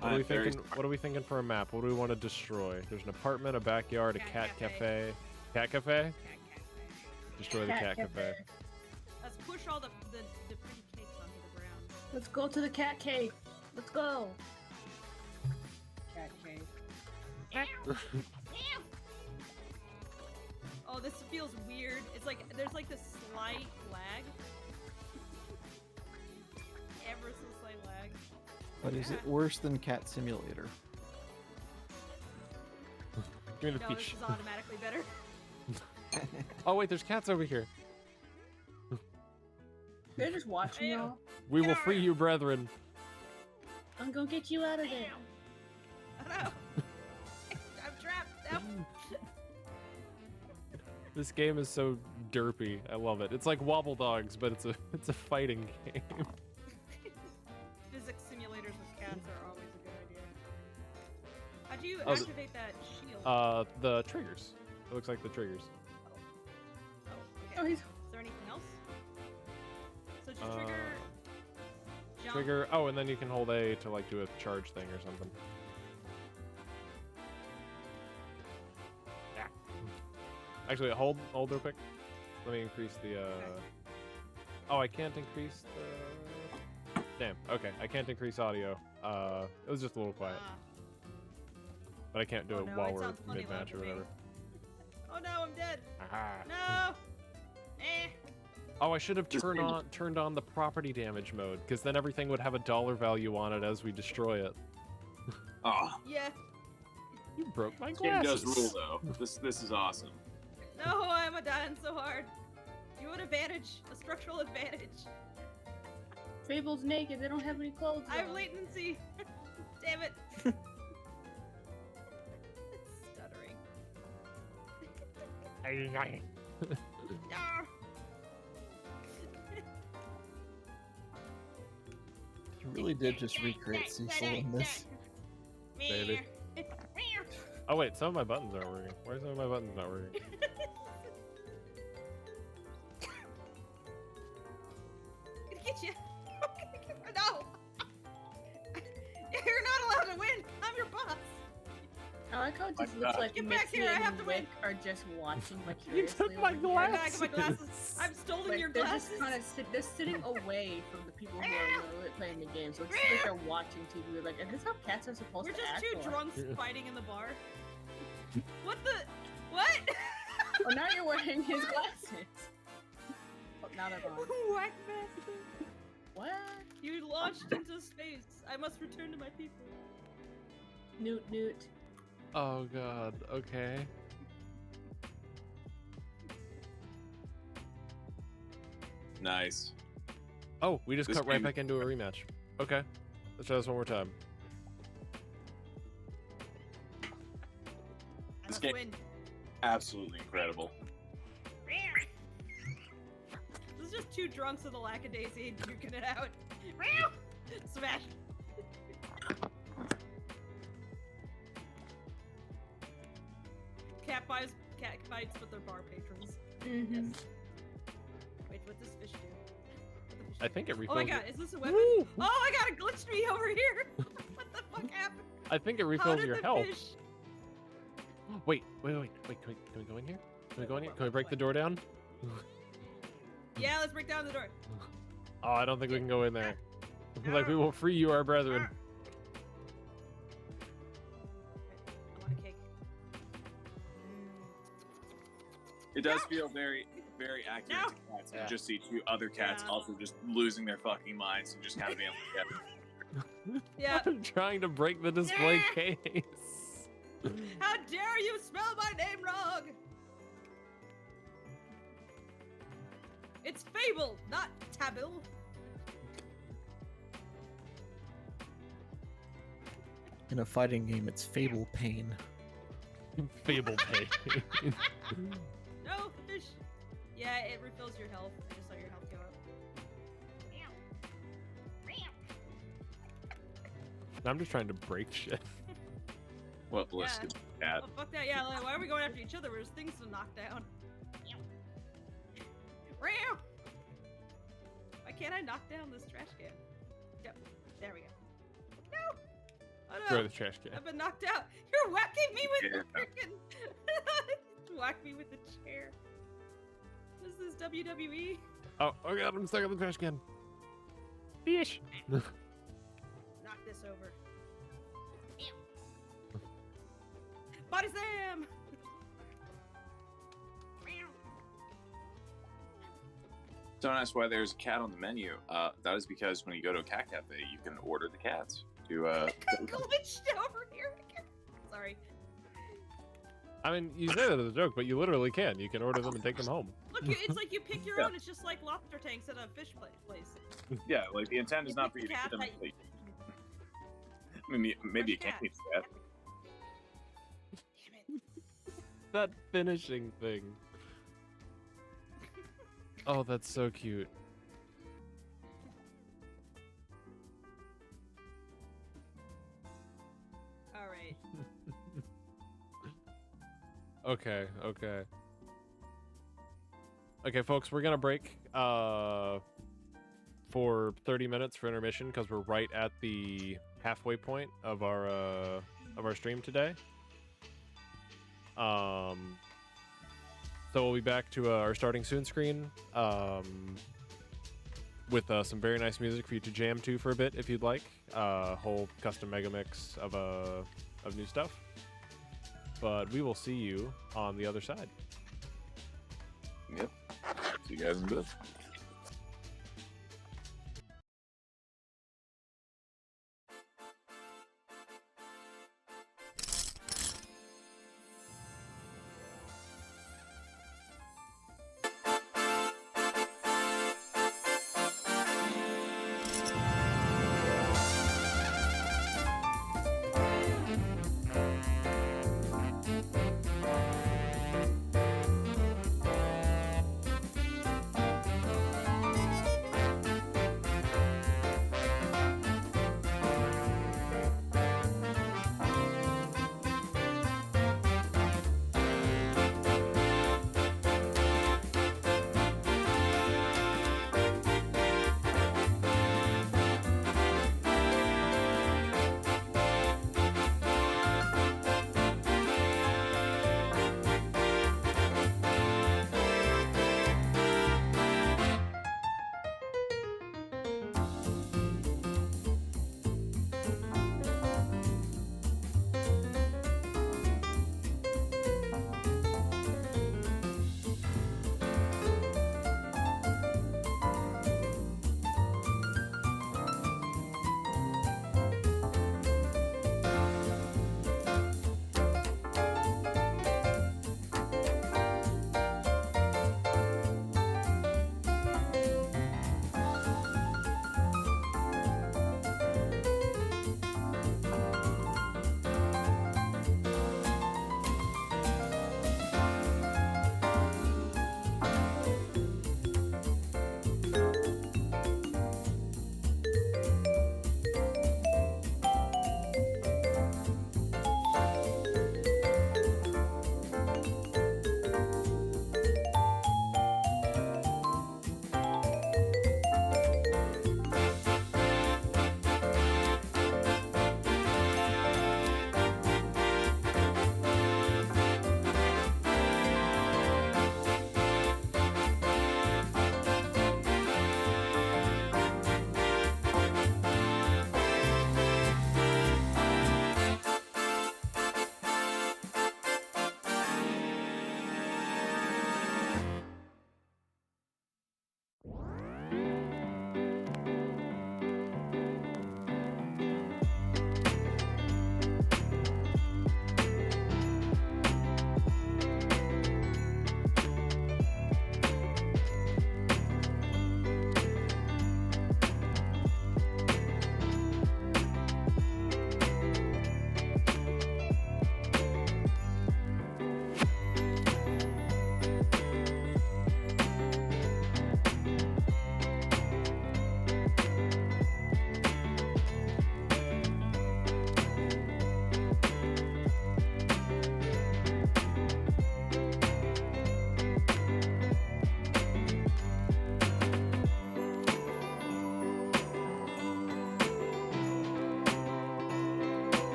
What are we thinking? What are we thinking for a map? What do we want to destroy? There's an apartment, a backyard, a cat cafe. Cat cafe? Destroy the cat cafe. Let's push all the pretty cakes onto the ground. Let's go to the cat cave. Let's go. Cat cave. Oh, this feels weird. It's like there's like this slight lag. Ever so slight lag. But is it worse than Cat Simulator? Give me the No, peach. this is automatically better. Oh wait, there's cats over here. They're just watching y'all. We will free you, brethren. I'm gonna get you out of there. Oh no! I'm trapped. Help. This game is so derpy. I love it. It's like Wobble Dogs, but it's a fighting game. Physics simulators with cats are always a good idea. How'd you Oh, activate that shield? The triggers. It looks like the triggers. Oh, okay. Is there anything else? So just trigger. Jump. Trigger. Oh, and then you can hold A to like do a charge thing or something. Yeah. Actually, hold real quick. Let me increase the. Oh, I can't increase the. Damn. Okay, I can't increase audio. It was just a little quiet. But I can't do it no, while it we're sounds funny mid-match or loud to me. whatever. Oh no, I'm dead. Aha. No. Oh, I should have turned on the property damage mode, because then everything would have a dollar value on it as we destroy it. Oh, Yeah. You broke my this game glasses. does rule though. This is awesome. No, I'm dying so hard. You have an advantage, a structural advantage. Fable's naked. They don't have any clothes. I have on. latency. Damn it. Stuttering. Ah. You really did just recreate Cecil in this. Maybe. Oh wait, some of my buttons aren't working. Why are some of my buttons not working? Gonna get you. No. You're not allowed to win. I'm your boss. I like how it just looks like Get back Mitzi here, I and have to Wick are just watching like You curiously. took my over here. Get back my glasses. I'm stolen your They're glasses. just kind of they're sitting away from the people who are really playing the game, so it's just like they're watching TV. They're like, is this how cats are supposed We're to just act? two or-" drunks fighting in the bar. What the? What? Oh, now you're wearing his glasses. Oh, now they're gone. Whack master. What? You launched into space. I must return to my people. Newt, Newt. Oh god, okay. Nice. Oh, we just This cut right game- back into a rematch. Okay, let's try this one more time. I This must game- win. Absolutely incredible. This is just two drunks with a Lackadaisy duking it out. Smash. Cat bites, but they're bar patrons. Mm-hmm. Yes. Wait, what does fish do? What the fish I do? think it refills. Oh my god, is this a weapon? Woo! Oh my god, it glitched me over here! What the fuck happened? I think it How refills did your the health. fish... Wait. Can we go in here? Can we go in here? Can we break the door down? Yeah, let's break down the door. Oh, I don't think we can go in there. Like, we will free you, our brethren. I want a cake. It does feel very, very accurate to cats. You just see two other cats also just losing their fucking minds and just kind of being like, Yeah. I'm trying to break the display case. How dare you spell my name wrong? It's Fable, not Tabil. In a fighting game, it's Fable Pain. Fable pay. No, fish. Yeah, it refills your health. I just saw your health go up. I'm just trying to break shit. Well, listen, cat. Oh, fuck that. Yeah, like, why are we going after each other? There's things to knock down. Ram! Why can't I knock down this trash can? Yep. There we go. No! Oh no! Throw the trash can. I've been knocked out. You're whacking me with Yeah. the freaking. Whack me with the chair. What is this, WWE? Oh god, I'm stuck on the trash can. Fish. Knock this over. Body slam! Don't ask why there's a cat on the menu. That is because when you go to a cat cafe, you can order the cats to. Glitched over here again. Sorry. I mean, you say that as a joke, but you literally can. You can order them and take them home. Look, it's like you pick your own. It's just like lobster tanks at a fish place. Yeah, like the intent is You not for pick you to the get them. cat Like, I mean, maybe you Fresh can't eat that. Damn it. That finishing thing. Oh, that's so cute. All right. Okay, okay. Okay, folks, we're gonna break for 30 minutes for intermission because we're right at the halfway point of our stream today. So we'll be back to our starting soon screen with some very nice music for you to jam to for a bit if you'd like. Whole custom mega mix of new stuff. But we will see you on the other side. Yep. See you guys in a bit.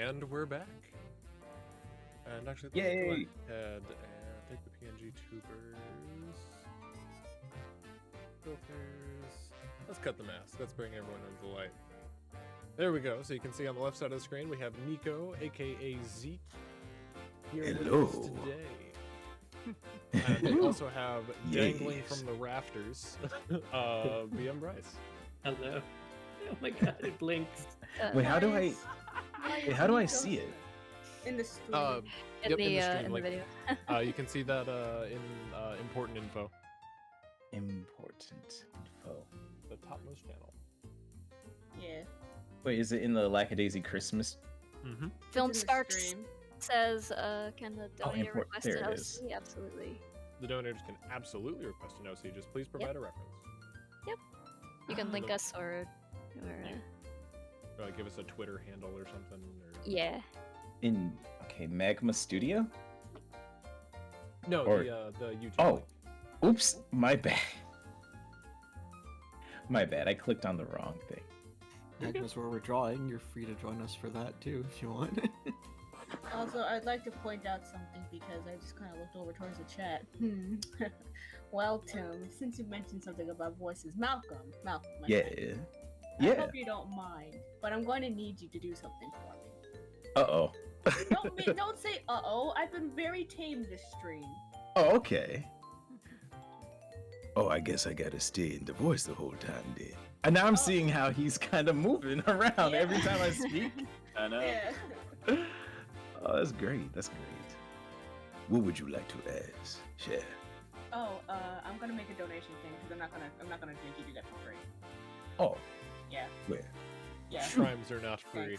And we're back. And actually, let's Yay! go ahead and take the PNG tubers. Filters. Let's cut the mask. Let's bring everyone into the light. There we go. So you can see on the left side of the screen, we have Nico, aka Zeke, here Hello. with us today. And we also have dangling from the rafters, BM Bryce. Hello. Oh my god, it blinks. Wait, how do I? Wait, how do I see it? In the stream. In Yep, the, in the stream in the link. video. You can see that in important info. Important info. The topmost channel. Yeah. Wait, is it in the Lackadaisy Christmas? Mm-hmm. Film It's in the Sparks stream. says, can the donator import- request there an it is. OC? Absolutely. The donators can absolutely request an OC. Just please provide a reference. You can link us or Or like give us a Twitter handle or something. Or... yeah. In Magma Studio? No, Or- the YouTube. Oh, link. oops, my bad. My bad. I clicked on the wrong thing. Agnes, where we're drawing, you're free to join us for that too if you want. Also, I'd like to point out something because I just kind of looked over towards the chat. Well, Tim, since you mentioned something about voices, Malcolm, my Yeah. friend, I Yeah. hope you don't mind, but I'm going to need you to do something for me. Uh-oh. Don't say uh-oh. I've been very tame this stream. Oh, okay. Oh, I guess I gotta stay in the voice the whole time then. And now I'm seeing how he's kind of moving around every time I speak. I know. Yeah. Oh, that's great. That's great. What would you like to ask? Share. Oh, I'm gonna make a donation thing because I'm not gonna make you do that for free. Oh. Yeah. Where? Yeah. Shrines are not free.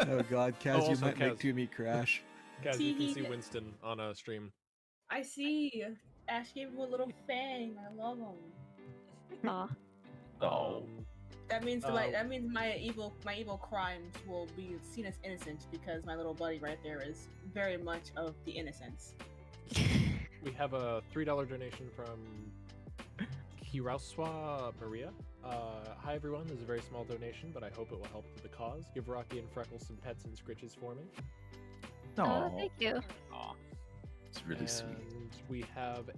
Oh god, Kaz, you also might make Kaz. To Me crash. Kaz, you can see Tee-hee. Winston on a stream. I see. Ash gave him a little fang. I love him. Aw. Oh. That means Um, that means my evil crimes will be seen as innocent because my little buddy right there is very much of the innocence. We have a $3 donation from Hiraswa Maria. Hi everyone, this is a very small donation, but I hope it will help to the cause. Give Rocky and Freckles some pets and scritches for me. Oh, thank you. Aw. It's really sweet. And we have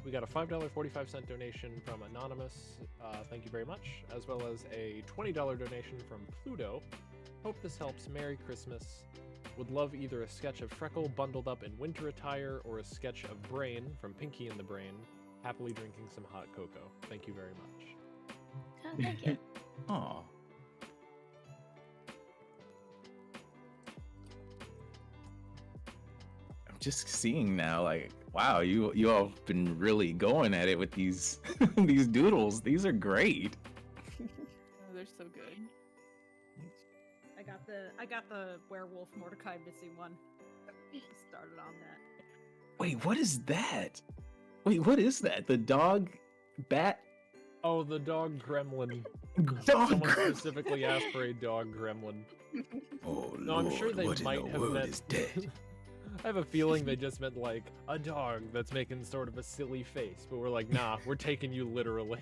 we got a $5.45 donation from Anonymous. Thank you very much. As well as a $20 donation from Pluto. Hope this helps. Merry Christmas. Would love either a sketch of Freckle bundled up in winter attire or a sketch of Brain from Pinky and the Brain, happily drinking some hot cocoa. Thank you very much. Oh, thank you. Aw. I'm just seeing now, like, wow, you all have been really going at it with these these doodles. These are great. Oh, they're so good. I got the werewolf Mordecai missing one. Started on that. Wait, what is that? Wait, what is that? The dog bat? Oh, the dog gremlin. Dog Someone gremlin. specifically asked for a dog gremlin. Oh, No, I'm sure Lord, they what in might the have world meant. is dead? I have a feeling they just meant like a dog that's making sort of a silly face, but we're like, nah, we're taking you literally.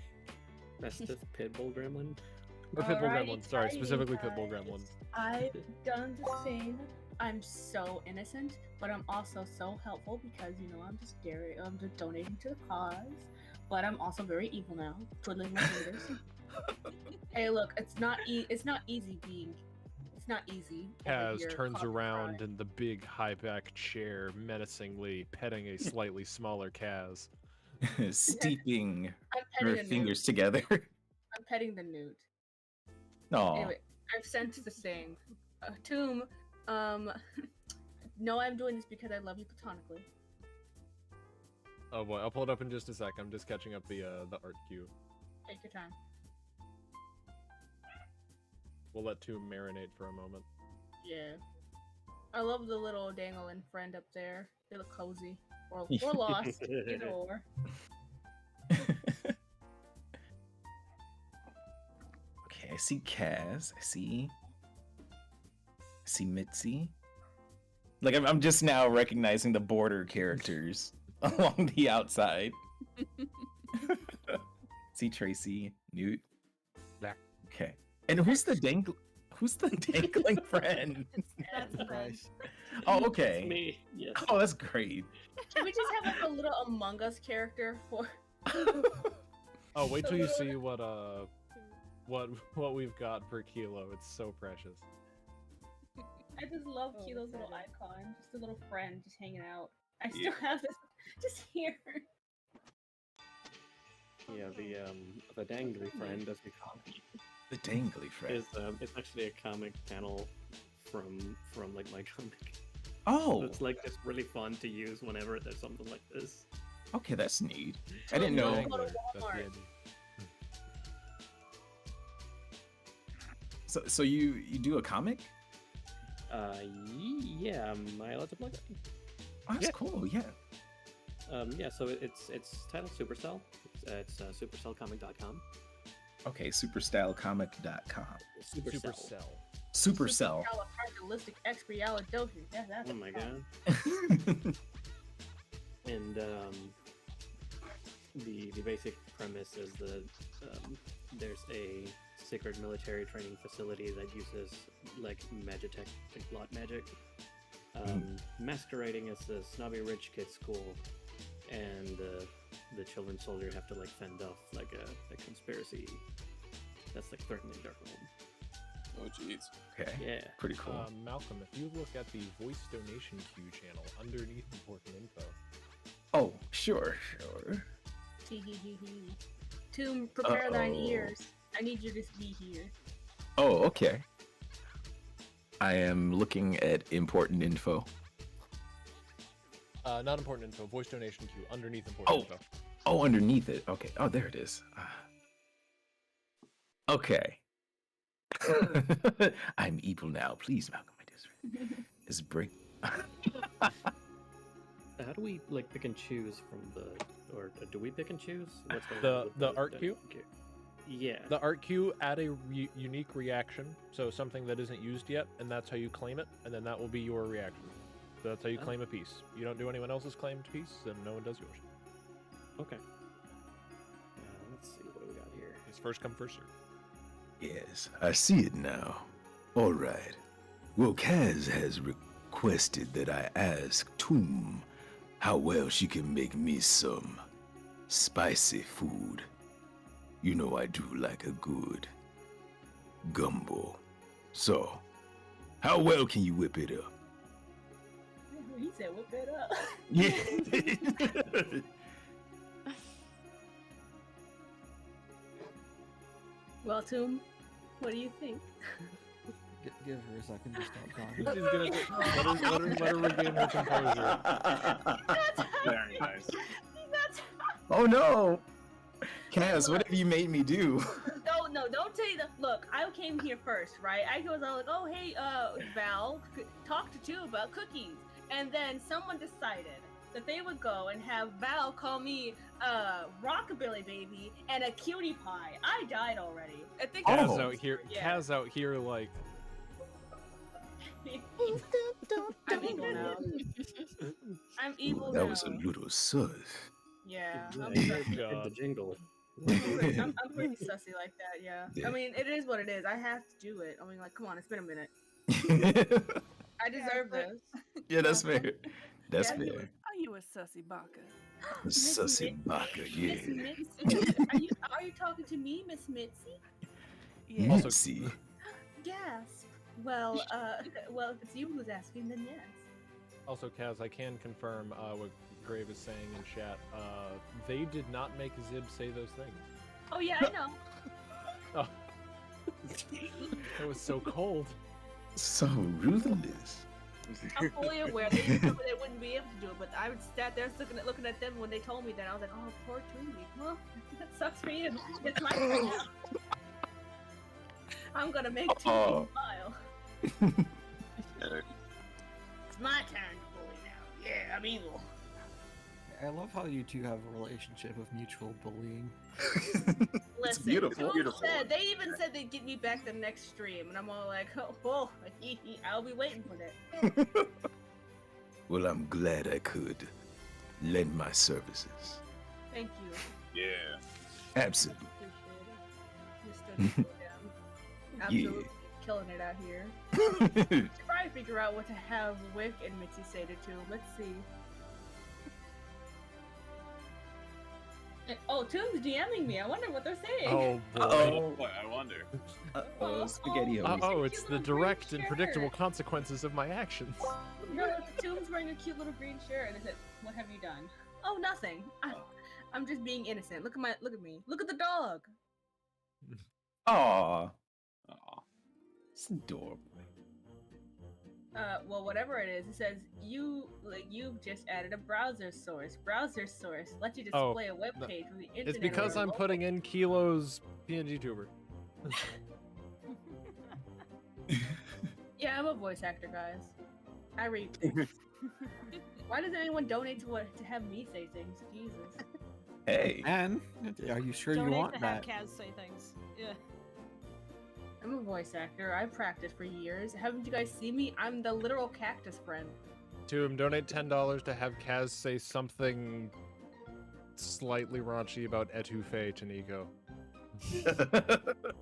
Restive Pitbull Gremlin. Or Pitbull Alrighty, Gremlin, sorry, tighty, specifically guys. Pitbull Gremlin. I've done the same. I'm so innocent, but I'm also so helpful because I'm just donating to the cause. But I'm also very evil now, twiddling my fingers. Hey, look, it's not easy being. It's not easy. over Kaz here turns causing around crime. in the big high back chair, menacingly petting a slightly smaller Kaz. Steeping I'm petting her a fingers newt. together. I'm petting the newt. Aw. Anyway, I've sensed the same. Tomb, no, I'm doing this because I love you platonically. Oh boy, I'll pull it up in just a sec. I'm just catching up the art queue. Take your time. We'll let Tomb marinate for a moment. Yeah. I love the little dangling friend up there. They look cozy. Or lost. Either or. Okay, I see Kaz. I see Mitzi. Like I'm just now recognizing the border characters along the outside. See Tracy, Newt. Black. Okay. And who's the Who's the dangling friend? That's the best. Nice. Oh, okay. It's me. Yes. Oh, that's great. Can we just have like a little Among Us character for? Oh, wait till you see what we've got per kilo. It's so precious. I just love Kilo's little icon, just a little friend just hanging out. I still have this just here. Yeah, the dangly friend, as we call it, The dangly friend. is it's actually a comic panel from like my comic. Oh, It's like it's really fun to use whenever there's something like this. okay, that's neat. I didn't know. Go to That's the Walmart. idea. So you do a comic? Yeah, am I allowed to plug it? Oh, that's cool. Yeah. Yeah, so it's titled Supercell. It's supercellcomic.com. Okay, superstylecomic.com. Supercell. Supercell. Supercalifragilisticexpialidocious. That's Oh my god. And the basic premise is that there's a secret military training facility that uses like magitech, like blot magic, masquerading as a snobby rich kid school, and the children soldier have to like fend off like a conspiracy that's like threatening their home. Oh jeez. Okay. Yeah. Pretty cool. Malcolm, if you look at the voice donation queue channel underneath important info. Oh, sure. Tomb, prepare thine Uh-oh. ears. I need you to be here. Oh, okay. I am looking at important info. Not important info. Voice donation queue underneath important info. Oh, underneath it. Okay. Oh, there it is. Okay. I'm evil now. Please, Malcolm, my dear friend. Is break. How do we like pick and choose from or do we pick and choose? What's going The- on with the art queue? Yeah. The art queue, add a unique reaction, so something that isn't used yet, and that's how you claim it, and then that will be your reaction. So that's how you Oh. claim a piece. You don't do anyone else's claimed piece, then no one does yours. Okay. Let's see what do we got here. It's first come, first serve. Yes, I see it now. All right. Well, Kaz has requested that I ask Toom how well she can make me some spicy food. You know I do like a good gumbo. So, how well can you whip it up? He said, whip it up. Yeah. Well, Tomb, what do you think? Give her a second to stop She's talking. gonna let her regain her composure. Very nice. Oh no! Kaz, what have you made me do? Don't say that. Look, I came here first, right? I was all like, oh, hey, Val, talk to Tomb about cookies. And then someone decided that they would go and have Val call me Rockabilly Baby and a cutie pie. I died already. I think Kaz out here. Yeah. Kaz out here like. I'm evil now. I'm evil That now. was a little sus. Yeah, I'm Yeah, sussy. hit the jingle. I'm pretty sussy like that, yeah. Yeah. I mean, it is what it is. I have to do it. I mean, like, come on, it's been a minute. I deserve this. Yeah, that's fair. That's Yeah, fair. Are you a sussy baka? Sussy baka, yeah. Miss Mitzi, are you talking to me, Miss Mitzi? Yeah. Also- Mitzi. Gasp. Well, well, if it's you who's asking, then yes. Also, Kaz, I can confirm what Grave is saying in chat. They did not make Zib say those things. Oh yeah, I know. Oh. It was so cold. So ruthless. I'm fully aware they wouldn't be able to do it, but I would sat there looking at them when they told me that. I was like, oh, poor Toomey. Well, that sucks for you. It's my turn now. I'm gonna make Toomey smile. It's my turn to bully now. Yeah, I'm evil. I love how you two have a relationship of mutual bullying. Listen, beautiful, Toom beautiful. they even said they'd get me back the next stream, and I'm all like, oh, I'll be waiting for that. Well, I'm glad I could lend my services. Thank you. Yeah. Absolutely. Appreciate it. Mr. Absolutely. killing it out here. Should probably figure out what to have Wick and Mitzi say to Tomb. Let's see. Oh, Tomb's DMing me. I wonder what they're saying. Oh boy. Oh boy, I wonder. Spaghetti. Oh, it's the direct and predictable consequences of my actions. No, Tomb's wearing a cute little green shirt. And it said, "What have you done?" Oh, nothing. I'm just being innocent. Look at me. Look at the dog. Aw. It's adorable. Well, whatever it is, it says you've just added a browser source. Browser source lets you display a web page from the internet. It's because I'm putting in Kilo's PNG tuber. Yeah, I'm a voice actor, guys. I read. Why does anyone donate to have me say things? Jesus. Hey. And are you sure Donate you want to that? have Kaz say things. Yeah. I'm a voice actor. I've practiced for years. Haven't you guys seen me? I'm the literal cactus friend. Donate $10 to have Kaz say something slightly raunchy about etouffee to Nico.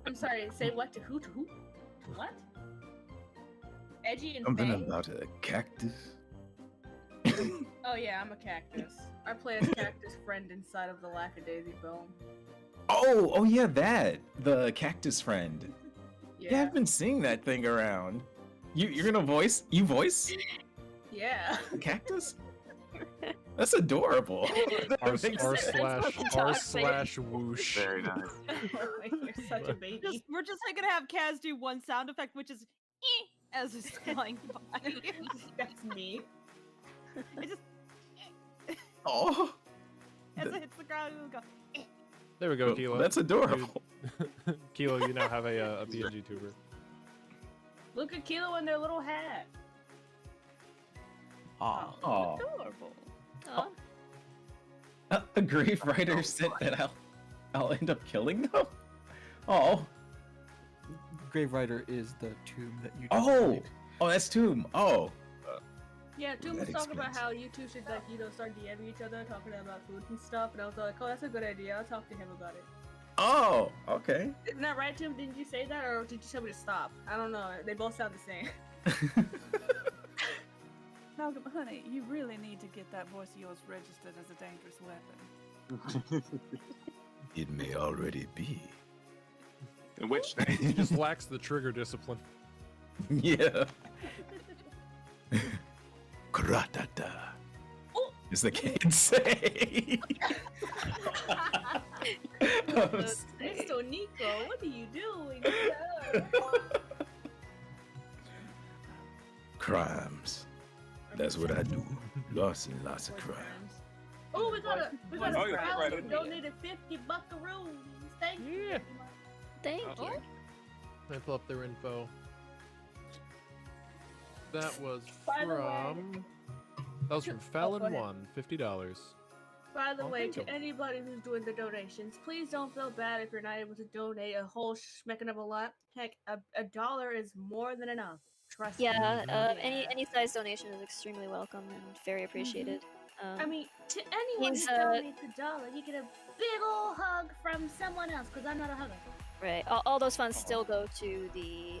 I'm sorry, say what to who? To who? To what? Edgy and Something fang? about a cactus. Oh yeah, I'm a cactus. I play as cactus friend inside of the Lackadaisy film. Oh yeah, the cactus friend. Yeah. I've been seeing that thing around. You're gonna voice? You voice Yeah. the cactus? That's adorable. r/r/whoosh. Very nice. You're such a baby. We're just gonna have Kaz do one sound effect, which is as it's flying by. That's me. It just Oh. as it hits the ground, it'll go. There we go, Kilo. That's adorable. Kilo, you now have a PNG tuber. Look at Kilo in their little hat. Aw. Adorable. A grave writer said that I'll end up killing them. Oh. Grave Rider is the tomb that you. Oh. Oh, that's Tomb. Oh. Yeah, Toom was That talking about explains. how you two should start DMing each other, talking about food and stuff, and I was like, oh, that's a good idea. I'll talk to him about it. Oh. Okay. Isn't that right, Toom? Didn't you say that, or did you tell me to stop? I don't know. They both sound the same. Malcolm, honey, you really need to get that voice of yours registered as a dangerous weapon. It may already be. In which He just lacks the trigger discipline. Yeah. Kratata. As the kids say. Mr. Nico, what are you doing? Crimes. That's what I do. Lots and lots of crimes. Oh, we got a Oh, you're crowd right, who idea. donated 50 buckaroos. Thank you. Thank you. Let me pull up their info. That was By the way- from. That was from go Fallon ahead. One, $50. By the Oh, way, thank to you. anybody who's doing the donations, please don't feel bad if you're not able to donate a whole schmecking of a lot. Heck, a dollar is more than enough. Trust me. Yeah, any size donation is extremely welcome and very appreciated. I mean, to anyone He's, who donates a dollar, you get a big ol' hug from someone else, because I'm not a hugger. Right. All those funds still go to the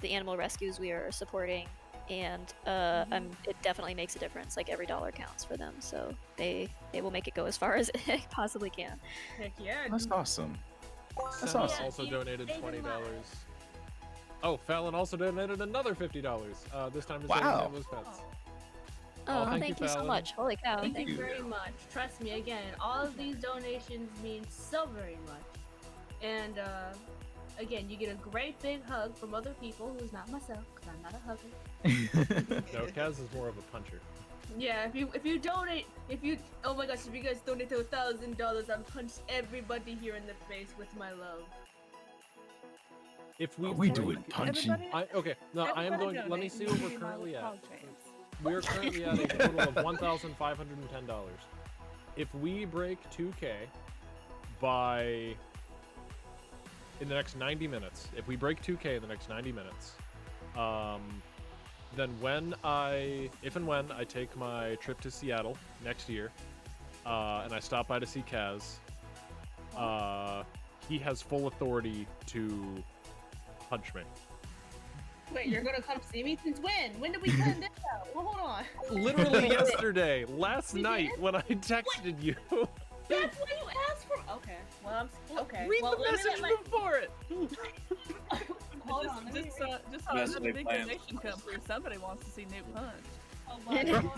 animal rescues we are supporting, and it definitely makes a difference. Like every dollar counts for them, so they will make it go as far as it possibly can. Heck yeah. That's awesome. That's Senna awesome. also donated Save $20. them lives. Oh, Fallon also donated another $50. This time to Wow. save those pets. Oh, thank thank you, you so Fallon. much. Holy cow. Thank Thank you you. very much. Trust me, again, all of these donations mean so very much. And, again, you get a great big hug from other people who's not myself, because I'm not a hugger. No, Kaz is more of a puncher. Yeah, if you donate, oh my gosh, if you guys donate to $1,000, I'll punch everybody here in the face with my love. If we Are we doing punching? Okay, no, I am going. Let me see what we're currently at. We are currently at a total of $1,510. If we break 2K by in the next 90 minutes, if we break 2K in the next 90 minutes, then if and when I take my trip to Seattle next year, and I stop by to see Kaz, he has full authority to punch me. Wait, you're gonna come see me? Since when? When did we plan this out? Well, hold on. Literally yesterday, last night, when I texted you. That's when you asked for. Okay. Well, okay. Read well, the let me message let my... before it. Hold on. Let me Just That's another what big they planned. donation come through. Somebody wants to see Newt punch. Oh my God.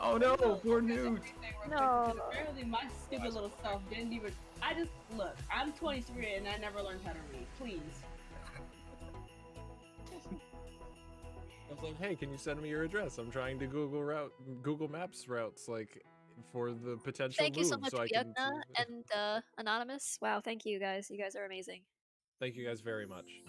Oh no, poor Newt. No. Apparently, my stupid little self didn't even. I just look. I'm 23 and I never learned how to read. Please. I was like, hey, can you send me your address? I'm trying to Google Maps routes, like, for the potential Thank you so move, much, I can. Vietna and Anonymous. Wow, thank you guys. You guys are amazing. Thank you guys very much.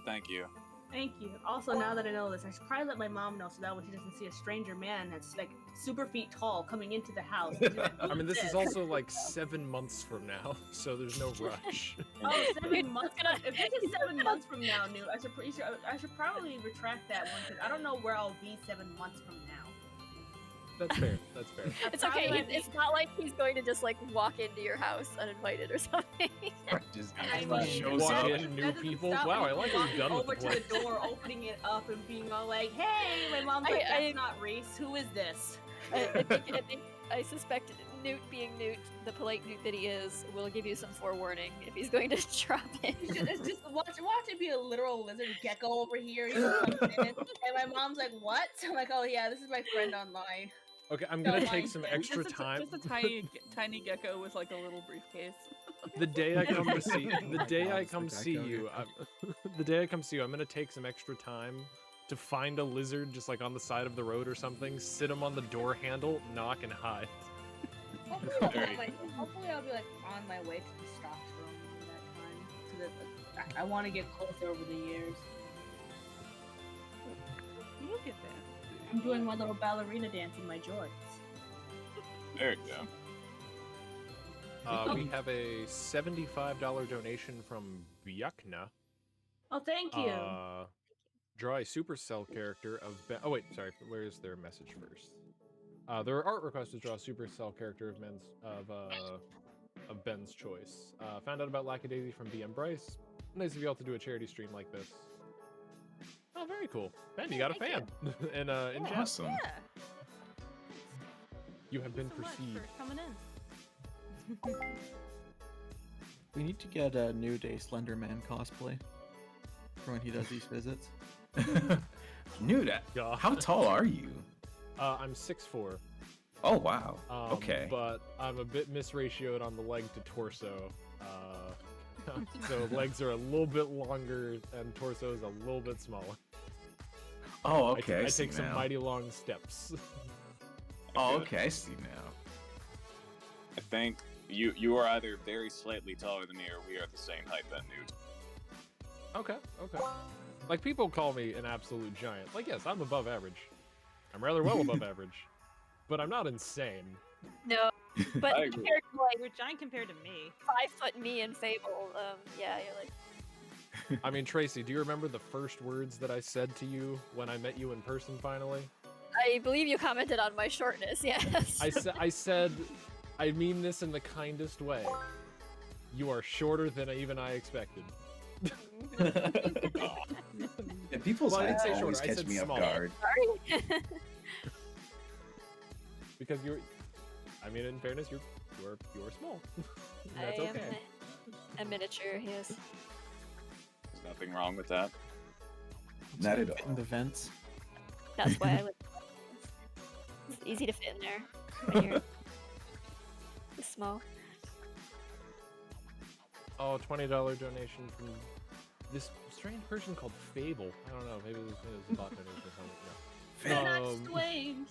Thank you. Thank you. Also, now that I know this, I should probably let my mom know so that way she doesn't see a stranger man that's like super feet tall coming into the house. I mean, this is also like 7 months from now, so there's no rush. Oh, 7 months. If this is 7 months from now, Newt, I should probably retract that one because I don't know where I'll be 7 months from now. That's fair. That's fair. It's okay. It's not like he's going to just like walk into your house uninvited or something. Just shows up. New people. Wow, I like what you've done with over the to place. the door, opening it up, and being all like, "Hey, my mom's like, that's not Reese. Who is this?" I suspect Newt, being Newt, the polite Newt that he is, will give you some forewarning if he's going to drop in. It's just watch it be a literal lizard gecko over here. He comes in, and my mom's like, "What?" I'm like, "Oh yeah, this is my friend online." Okay, I'm gonna take some extra time. Just a tiny gecko with like a little briefcase. The day I come to see, the day I come see you, I'm gonna take some extra time to find a lizard just like on the side of the road or something, sit him on the door handle, knock, and hide. Hopefully I'll be like on my way to the stocks room at that time, so that I want to get closer over the years. You'll get there. I'm doing my little ballerina dance in my jorts. There you go. We have a $75 donation from Vietna. Oh, thank you. Draw a Supercell character of Ben. Oh wait, sorry. Where's their message first? Their art request is draw a Supercell character of Ben's choice. Found out about Lackadaisy from BM Bryce. Nice of y'all to do a charity stream like this. Oh, very cool. Ben, you got a fan. In chat. Awesome. Yeah. You have been Thank you so much perceived. for coming in. We need to get a new day Slenderman cosplay for when he does these visits. Newt, how tall are you? I'm 6'4". Oh wow. Um, Okay. But I'm a bit misratioed on the leg to torso. So legs are a little bit longer and torso is a little bit smaller. Oh, okay. I see take some now. mighty long steps. Oh, okay. I see now. I think you are either very slightly taller than me, or we are the same height then, Newt. Okay. Like, people call me an absolute giant. Like, yes, I'm above average. I'm rather well above average. But I'm not insane. No, but I agree. compared to like You're giant compared to me. 5 foot me and Fable, yeah, you're like. I mean, Tracy, do you remember the first words that I said to you when I met you in person finally? I believe you commented on my shortness. Yes. I said, I mean this in the kindest way. You are shorter than even I expected. Yeah, people's Well, I didn't heights say always shorter, I catch said me small. off guard. Sorry. Because you're, I mean, in fairness, you're small. That's I okay. am a miniature. Yes. There's nothing wrong with that. Not at all. In the vents. That's why I live. It's easy to fit in there when you're this small. Oh, $20 donation from this strange person called Fable. I don't know. Maybe it was a bot donation or something. That's strange.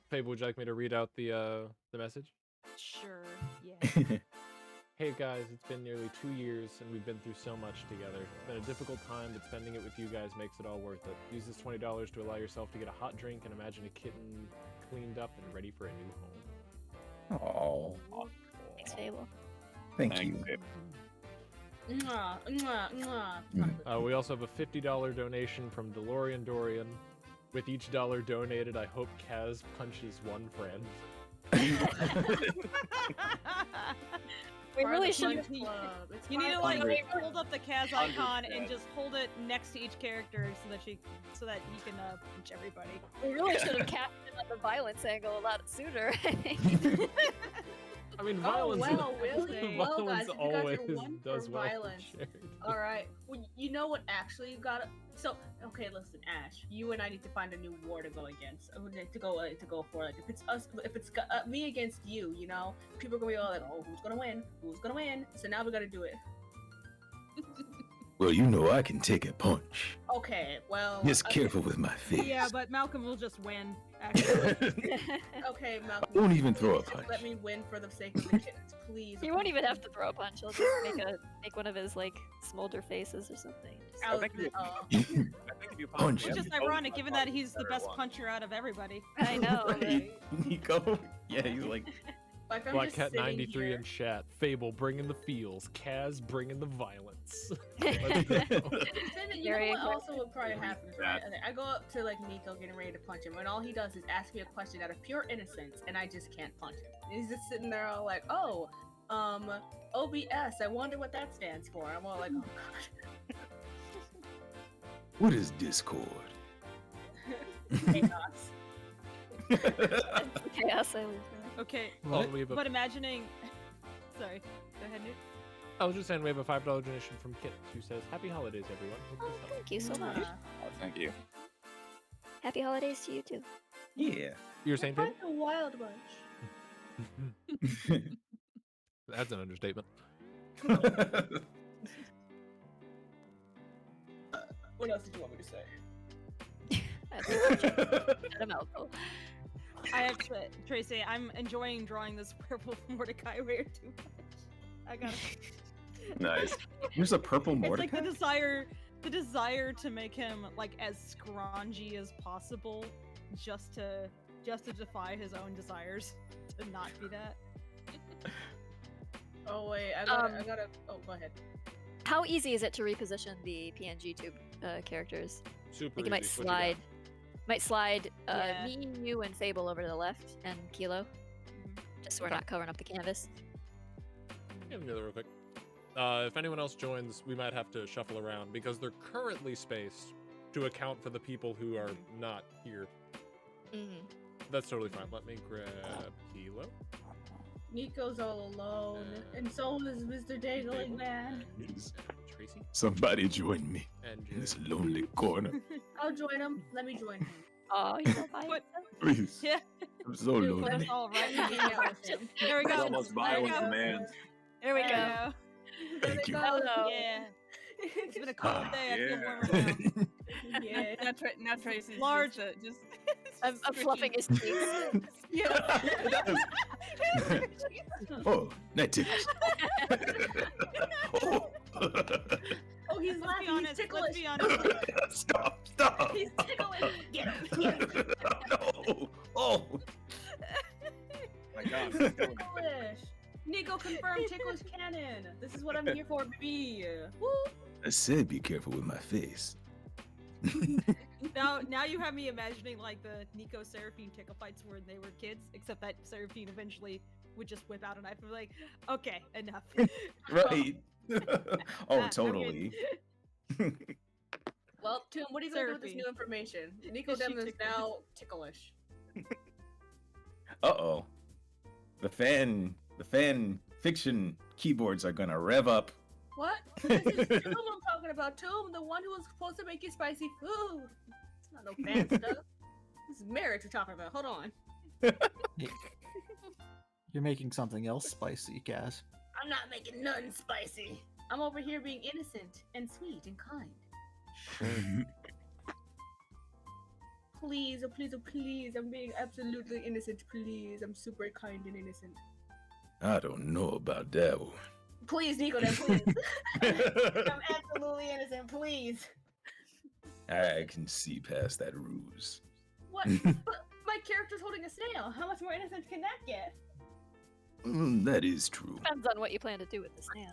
Fable, would you like me to read out the message? Sure. Yeah. Hey guys, it's been nearly 2 years and we've been through so much together. It's been a difficult time, but spending it with you guys makes it all worth it. Use this $20 to allow yourself to get a hot drink and imagine a kitten cleaned up and ready for a new home. Oh, Thanks, Fable. thank you. Mwah, mwah, mwah. We also have a $50 donation from DeLorean Dorian. With each dollar donated, I hope Kaz punches one friend. We part really of the should. fun club. It's You need to part like of the- hold up the Kaz icon and just hold it next to each character so that you can punch everybody. We really should have captured on the violence angle a lot sooner. I think. I mean, Oh, violence. well, really? Well, violence guys, if you guys always are one for does well for violence. charity. All right. Well, you know what? Actually, you gotta. So, okay, listen, Ash. You and I need to find a new war to go against. To go for. Like, if it's us, if it's me against you, you know, people are gonna be all like, "Oh, who's gonna win? Who's gonna win?" So now we gotta do it. Well, you know I can take a punch. Okay. Well. Just careful with my face. Yeah, but Malcolm will just win. Actually. Okay, Malcolm. Won't even throw a please punch. Let me win for the sake of the kids, please. He won't even have to throw a punch. He'll just make one of his like smolder faces or something. I think if you Punch. It's just ironic, given that he's the best puncher out of everybody. I know. Right? Nico? Yeah, he's like. Like I'm Black just Cat sitting 93 here. in chat. Fable bringing the feels. Kaz bringing the violence. Let's go. You know what also would probably happen is, right? Okay, I go up to like Nico getting ready to punch him, and all he does is ask me a question out of pure innocence, and I just can't punch him. And he's just sitting there all like, "Oh, OBS. I wonder what that stands for." I'm all like, "Oh God." What is Discord? Chaos. Chaos. I lose. Okay, What? We have a- but imagining. Sorry, go ahead, Newt. I was just saying we have a $5 donation from Kit who says, "Happy holidays, everyone." Hope Oh, this helps." thank you so much. Oh, thank you. Happy holidays to you too. Yeah. You were saying, Fable? Like a wild bunch. That's an understatement. What else did you want me to say? That's a mouthful. I have to, Tracy, I'm enjoying drawing this purple Mordecai way too much. I gotta. Nice. There's a purple It's Mordecai? like the desire to make him like as scroungy as possible, just to defy his own desires to not be that. Oh wait, I gotta. Oh, go ahead. How easy is it to reposition the PNG tube characters? Super Like you might easy. What you got? slide Yeah. me, you, and Fable over to the left, and Kilo, just so we're not covering up the canvas. Let me do that real quick. If anyone else joins, we might have to shuffle around because they're currently spaced to account for the people who are not here. That's totally fine. Let me grab Kilo. Nico's all alone, and so is Mr. Dangling Man. Tracy. Somebody join me And in this lonely corner. I'll join him. Let me join him. Oh, you know, by What? Please. Yeah. I'm so Dude, lonely. that's all right. There we It's go. almost There we violent go. demands. There we There go. Thank you. Hello. Yeah. It's been a cold Ah, day. I feel yeah. warmer now. Yeah. Now Tracy's Large. just I'm fluffing his cheeks. Yeah. Oh, night tickles. Oh. Oh, he's Let's be laughing. He's honest. Let's ticklish. be honest. Stop. He's tickling. Get him. No. Oh. My God. Ticklish. Nico confirmed ticklish cannon. This is what I'm here for, baby. Woo. I said be careful with my face. Now you have me imagining like the Nico Seraphine tickle fights when they were kids, except that Seraphine eventually would just whip out a knife and be like, okay, enough. Right. Oh, I'm totally. Well, Toon, what are you gonna do with this Seraphine. new information? Nico Is she Dem is ticklish? now ticklish. Uh-oh. The fan fiction keyboards are gonna rev up. What? This is Toom I'm talking about. Toom, the one who was supposed to make you spicy food. It's not no fan stuff. This is marriage we're talking about. Hold on. You're making something else spicy, Kaz. I'm not making nothing spicy. I'm over here being innocent and sweet and kind. Please, oh please, oh please. I'm being absolutely innocent, please. I'm super kind and innocent. I don't know about that one. Please, Nico, then please. I'm absolutely innocent, please. I can see past that ruse. What? But my character's holding a snail. How much more innocent can that get? That is true. Depends on what you plan to do with the snail.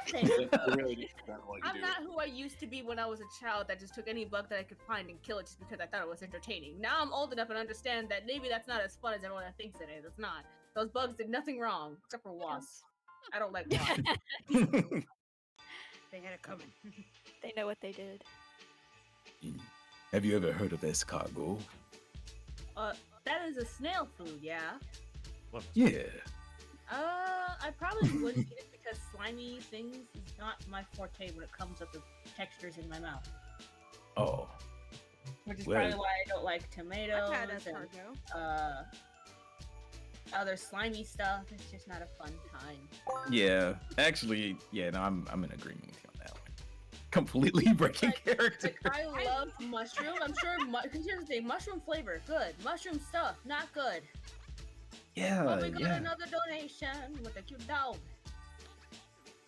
Nothing. It really depends on what you I'm do. not who I used to be when I was a child that just took any bug that I could find and kill it just because I thought it was entertaining. Now I'm old enough and understand that maybe that's not as fun as everyone thinks it is. It's not. Those bugs did nothing wrong except for wasps. I don't like wine. They had it coming. They know what they did. Have you ever heard of escargot? That is a snail food, yeah. Yeah. I probably wouldn't eat it because slimy things is not my forte when it comes up to textures in my mouth. Oh. Which is Well- probably why I don't like tomatoes I've had and escargot. other slimy stuff. It's just not a fun time. Yeah. Actually, yeah, no, I'm in agreement with you on that one. Completely breaking character. Like, I love mushroom. I'm sure here's the thing, mushroom flavor, good. Mushroom stuff, not good. Yeah, Oh, we got yeah. another donation with a cute dog.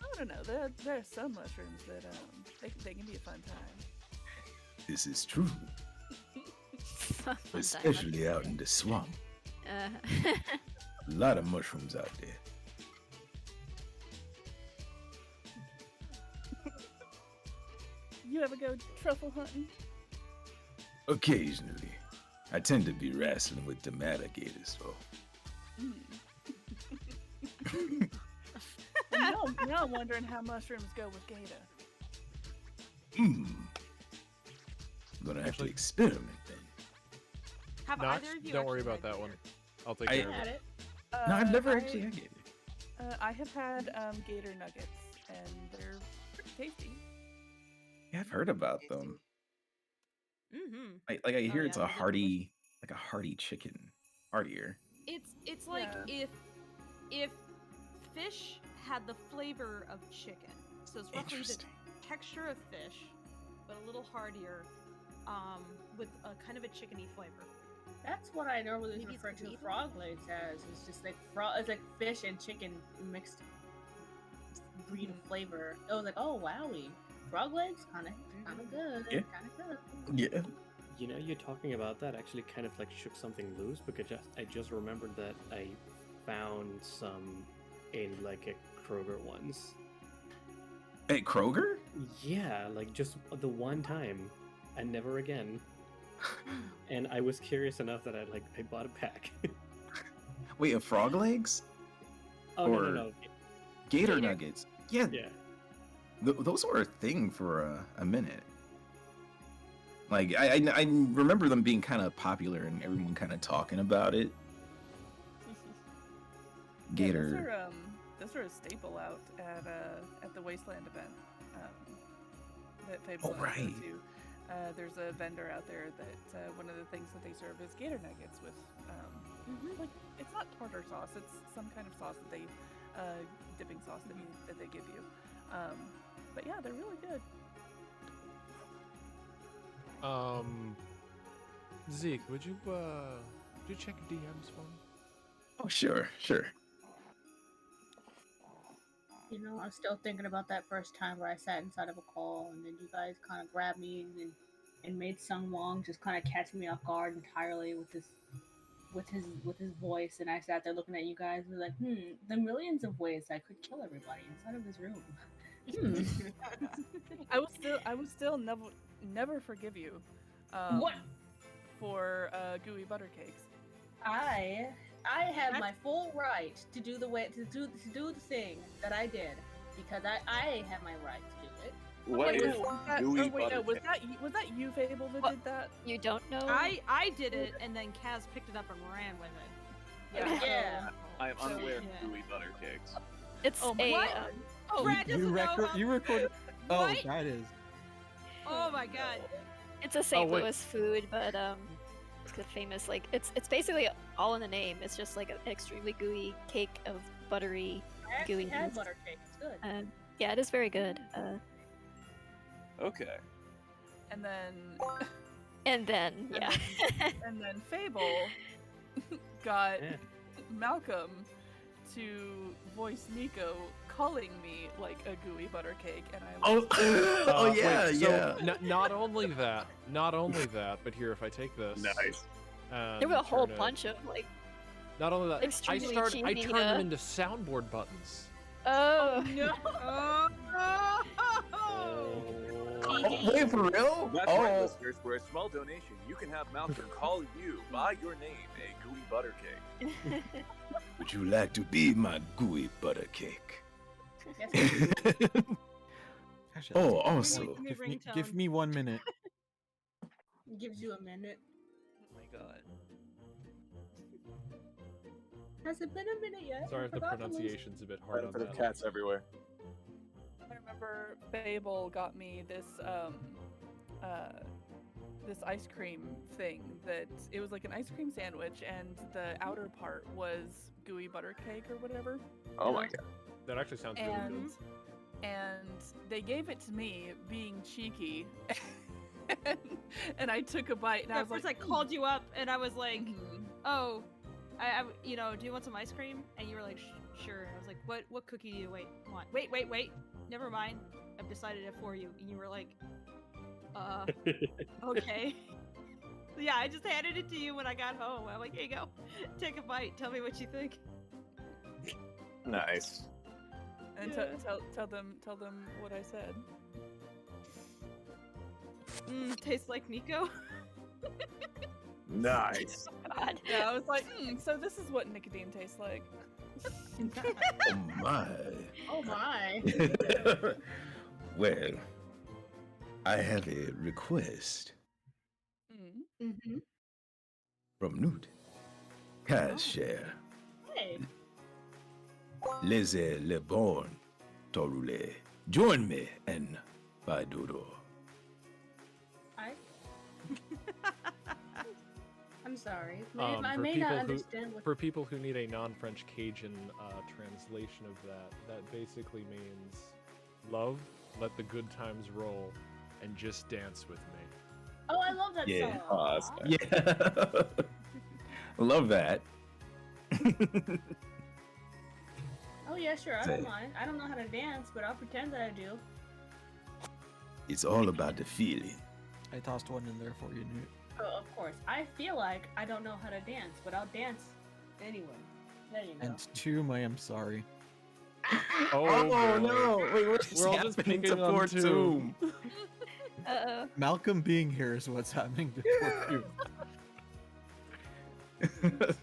I don't know. There are some mushrooms that they can be a fun time. This is true. Fun time. Especially out in the swamp. A lot of mushrooms out there. You ever go truffle hunting? Occasionally. I tend to be wrestling with the alligators, though. now I'm wondering how mushrooms go with gator. I'm gonna have to experiment then. Have Nox, either of you don't worry actually about that had one. I'll take I- care of Had it. it. No, I've never actually had gator. I have had gator nuggets, and they're pretty tasty. Yeah, I've heard about them. Mm-hmm. I hear Oh, it's yeah, a they're hearty, like a hearty chicken. Heartier. It's like if fish had the flavor of chicken. So it's roughly the Interesting. texture of fish, but a little heartier, with a kind of a chickeny flavor. That's what I normally Maybe refer it's to beef? frog legs as. It's just like it's like fish and chicken mixed breed of flavor. It was like, oh wowie, frog legs, kind of good, Yeah. kind of good. Yeah. You know, you talking about that actually kind of like shook something loose because I just remembered that I found some in like a Kroger once. At Kroger? Yeah, like just the one time, and never again. And I was curious enough that I bought a pack. Wait, of frog legs? Oh Or no. Gator nuggets? Yeah. Yeah. Those were a thing for a minute. Like I remember them being kind of popular and everyone kind of talking about it. Gator. Yeah, those are a staple out at the Wasteland event that Fable and I go right. to. There's a vendor out there that one of the things that they serve is gator nuggets with like it's not tartar sauce, it's some kind of sauce that they dipping sauce that they give you. But yeah, they're really good. Zeke, would you check DMs for me? Oh sure. You know, I'm still thinking about that first time where I sat inside of a call and then you guys kind of grabbed me and made Sung Wong just kind of catch me off guard entirely with his voice, and I sat there looking at you guys and was like, the millions of ways I could kill everybody inside of this room. I will still never forgive you. What? For gooey butter cakes. I have my full right to do the thing that I did because I have my right to do it. What is gooey butter was cake? that you, Fable, that did that? You don't know? I did it, and then Kaz picked it up and ran with it. Yeah. I am unaware of Yeah. gooey butter cakes. It's Oh, a what? Brad doesn't know. You recorded. Oh, What? that is. Oh my god. it's a St. wait. Louis food, but it's the famous like it's basically all in the name. It's just like an extremely gooey cake of buttery I actually gooey. had butter cake. It's good. Yeah, it is very good. Okay. And then Yeah. and then Fable got Yeah. Malcolm to voice Nico calling me like a gooey butter cake, and I Oh, oh Wait, yeah, so yeah. not only that, but here if I take this. Nice. There were a whole turn it- bunch of like. Not only that, I extremely turn cheesy, them into soundboard buttons. Oh No. Oh, wait, for real? That's right, Oh, listeners. For a small donation, you can have Malcolm call you by your name a gooey butter cake. would you like to be my gooey butter cake? Actually, Oh, I'll take also, give me 1 minute. Gives you a minute. Oh my god. Has it been a minute yet? Sorry I if the forgot to lose- pronunciation's a bit hard on For the that. cats everywhere. I remember Fable got me this this ice cream thing that it was like an ice cream sandwich, and the outer part was gooey butter cake or whatever. Oh my god. That actually sounds really good. And they gave it to me, being cheeky, and I took a bite. And I At was first, like, I called you up and I was like, Mhm. "Oh, you know, do you want some ice cream?" And you were like, "Sure." And I was like, "What cookie do you want? Wait. Never mind. I've decided it for you." And you were like, okay. So yeah, I just handed it to you when I got home. I'm like, "Here you go. Take a bite. Tell me what you think." Nice. And Yeah. tell them what I said. Tastes like Nico. Nice. God. Yeah, I was like, so this is what nicotine tastes like. Oh my. Oh my. Well, I have a request Mm-hmm. from Newt. Kashare. Hey. Laissez le bon Torule. Join me and Baiduro. I'm sorry. I For may not people understand who, what. for people who need a non-French Cajun translation of that basically means love, let the good times roll, and just dance with me. Oh, I love that Yeah. song. Oh, that's nice. Yeah. Love that. Oh yeah, sure. I Say. don't mind. I don't know how to dance, but I'll pretend that I do. It's all about the feeling. I tossed one in there for you, Newt. Oh, of course. I feel like I don't know how to dance, but I'll dance anyway. There you go. And Tomb, I am sorry. Oh, boy. no! Wait, what's We're all just happening picking to on poor Tomb. Uh-oh. Malcolm being here is what's happening to poor Tomb.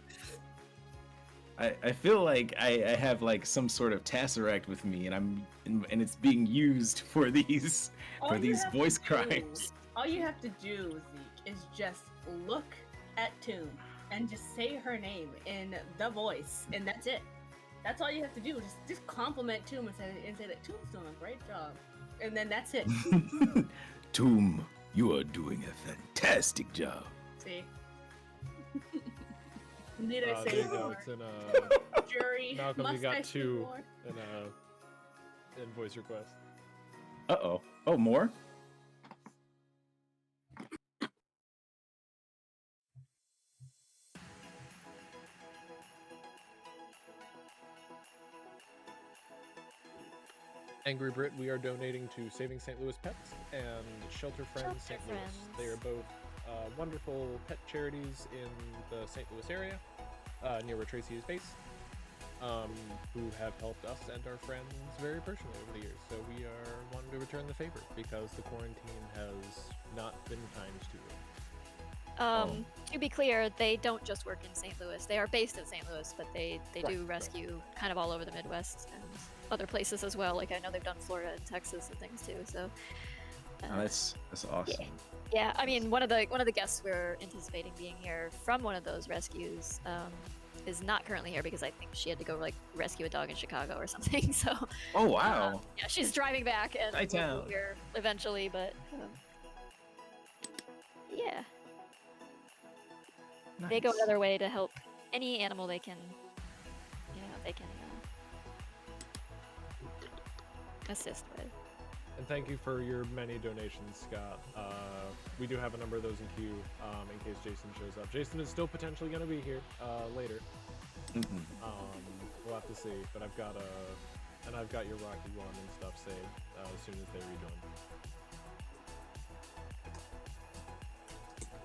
I feel like I have like some sort of tesseract with me, and it's being used for these All you have to voice do- crimes. All you have to do, Zeke, is just look at Tomb and just say her name in the voice, and that's it. That's all you have to do. Just compliment Tomb and say that Tomb's doing a great job, and then that's it. Tomb, you are doing a fantastic job. See? Need I There say you go. more? It's in Jury, Malcolm, you must got I say two more? in voice request. Uh-oh. Oh, more? Angry Brit, we are donating to Saving St. Louis Pets and ShelterFriends St. Louis. They are both wonderful pet charities in the St. Louis area, near where Tracy is based, who have helped us and our friends very personally over the years. So we are wanting to return the favor because the quarantine has not been kind to them. To be clear, they don't just work in St. Louis. They are based in St. Louis, but they do rescue kind of all over the Midwest and other places as well. Like I know they've done Florida and Texas and things too. So That's awesome. yeah, I mean one of the guests we're anticipating being here from one of those rescues is not currently here because I think she had to go like rescue a dog in Chicago or something. So Oh, wow. yeah, she's driving back and Nice we'll town. be here eventually. But yeah. They go Nice. another way to help any animal they can, assist with. And thank you for your many donations, Scott. We do have a number of those in queue in case Jason shows up. Jason is still potentially going to be here later. Mhm. We'll have to see, but I've got your Rocky One and stuff saved as soon as they rejoin.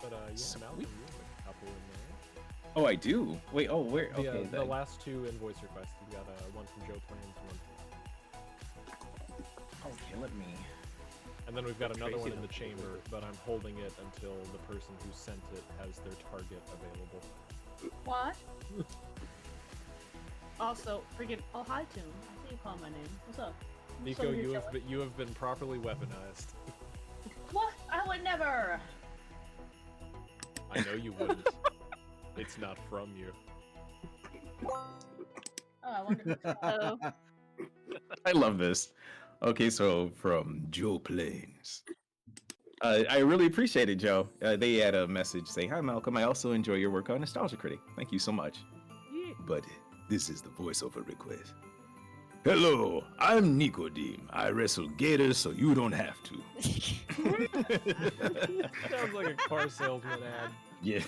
But yeah, Malcolm, you have a couple in there. Oh, I do? Wait, oh, where? The, Okay, the last two in voice requests. You got one from Joe Plains, one. Okay, let me... And then we've got another one Tracy in the chamber, but I'm holding it until the person who sent it has their target available. What? Also, freaking, oh hi Tomb. I what you call my name? What's up? Nico, you have been properly weaponized. What? I would never. I know you wouldn't. It's not from you. Oh, I wonder. Oh. I love this. Okay, so from Joe Plains. I really appreciate it, Joe. They had a message saying, "Hi, Malcolm. I also enjoy your work on Nostalgia Critic. Thank you so much." Yeah. But this is the voiceover request. Hello, I'm Nicodeme. I wrestle gators so you don't have to. Sounds like a car salesman ad. Yeah.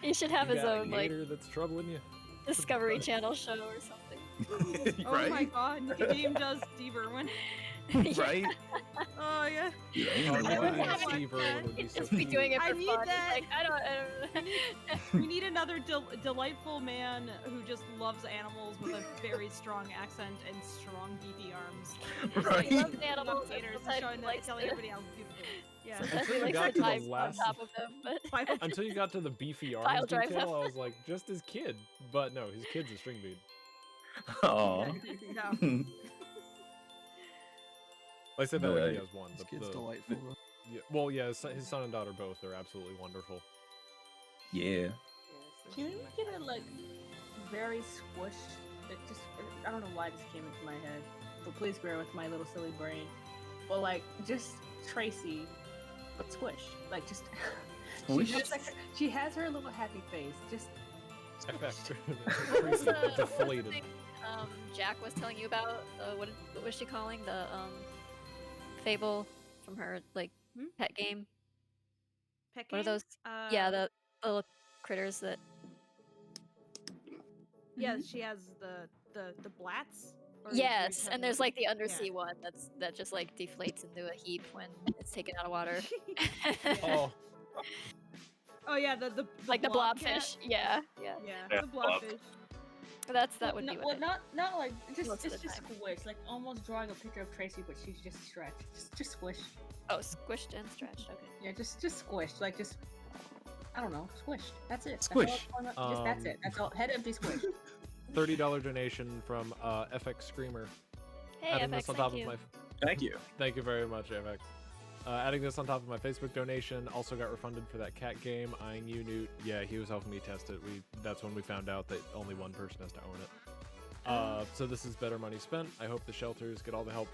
He should have You his got a own like gator that's troubling you. Discovery Channel show or something. Oh my god, Nicodeme does Steve Irwin. Right? Oh yeah. Steve Irwin would be He'd so just be cute. doing it for I need fun. He's that. like, I don't. We need another delightful man who just loves animals with a very strong accent and strong beefy arms. Right. He loves animals and Gators and sometimes showing he that, likes telling to- everybody how beautiful. Yeah. Until He you likes got to to the dive on last, top of them, but until you got to the beefy Pile arms drive detail, them. I was like, just his kid. But no, his kid's a string bead. Aw. No. I said that like he has one. This kid's delightful. Though. Yeah, well, yeah, his son and daughter both are absolutely wonderful. Yeah. Can we get it like very squished? It just I don't know why this came into my head, but please bear with my little silly brain. But like just Tracy, but squished. Like just she has her little happy face. Just FX. what was the deflated. thing Jack was telling you about? What was she calling the Fable from her like pet game? Pet What are game? those? Yeah, the little critters that. Yeah, she has the blats. Or Yes, you and have there's the- like the undersea yeah. one that just like deflates into a heap when it's taken out of water. Oh, Oh yeah, the Like the blob cat? blobfish. Yeah, yeah. Yeah, the blobfish. But that would no, be well, what it- not like just most of the just time. squished, like almost drawing a picture of Tracy, but she's just stretched, just squished. Oh, squished and stretched. Okay. Yeah, just squished, like just I don't know, squished. That's it. Squish. That's all, just that's it. That's all. Head empty squish. $30 donation from FX Screamer. Hey, Adding FX, this on top thank of you. my Thank you. Thank you very much, FX. Adding this on top of my Facebook donation. Also got refunded for that cat game. Eyeing you, Newt. Yeah, he was helping me test it. That's when we found out that only one person has to own it. So this is better money spent. I hope the shelters get all the help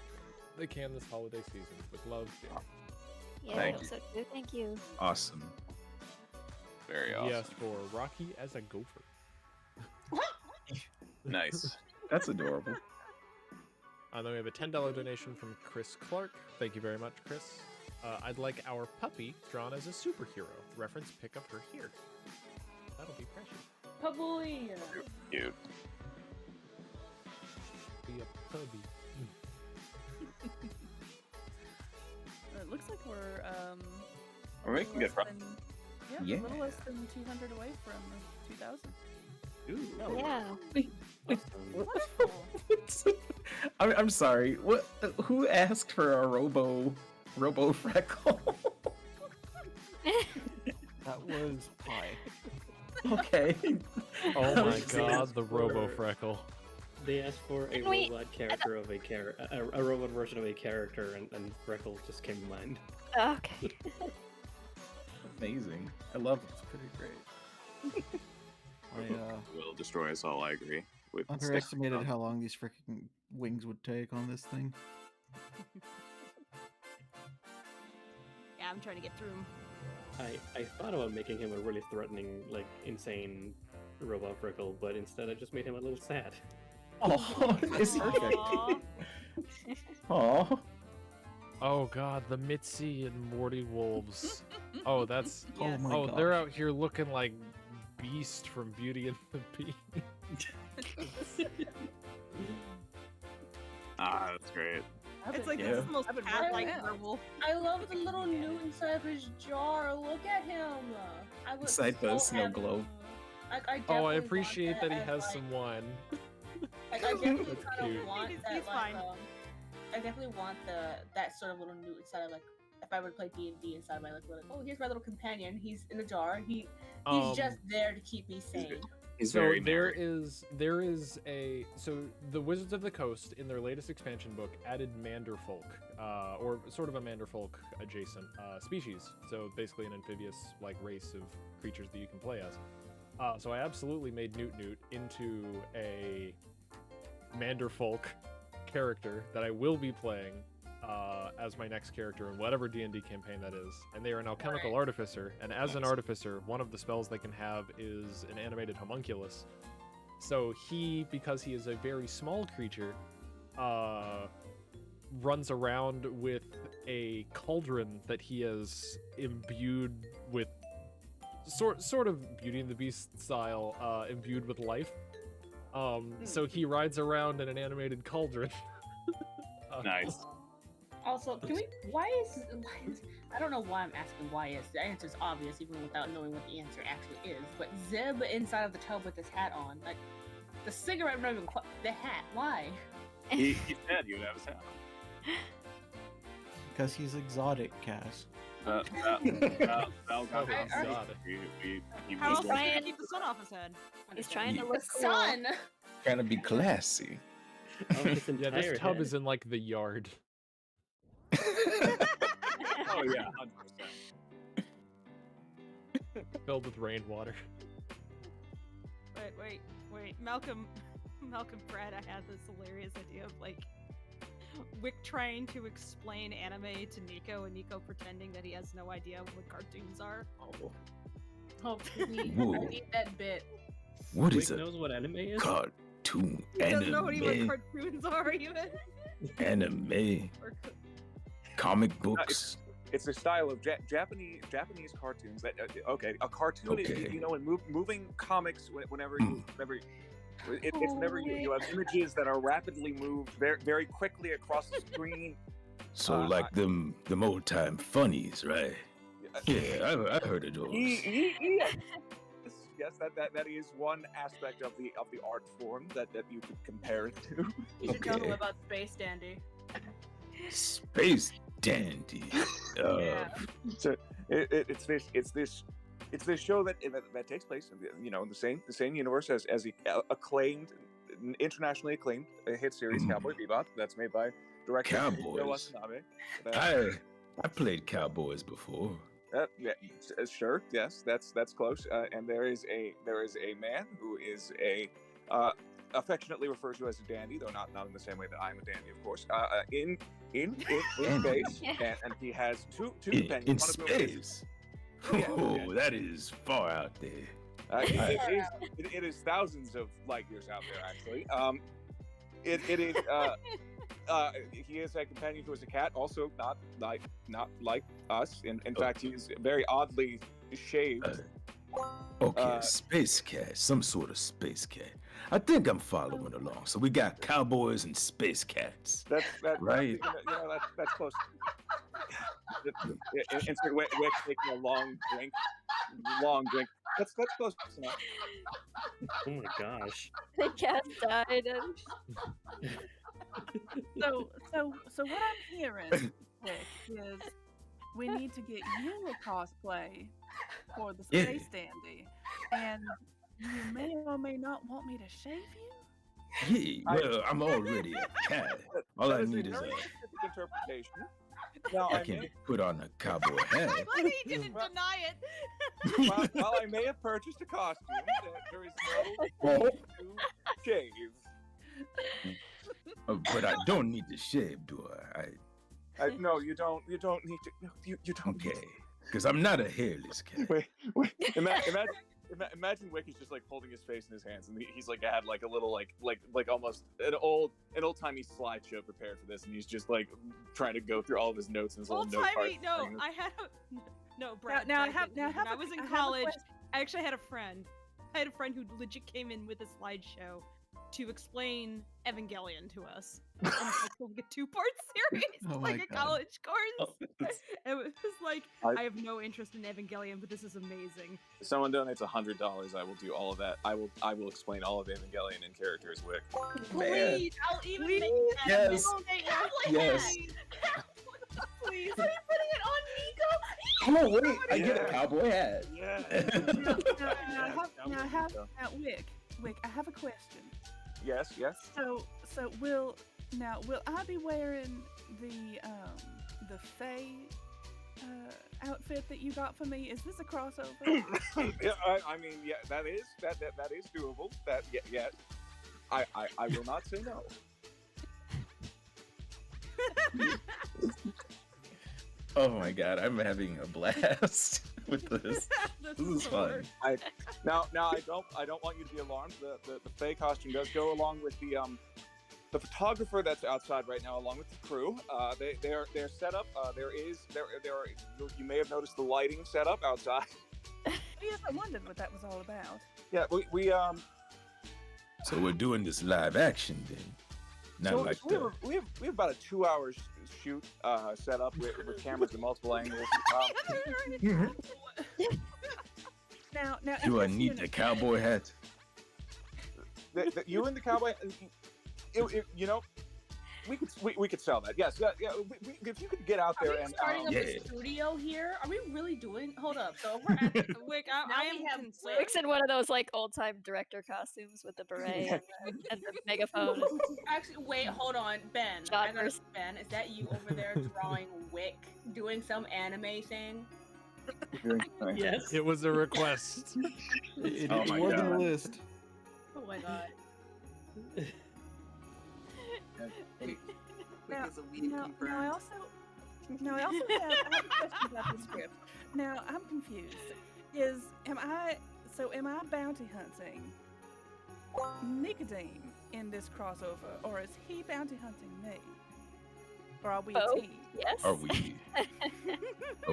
they can this holiday season. With love, Dan. Yeah, Thank I hope so too. Thank you. Awesome. Very He awesome. asked for Rocky as a gopher. Nice. That's adorable. Then we have a $10 donation from Chris Clark. Thank you very much, Chris. I'd like our puppy drawn as a superhero. Reference pick of her here. That'll be precious. Probably. Cute. Be a puppy. It looks like we're We're making good less progress. than- Yeah. a little less than 200 away from 2,000. Ooh. Yeah. I'm sorry. What? Who asked for a robo freckle? That was pie. Okay. Oh my They god, asked the for- Robo Freckle. They asked for a Can we- robot character of a robot version of a character, and Freckle just came to mind. Okay. Amazing. I love it. It's pretty great. I Will destroy us all. I agree. With stick- underestimated how long these freaking wings would take on this thing. Yeah, I'm trying to get through him. I thought about making him a really threatening, like insane robot Freckle, but instead I just made him a little sad. Oh, it's perfect. Aw. Oh. Oh god, the Mitzi and Morty wolves. Oh, that's. Oh my Oh, god. they're out here looking like Beast from Beauty and the Beast. That's great. It's like Yeah. this is the most I've been cat-like working out. werewolf. I love the little new inside of his jar. Look at him. I was Inside so the snow happy. globe. Like, Oh, I definitely appreciate want that he as, has like, some wine. Like I definitely That's kind cute. of want He's that. fine. Like, I definitely want that sort of little newt inside of like. If I were to play D&D inside my like, oh, here's my little companion. He's in a jar. He's Um, just there to keep me sane. He's so very there married. is a the Wizards of the Coast in their latest expansion book added Manderfolk, or sort of a Manderfolk adjacent species. So basically an amphibious like race of creatures that you can play as. So I absolutely made Newt into a Manderfolk character that I will be playing as my next character in whatever D&D campaign that is. And they are an alchemical artificer, and as an artificer, one of the spells they can have is an animated homunculus. So he, because he is a very small creature, runs around with a cauldron that he has imbued with sort of Beauty and the Beast style, imbued with life. So he rides around in an animated cauldron. Nice. Also, can we? Why is? I don't know why I'm asking why is. The answer is obvious, even without knowing what the answer actually is. But Zeb inside of the tub with his hat on, like the cigarette, not even the hat. Why? He said you would have his hat on. Because he's exotic, Cass. Oh, How else is he gonna keep the sun off his head? He's trying to look cool. Sun. Trying to be classy. Yeah, this tub is in like the yard. Oh yeah, 100%. Filled with rainwater. Wait. Malcolm Brad, I had this hilarious idea of like Wick trying to explain anime to Nico and Nico pretending that he has no idea what cartoons are. Oh, please. Whoa. I need that bit. What Wick is a knows what anime is? cartoon? He doesn't know Anime? what cartoons are even. Anime? Comic books? It's a style of Japanese cartoons that okay, a cartoon is, Okay. you know, in moving comics whenever you have images that are rapidly moved very, very quickly across the screen. So like them old time funnies, right? Yeah, I heard of those. Yes, that is one aspect of the art form that you could compare it to. You should tell them Okay. about Space Dandy. Space Dandy. Yeah. So it's this show that takes place in the same universe as the acclaimed, internationally acclaimed hit series Cowboy Bebop. That's made by director Joe Cowboys. Watanabe. I played Cowboys before. Yeah, sure. Yes, that's close. And there is a man who is affectionately referred to as a dandy, though not in the same way that I'm a dandy, of course. In space, and he has two companions. In One of whom is- space? Oh, that is far out there. It is thousands of light years out there, actually. It is. He is a companion who is a cat, also not like us. In fact, he's very oddly shaved. Okay, space cat, some sort of space cat. I think I'm following along. So we got cowboys and space cats. That's right. That's close. Insert Wick taking a long drink. That's close enough. Oh my gosh. The cat died. So what I'm hearing Vic, is we need to get you a cosplay for the Yeah. Space Dandy, and you may or may not want me to shave you. Yeah, well, I'm already a cat. All That I is a need is very a. specific interpretation. Now, I can put on a cowboy hat. But he didn't deny it. while I may have purchased a costume, there is no Oh. need to shave. But I don't need to shave, do I? No, you don't need to. No, you don't. Okay, because I'm not a hairless cat. Wait. Imagine Wick is just like holding his face in his hands, and he's like had like a little like almost an old timey slideshow prepared for this, and he's just like trying to go through all of his notes in his little Old note card. timey. No, I had a no. Brad, Now I Brad have- didn't. now I have When I a- was in I have a college, question. I actually had a friend. I had a friend who legit came in with a slideshow to explain Evangelion to us. And it's like a two-part series, Oh my like a God. college course. Oh, It was like, I have no interest in Evangelion, but this is amazing. If someone donates $100, I will do all of that. I will explain all of Evangelion in character as Wick. Please, I'll even make that. Yes. Donate that. Yes. Please. Are you putting it on Nico? Oh wait, I get a cowboy hat. Yeah. Now, Wick, I have a question. Yes, yes. So will I be wearing the Fae outfit that you got for me? Is this a crossover? Yeah, I mean, yeah, that is doable. That yeah. I will not say no. Oh my god, I'm having a blast with this. This is fun. Now I don't want you to be alarmed. The Fae costume does go along with the photographer that's outside right now, along with the crew. They're set up. You may have noticed the lighting set up outside. Yes, I wondered what that was all about. Yeah, we So we're doing this live action then. Not like we have about a 2-hour shoot set up with cameras at multiple angles. Now, Do I need the cowboy hat? You and the cowboy, you know, we could sell that. Yes, yeah. If you could get out there and starting up a studio here. Are we really doing? Hold up. So we're at Wick, I am Wick's in one of those like old-time director costumes with the beret and the megaphone. Actually, wait, hold on, Ben. Ben, is that you over there drawing Wick, doing some anime thing? Yes. It was a request. It Oh my was on the God. list. Oh my god. Now, I also have a question about the script. Now, I'm confused. Am I bounty hunting Nicodeme in this crossover, or is he bounty hunting me? Or are we a team? Yes. Are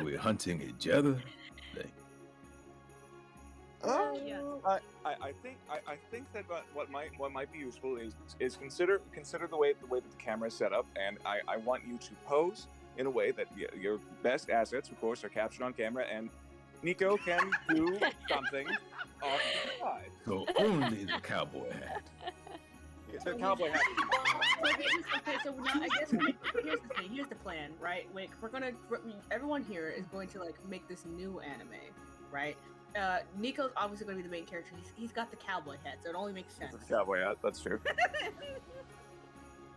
we hunting each other? I think that what might be useful is consider the way that the camera is set up, and I want you to pose in a way that your best assets, of course, are captured on camera, and Nico can do something off to the side. So only the cowboy hat. The cowboy hat. Okay, so now I guess here's the thing. Here's the plan, right? Like everyone here is going to like make this new anime, right? Nico's obviously going to be the main character. He's got the cowboy hat, so it only makes sense. Cowboy hat. That's true.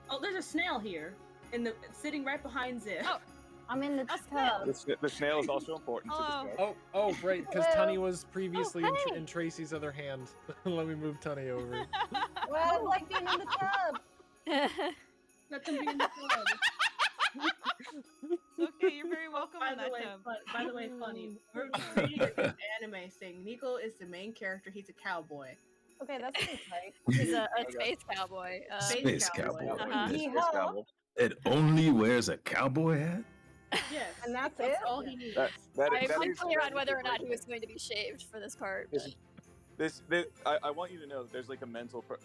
Oh, there's a snail here, sitting right behind Zip. Oh, I'm in the tub. The snail is also important to the show. Oh, right, because Hello. Tunny was previously in Tracy's other hand. Let me move Tunny over. Well, I like being in the tub. Let them be in the tub. Okay, you're very welcome in that tub. By the way, funny. We're treating it as an anime thing. Nico is the main character. He's a cowboy. Okay, that's pretty tight. He's a space cowboy. Space cowboy. Space cowboy. It only wears a cowboy hat? Yes, And that's that's it? all he needs. I'm unclear on whether or not he was going to be shaved for this part. I want you to know that there's like a mental war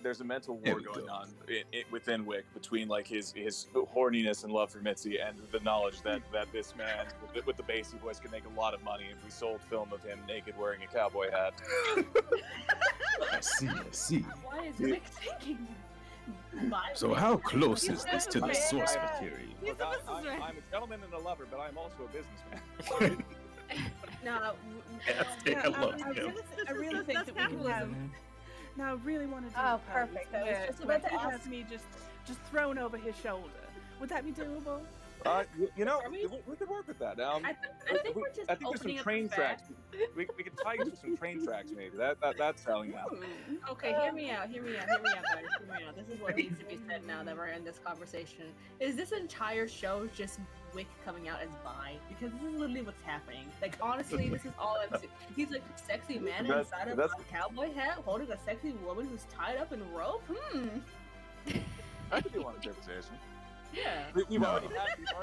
going on within Wick between like his horniness and love for Mitzi and the knowledge that this man with the bassy voice can make a lot of money if we sold film of him naked wearing a cowboy hat. I see. Why is Wick thinking? So how close is this to the source material? Look, I'm a gentleman and a lover, but I'm also a businessman. No, I really think that we can have. Now, I really want to do Oh, a pose perfect. I was where just about to he has ask. me just thrown over his shoulder. Would that be doable? You know, we could work with that. I think we're just I think there's some opening up train the tracks. We could tie you to some train tracks, maybe. That's selling out. Okay, hear me out, guys. Hear me out. This is what needs to be said now that we're in this conversation. Is this entire show just Wick coming out as bi? Because this is literally what's happening. Like, honestly, this is all I'm seeing. He's like a sexy man inside of a cowboy hat holding a sexy woman who's tied up in rope? That could be one interpretation. Yeah. We've already had the.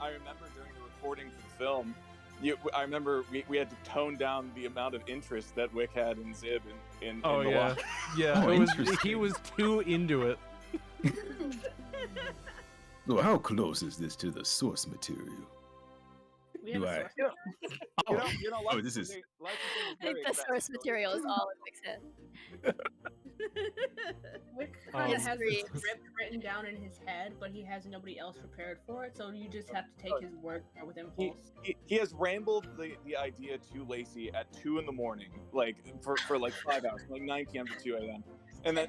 I remember during the recording for the film, I remember we had to tone down the amount of interest that Wick had in Zib in the line. Yeah. He was too into it. So how close is this to the source material? We have Do a I? source. Oh, this is. I think the source material is all in Wick's head. Wick kind of His has the dreams. script written down in his head, but he has nobody else prepared for it, so you just have to take his word with impulse. He has rambled the idea to Lacey at 2 in the morning, like for like 5 hours, like 9 p.m. to 2 a.m. And then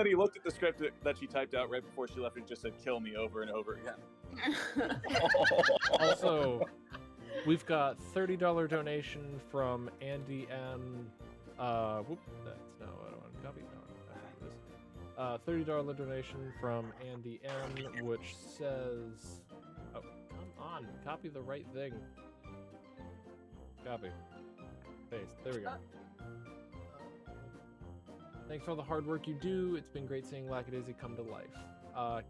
he looked at the script that she typed out right before she left and just said "kill me" over and over again. Also, we've got $30 donation from Andy M. Whoop, that's no, I don't want to copy. No, I do this. $30 donation from Andy M, which says, "Oh, come on, copy the right thing. Copy, paste. There we go." Thanks for all the hard work you do. It's been great seeing Lackadaisy come to life.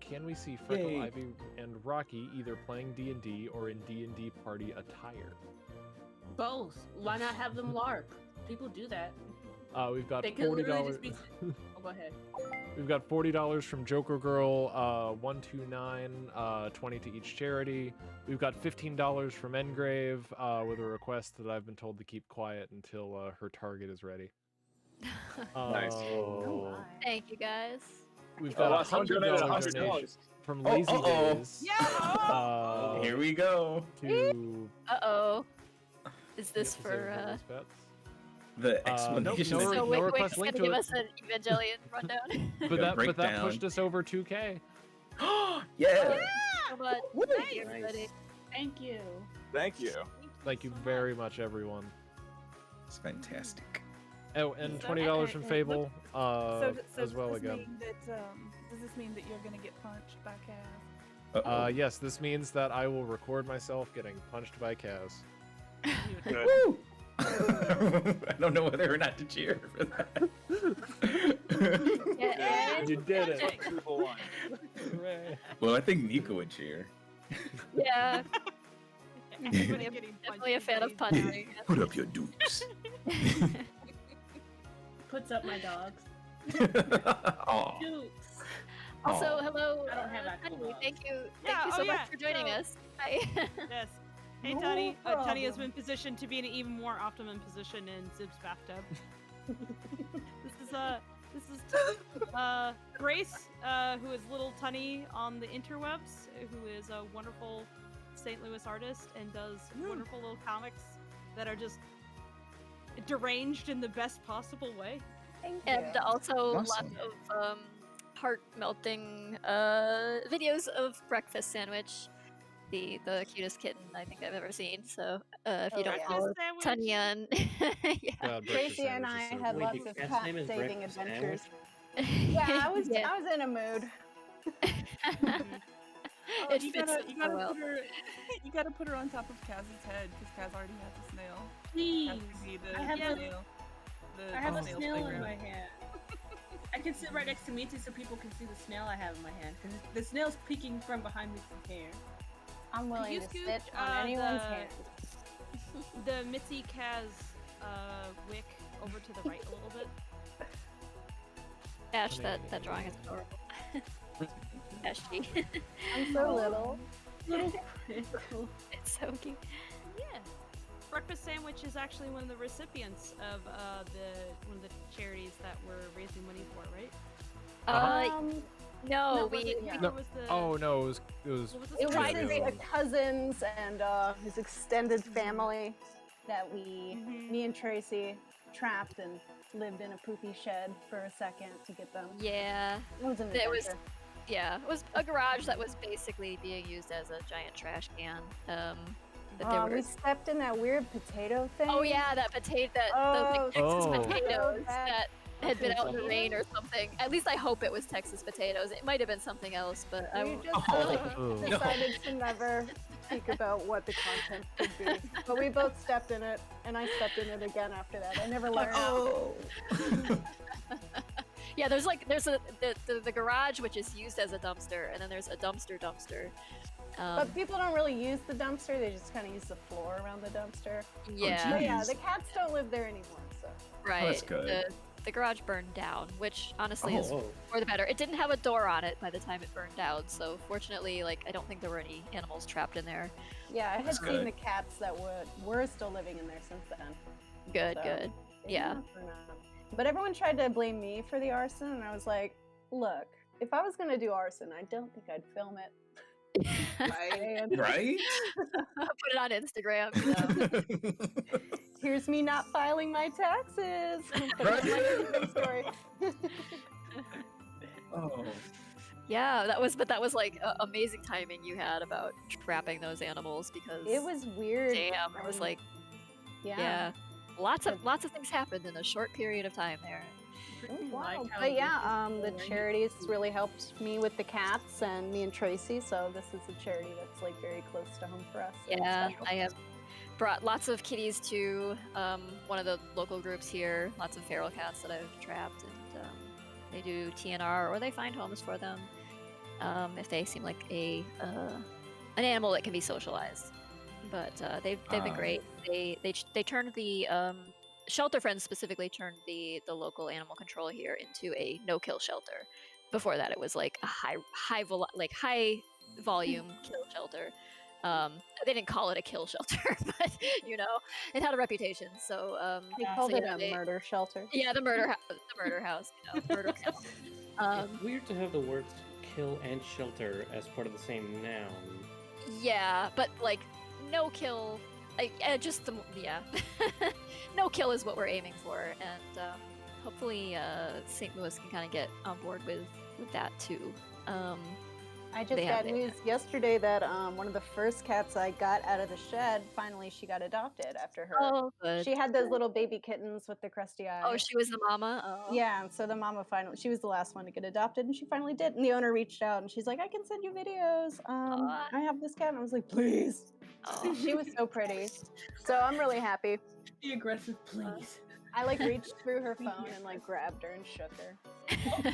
Can we see Freckle, Yay. Ivy, and Rocky either playing D&D or in D&D party attire? Both. Why not have them LARP? People do that. We've got They could literally $40. just be. Oh, go ahead. We've got $40 from Joker Girl, 129, 20 to each charity. We've got $15 from Engrave, with a request that I've been told to keep quiet until her target is ready. Nice. Thank you guys. We've got someone $100 donated donation $100. from Lazy Days. Yeah. Here we go. To Uh-oh. Is this Say for, Nicholas Betts. The Nope, explanation. no So request Wick's link gonna to give it. us an Evangelion rundown. But Yeah, that breakdown. pushed us over 2K. Yeah. So much. Thank you, everybody. Thank you. Thank you. Thank you very much, everyone. It's fantastic. Oh, and So- $20 from and Fable, So as well does this again. mean that, does this mean that you're gonna get punched by Cass? Yes, this means that I will record myself getting punched by Kaz. Woo! I don't know whether or not to cheer for that. Yeah, You did it. Magic. Well, I think Nico would cheer. Yeah. Everybody getting Definitely a punched fan by of punching. Put up your dukes. Puts up my dogs. Aw. Dukes. Also, hello. I don't have actual Tony. dogs. Thank you. Yeah, Thank you oh so yeah, much for joining so- us. Hi. Yes. Hey, No Tony. Tony has problem. been positioned to be in an even more optimum position in Zib's bathtub. This is Grace, who is Little Tunny on the interwebs, who is a wonderful St. Louis artist and does wonderful little comics that are just deranged in the best possible way. And also Awesome. lots of heart-melting videos of breakfast sandwich. The cutest kitten I think I've ever seen. So if you don't Breakfast follow sandwich? Tunny on, yeah. God, Tracy and I had Wait, lots the of cat's cat name is saving Breakfast adventures. Sandwich? Yeah, I was Yeah. I was in a mood. Oh, It you fits gotta, in you so gotta well. put her, you gotta put her on top of Kaz's head because Kaz already has a snail. Please. Kaz could be the I have a- snail. I have a snail's snail in playground. my hand. I can sit right next to Mitzi so people can see the snail I have in my hand. Because the snail's peeking from behind Mitzi's hair. I'm willing you to scoot, sit on anyone's the- hand. The Mitzi Kaz wick over to the right a little bit. Ash, that drawing is adorable. Ash G. I'm so little. It's so cute. Yeah. Breakfast Sandwich is actually one of the recipients of one of the charities that we're raising money for, right? No, No, we yeah. No. What was the, Oh no, it was what was the It was story? his cousins and his extended family that me and Tracy trapped and lived in a poopy shed for a second to get them. Yeah. It was an It was adventure. Yeah, it was a garage that was basically being used as a giant trash can. But there We were. stepped in that weird potato thing. Oh yeah, that potato, Oh, the Texas Oh. potatoes bad. that had been out in the Potatoes? rain or something. At least I hope it was Texas potatoes. It might have been something else, but I We won't- just Oh. decided to never speak about what the content could be. But we both stepped in it, and I stepped in it again after that. I never learned. Oh. Yeah, there's the garage which is used as a dumpster, and then there's a dumpster. But people don't really use the dumpster, they just kind of use the floor around the dumpster. Yeah. But yeah, Jeez. the cats don't live there anymore, so. Right. that's good. the garage burned down, which honestly is Oh. for the better. It didn't have a door on it by the time it burned down, so fortunately, like, I don't think there were any animals trapped in there. Yeah, I had That's seen good. the cats that were still living in there since then. Good, So, good. they Yeah. did not burn up. But everyone tried to blame me for the arson, and I was like, look, if I was gonna do arson, I don't think I'd film it. Right? Put it on Instagram, you know. Here's me not filing my taxes. Put it on my Instagram story. Oh. Yeah, that was like amazing timing you had about trapping those animals because It was weird. Damn, it was like Yeah. lots of things happened in a short period of time there. Wow. But yeah, the charities really helped me with the cats and me and Tracy. So this is a charity that's like very close to home for us. and Yeah, special. I have brought lots of kitties to one of the local groups here. Lots of feral cats that I've trapped, and they do TNR or they find homes for them if they seem like an animal that can be socialized. But they've been great. They turned the ShelterFriends specifically turned the local animal control here into a no-kill shelter. Before that, it was like a high volume kill shelter. They didn't call it a kill shelter, but you know, it had a reputation. So They called it yeah, a murder shelter. Yeah, the murder house. You know, murder kill. It's weird to have the words kill and shelter as part of the same noun. Yeah, but like no kill. Just the yeah, no kill is what we're aiming for, and hopefully St. Louis can kind of get on board with that too. I just got news yesterday that one of the first cats I got out of the shed, finally she got adopted after her. Oh, good. She had those little baby kittens with the crusty eyes. Oh, she was the mama? Oh. Yeah, and so the mama she was the last one to get adopted, and she finally did. And the owner reached out, and she's like, I can send you videos. I have this cat. And I was like, please. She was so pretty. So I'm really happy. Be aggressive, please. I like reached through her phone and like grabbed her and shook her.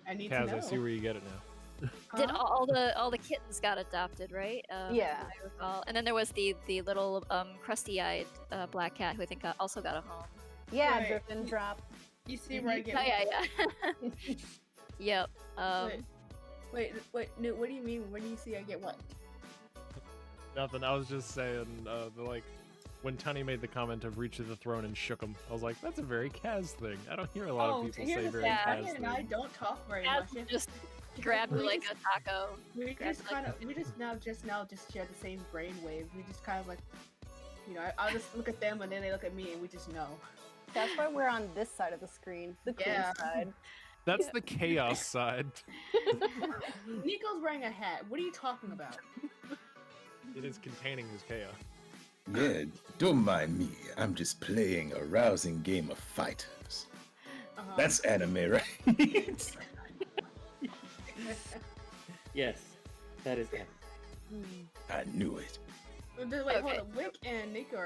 I need Kaz, to know. I see where you get it now. Did all the kittens got adopted, right? Yeah. I recall. And then there was the little crusty-eyed black cat who I think also got a home. Yeah, Right. drip and drop. You see where I get? Oh, yeah. Yep. Wait, no, what do you mean? When do you see I get what? Nothing. I was just saying, like, when Tunny made the comment of reach to the throne and shook him, I was like, that's a very Kaz thing. I don't hear a lot of people say very Kaz Tanya thing. and I don't talk very Kaz much. just grabbed We like just- a taco. We grabbed, just like, kind of, we just now share the same brainwave. We just kind of like, you know, I'll just look at them and then they look at me and we just know. That's why we're on this side of the screen, the cool Yeah. side. That's the chaos side. Nico's wearing a hat. What are you talking about? It is containing his chaos. Yeah, don't mind me. I'm just playing a rousing game of fighters. That's anime, right? Yes, that is that. I knew it. Wait, hold on. Wick and Nico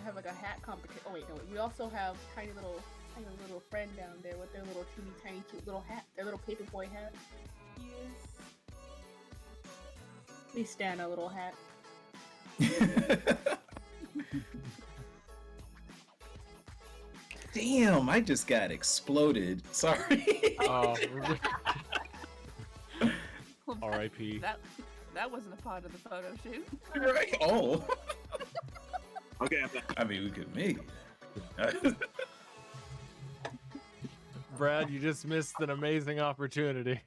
have like a hat competition. Oh wait, no. We also have tiny little friend down there with their little teeny tiny cute little hat, their little paperboy hat. Yes. Please stand a little hat. Damn, I just got exploded. Sorry. Oh. R.I.P. That wasn't a part of the photo shoot. Right? Oh. Okay, I mean, we could make it. Brad, you just missed an amazing opportunity.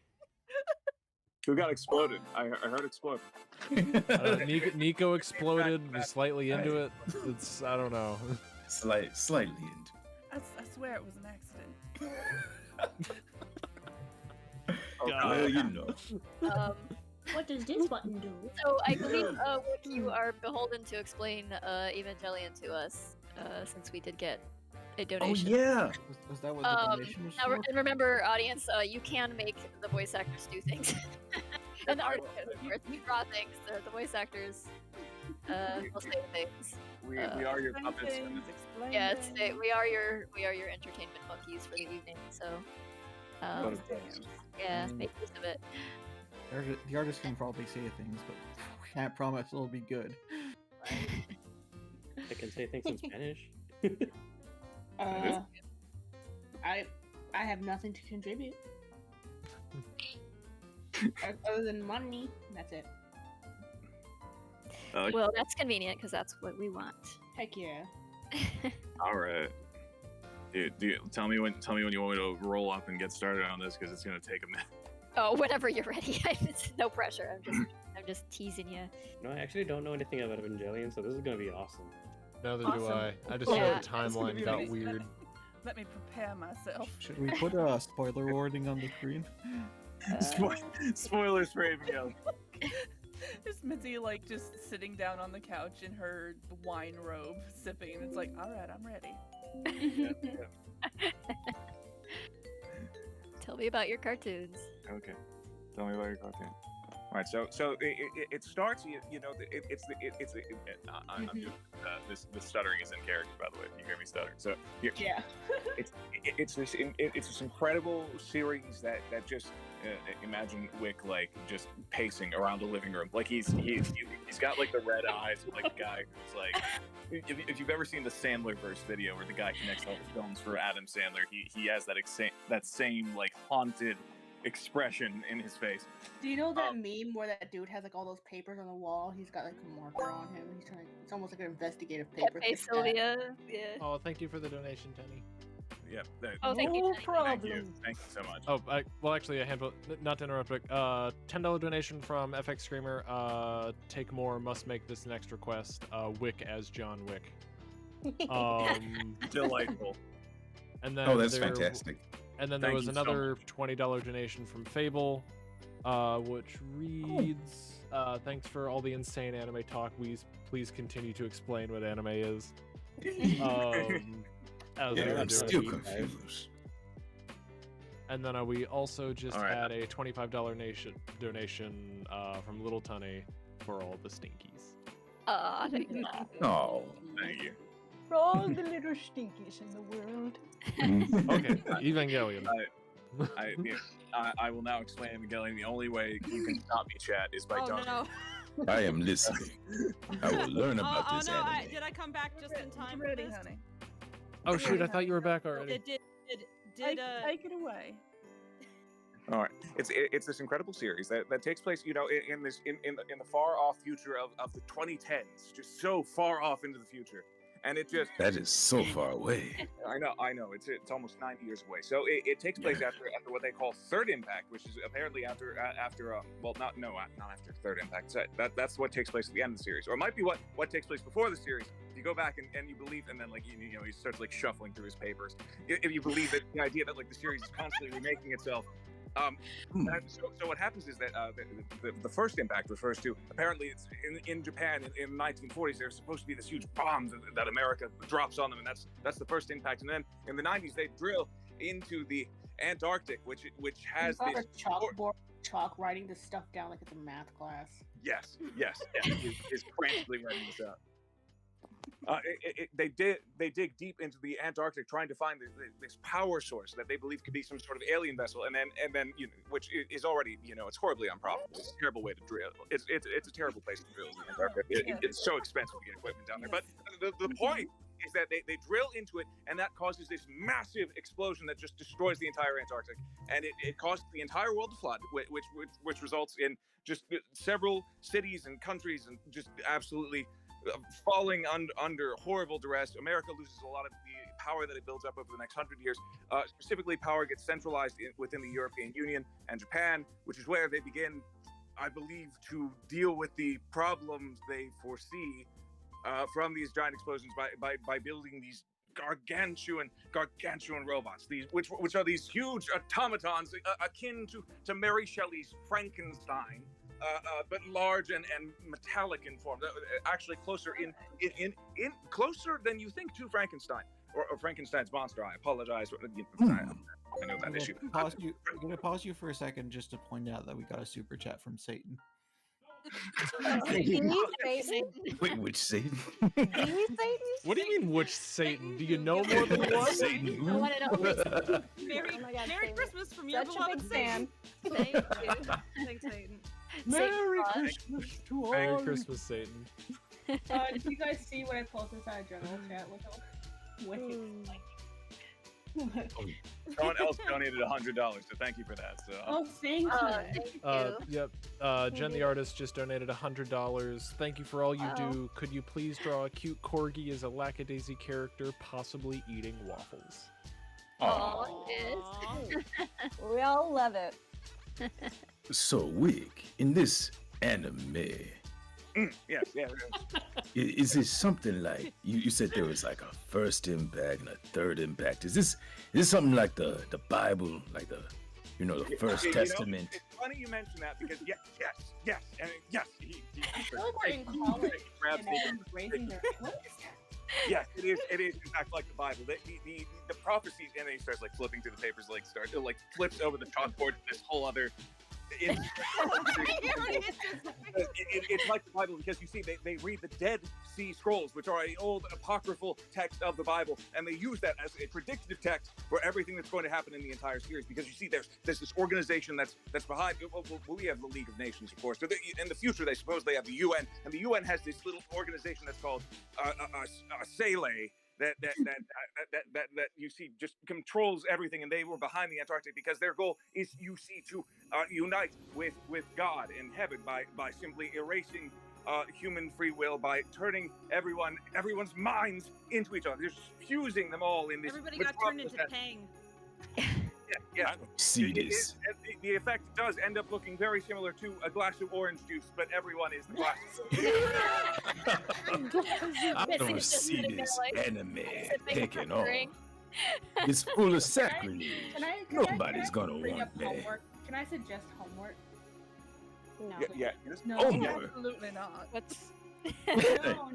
Who got exploded? I heard explode. Nico exploded, was slightly into it. It's, I don't know. Slightly into. I swear it was an accident. Well, you know. What does this button do? So I believe, Wick, you are beholden to explain Evangelion to us, since we did get a Oh donation. yeah. Was that what the donation was Now, for? and remember, audience, you can make the voice actors do things. And the artists, of course, we draw things. The voice actors will say things. We are your puppets. Yes, we are your entertainment monkeys for the evening. So, yeah, make use of it. The artist can probably say things, but we can't promise it'll be good. I can say things in Spanish. I have nothing to contribute. Other than money, that's it. Well, that's convenient because that's what we want. Heck yeah. All right. Dude, tell me when you want me to roll up and get started on this because it's gonna take a minute. Oh, whenever you're ready. It's no pressure. I'm just teasing you. No, I actually don't know anything about Evangelion, so this is gonna be awesome. Neither do I. I just Yeah. know the It's gonna timeline be got amazing. weird. Let me prepare myself. Should we put a spoiler warning on the screen? Spoilers for Evangelion. Just Mitzi, like, just sitting down on the couch in her wine robe, sipping, and it's like, all right, I'm ready. Tell me about your cartoons. Okay. Tell me about your cartoon. All right, so it starts. You know, I'm doing, this stuttering is in character, by the way. If you hear me stuttering, so Yeah. it's this incredible series that just imagine Wick like just pacing around the living room, like he's got like the red eyes, like the guy who's like, if you've ever seen the Sandlerverse video where the guy connects all the films for Adam Sandler, he has that same like haunted expression in his face. Do you know that meme where that dude has like all those papers on the wall? He's got like a marker on him. He's trying. It's almost like an investigative paper. Hey, Sylvia. Yeah. Oh, thank you for the donation, Tenny. Yep. Oh, thank you. No Tenny. problem. Thank you so much. Oh, well, actually, a handful. Not to interrupt, but $10 donation from FX Screamer. Take more. Must make this next request. Wick as John Wick. Delightful. And then Oh, that's fantastic. And then there Thank was you so another much. $20 donation from Fable, which reads, "Thanks for all the insane anime talk. Please continue to explain what anime is." As we Yeah, were I'm doing. still confused. And then we also just All right. had a $25 donation from Little Tunny for all the stinkies. Thank you. Oh, Thank you. For all the little stinkies in the world. Okay, Evangelion. I will now explain Evangelion. The only way you can stop me, chat, is by Oh dunking. no. I am listening. I will learn about Oh this no! anime. Did I come back just in time? Ready, for this? honey. Oh shoot, I thought you were back already. Did Take it away. All right, it's this incredible series that takes place, you know, in the far off future of the 2010s, just so far off into the future, and it just That is so far away. I know it's almost 90 years away. So it takes place after what they call Third Impact, which is apparently after well, not after Third Impact. So that's what takes place at the end of the series, or it might be what takes place before the series. If you go back and you believe, and then like you know he starts like shuffling through his papers. If you believe that the idea that like the series is constantly remaking itself. So what happens is that the First Impact refers to, apparently it's in Japan in the 1940s, there's supposed to be this huge bomb that America drops on them, and that's the First Impact. And then in the 90s they drill into the Antarctic, which has Got this a chalkboard, writing this stuff down like it's a math class. yes is frantically writing this out. They dig deep into the Antarctic trying to find this power source that they believe could be some sort of alien vessel, and then you know, which is already, you know, it's horribly unprofitable. It's a terrible way to drill. It's a terrible place to drill in the Antarctic. It's so expensive to get equipment down there. But the point is that they drill into it, and that causes this massive explosion that just destroys the entire Antarctic, and it causes the entire world to flood, which results in just several cities and countries and just absolutely falling under horrible duress. America loses a lot of the power that it builds up over the next 100 years. Specifically, power gets centralized within the European Union and Japan, which is where they begin, I believe, to deal with the problems they foresee from these giant explosions by building these gargantuan robots, which are these huge automatons akin to Mary Shelley's Frankenstein. But large and metallic in form, actually closer in closer than you think to Frankenstein or Frankenstein's monster. I apologize. I know that issue. I'm gonna pause you for a second just to point out that we got a super chat from Satan. Wait, which Satan? What do you mean, which Satan? Do you know more than one? Satan. I want to know. Merry Christmas from your Such a beloved big fan. Satan. Thank you. Thanks, Satan. Merry Christmas to all. Merry Christmas, Satan. Did you guys see what I posted inside general chat with Someone else donated $100, so thank you for that. So. Oh, thank you. Thank you. Yep. Jen the artist just donated $100. Thank you for all you do. Could you please draw a cute corgi as a Lackadaisy character, possibly eating waffles? Oh, it is. We all love it. So, Wick, in this anime, Yes. is it something like you said there was like a first impact and a third impact? Is this something like the Bible, like the First Testament? It's funny you mention that because yes, and yes. I feel like we're in college and raising their. What is that? Yes, it is. It is in fact like the Bible. The prophecy, and then he starts like flipping through the papers, flips over the chalkboard to this whole other. It's like the Bible because you see they read the Dead Sea Scrolls, which are an old apocryphal text of the Bible, and they use that as a predictive text for everything that's going to happen in the entire series. Because you see, there's this organization that's behind. Well, we have the League of Nations, of course. In the future, they suppose they have the UN, and the UN has this little organization that's called Sele. That you see just controls everything, and they were behind the Antarctic because their goal is, you see, to unite with God in heaven by simply erasing human free will, by turning everyone's minds into each other, just fusing them all in this. Everybody got turned into Pang. Yeah. See this. The effect does end up looking very similar to a glass of orange juice, but everyone is the glass. I don't see this anime taking off. It's full of sacrilege. Nobody's gonna want that. Can I suggest homework? Yeah. No, Homework. Absolutely not.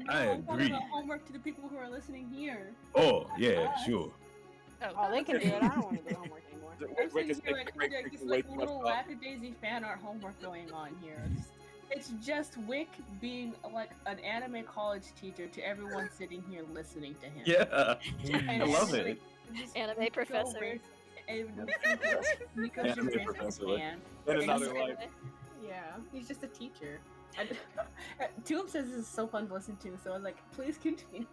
I agree. Homework to the people who are listening here. Oh yeah, sure. Oh, they can do it. I don't want to do homework anymore. It's like a little Lackadaisy fan art homework going on here. It's just Wick being like an anime college teacher to everyone sitting here listening to him. Yeah, And I love it's it. Anime professor. Nico's Anime just professor. fan. In another life. Yeah, he's just a teacher. Tulip says this is so fun to listen to, so I was like, please continue.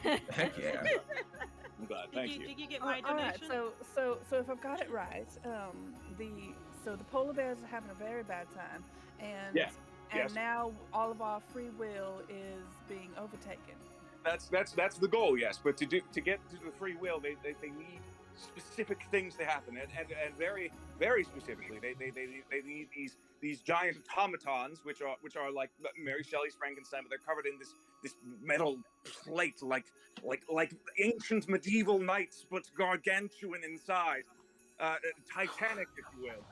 Heck yeah. I'm glad. Thank you. Did you get my All right, donation? so if I've got it right, the polar bears are having a very bad time, and Yes. now all of our free will is being overtaken. That's the goal, yes. But to get to the free will, they need specific things to happen, and very very specifically, they need these giant automatons, which are like Mary Shelley's Frankenstein, but they're covered in this metal plate, like ancient medieval knights, but gargantuan in size, Titanic, if you will.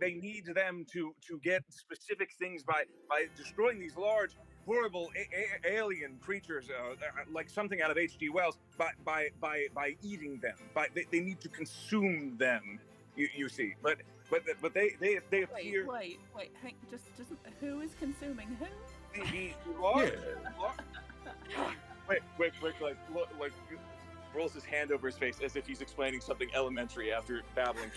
They need them to get specific things by destroying these large, horrible alien creatures, like something out of H.G. Wells, by eating them. They need to consume them. You see, but they appear. Wait, hang, just who is consuming who? The large. Wait, like rolls his hand over his face as if he's explaining something elementary after babbling.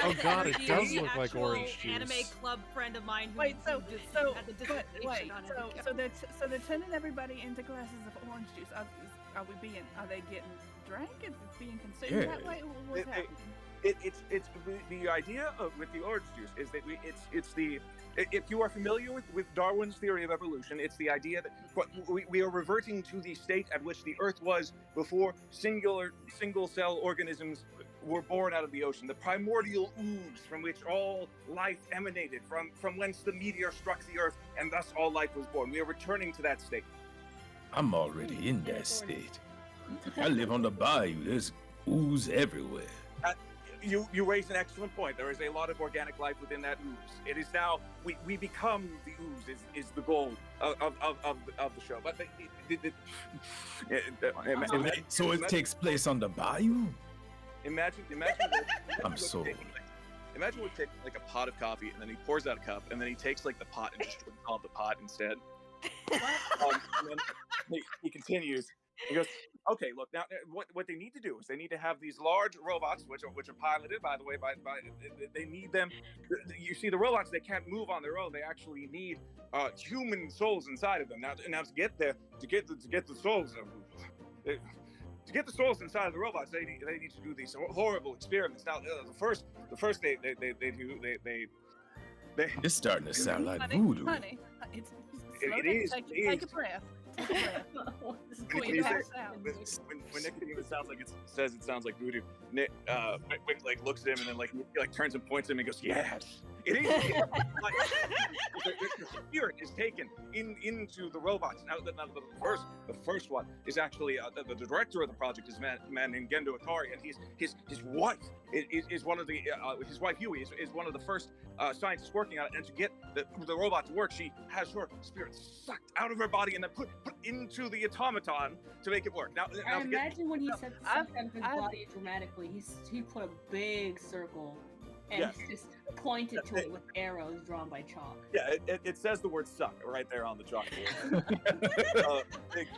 Oh god, it does The look like actual orange juice. Anime club friend of mine who Wait, so had the dissertation on it. so they're turning everybody into glasses of orange juice. Are they getting drank? Is it being consumed that way? What's happening? It's the idea with the orange juice is that if you are familiar with Darwin's theory of evolution, it's the idea that we are reverting to the state at which the Earth was before single cell organisms were born out of the ocean, the primordial ooze from which all life emanated, from whence the meteor struck the Earth, and thus all life was born. We are returning to that state. I'm already in that state. I live on the bayou. There's ooze everywhere. You raise an excellent point. There is a lot of organic life within that ooze. It is now we become the ooze is the goal of the show. But So it takes place on the bayou? Imagine. I'm sold. Imagine we take like a pot of coffee and then he pours out a cup and then he takes like the pot and just drinks all of the pot instead. And then he continues. He goes, okay, look, now what they need to do is they need to have these large robots, which are piloted, by the way, by they need them. You see, the robots, they can't move on their own. They actually need human souls inside of them. Now to get the souls, to get the souls inside of the robots, they need to do these horrible experiments. Now, the first they It's starting to sound like Honey, voodoo. honey, slow it down. is. Take a breath. Take a breath. This is going to pass out. When Nicodemus sounds like it sounds like voodoo, Nick Wick like looks at him and then like he like turns and points at him and goes, "Yes, it is." Like, the spirit is taken into the robots. Now, the first one is actually the director of the project is a man named Gendo Akari, and his wife is one of the his wife Huey is one of the first scientists working on it. And to get the robot to work, she has her spirit sucked out of her body and then put into the automaton to make it work. Now I imagine when he said sucked out of his body dramatically, he put a big circle and just pointed to it with arrows drawn by chalk. Yeah, it says the word "suck" right there on the chalkboard. Big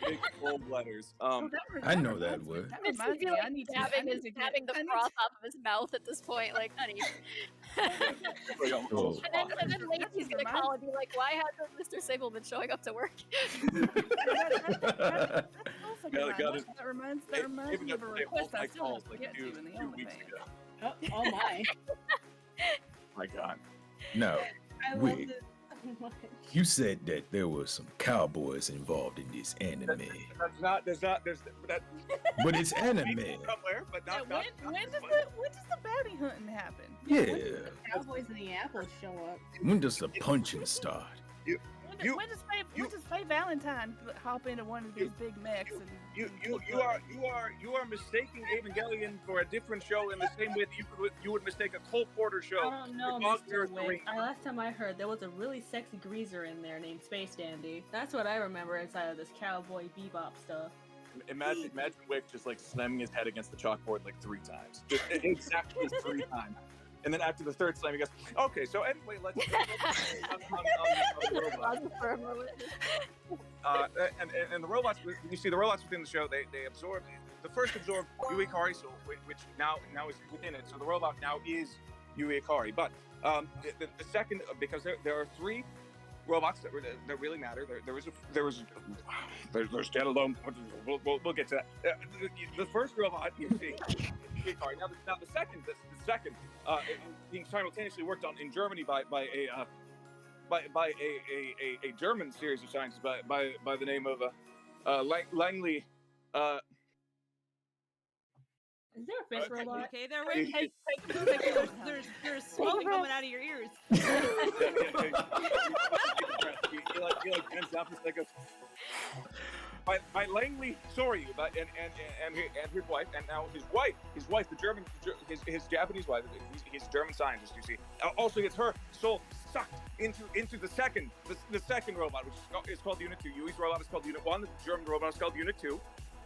bold letters. I know that word. It's having the froth off of his mouth at this point, like, honey. Oh. And then Lacey's gonna call and be like, "Why hasn't Mr. Sable been showing up to work?" That reminds me of a request I still have to get to in the OnlyFans. Oh my. My God. Now, I love Wick, this so much. you said that there were some cowboys involved in this anime. There's that. But it's anime. Somewhere, but not. When does the bounty hunting happen? Yeah. When does the Cowboys and the Apples show up? When does the punching start? When does Faye Valentine hop into one of these big mechs and You are mistaking Evangelion for a different show in the same way that you would mistake a Cole Porter show. I don't know, Mr. Wick. Last time I heard, there was a really sexy greaser in there named Space Dandy. That's what I remember inside of this Cowboy Bebop stuff. Imagine Wick just like slamming his head against the chalkboard like 3 times. Just exactly 3 times. And then after the 3rd slam, he goes, "Okay, so anyway, let's on the robots." And the robots, you see the robots within the show, they absorb, the first absorbed Yui Ikari, so, which now is within it, so the robot now is Yui Ikari. But the second, because there are 3 robots that really matter. There's standalone. We'll get to that. The first robot you see. Now the second being simultaneously worked on in Germany by a German series of scientists by the name of Langley. Is there a fish robot? Okay, there, Rick. Hey, there's smoke coming out of your ears. He bends down for a second. By Langley Soryu, and his wife, and now his wife, the German, his Japanese wife, he's a German scientist. You see, also gets her soul sucked into the second robot, which is called Unit 2. Yui's robot is called Unit 1. The German robot is called Unit 2.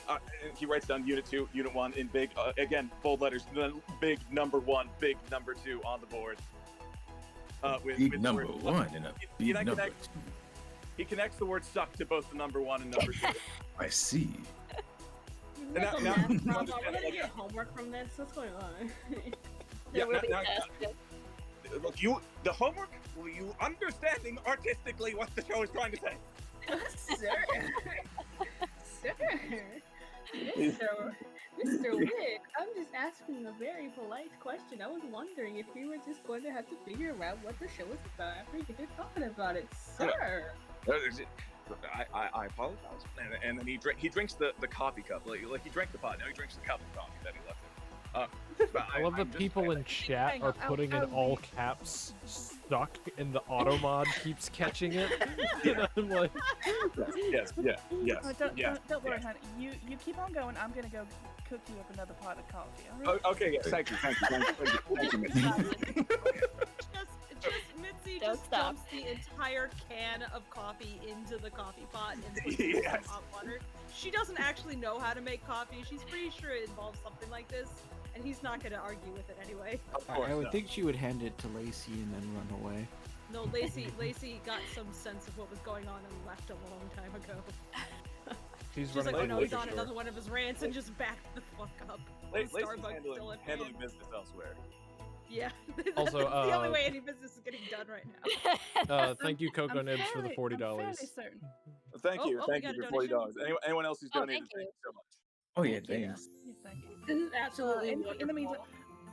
And he writes down Unit 2, Unit 1 in big, again, bold letters, big number 1, big number 2 on the board. Big number 1 and a big number 2. He connects the word "suck" to both the number 1 and number 2. I see. We're gonna get homework from this. What's going on? Look, the homework. Were you understanding artistically what the show is trying to say? Sir. Mr. Wick, I'm just asking a very polite question. I was wondering if we were just going to have to figure out what the show is about after you get talking about it, sir. I apologize. And then he drinks the coffee cup. Like he drank the pot. Now he drinks the cup of coffee that he left it. I love that people in chat are putting in all caps "stuck" and the auto mod keeps catching it. And I'm like, yes. Don't worry, honey. You keep on going. I'm gonna go cook you up another pot of coffee. All right? Okay, yes. Thank you, Mitzi just dumps the entire can of coffee into the coffee pot and puts it in some hot water. She doesn't actually know how to make coffee. She's pretty sure it involves something like this, and he's not going to argue with it anyway. I would think she would hand it to Lacey and then run away. No, Lacey got some sense of what was going on and left a long time ago. She's like, "Oh no, he's on another one of his rants," and just backed the fuck up. Lacey's handling business elsewhere. Yeah. Also, that's the only way any business is getting done right now. Thank you, Coco Nibs, for the $40. Thank you for $40. Anyone else who's donated, thank you so much. Oh yeah, thanks. This is absolutely in wonderful. the meantime,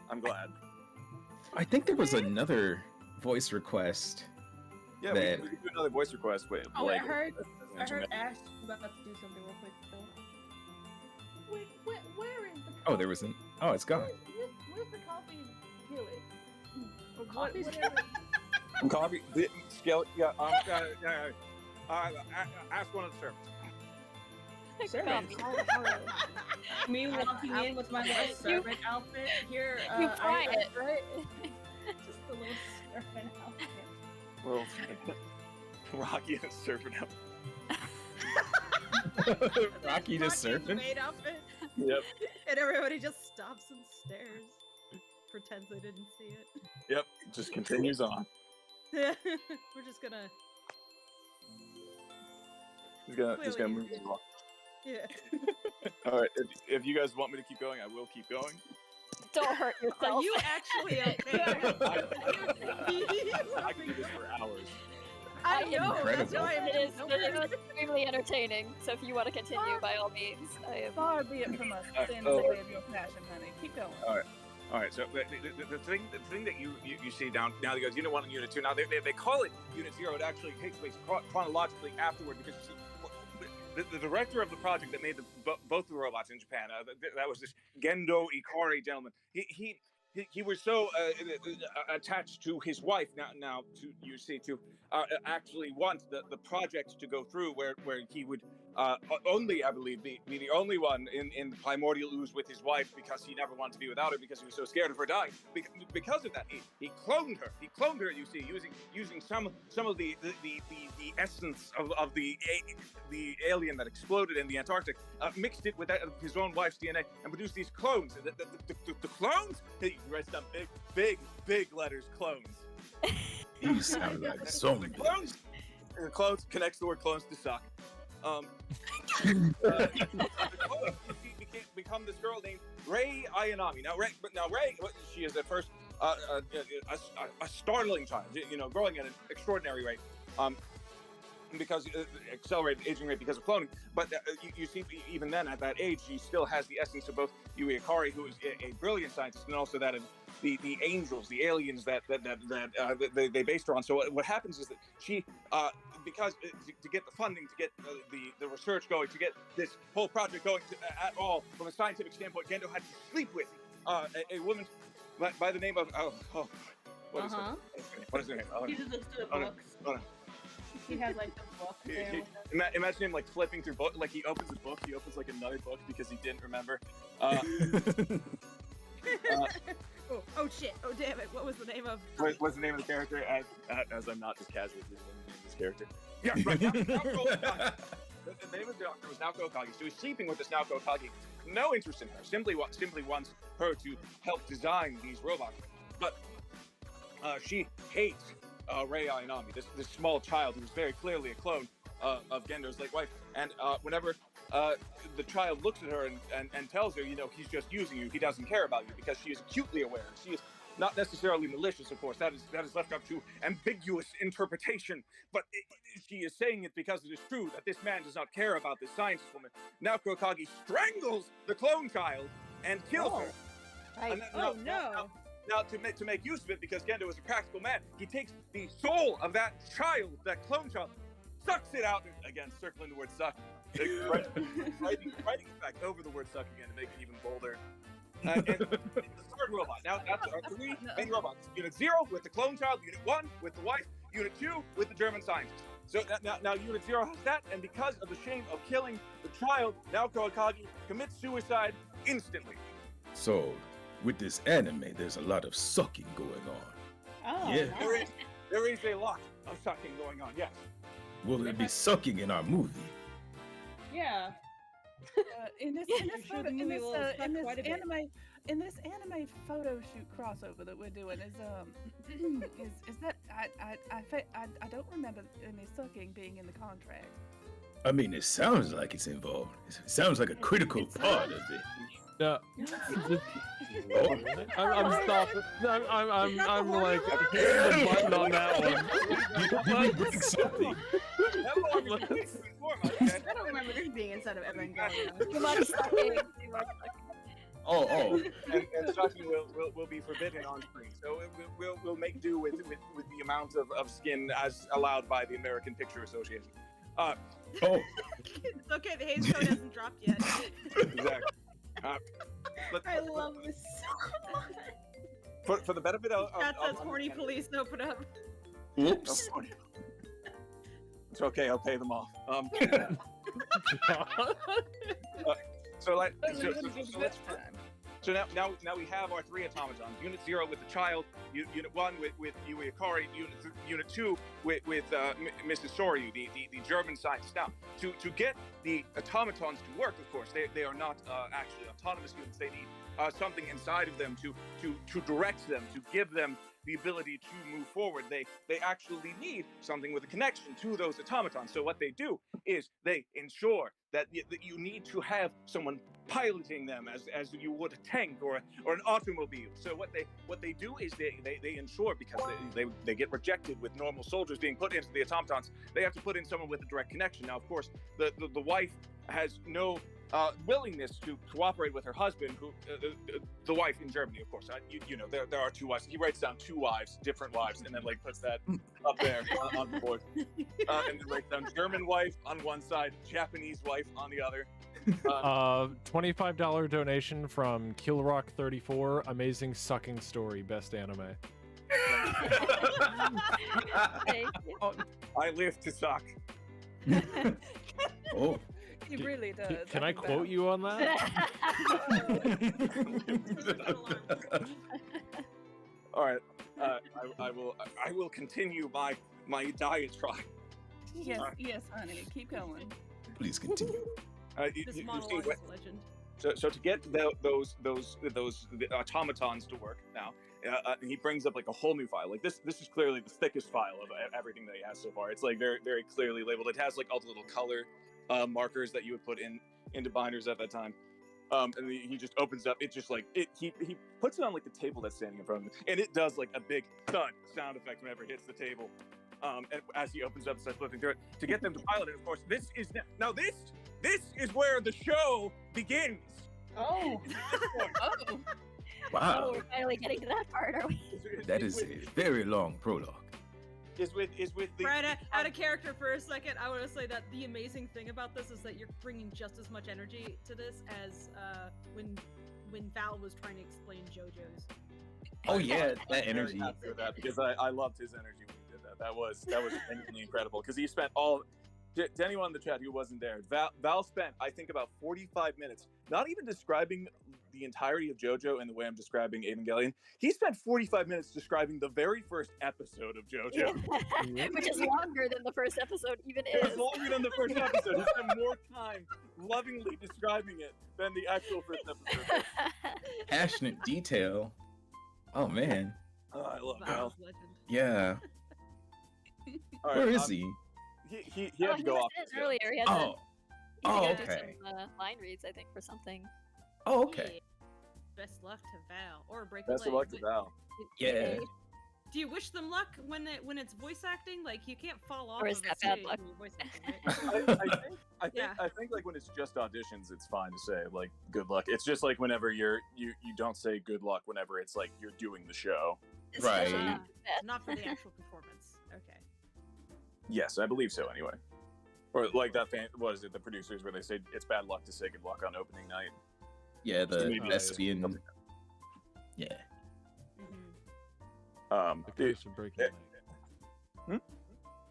I'm glad. I think there was another voice request. Yeah, that... we could do another voice request. Wait, Oh, like, I heard internet. Ash about to do something real quick though. Wait, where is the Oh, there was an. Oh, it's gone. Where's the coffee skillet? Coffee Coffee, skill, yeah. Ask one of the servants. Servants. Me walking in with my little servant outfit here. You fry it, right? Just a little servant outfit. Well, Rocky and a servant out. Rocky just servant. Made outfit. Yep. And everybody just stops and stares. Pretends they didn't see it. Yep. Just continues on. We're just gonna. He's gonna Clearly move he's along. Yeah. All right. If you guys want me to keep going, I will keep going. Don't hurt yourself. Are you actually okay? I can do this for hours. I know. That's Incredible. why I'm It is extremely entertaining. So if you want to continue, by all means, I am. far be it from us to stand in the way of your passion, honey. Keep going. All right. So the thing that you see down now, goes Unit 1 and Unit 2. Now they call it Unit 0. It actually takes place chronologically afterward because you see, the director of the project that made both the robots in Japan, that was this Gendo Ikari gentleman. He was so attached to his wife now to actually want the project to go through where he would only, I believe, be the only one in the primordial ooze with his wife, because he never wanted to be without her because he was so scared of her dying. Because of that, he cloned her. He cloned her, you see, using some of the essence of the alien that exploded in the Antarctic, mixed it with that of his own wife's DNA, and produced these clones. The clones? He writes down big letters, clones. You sound like a zombie. Clones. And the clones connects the word clones to suck. Become this girl named Rei Ayanami. Now Rei, she is at first a startling child, growing at an extraordinary rate. Because accelerated aging rate because of cloning, but you see, even then at that age, she still has the essence of both Yui Ikari, who is a brilliant scientist, and also that of the angels, the aliens that they based her on. So what happens is that she, because to get the funding, to get the research going, to get this whole project going at all from a scientific standpoint, Gendo had to sleep with a woman by the name of what is her name? He just looks to the books. He has like the book there. Imagine him like flipping through book, like he opens a book, he opens like another book because he didn't remember. Oh shit! Oh damn it! What was the name of? What's the name of the character? As I'm not just casually naming this character. Yeah, right. Naoko Okage. The name of the doctor was Naoko Okage. So he's sleeping with this Naoko Okage. No interest in her. Simply wants her to help design these robots. But she hates Rei Ayanami, this small child who's very clearly a clone of Gendo's late wife. And whenever the child looks at her and tells her, he's just using you, he doesn't care about you, because she is acutely aware. She is not necessarily malicious, of course. That is left up to ambiguous interpretation. But she is saying it because it is true that this man does not care about this scientist woman. Naoko Okage strangles the clone child and kills her. Right. Now, to make use of it, because Gendo is a practical man, he takes the soul of that child, that clone child, sucks it out, again, circling the word suck, writing back over the word suck again to make it even bolder. And the third robot. Now, that's our three main robots. Unit 0 with the clone child, Unit 1 with the wife, Unit 2 with the German scientist. So now Unit 0 has that, and because of the shame of killing the child, Naoko Okage commits suicide instantly. So, with this anime, there's a lot of sucking going on. Oh, yeah. Nice. There is a lot of sucking going on, yes. Will it be sucking in our movie? Yeah. In this anime photo shoot crossover that we're doing is that I don't remember any sucking being in the contract. I mean, it sounds like it's involved. It sounds like a critical part of it. Yeah. I'm stopping. I'm like hitting the button on that one. I don't remember this being in instead of Evangelion. Too much sucking. Too much sucking. Oh, and sucking will be forbidden on screen. So we'll make do with the amount of skin as allowed by the American Picture Association. It's okay, the Hays Code hasn't dropped yet. Exactly. I love this so much. For the benefit of That says horny police, open up. Oops. It's okay. I'll pay them off. So now we have our 3 automatons. Unit 0 with the child. Unit 1 with Yui Akari. Unit 2 with Mrs. Soryu, the German scientist. Now to get the automatons to work, of course, they are not actually autonomous units. They need something inside of them to direct them, to give them the ability to move forward. They actually need something with a connection to those automatons. So what they do is they ensure that you need to have someone piloting them as you would a tank or an automobile. So what they do is they ensure, because they get rejected with normal soldiers being put into the automatons, they have to put in someone with a direct connection. Now, of course, the wife has no willingness to cooperate with her husband, who the wife in Germany, of course. You know, there are 2 wives. He writes down 2 wives, different wives, and then like puts that up there on the board, and then writes down German wife on one side, Japanese wife on the other. $25 donation from Killrock34. Amazing sucking story. Best anime. I live to suck. Oh. He really does. Can I quote you on that? All right. I will continue my diatribe. Yes, yes, honey. Keep going. Please continue. This monologue is a legend. So to get those automatons to work now, he brings up like a whole new file. Like this is clearly the thickest file of everything that he has so far. It's like very, very clearly labeled. It has like all the little color markers that you would put into binders at that time. And he just opens up. It just like he puts it on like the table that's standing in front of him, and it does like a big thud sound effect whenever it hits the table. And as he opens up and starts flipping through it to get them to pilot it. Of course, this is where the show begins. Oh. Oh. Wow. Oh, we're finally getting to that part, are we? That is a very long prologue. Is with the Right, out of character for a second, I want to say that the amazing thing about this is that you're bringing just as much energy to this as when Val was trying to explain JoJo's. Oh yeah, that energy. That because I loved his energy when he did that. That was genuinely incredible because he spent all. To anyone in the chat who wasn't there, Val spent, I think, about 45 minutes not even describing the entirety of JoJo and the way I'm describing Evangelion. He spent 45 minutes describing the very first episode of JoJo. Which is longer than the first episode even is. It's longer than the first episode. He spent more time lovingly describing it than the actual first episode. Passionate detail. Oh, man. Oh, I love Val. Yeah. All Where right, is he? He had to go off. Earlier, he had Oh. to Oh, go okay. do some line reads, I think, for something. Oh, okay. Best luck to Val, or break Best a of leg. luck to Val. Yeah. Do you wish them luck when it's voice acting? Like you can't fall off. Or is of that a bad stage luck? when you're voice acting, right? I think like when it's just auditions, it's fine to say like good luck. It's just like whenever you don't say good luck whenever it's like you're doing the show. Right. Not for the actual performance. Okay. Yes, I believe so. Anyway, or like that fan. What is it? The producers where they say it's bad luck to say good luck on opening night. Yeah, the Maybe lesbian. Yeah. The curse of breaking a leg.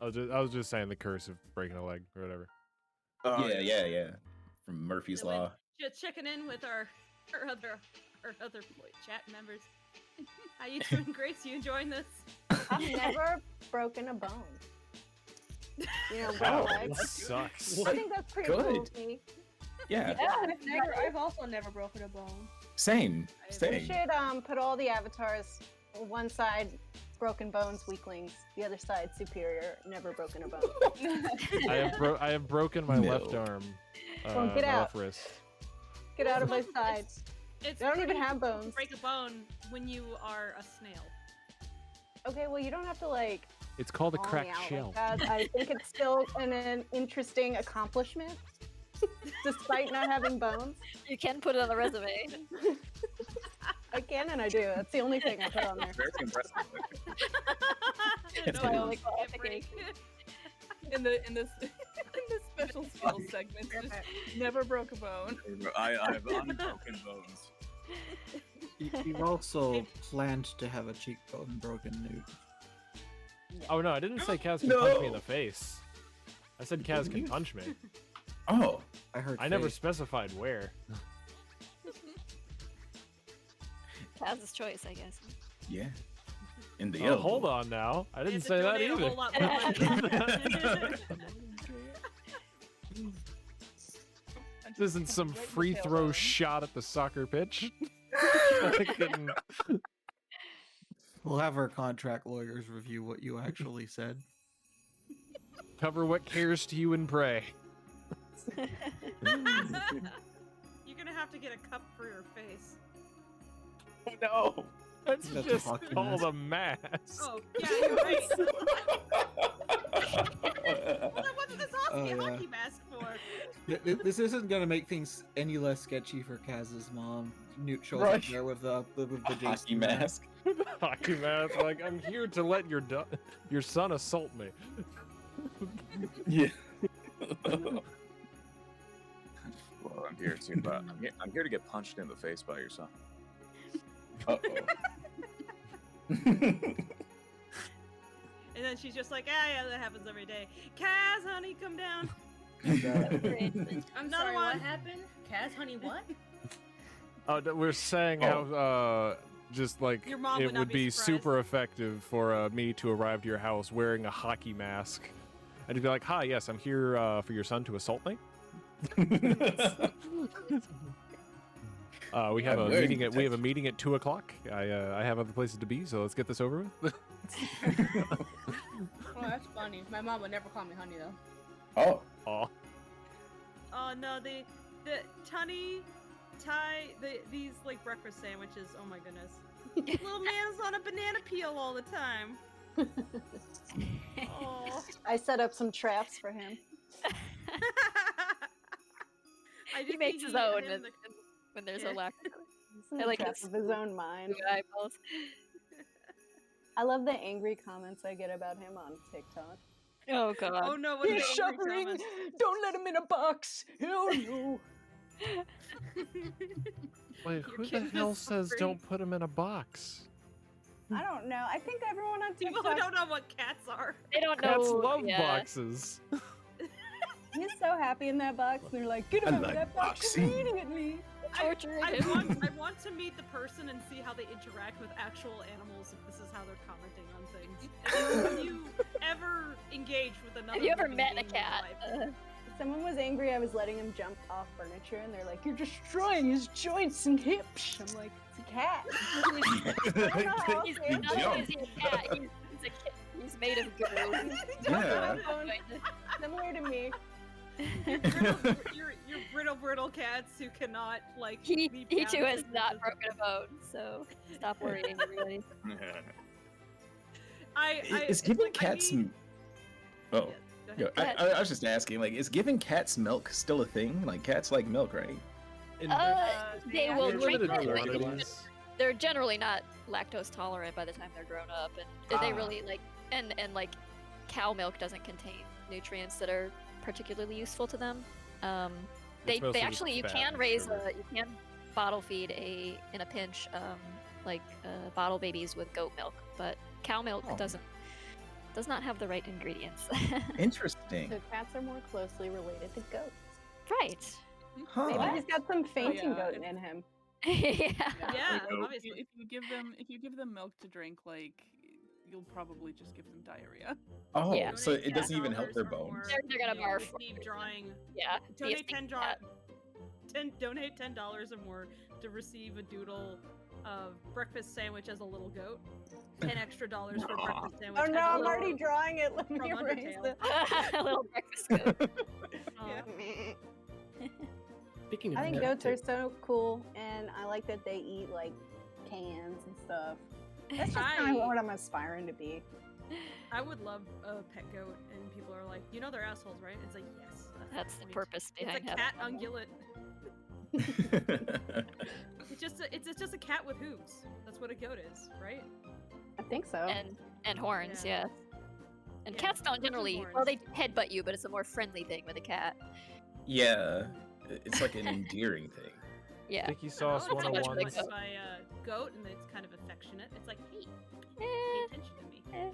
I was just saying the curse of breaking a leg or whatever. Yeah. From Murphy's Law. Just checking in with our other chat members. How you doing, Grace? You enjoying this? I've never broken a bone. You know, Wow, one leg. that sucks. I think that's pretty cool of me. Yeah. I've also never broken a bone. Same. We Same. should put all the avatars. One side, broken bones, weaklings. The other side, superior, never broken a bone. I have broken my left arm. Well, get my out. left wrist. Get out of my side. It's I don't even pretty have bones. Break a bone when you are a snail. Okay, well, you don't have to like. It's called a call me cracked out shell. like that. I think it's still an interesting accomplishment. despite not having bones. You can put it on the resume. I can and I do. That's the only thing I put on there. Very impressive. That's my only qualification. In this special skills segment, just never broke a bone. I have unbroken bones. You've also planned to have a cheekbone broken, Newt. Oh no, I didn't say Kaz can punch me in the face. I said Kaz can punch me. Oh, I heard. I never face. specified where. Kaz's choice, I guess. Yeah. In the Oh, elbow. hold on now. I didn't say that donate a either. whole lot more money. This isn't some free throw shot at the soccer pitch. Like getting- We'll have our contract lawyers review what you actually said. Cover what cares to you and pray. You're gonna have to get a cup for your face. No. That's That's just fucking called a mask. Oh, yeah, you're right. Well, then what's this hockey mask for? This isn't gonna make things any less sketchy for Kaz's mom. Newt shows up Right. there with the Hockey Jason mask. Hockey mask. Like, I'm here to let your son assault me. Yeah. Well, I'm here to I'm here to get punched in the face by your son. Uh-oh. And then she's just like, yeah, that happens every day. Kaz, honey, come down. I'm Another sorry, one. what happened? Kaz, honey, what? Oh, we're saying how just like Your mom it would not would be be surprised. super effective for me to arrive to your house wearing a hockey mask and to be like, "Hi, yes, I'm here for your son to assault me." We have I'm a wearing meeting at 2:00. I have other places to be, so let's get this over with. Oh, that's funny. My mom would never call me honey though. Oh. Aw. Oh no, the these like breakfast sandwiches. Oh my goodness, little man's on a banana peel all the time. Oh, I set up some traps for him. He makes his own when there's a lack. I like traps of his own mind. eyeballs. I love the angry comments I get about him on TikTok. Oh god. Oh no, what are He's the angry suffering. comments? Don't let him in a box. Oh no. Wait, who the hell says don't put him in a box? I don't know. I think everyone on People TikTok. who don't know what cats are. They don't know. Cats love yeah. boxes. He's so happy in that box, and they're like, "Get him I out of like that box boxing." immediately." Torture I him. want to meet the person and see how they interact with actual animals. If this is how they're commenting on things. Have you ever engaged with another? Have you ever living met a being in your cat? life? Someone was angry I was letting him jump off furniture, and they're like, "You're destroying his joints and hips." I'm like, "It's a cat." He's He not only is jumped. he a cat, he's a kid. He's made of goo. Yeah. Similar to me. You're brittle cats who cannot like. He leap too down has not sicknesses. broken a bone, so stop worrying, everybody. Is giving cats. Oh. Go ahead. I was just asking, like, is giving cats milk still a thing? Like, cats like milk, right? They will They're drink limited it. Like, quantities. they're generally not lactose tolerant by the time they're grown up, and they really like and like cow milk doesn't contain nutrients that are particularly useful to them. They mostly just actually you fat can and raise sugar. you can bottle feed in a pinch bottle babies with goat milk, but cow milk Oh. does not have the right ingredients. Interesting. So cats are more closely related to goats. Right. Huh. Maybe he's got some fainting yeah, goat it's- in him. Yeah. Yeah, Nope. obviously. If you give them milk to drink, like you'll probably just give them diarrhea. Oh, Yeah. so it doesn't even help $10 their or bones. more, They're gonna you'll barf. receive drawing. Yeah. Donate yes, donate $10 or more to receive a doodle of breakfast sandwich as a little goat. $10 extra for breakfast sandwich. Oh as no, a I'm little already drawing it. Let me from erase Undertale. it. a little breakfast goat. Yeah. Speaking of I think milk, goats are so cool, and I like that they eat like cans and stuff. That's just kind of what I'm aspiring to be. I would love a pet goat, and people are like, you know they're assholes, right? It's like, yes. That's the point. purpose behind It's a having cat them. ungulate. It's just a cat with hooves. That's what a goat is, right? I think so. And horns, yeah. And Yeah, cats don't hooves and generally. horns. Well, they headbutt you, but it's a more friendly thing with a cat. Yeah, it's like an endearing thing. Yeah. Sticky Sauce It's so much 101. like by a goat, and it's kind of affectionate. It's like, hey, pay attention to me. Yeah.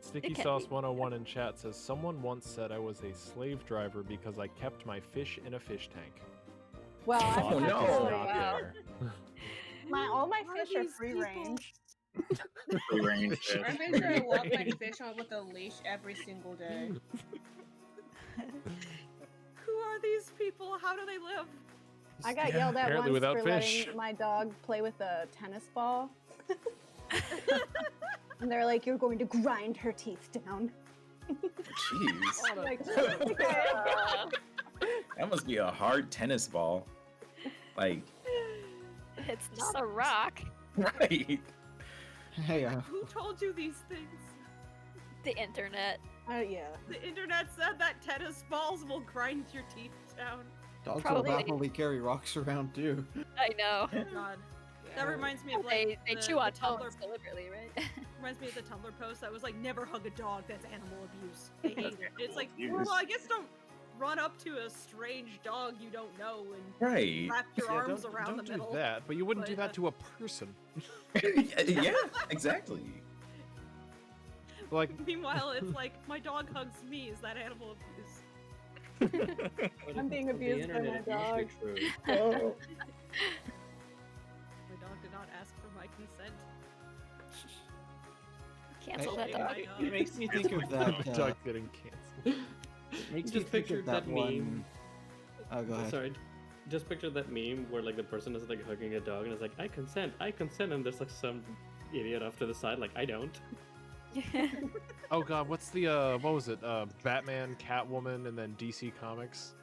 Sticky Sauce 101 in chat says, someone once said I was a slave driver because I kept my fish in a fish tank. Well, I Thought would it have was to not say, there. all my Why fish are these free people- range. Free range fish. I make sure I walk my fish on with a leash every single day. Who are these people? How do they live? I got yelled at Apparently once without for fish. letting my dog play with a tennis ball. And they're like, "You're going to grind her teeth down." Jeez. Like, okay. That must be a hard tennis ball. Like, It's not a rock. right. Hey, Who told you these things? The internet. Yeah. The internet said that tennis balls will grind your teeth down. dogs Probably. will happily carry rocks around too. I know. God. That reminds me of like They the, chew on the Tumblr tones deliberately, right? reminds me of the Tumblr post that was like, never hug a dog, that's animal abuse. They hate it. It's like, Abuse. well, I guess don't run up to a strange dog you don't know and Right. wrap your Yeah, arms don't, around don't the do middle. that, but you wouldn't do But, that to a person. Yeah, exactly. Like, Meanwhile, it's like, my dog hugs me. Is that animal abuse? I'm being abused by my dog. Oh. My dog did not ask for my consent. Cancel Hey, that dog. It makes me think of that. dog getting canceled. Makes me Just think picture of that that one. meme. Oh, go ahead. Sorry. Just picture that meme where like the person is like hugging a dog and it's like, I consent, and there's like some idiot off to the side like, I don't. Oh god, what's the what was it? Batman, Catwoman, and then DC Comics?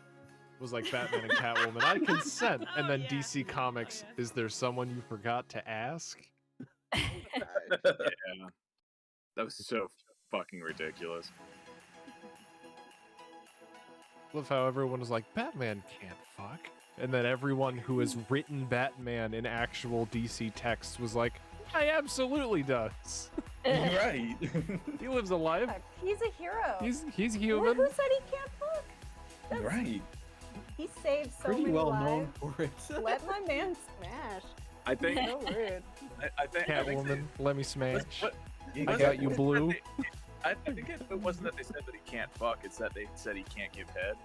It was like Batman and Catwoman. I consent, and then DC Comics. Is there someone you forgot to ask? Yeah. That was so fucking ridiculous. Love how everyone was like, Batman can't fuck, and then everyone who has written Batman in actual DC text was like, I absolutely does. Right. He lives a life. He's a hero. He's Who human. said he can't fuck? That's- Right. He saved so Pretty many well lives. known for it. Let my man smash. I think. So rude. I think. Catwoman, let me smash. But- I got you, Blue. I think it wasn't that they said that he can't fuck; it's that they said he can't give head.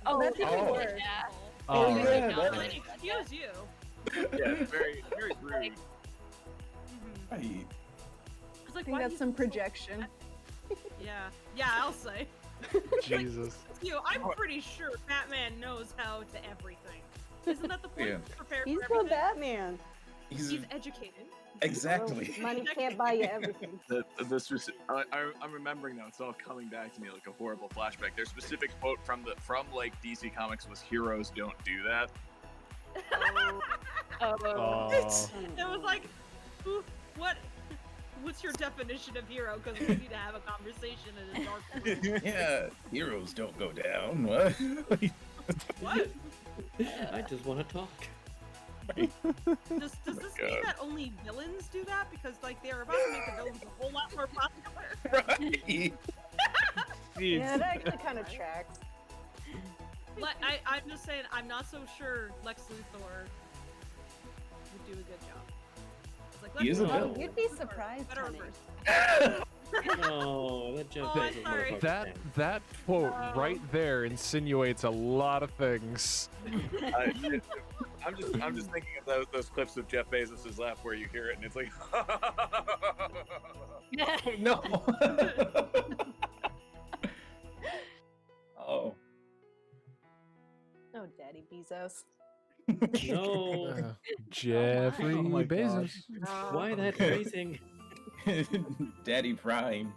Oh, that's even Oh. worse. Yeah. Oh, Oh, yeah. No, that- excuse you. Yeah, very, very rude. Right. It's I like, think why that's you- some projection. Yeah, I'll say. Jesus. You, I'm pretty sure Batman knows how to everything. Isn't that the point? Yeah. Prepared He's for the everything. Batman. He's educated. Exactly. Money can't buy you everything. This was. I'm remembering now. It's all coming back to me like a horrible flashback. Their specific quote from like DC Comics was, "Heroes don't do that." Oh. It was like, what's your definition of hero? Because we need to have a conversation in a dark room. Yeah. Heroes don't go down. What? What? I just want to talk. Does this mean that only villains do that? Because like they're about to make the villains a whole lot more popular. Right. Yeah, that actually kind of tracks. I'm just saying, I'm not so sure Lex Luthor would do a good job. It's like, He is a Lex Luthor- villain. You'd be surprised, Better honey. reverse. No, that Jeff Oh, Bezos sorry. motherfucker. That quote right there insinuates a lot of things. I'm just thinking of those clips of Jeff Bezos' laugh where you hear it and it's like. Oh, no. Oh. Oh, Daddy Bezos. No. Jeffrey Oh my Bezos. Why that phrasing? Daddy Prime.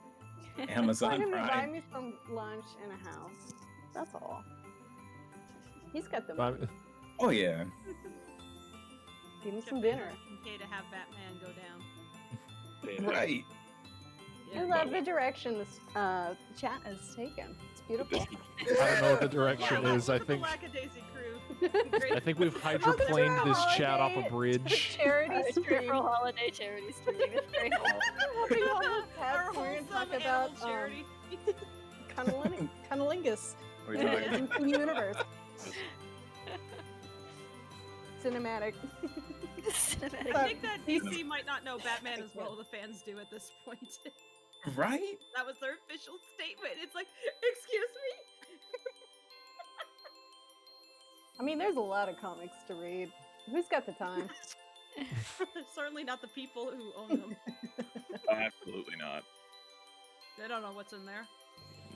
I Amazon want him to buy Prime. me some lunch and a house. That's all. He's got the Buy- money. Oh, yeah. Give me some dinner. Okay to have Batman go down. Right. I love the direction this chat has taken. It's beautiful. I don't know what the direction is. I think Lackadaisy crew. I think we've hydroplaned this chat off a bridge. Charity stream. Holiday charity stream. It's very Hoping all the pets. We're gonna talk about charity. cunnilingus. We're talking- In the universe. Cinematic. I think that DC might not know Batman as well as the fans do at this point. Right? That was their official statement. It's like, excuse me? I mean, there's a lot of comics to read. Who's got the time? Certainly not the people who own them. Absolutely not. They don't know what's in there.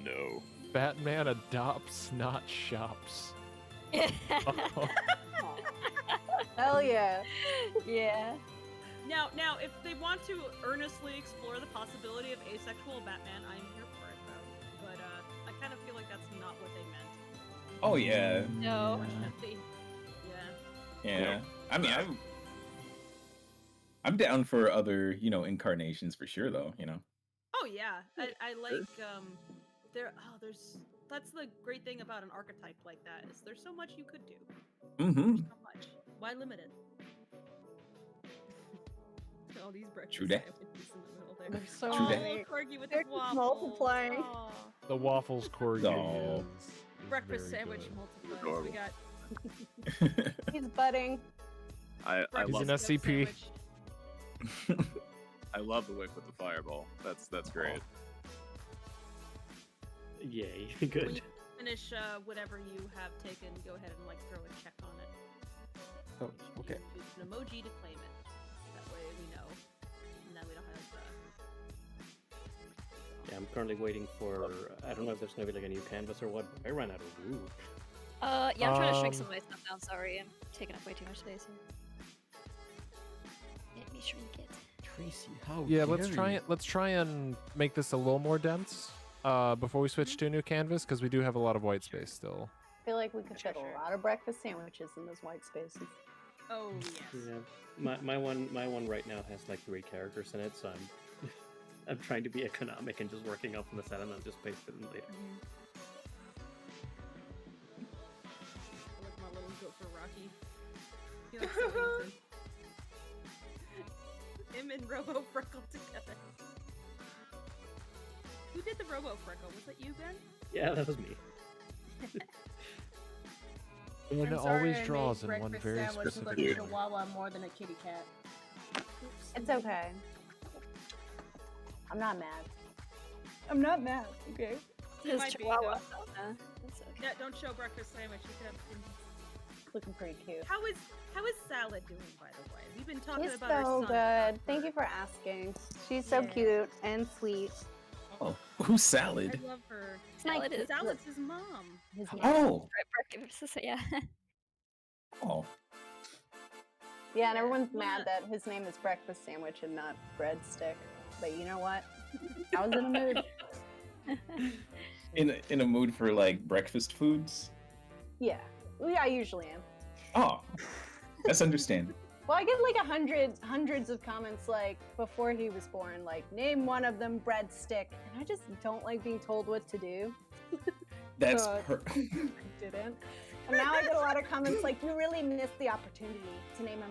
No. Batman adopts, not shops. Oh. Hell yeah. Yeah. Now, if they want to earnestly explore the possibility of asexual Batman, I'm here for it, though. But I kind of feel like that's not what they meant. Oh yeah. No. Unfortunately. Yeah. Yeah. I mean, I'm down for other, incarnations for sure, though. Oh yeah, I like that's the great thing about an archetype like that is there's so much you could do. Mm-hmm. So much. Why limit it? All these breakfast True that. sandwiches in the middle there. They're so Oh, many. Corgi with They're his waffles. multiplying. Aw. The waffles corgi. No. is Breakfast very sandwich good. multipliers. We got He's budding. I He's love an SCP. I love the wick with the fireball. That's great. Yay, When good. you finish whatever you have taken, go ahead and throw a check on it. Oh, okay. Use an emoji to claim it. That way we know. And then we don't have Yeah, I'm currently waiting for. I don't know if there's gonna be like a new canvas or what. But I ran out of room. Yeah, I'm trying to shrink some of my stuff down. Sorry, I'm taking up way too much space here. Let me shrink it. Tracy, how Yeah, let's dare try you. it. Let's try and make this a little more dense before we switch to a new canvas because we do have a lot of white space still. I feel like we could fit a lot of breakfast sandwiches in those white spaces. Oh yes. Yeah, my one right now has like 3 characters in it, so I'm trying to be economic and just working off on the side, and I'll just paste it in later. I like my little goat for Rocky. He looks so innocent. Him and Robo Freckle together. Who did the Robo Freckle? Was that you, Ben? Yeah, that was me. And it I'm sorry always I draws made in one breakfast very sandwich specific look like way. a Chihuahua more than a kitty cat. It's okay. I'm not mad. I'm not mad, okay? He His might be, chihuahua. though. That's okay. Yeah, don't show breakfast sandwich. You could have. Looking pretty cute. How is Salad doing, by the way? We've been talking She's about her so son. good. Thank you for asking. She's so Yeah. cute and sweet. Oh, who's Salad? I love her. Salad is- Salad's his mom. His Oh. Breakfast, yeah. Oh. Yeah, and everyone's mad that his name is breakfast sandwich and not breadstick. But you know what? I was in a mood. In a mood for like breakfast foods? Yeah. Yeah, I usually am. Oh. That's understandable. Well, I get like hundreds of comments like before he was born, like name one of them breadstick, and I just don't like being told what to do. That's So, I didn't. And now I get a lot of comments like, you really missed the opportunity to name him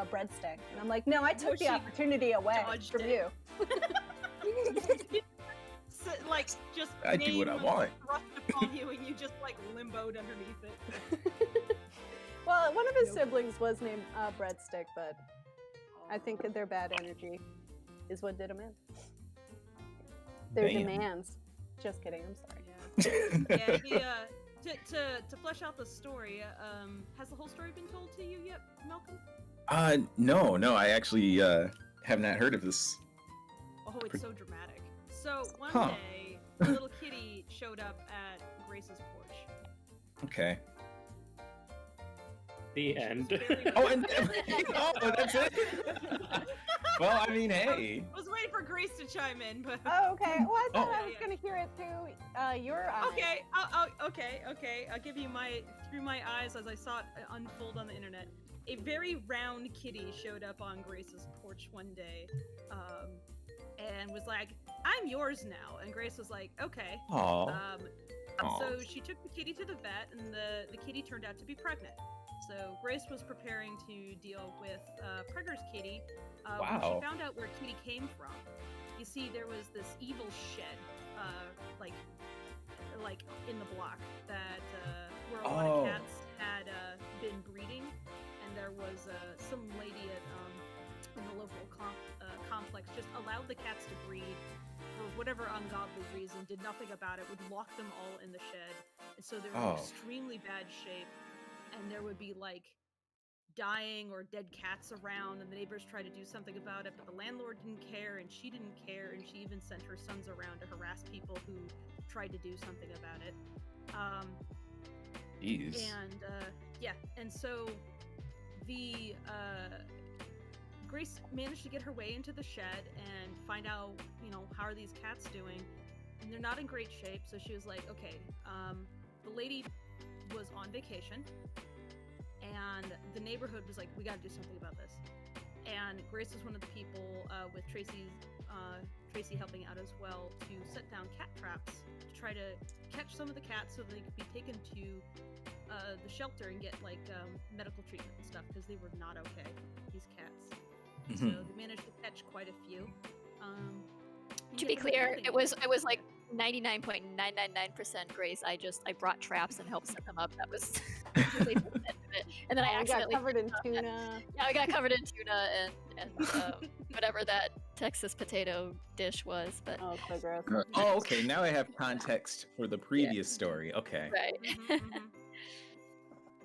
breadstick. And I'm like, no, I took the opportunity away from you. So, like, just I do what I want. Thrust upon you, and you just limboed underneath it. Well, one of his siblings was named breadstick, but I think that their bad energy is what did him in. Their Damn. demands. Just kidding. I'm sorry. Yeah. To flesh out the story, has the whole story been told to you yet, Malcolm? No, I actually have not heard of this. Oh, it's so dramatic. So one Huh. day, a little kitty showed up at Grace's porch. Okay. The end. Oh, and oh, that's it. Well, I mean, hey. I was waiting for Grace to chime in, but Oh, okay. Well, I thought Oh. I was going to hear it through your eyes. okay. Okay. I'll give you through my eyes as I saw it unfold on the internet. A very round kitty showed up on Grace's porch one day, and was like, "I'm yours now." And Grace was like, "Okay." Aw. So she took the kitty to the vet, and the kitty turned out to be pregnant. So Grace was preparing to deal with Pregger's kitty when Wow. she found out where Kitty came from. You see, there was this evil shed, like in the block that where a lot of cats had been breeding, and there was some lady at in the local complex just allowed the cats to breed for whatever ungodly reason, did nothing about it, would lock them all in the shed, and so they were in extremely bad shape, and there would be like dying or dead cats around, and the neighbors tried to do something about it, but the landlord didn't care, and she didn't care, and she even sent her sons around to harass people who tried to do something about it. Jeez. And yeah, and so the Grace managed to get her way into the shed and find out, how are these cats doing, and they're not in great shape. So she was like, okay, the lady was on vacation, and the neighborhood was like, we got to do something about this. And Grace was one of the people with Tracy helping out as well to set down cat traps to try to catch some of the cats so they could be taken to the shelter and get like medical treatment and stuff, because they were not okay, these cats. So they managed to catch quite a few. To be clear, it was like 99.999% Grace. I brought traps and helped set them up. That was really the end of it. And then I accidentally got covered in tuna. Yeah, I got covered in tuna and whatever that Texas potato dish was. But so gross. Oh, okay. Now I have context for the previous story. Okay. Right.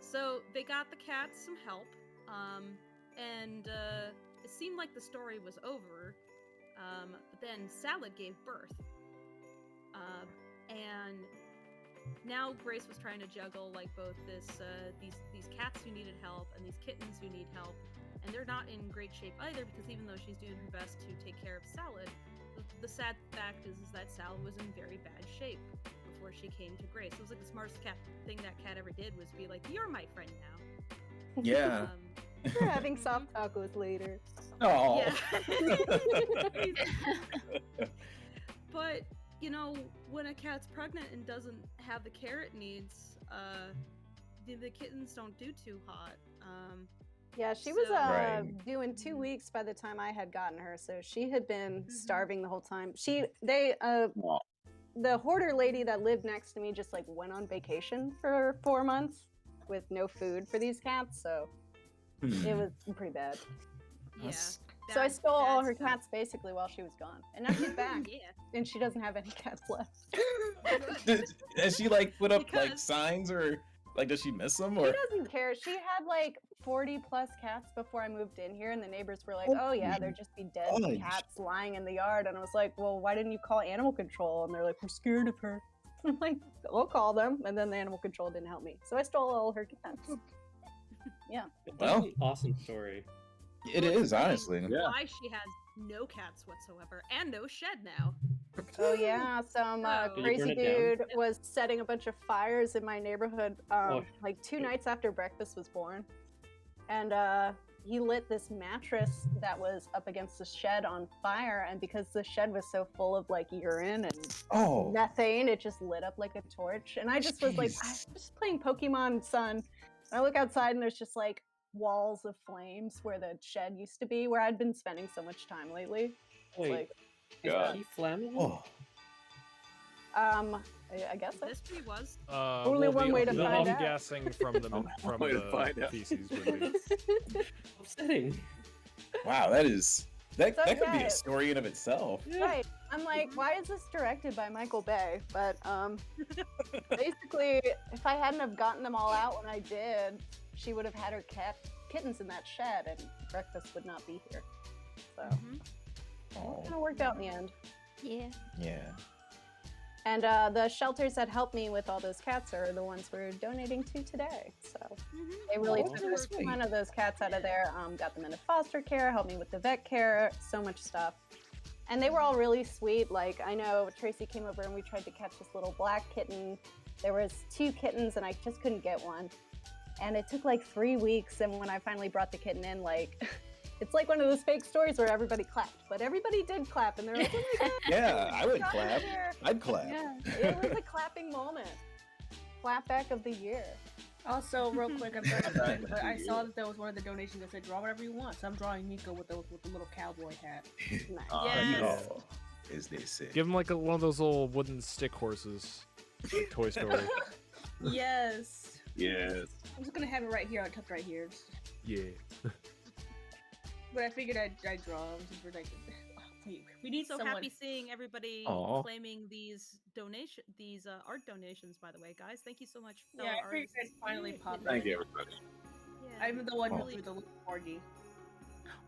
So they got the cats some help, and it seemed like the story was over. But then Salad gave birth, and now Grace was trying to juggle like both these cats who needed help and these kittens who need help, and they're not in great shape either, because even though she's doing her best to take care of Salad, the sad fact is that Salad was in very bad shape before she came to Grace. It was like the smartest thing that cat ever did was be like, "You're my friend now." Yeah. We're having soft tacos later. Oh. Yeah. But when a cat's pregnant and doesn't have the care it needs, the kittens don't do too hot. Yeah, she was doing 2 weeks by the time I had gotten her, so she had been starving the whole time. The hoarder lady that lived next to me just like went on vacation for 4 months with no food for these cats, so it was pretty bad. Yeah. So I stole all her cats basically while she was gone, and now she's back. Yeah. And she doesn't have any cats left. Has she like put up like signs, or like does she miss them? Or She doesn't care. She had like 40 plus cats before I moved in here, and the neighbors were like, "Oh yeah, there'd just be dead cats lying in the yard." And I was like, "Well, why didn't you call animal control?" And they're like, "We're scared of her." I'm like, "I'll call them." And then the animal control didn't help me, so I stole all her cats. Yeah. That's an awesome story. it is honestly. Yeah. Why she has no cats whatsoever and no shed now. Oh yeah, some crazy dude was setting a bunch of fires in my neighborhood like 2 nights after breakfast was born, and he lit this mattress that was up against the shed on fire, and because the shed was so full of like urine and methane, it just lit up like a torch. And I just was like, I was just playing Pokemon Sun, and I look outside and there's just like walls of flames where the shed used to be, where I'd been spending so much time lately. Wait, like, is he flammable? I guess so. This tree was. Only one way to find out. I'm guessing from the feces would be. Upsetting. Wow, that It's could be okay. a story in of itself. Right. I'm like, why is this directed by Michael Bay? But basically, if I hadn't have gotten them all out when I did, she would have had her kittens in that shed, and breakfast would not be here. So it kind of worked out in the end. Yeah. Yeah. And the shelters that helped me with all those cats are the ones we're donating to today. So they really took a ton of those cats out of there, got them into foster care, helped me with the vet care, so much stuff. And they were all really sweet. Like, I know Tracy came over and we tried to catch this little black kitten. There was 2 kittens and I just couldn't get one. And it took like 3 weeks. And when I finally brought the kitten in, like It's like one of those fake stories where everybody clapped, but everybody did clap, and they're like, "Oh my god!" Yeah, I would got clap. here." I'd clap. Yeah, it was a clapping moment. Clap back of the year. Also, real quick, I'm sorry, but I saw that there was one of the donations that said draw whatever you want, so I'm drawing Nico with the little cowboy hat. Yes. Oh, as they say. Give him like one of those little wooden stick horses, like Toy Story. Yes. Yes. I'm just gonna have it right here, tucked right here. Yeah. But I figured I'd draw them since we're like, we need So someone. happy seeing everybody Aw. claiming these art donations. By the way, guys, thank you so much. Yeah, fellow I figured artists. I'd finally pop Thank in. you, everybody. Yeah, I'm the one who really- drew the little corgi.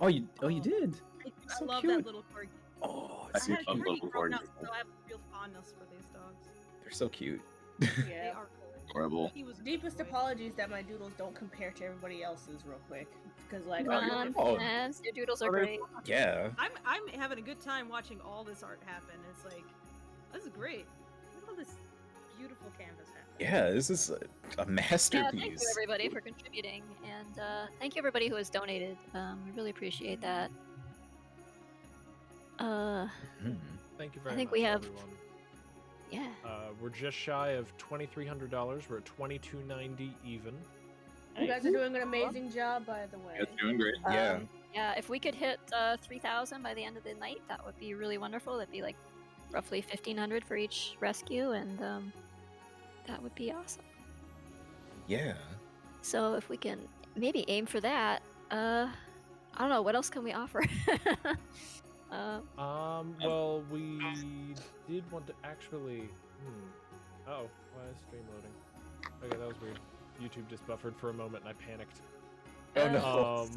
Oh, you did. I So love cute. that little corgi. Oh, I it's so had a cute. corgi growing up, so I have real fondness for these dogs. They're so cute. They Yeah. are Horrible. He was Deepest apologies that my doodles don't compare to everybody else's real quick. Because like Nonsense. Your doodles are great. Yeah. I'm having a good time watching all this art happen. It's like, this is great. Look at all this beautiful canvas happen. Yeah, this is a Yeah, masterpiece. thank you everybody for contributing, and thank you everybody who has donated. We really appreciate that. Thank you very much. I think we have. everyone. Yeah. We're just shy of $2,300. We're at $2,290 even. you guys are doing an amazing job, by the way. It's doing great. Yeah. Yeah, if we could hit 3,000 by the end of the night, that would be really wonderful. That'd be like roughly 1,500 for each rescue, and that would be awesome. Yeah. So if we can maybe aim for that, I don't know, what else can we offer? Well, we did want to actually. Oh, why is stream loading? Okay, that was weird. YouTube just buffered for a moment and I panicked. Oh no.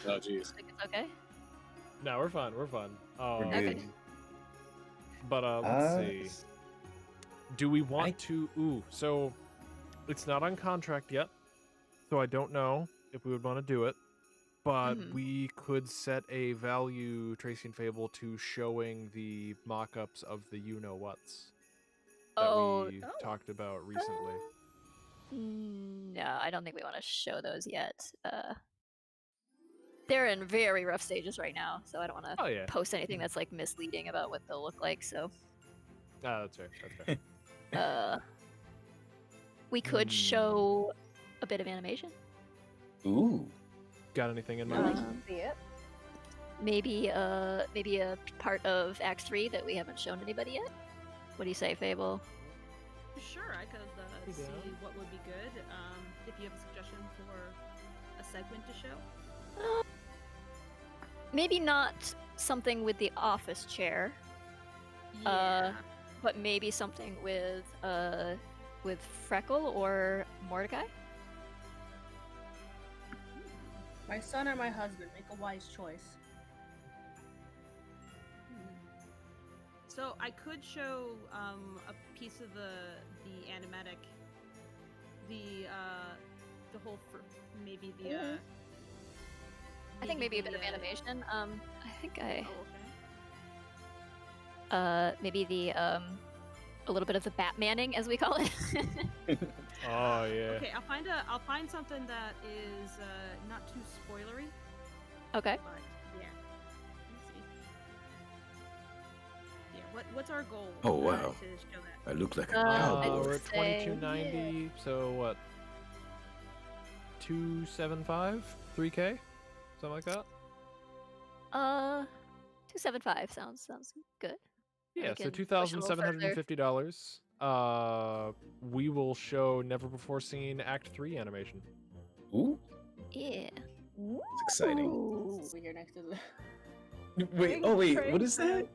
Oh jeez. Think it's okay? No, we're fine. We're fine. We're good. Okay. But let's see. Do we want to? Ooh, so it's not on contract yet, so I don't know if we would want to do it. But we could set a value, Tracy and Fable, to showing the mock-ups of the you-know-whats that we talked about recently. No, I don't think we want to show those yet. They're in very rough stages right now, so I don't want to post anything that's like misleading about what they'll look like. So that's fair. That's fair. we could show a bit of animation. Ooh. Got anything in mind? See it. Maybe a part of Act 3 that we haven't shown anybody yet. What do you say, Fable? Sure, I could see what would be good. If you have a suggestion for a segment to show. Maybe not something with the office chair. Yeah. But maybe something with Freckle or Mordecai. My son or my husband, make a wise choice. So I could show a piece of the animatic, the whole maybe the. I think maybe a bit of animation. I think I. Oh, okay. Maybe the a little bit of the Batmaning, as we call it. Oh yeah. Okay, I'll find something that is not too spoilery. Okay. But yeah. Let's see. Yeah. What's our goal? Oh wow. To show that? I look like a We're at say, 2290. So what? 275, 3K, something like that. 275 sounds good. Yeah, We so can push a little further. $2,750. We will show Never Before Seen Act 3 animation. Ooh. Yeah. It's exciting. Over here next to the Wait, oh wait, what is that?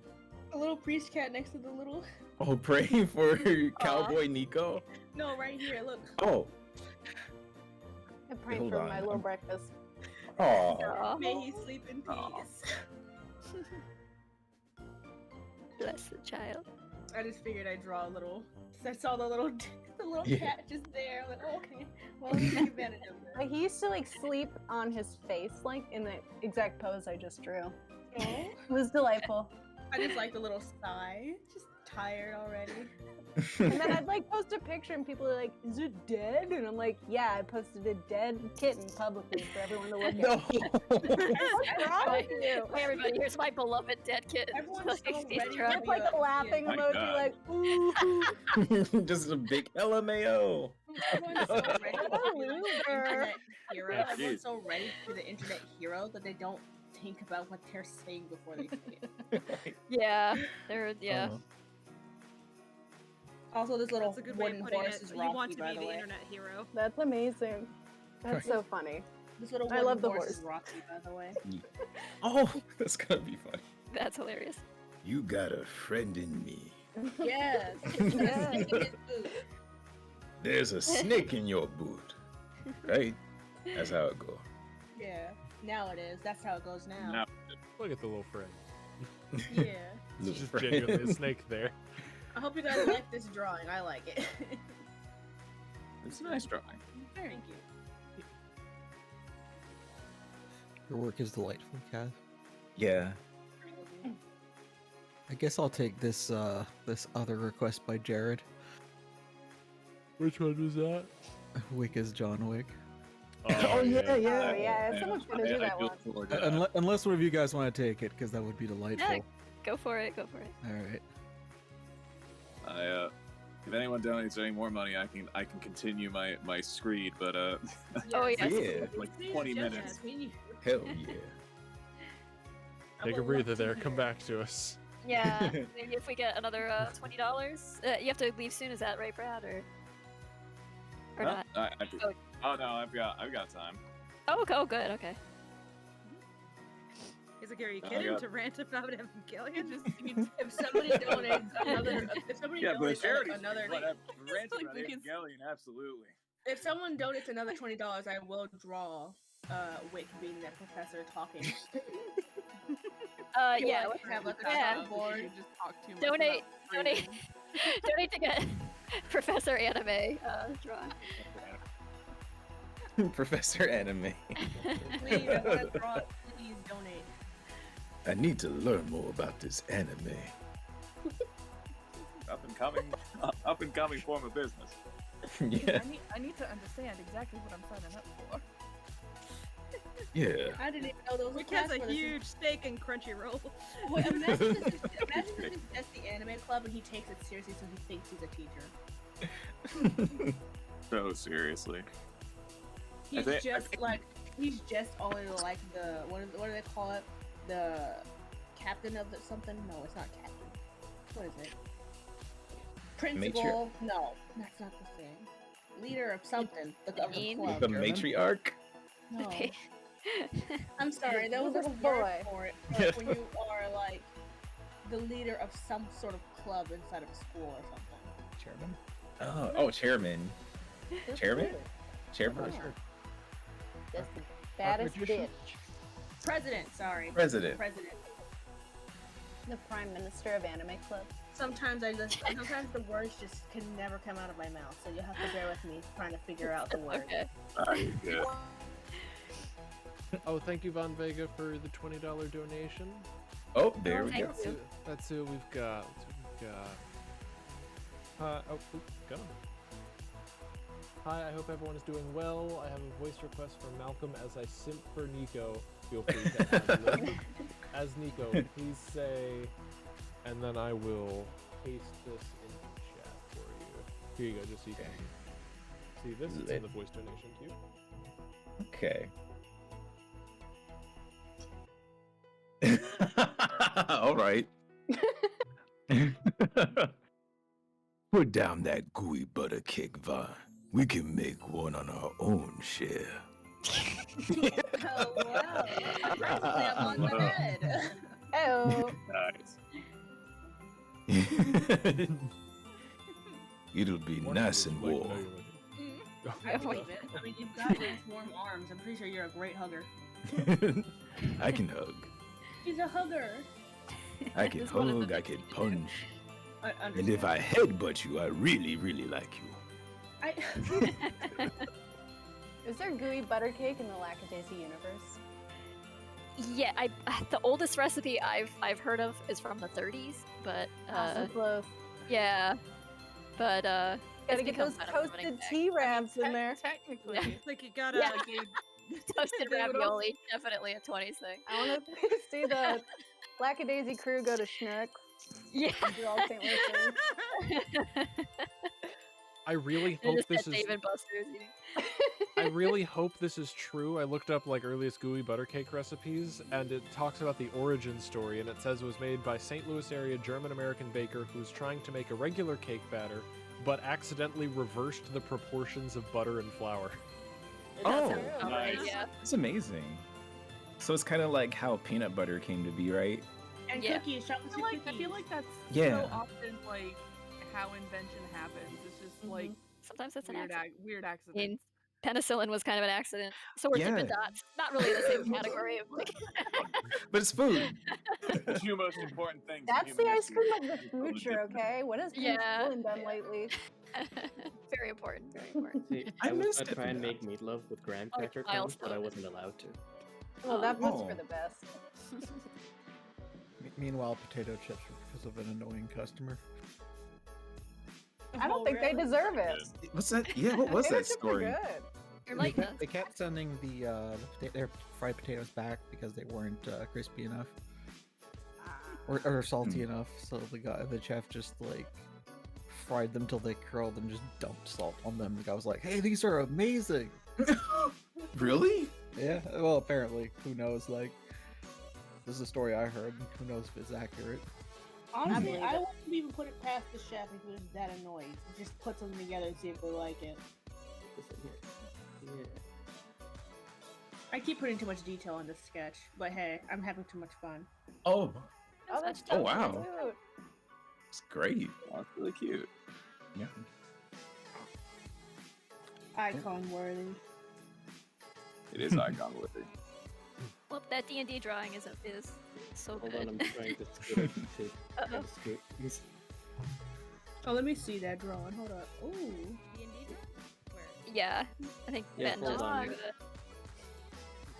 a little priest cat next to the little. Oh, praying for Cowboy Nico? No, right here. Look. Oh. I'm praying Hold for on, my I'm- little breakfast. Oh. May he sleep in peace. Bless the child. I just figured I'd draw a little. I saw the little Yeah. cat just there. I'm like, oh, okay. Well, let me take advantage of it. Like, he used to like sleep on his face, like in the exact pose I just drew. It was delightful. I just like the little sigh. Just tired already. And then I'd like post a picture and people are like, "Is it dead?" And I'm like, "Yeah, I posted a dead kitten publicly for everyone to look at." What's wrong with you? Hey everybody, here's my beloved dead kitten. Everyone's so ready It's to like a laughing My emoji, God. like, ooh. Just a big LMAO. Everyone's so ready to be the Loser. internet hero. Yeah, Everyone's jeez. so ready to be the internet hero that they don't think about what they're saying before they say it. Yeah, they're yeah. Also, this little That's a good way of wooden putting horse it. is You Rocky, want to by be the the way. internet hero. That's amazing. That's so funny. This little I wooden love the horse horse. is Rocky, by the way. Oh, that's gonna be funny. That's hilarious. You got a friend in me. Yes. Yes. Snake in his boot. There's a snake in your boot, right? That's how it goes. Yeah. Now it is. That's how it goes now. No. Look at the little friend. Yeah. It's Little just friend. genuinely a snake there. I hope you guys like this drawing. I like it. It's a nice drawing. Thank you. Your work is delightful, Kaz. Yeah. I guess I'll take this this other request by Jared. Which one was that? Wick is John Wick. Oh, yeah, yeah. Someone's gonna do I that feel one. forward to that. Unless one of you guys want to take it, because that would be delightful. Yeah, go for it. Go for it. All right. If anyone donates any more money, I can continue my screed, but Oh yes. Yeah. like 20 minutes. Hell yeah. Take a breather there. Come back to us. Yeah. Maybe if we get another $20, you have to leave soon. Is that right, Brad? Or Huh? not? Oh no, I've got time. Oh, good. Okay. He's like, are you I kidding? got- To rant about Evangelion? If somebody donates another, if somebody Yeah, but donates charity, another, whatever. Ranting like about we can- Evangelion, absolutely. if someone donates another $20, I will draw Wick being that professor talking. Yeah. Like, have like a Yeah. chalkboard. You just talk too much Donate. about Donate. Donate to get Professor Anime drawing. Professor Anime. Please, I want to draw. Please donate. I need to learn more about this anime. Up and coming form of business. Yeah. I need to understand exactly what I'm signing up for. Yeah. I didn't even know there was Wick class has a for this. huge stake in Crunchyroll. Wait, imagine this is just the anime club and he takes it seriously, so he thinks he's a teacher. So seriously. He's think- he's just only like the what do they call it? The captain of the something? No, it's not captain. What is it? Principal? No, that's not the thing. Leader of something. Of the Dean? club. The matriarch. No. I'm sorry, there was a Little word boy. for it. Like when you are like the leader of some sort of club inside of a school or something. Chairman. Oh, chairman. Chairman. Chairperson. Just the baddest bitch. President, sorry. President. President. The Prime Minister of Anime Club. Sometimes sometimes the words just can never come out of my mouth, so you'll have to bear with me trying to figure out the word. Okay. Yeah. Oh, thank you, Von Vega, for the $20 donation. Oh, there we go. Thank you. That's who we've got. Go. Hi, I hope everyone is doing well. I have a voice request from Malcolm as I simp for Nico. Feel free to add lib. As Nico, please say, and then I will paste this in the chat for you. Here you go, just so you can see this. It's in the voice donation too. Okay. All right. Put down that gooey butter cake, Vine. We can make one on our own share. Oh wow! Practically I'm on the bed. Oh. Nice. It'll be nice and warm. I believe it. I mean, you've got those warm arms. I'm pretty sure you're a great hugger. I can hug. He's a hugger. I can hug, I can punch. I And if I headbutt you, I really, really like you. Is there gooey butter cake in the Lackadaisy universe? Yeah, the oldest recipe I've heard of is from the 30s, but So close. Yeah, but Gotta it's get become those kind of a running toasted gag. tea wraps in there. Technically, Yeah. like you gotta Yeah. like Toasted They would also- ravioli, definitely a 20s thing. I want to see the Lackadaisy crew go to Schnucks. Yeah. Do all St. Louis things. I really They're hope just this at is. Dave and Buster's eating. I really hope this is true. I looked up like earliest gooey butter cake recipes, and it talks about the origin story, and it says it was made by St. Louis area German-American baker who's trying to make a regular cake batter, but accidentally reversed the proportions of butter and flour. Oh, Nice. Yeah. That's amazing. So it's kind of like how peanut butter came to be, right? And Yeah. cookies, chocolate chip cookies. I feel like that's Yeah. so often like how invention happens. It's just like Sometimes it's an weird, accident. weird I accident. mean, penicillin was kind of an accident. So were Dippin' Yeah. Dots. Not really the same category of like. But it's food. The two most important things. in That's the human ice history. cream of the future, okay? What has Yeah. penicillin done lately? Very important. Very important. See, I I was missed gonna try and Dippin' make meatloaf with graham Oh, cracker crumbs, but I milestone. wasn't allowed to. Well, that was for Oh. the best. Meanwhile, potato chips were because of an annoying customer. I don't think they deserve it. What's that? Yeah, what was Potato that chips are story? good. You're They like kept, they kept sending their fried potatoes back because they weren't crispy enough or salty enough. So the chef just like fried them till they curled and just dumped salt on them. The guy was like, "Hey, these are amazing." Really? Yeah. Well, apparently, who knows? Like, this is a story I heard. Who knows if it's accurate? Honestly, I wouldn't even put it past the chef if he was that annoyed. He just puts them together and see if they like it. Yeah. I keep putting too much detail on this sketch, but hey, I'm having too much fun. Oh, Oh, that's Oh, wow. cute. it's great. That's really cute. Yeah. Icon worthy. It is icon worthy. Well, that D&D drawing is so Hold good. on, I'm trying to scoot to Uh-oh. scoot. He's- Oh, let me see that drawing. Hold up. Ooh. D&D drawing? Where? Yeah, I think Yeah, Ben hold just on. drew the.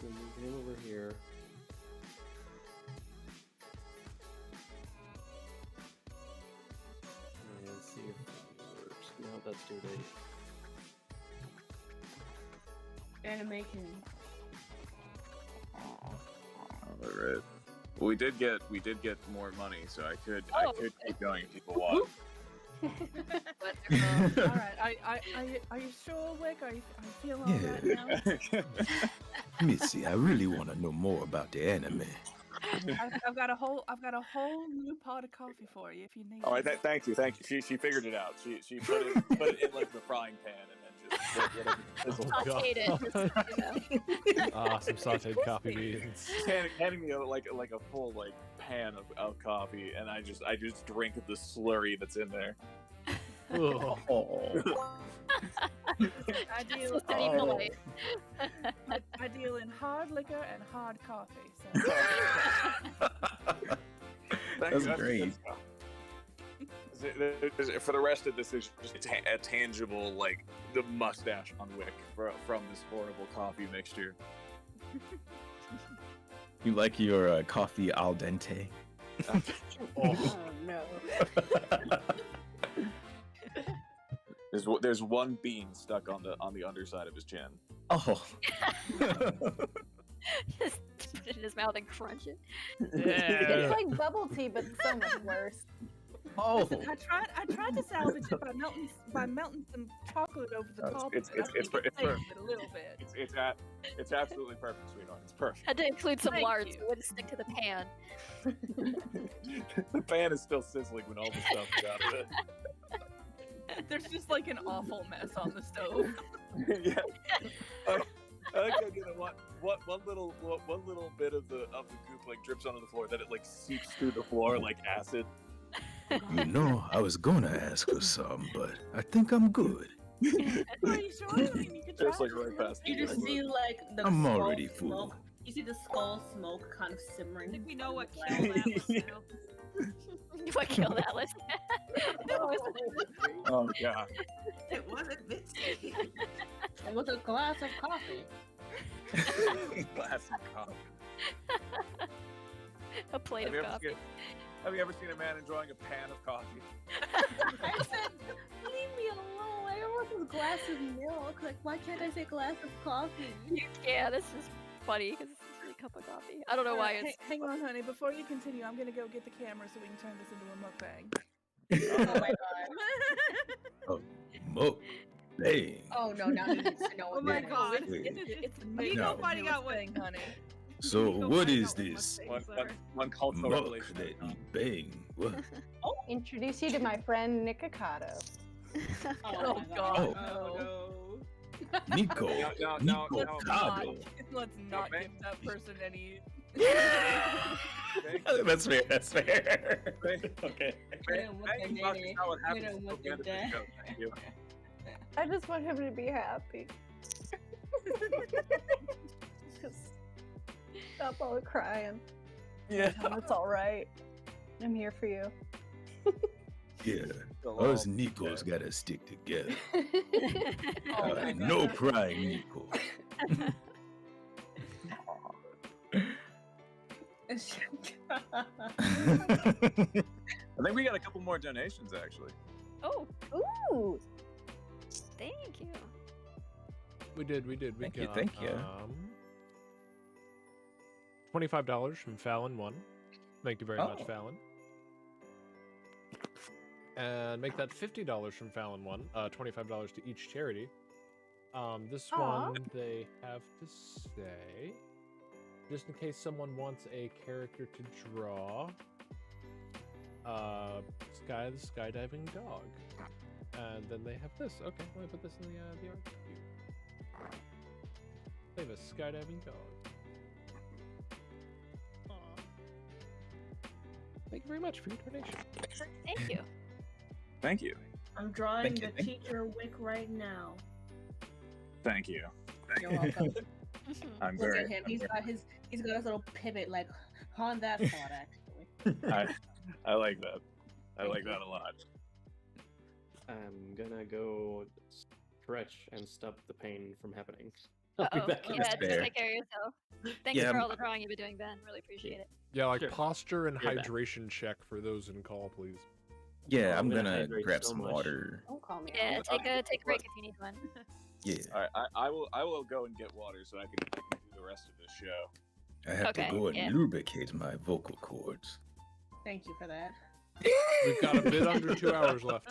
So move him over here. And see if that works. No, that's too late. Animation. All right. Well, we did get more money, so I could keep going. if People watch. All right, are you sure, Wick? Are you feeling all right now? Missy, I really want to know more about the anime. I've got a whole new pot of coffee for you if you need. All right, it. thank you. She figured it out. She put it in like the frying pan and then just Sauteed it. Some sauteed coffee beans. handing me like a full like pan of coffee, and I just drink the slurry that's in there. Oh. I deal, So steady polite. I deal in hard liquor and hard coffee. So. That's great. For the rest of this, is just a tangible, like the mustache on Wick from this horrible coffee mixture. You like your coffee al dente? Oh no. There's one bean stuck on the underside of his chin. Oh. Just put it in his mouth and crunch it. It's like bubble tea, but so much worse. Oh. Listen, I tried to salvage it by melting some chocolate over the top. It's of it. I think perfect. it saved it a little bit. It's absolutely perfect, sweetheart. It's perfect. Had to include some Thank lard, you. so it wouldn't stick to the pan. The pan is still sizzling when all the stuff is out of it. There's just like an awful mess on the stove. Yeah. I like the idea that one little bit of the goop like drips onto the floor, that it like seeps through the floor like acid. You know, I was gonna ask for some, but I think I'm good. Are you sure? I mean, you could try. It's like right past You me. just see like the I'm skull already smoke. full. You see the skull smoke kind of simmering. I think we know what killed Atlas now. What killed Atlas? Oh god. It wasn't Misty. It was a glass of coffee. Glass of coffee. A plate Have you of ever coffee. Have you ever seen a man enjoying a pan of coffee? I said, leave me alone. I don't want this glass of milk. Like, why can't I say glass of coffee? Yeah, this is funny because it's just a cup of coffee. I don't know why it's. Hang on, honey. Before you continue, I'm gonna go get the camera so we can turn this into a mukbang. Oh my god. Oh, mukbang. Oh no, now he needs to know what Oh my that is. god. It's Nico finding out what. thing, honey. So what is this? One cultural Muck revelation. that you bang. What? Oh, introduce you to my friend Nikocado. Oh, god. Oh, no. Nico. No. Nicocado. Let's not give that person any. That's fair. That's fair. Okay. Thank you. I just want him to be happy. Just stop all the crying. Yeah. It's all right. I'm here for you. Yeah. Us Nicos gotta stick together. No crying, Nico. I think we got a couple more donations actually. Oh, ooh! Thank you. We did. We Thank you, got, thank you. $25 from Fallon1. Thank you very much, Oh. Fallon. And make that $50 from Fallon1. $25 to each charity. This Aw. one they have to say, just in case someone wants a character to draw, Sky the skydiving dog. And then they have this. Okay, let me put this in the art queue. They have a skydiving dog. Thank you very much for your donation. Thank you. Thank you. I'm drawing Thank you, the thank you. teacher wick right now. Thank you. You're welcome. I'm Look very. at him. He's got his little pivot like on that thought actually. I like that. I like that a lot. I'm gonna go stretch and stop the pain from happening. I'll be Uh-oh. back in Yeah, a just second. take care of yourself. Thanks Yeah, for all the drawing you've been doing, Ben. Really appreciate it. Yeah, like Sure. posture and You're back. hydration check for those in call, please. Yeah, Oh, I'm I'm gonna gonna hydrate grab so some much. water. Don't call me. Yeah, take a break if you need one. Yeah, All right, I will go and get water so I can do the rest of this show. I have Okay, to go and yeah. lubricate my vocal cords. Thank you for that. We've got a bit under 2 hours left.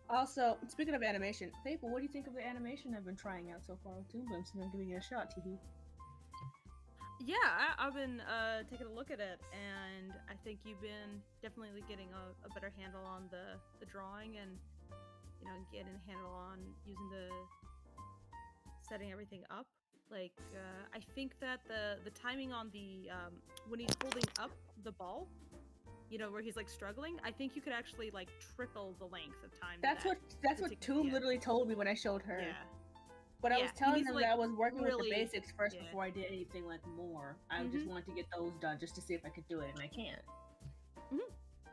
Also, speaking of animation, Fable, what do you think of the animation I've been trying out so far with Toon Blooms? And I'm giving it a shot, Teehee. Yeah, I've been taking a look at it, and I think you've been definitely getting a better handle on the drawing, and getting a handle on using setting everything up. Like, I think that the timing on the when he's holding up the ball, where he's like struggling, I think you could actually like triple the length of time. That's what Toon literally told me when I showed her. Yeah. But I Yeah, was he telling needs him to, that I like, was working with really- the basics first yeah. before I did anything like more. I just wanted to get those done just to see if I could do it, and I can't.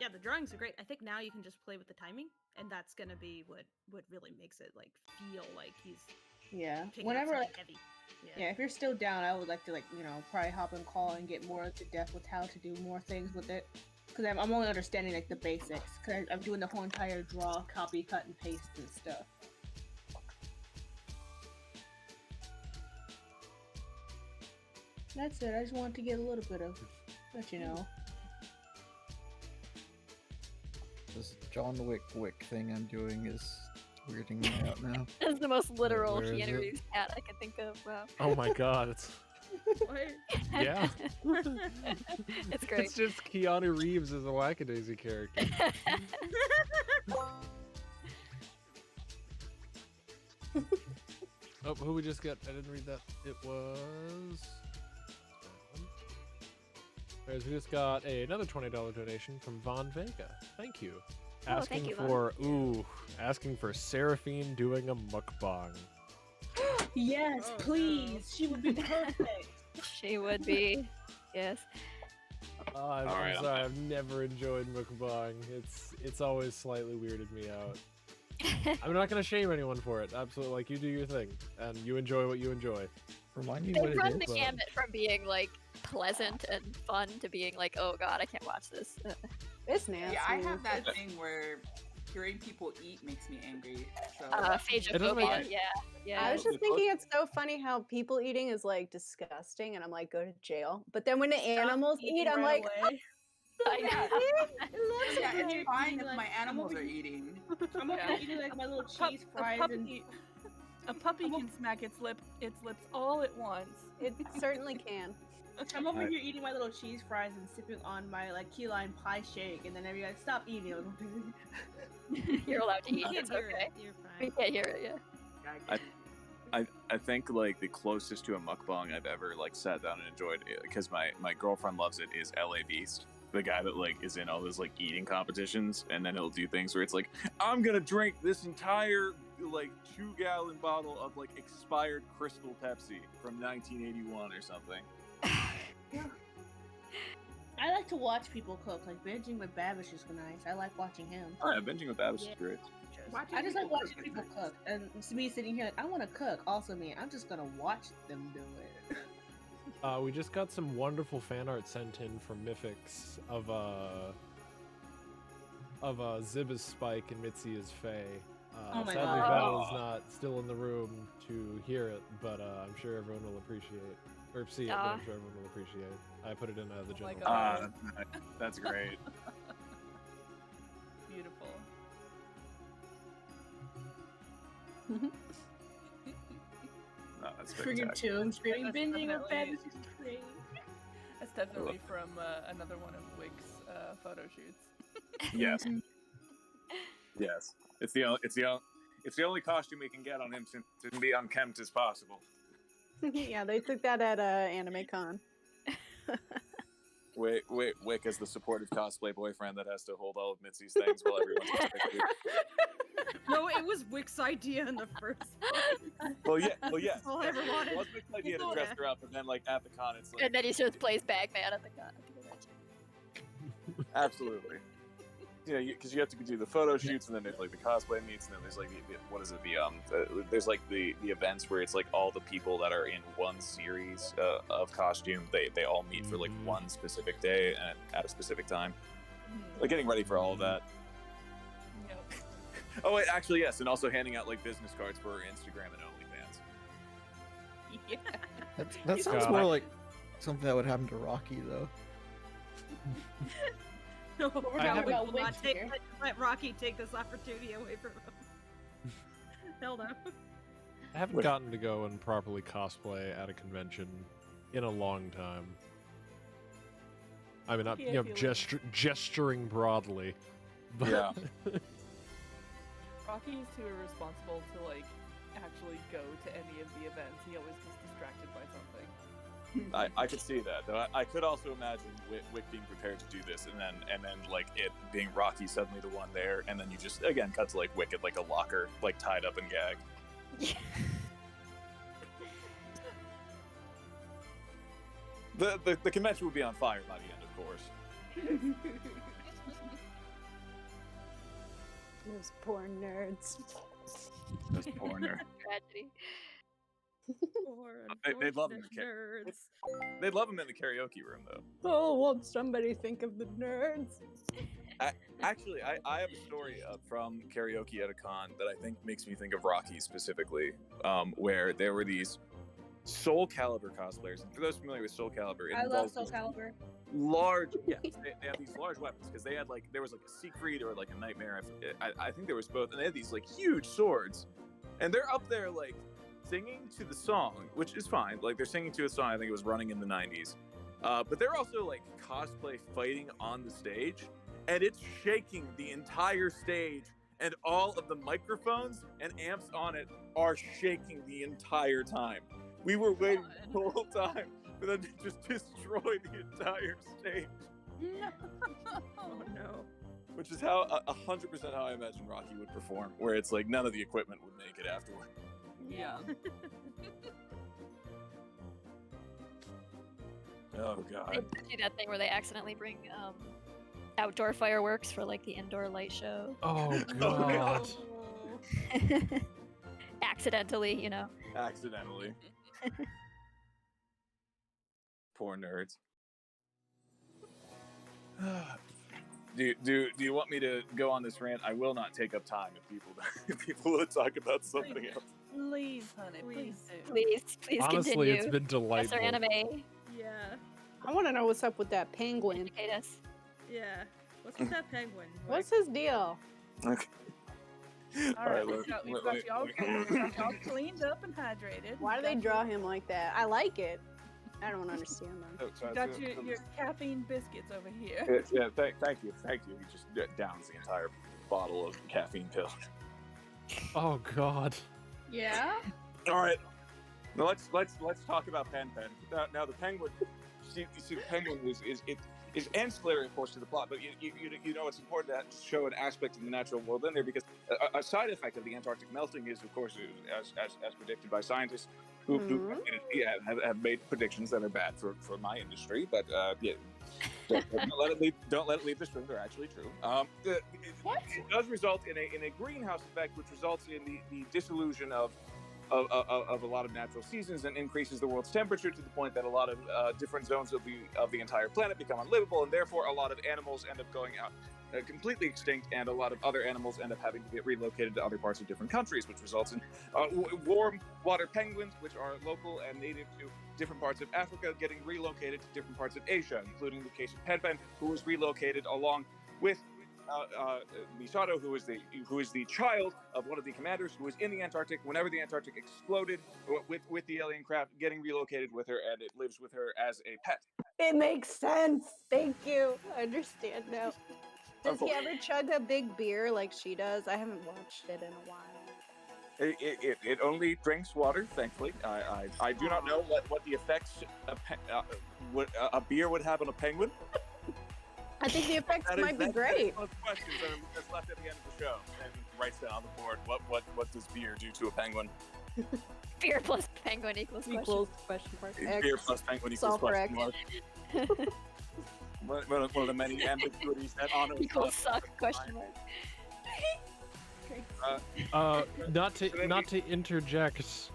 Yeah, the drawings are great. I think now you can just play with the timing, and that's gonna be what really makes it like feel like he's Yeah. picking up Whenever something like heavy. yeah, if you're still down, I would like to probably hop and call and get more to depth with how to do more things with it. Because I'm only understanding like the basics. Because I'm doing the whole entire draw, copy, cut, and paste and stuff. That's it. I just wanted to get a little bit of, let you know. This John Wick thing I'm doing is weirding me out now. That's the most literal Where is Keanu it? Reeves cat I can think of. Wow. Oh my god, it's yeah. It's great. It's just Keanu Reeves as a Lackadaisy character. Oh, who we just got? I didn't read that. It was. Whereas we just got another $20 donation from Von Vega. Thank you. Oh, Asking thank you, Von. for asking for Seraphine doing a mukbang. Yes, please. She would be perfect. She would be. Yes. I'm All right, sorry, I've never enjoyed mukbang. It's always slightly weirded me out. I'm not gonna shame anyone for it. Absolutely, like you do your thing, and you enjoy what you enjoy. Remind me They what it run is. the gamut from being like pleasant and fun to being like, oh god, I can't watch this. It's nasty. Yeah, I have that thing where hearing people eat makes me angry. So Phagophobia, yeah. I was just thinking it's so funny how people eating is like disgusting, and I'm like, go to jail. But then when the animals eat, I'm like, Yeah, Yeah, it's fine if like, my animals are eating. I'm over here eating like my little cheese fries and A puppy can smack its lips all at once. It certainly can. I'm over here eating my little cheese fries and sipping on my like key lime pie shake, and then everybody like, stop eating. You're allowed to eat. You can't It's hear okay. it. You're We can't hear it. Yeah. I think like the closest to a mukbang I've ever like sat down and enjoyed, because my girlfriend loves it, is LA Beast. The guy that like is in all those like eating competitions, and then he'll do things where it's like, I'm gonna drink this entire like 2-gallon bottle of like expired Crystal Pepsi from 1981 or something. I like to watch people cook. Like binging with Babish is nice. I like watching him. Oh yeah, binging with Babish is great. I just like watching people cook, and it's me sitting here like I want to cook. Also, me, I'm just gonna watch them do it. We just got some wonderful fan art sent in from Mythics of Zib as Spike and Mitzi as Faye. Oh my Sadly, God. Val is not still in the room to hear it, but I'm sure everyone will appreciate or see it. But I'm sure everyone will appreciate. I put it in the general. That's great. Beautiful. No, that's Friggin' spectacular. tune, screaming, That's binging with definitely- Babish is great. That's definitely from another one of Wick's photo shoots. Yes. Yes. It's the only costume we can get on him since it can be unkempt as possible. Yeah, they took that at Anime Con. Wick is the supportive cosplay boyfriend that has to hold all of Mitzi's things while everyone's expecting. No, it was Wick's idea in the first place. Well, yeah. That's all I ever wanted. It was Wick's idea to dress her up, and then like at the con, it's like And then he just plays Bagman at the con. absolutely. Yeah, because you have to do the photo shoots, and then there's like the cosplay meets, and then there's like what is it? There's like the events where it's like all the people that are in one series of costume. They all meet for like one specific day and at a specific time. Like getting ready for all of that. Oh wait, actually yes, and also handing out like business cards for Instagram and OnlyFans. Yeah. That sounds more like something that would happen to Rocky, though. No, we're I not haven't- will not let Rocky take this opportunity away from him. Hell no. I haven't gotten to go and properly cosplay at a convention in a long time. I mean, Yeah, I feel gesturing broadly. But Yeah. Rocky is too irresponsible to like actually go to any of the events. He always gets distracted by something. I could see that, though. I could also imagine Wick being prepared to do this, and then like it being Rocky suddenly the one there, and then you just again cut to like Wick at like a locker, like tied up and gagged. The convention would be on fire by the end, of course. Those poor nerds. Those poor nerds. Tragedy. They'd love him. Nerds. They'd love him in the karaoke room, though. Oh, won't somebody think of the nerds? Actually, I have a story from karaoke at a con that I think makes me think of Rocky specifically, where there were these Soul Calibur cosplayers. And for those familiar with Soul Calibur, it I love involves Soul these Calibur. large, yes, they have these large weapons because they had like there was like a Siegfried or like a Nightmare. I think there was both, and they had these like huge swords, and they're up there like singing to the song, which is fine. Like they're singing to a song. I think it was running in the 90s, but they're also like cosplay fighting on the stage, and it's shaking the entire stage, and all of the microphones and amps on it are shaking the entire time. We were waiting the whole time for them to just destroy the entire stage. Oh no. Which is how 100% how I imagine Rocky would perform, where it's like none of the equipment would make it afterward. Yeah. Oh god. They do that thing where they accidentally bring outdoor fireworks for like the indoor light show. Oh god. Accidentally, you know. Accidentally. Poor nerds. Do you want me to go on this rant? I will not take up time if people want to talk about something else. Please, honey, please do. Please Honestly, continue. it's been delightful. Professor Anime. Yeah. I want to know what's up with that penguin. Educate us. Yeah. What's with that penguin? What's his deal? Okay. All right, Alright, we've got you all cleaned up and hydrated. Why do they draw him like that? I like it. I don't understand them. You got your caffeine biscuits over here. Yeah, thank you. He just downs the entire bottle of caffeine pill. Oh God. Yeah. All right. Now let's talk about Pen. Now the penguin. You see, the penguin is ancillary, of course, to the plot, but you know it's important to show an aspect of the natural world in there because a side effect of the Antarctic melting is, of course, as predicted by scientists who have made predictions that are bad for my industry, but don't let it leave this room. They're actually true. It does result in a greenhouse effect, which results in the dissolution of a lot of natural seasons and increases the world's temperature to the point that a lot of different zones of the entire planet become unlivable, and therefore a lot of animals end up going out completely extinct, and a lot of other animals end up having to get relocated to other parts of different countries, which results in warm water penguins, which are local and native to different parts of Africa, getting relocated to different parts of Asia, including the case of Pen, who was relocated along with Misato, who is the child of one of the commanders who was in the Antarctic whenever the Antarctic exploded with the alien craft, getting relocated with her, and it lives with her as a pet. It makes sense. Thank you. I understand now. Does he ever chug a big beer like she does? I haven't watched it in a while. It only drinks water, thankfully. I do not know what the effects a beer would have on a penguin. I think the effects might be great. That is questions that's left at the end of the show, and writes down on the board what does beer do to a penguin. Beer plus penguin equals question mark. Beer plus penguin equals question mark. One of the many ambiguities that honor equals suck question mark. Not to interject.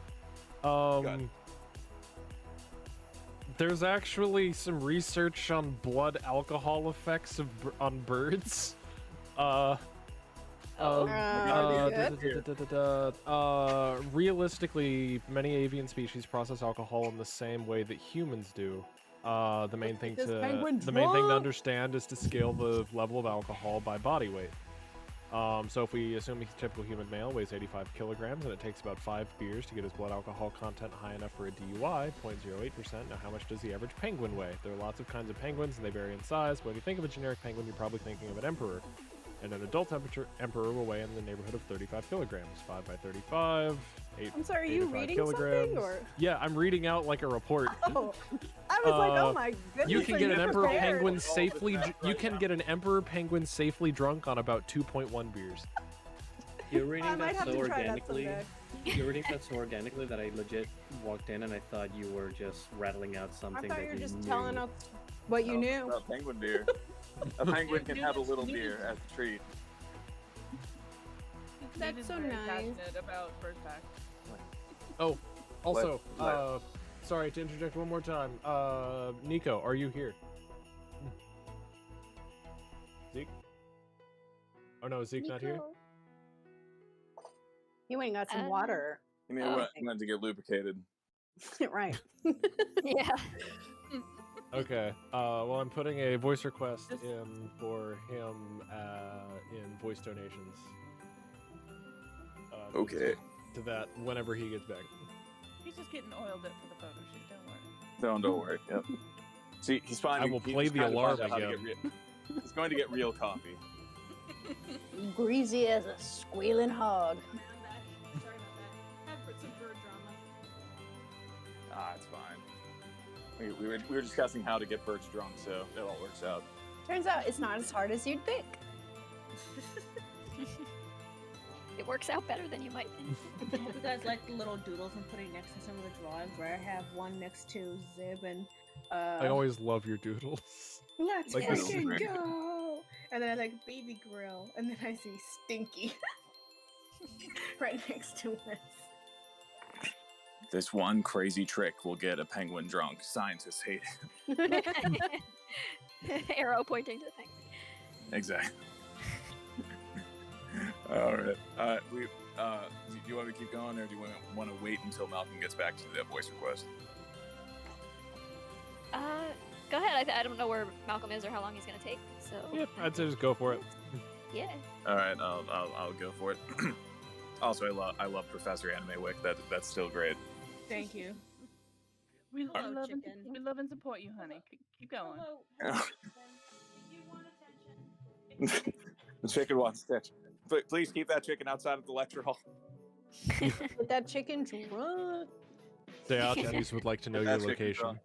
There's actually some research on blood alcohol effects on birds. Realistically, many avian species process alcohol in the same way that humans do. The main thing to understand is to scale the level of alcohol by body weight. So if we assume a typical human male weighs 85 kilograms and it takes about 5 beers to get his blood alcohol content high enough for a DUI, 0.08%. Now how much does the average penguin weigh? There are lots of kinds of penguins and they vary in size, but when you think of a generic penguin, you're probably thinking of an emperor. And an adult emperor will weigh in the neighborhood of 35 kilograms. 5 by 35, 8 I'm sorry, are you reading kilograms. something? Or? Yeah, I'm reading out like a report. Oh, I was like, oh my goodness. You can get an emperor penguin safely. You can get an emperor penguin safely drunk on about 2.1 beers. You're reading that so organically. You're reading that so organically that I legit walked in and I thought you were just rattling out something. I thought that you were just knew. telling us what you knew. Penguin beer. A penguin can have a little beer as a treat. That's so nice. Passionate about bird pack. Oh, also, sorry to interject one more time. Nico, are you here? Zeke? Oh no, is Zeke not here? You ain't got some water. You mean he went to get lubricated. Right. Yeah. Okay. Well, I'm putting a voice request in for him in voice donations. Okay. To that whenever he gets back. He's just getting oiled up for the photo shoot. Don't worry. Don't worry. Yep. See, he's finding. I will play the alarm again. He's going to get real coffee. Greasy as a squealing hog. Sorry about that. Had some bird drama. It's fine. We were discussing how to get birds drunk, so it all works out. Turns out it's not as hard as you'd think. It works out better than you might think. You guys like the little doodles I'm putting next to some of the drawings, where I have one next to Zib and I always love your doodles. Let's like fucking go! And then I like baby grill, and then I see Stinky. right next to us. This one crazy trick will get a penguin drunk. Scientists hate it. Arrow pointing to the thing. Exactly. All right. Do you want me to keep going, or do you want to wait until Malcolm gets back to the voice request? Go ahead. I don't know where Malcolm is or how long he's gonna take. So. Yeah, I'd say just go for it. Yeah. All right, I'll go for it. Also, I love Professor Anime Wick. That's still great. Thank you. We love and support you, honey. Keep going. The chicken wants stitch. Please keep that chicken outside of the lecture hall. Get that chicken drunk. Diogenes would like to know your location.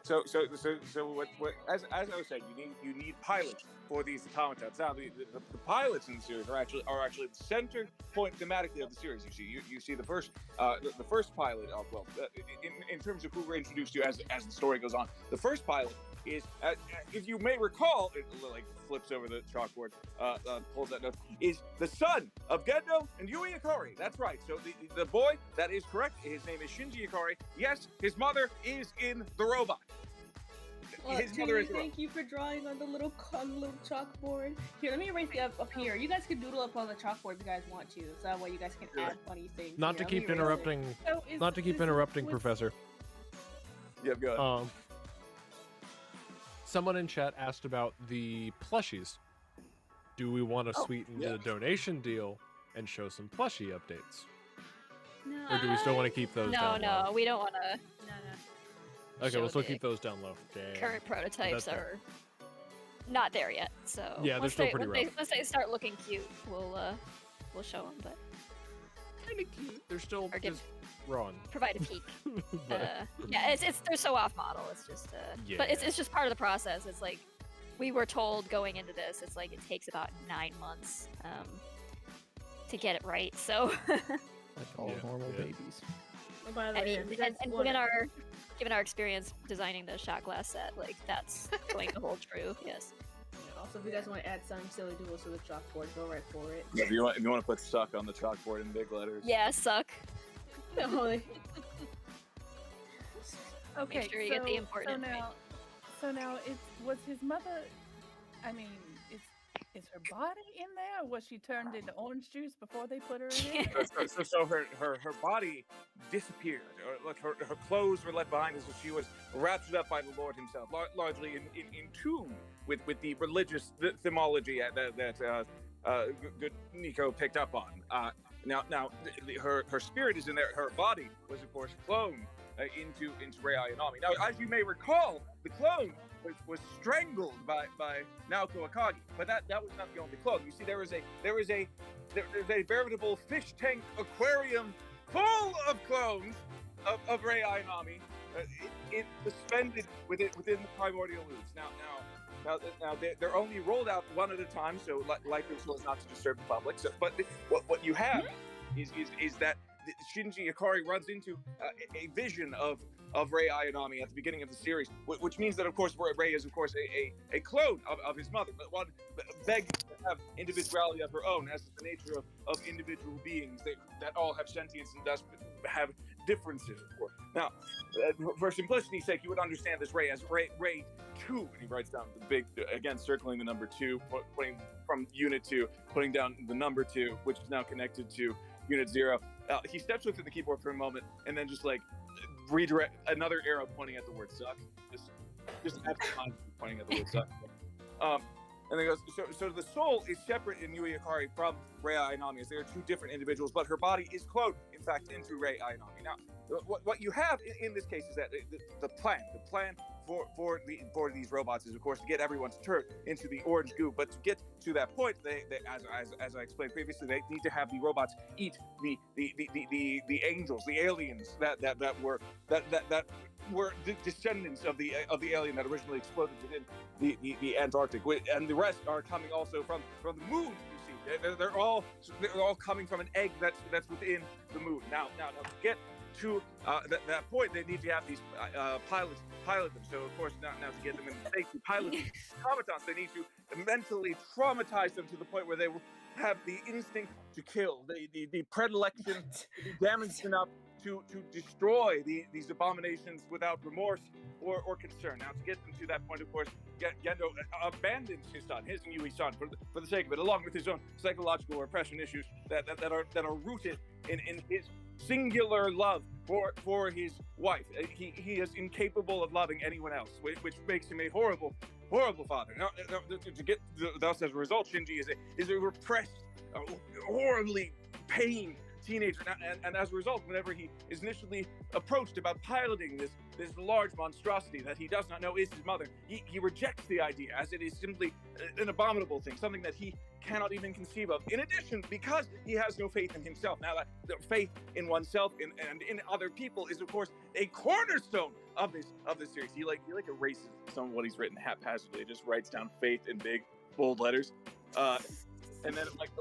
So what as I was saying, you need pilots for these automatons. Now the pilots in the series are actually the center point thematically of the series. You see the first pilot. In terms of who we're introduced to as the story goes on, the first pilot is, if you may recall, it like flips over the chalkboard, pulls that note, is the son of Gendo and Yui Ikari. That's right. So the boy, that is correct. His name is Shinji Ikari. Yes, his mother is in the robot. His mother is. Thank you for drawing on the little chalkboard. Here, let me erase it up here. You guys can doodle up on the chalkboard if you guys want to. So that way you guys can add funny things. Not to keep interrupting. Not to keep interrupting, Professor. Yep, go ahead. Someone in chat asked about the plushies. Do we want to sweeten the donation deal and show some plushie updates? No. Or do we still want to keep those down low? No, we don't want to. Okay, we'll still keep those down low. Damn. Current prototypes are not there yet, so yeah, they're still pretty rough. Once they start looking cute, we'll show them. But kind of cute. They're still just raw. Provide a peek. Yeah, they're so off model. It's just but it's just part of the process. It's like we were told going into this. It's like it takes about 9 months to get it right. So like all normal babies. Oh, by the way, and given our experience designing the shot glass set, like that's going to hold true. Yes. Yeah, also, if you guys want to add some silly doodles to the chalkboard, go right for it. If you want to put "suck" on the chalkboard in big letters. Yeah, suck. No. Okay, Make sure you get the important so now was his mother? I mean, is her body in there? Or was she turned into orange juice before they put her in there? So her body disappeared. Look, her clothes were left behind as if she was raptured up by the Lord himself, largely in tune with the religious themology that good Nico picked up on. Now her spirit is in there. Her body was of course cloned into Rei Ayanami. Now, as you may recall, the clone was strangled by Naoko Akagi, but that was not the only clone. You see, there is a veritable fish tank aquarium full of clones of Rei Ayanami, suspended within the primordial ooze. Now they're only rolled out one at a time, so likely so as not to disturb the public. So, but what you have is that Shinji Ikari runs into a vision of Rei Ayanami at the beginning of the series, which means that, of course, Rei is, of course, a clone of his mother, but one begs to have individuality of her own, as is the nature of individual beings that all have sentience and thus have differences, of course. Now, for simplicity's sake, you would understand this Rei as Rei 2, and he writes down the big, again, circling the number 2, putting from Unit 2, putting down the number 2, which is now connected to Unit 0. He steps within the keyboard for a moment, and then just like redirect another arrow pointing at the word "suck." Just absent-mindedly pointing at the word "suck." And then goes, so the soul is separate in Yui Ikari from Rei Ayanami, as they are two different individuals, but her body is cloned, in fact, into Rei Ayanami. Now, what you have in this case is that the plan for these robots is, of course, to get everyone to turn into the orange goo. But to get to that point, they as I explained previously, they need to have the robots eat the angels, the aliens that were the descendants of the alien that originally exploded within the Antarctic, and the rest are coming also from the moon. You see, they're all coming from an egg that's within the moon. Now to get to that point, they need to have these pilots pilot them. So of course, now to get them in safety, pilot these automatons, they need to mentally traumatize them to the point where they will have the instinct to kill, the predilection to be damaged enough to destroy these abominations without remorse or concern. Now, to get them to that point, of course, Gendo abandons his son, his Yui son, for the sake of it, along with his own psychological repression issues that are rooted in his singular love for his wife. He is incapable of loving anyone else, which makes him a horrible father. Now, to get thus as a result, Shinji is a repressed, horribly pained teenager, and as a result, whenever he is initially approached about piloting this large monstrosity that he does not know is his mother, he rejects the idea as it is simply an abominable thing, something that he cannot even conceive of. In addition, because he has no faith in himself. Now, that the faith in oneself and in other people is, of course, a cornerstone of this series. He erases some of what he's written haphazardly. He just writes down faith in big bold letters, and then like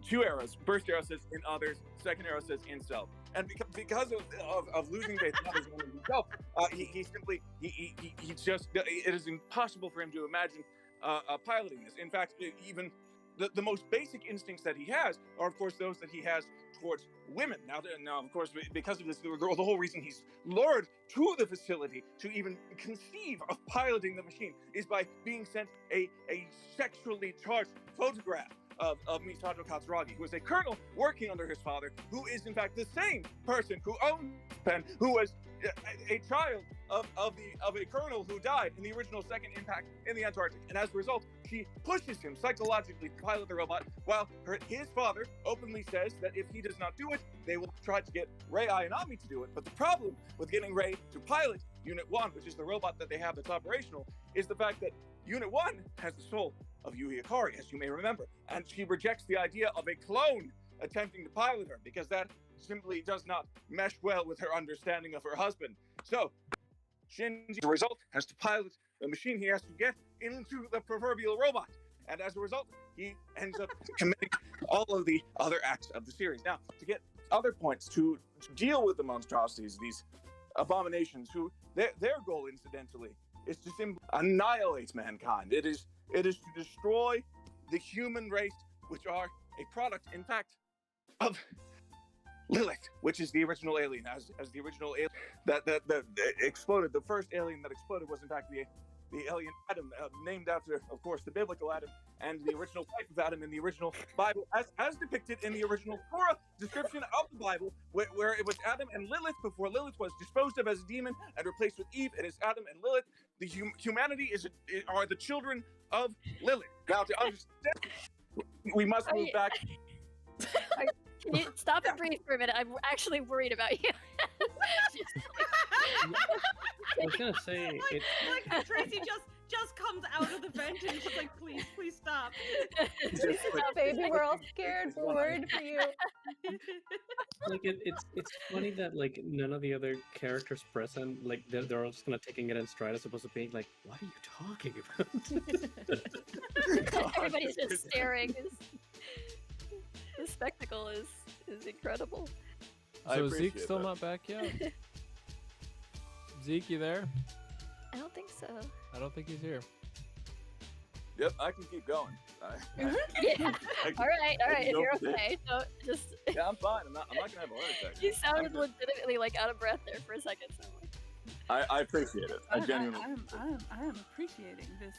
2 arrows. First arrow says in others. Second arrow says in self. And because of losing faith in others and in himself, it is impossible for him to imagine piloting this. In fact, even the most basic instincts that he has are, of course, those that he has towards women. Now, of course, because of this, the whole reason he's lured to the facility to even conceive of piloting the machine is by being sent a sexually charged photograph of Misato Katsuragi, who is a colonel working under his father, who is in fact the same person who owns Pen, who was a child of a colonel who died in the original second impact in the Antarctic. And as a result, she pushes him psychologically to pilot the robot, while his father openly says that if he does not do it, they will try to get Rei Ayanami to do it. But the problem with getting Rei to pilot Unit 1, which is the robot that they have that's operational, is the fact that Unit 1 has the soul of Yui Ikari, as you may remember, and she rejects the idea of a clone attempting to pilot her because that simply does not mesh well with her understanding of her husband. So Shinji, as a result, has to pilot the machine. He has to get into the proverbial robot, and as a result, he ends up committing all of the other acts of the series. Now, to get other points to deal with the monstrosities, these abominations, who their goal, incidentally, is to simply annihilate mankind. It is to destroy the human race, which are a product, in fact, of Lilith, which is the original alien, as the original alien that exploded. The first alien that exploded was, in fact, the alien Adam, named after, of course, the biblical Adam, and the original wife of Adam in the original Bible, as depicted in the original Torah description of the Bible, where it was Adam and Lilith before Lilith was disposed of as a demon and replaced with Eve. It is Adam and Lilith. The humanity are the children of Lilith. Now, to understand, we must move back. Can you stop and breathe for a minute? I'm actually worried about you. I was gonna say it. Like how Tracy just comes out of the vent and she's like, please stop. Baby, we're all scared. We're worried for you. Like it's funny that like none of the other characters present, like they're all just kind of taking it in stride as opposed to being like, what are you talking about? Everybody's just staring. The spectacle is incredible. So Zeke's still not back yet? Zeke, you there? I don't think so. I don't think he's here. Yep, I can keep going. Yeah. All right. If you're okay, so just. Yeah, I'm fine. I'm not gonna have a heart attack. You sounded legitimately like out of breath there for a second. So. I appreciate it. I genuinely. I am appreciating this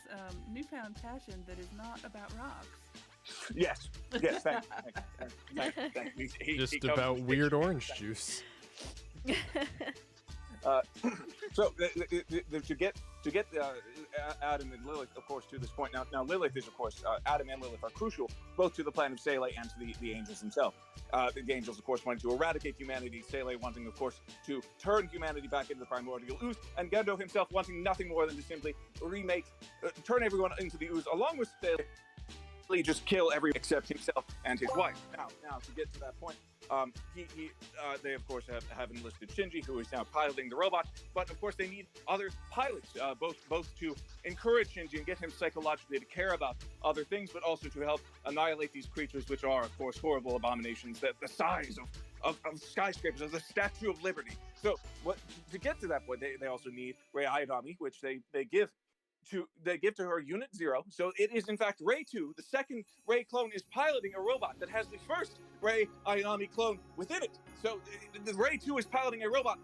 newfound passion that is not about rocks. Yes, thank you. Just about weird orange juice. So to get Adam and Lilith, of course, to this point. Now Lilith is, of course, Adam and Lilith are crucial both to the plan of Sele and to the angels themselves. The angels, of course, wanting to eradicate humanity, Sele wanting, of course, to turn humanity back into the primordial ooze, and Gendo himself wanting nothing more than to simply turn everyone into the ooze, along with Sele. Just kill everyone except himself and his wife. Now to get to that point, they of course have enlisted Shinji, who is now piloting the robot. But of course they need other pilots, both to encourage Shinji and get him psychologically to care about other things, but also to help annihilate these creatures, which are of course horrible abominations that the size of skyscrapers, of the Statue of Liberty. So to get to that point, they also need Rei Ayanami, which they give they give to her Unit 0. So it is in fact Ray 2. The second Ray clone is piloting a robot that has the first Ray Ayanami clone within it. So the Ray 2 is piloting a robot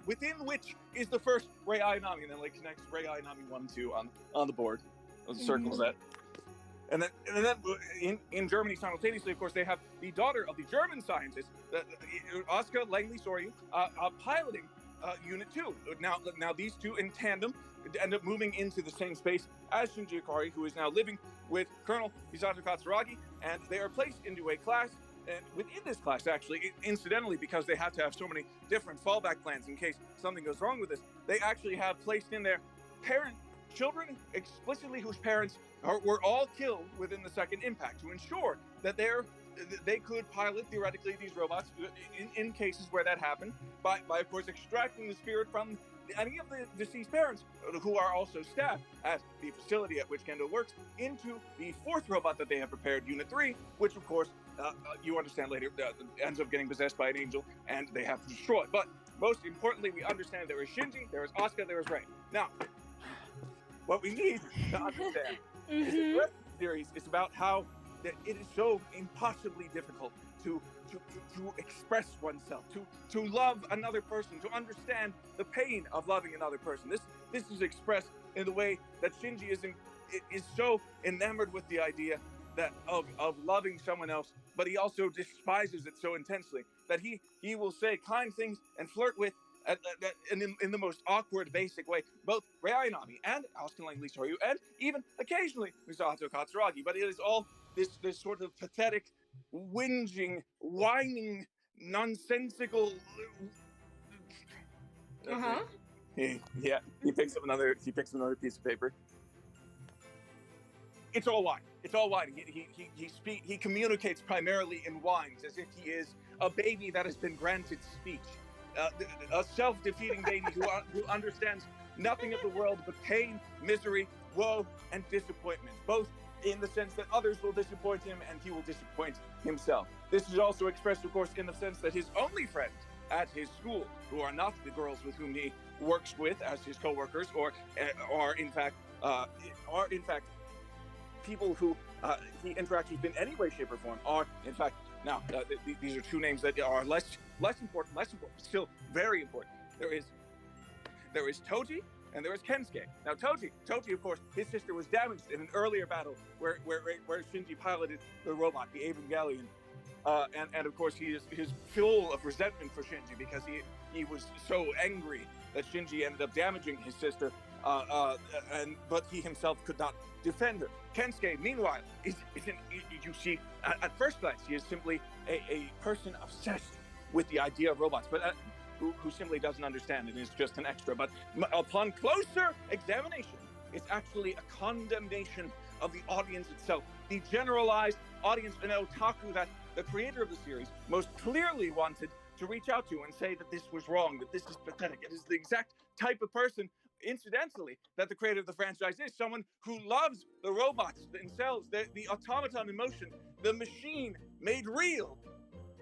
within which is the first Ray Ayanami, and then like connects Ray Ayanami 1 and 2 on the board. Those circles that. And then in Germany simultaneously, of course, they have the daughter of the German scientist, Oscar Langley Soryu, piloting Unit 2. Now these two in tandem end up moving into the same space as Shinji Ikari, who is now living with Colonel Misato Katsuragi, and they are placed into a class. And within this class, actually, incidentally, because they have to have so many different fallback plans in case something goes wrong with this, they actually have placed in there children explicitly whose parents were all killed within the second impact to ensure that they could pilot theoretically these robots in cases where that happened by of course extracting the spirit from any of the deceased parents who are also staff at the facility at which Kendo works into the fourth robot that they have prepared, Unit 3, which of course you understand later ends up getting possessed by an angel and they have to destroy it. But most importantly, we understand there is Shinji, there is Asuka, there is Rei. Now, what we need to understand is the rest of the series is about how it is so impossibly difficult to express oneself, to love another person, to understand the pain of loving another person. This is expressed in the way that Shinji is so enamored with the idea that of loving someone else, but he also despises it so intensely that he will say kind things and flirt with in the most awkward, basic way, both Rei Ayanami and Asuka Langley Soryu, and even occasionally Misato Katsuragi. But it is all this sort of pathetic, whinging, whining, nonsensical. Yeah, he picks up another piece of paper. It's all whine. It's all whine. He communicates primarily in whines, as if he is a baby that has been granted speech. A self-defeating baby who understands nothing of the world but pain, misery, woe, and disappointment, both in the sense that others will disappoint him and he will disappoint himself. This is also expressed, of course, in the sense that his only friends at his school, who are not the girls with whom he works with as his co-workers, or are in fact people who he interacts with in any way, shape, or form, are in fact now these are two names that are less important, still very important. There is Toji and there is Kensuke. Now Toji, of course, his sister was damaged in an earlier battle where Shinji piloted the robot, the Evangelion, and of course he is full of resentment for Shinji because he was so angry that Shinji ended up damaging his sister, but he himself could not defend her. Kensuke, meanwhile, is you see, at first glance, he is simply a person obsessed with the idea of robots, but who simply doesn't understand and is just an extra. But upon closer examination, it's actually a condemnation of the audience itself, the generalized audience and otaku that the creator of the series most clearly wanted to reach out to and say that this was wrong, that this is pathetic. It is the exact type of person, incidentally, that the creator of the franchise is, someone who loves the robots themselves, the automaton in motion, the machine made real.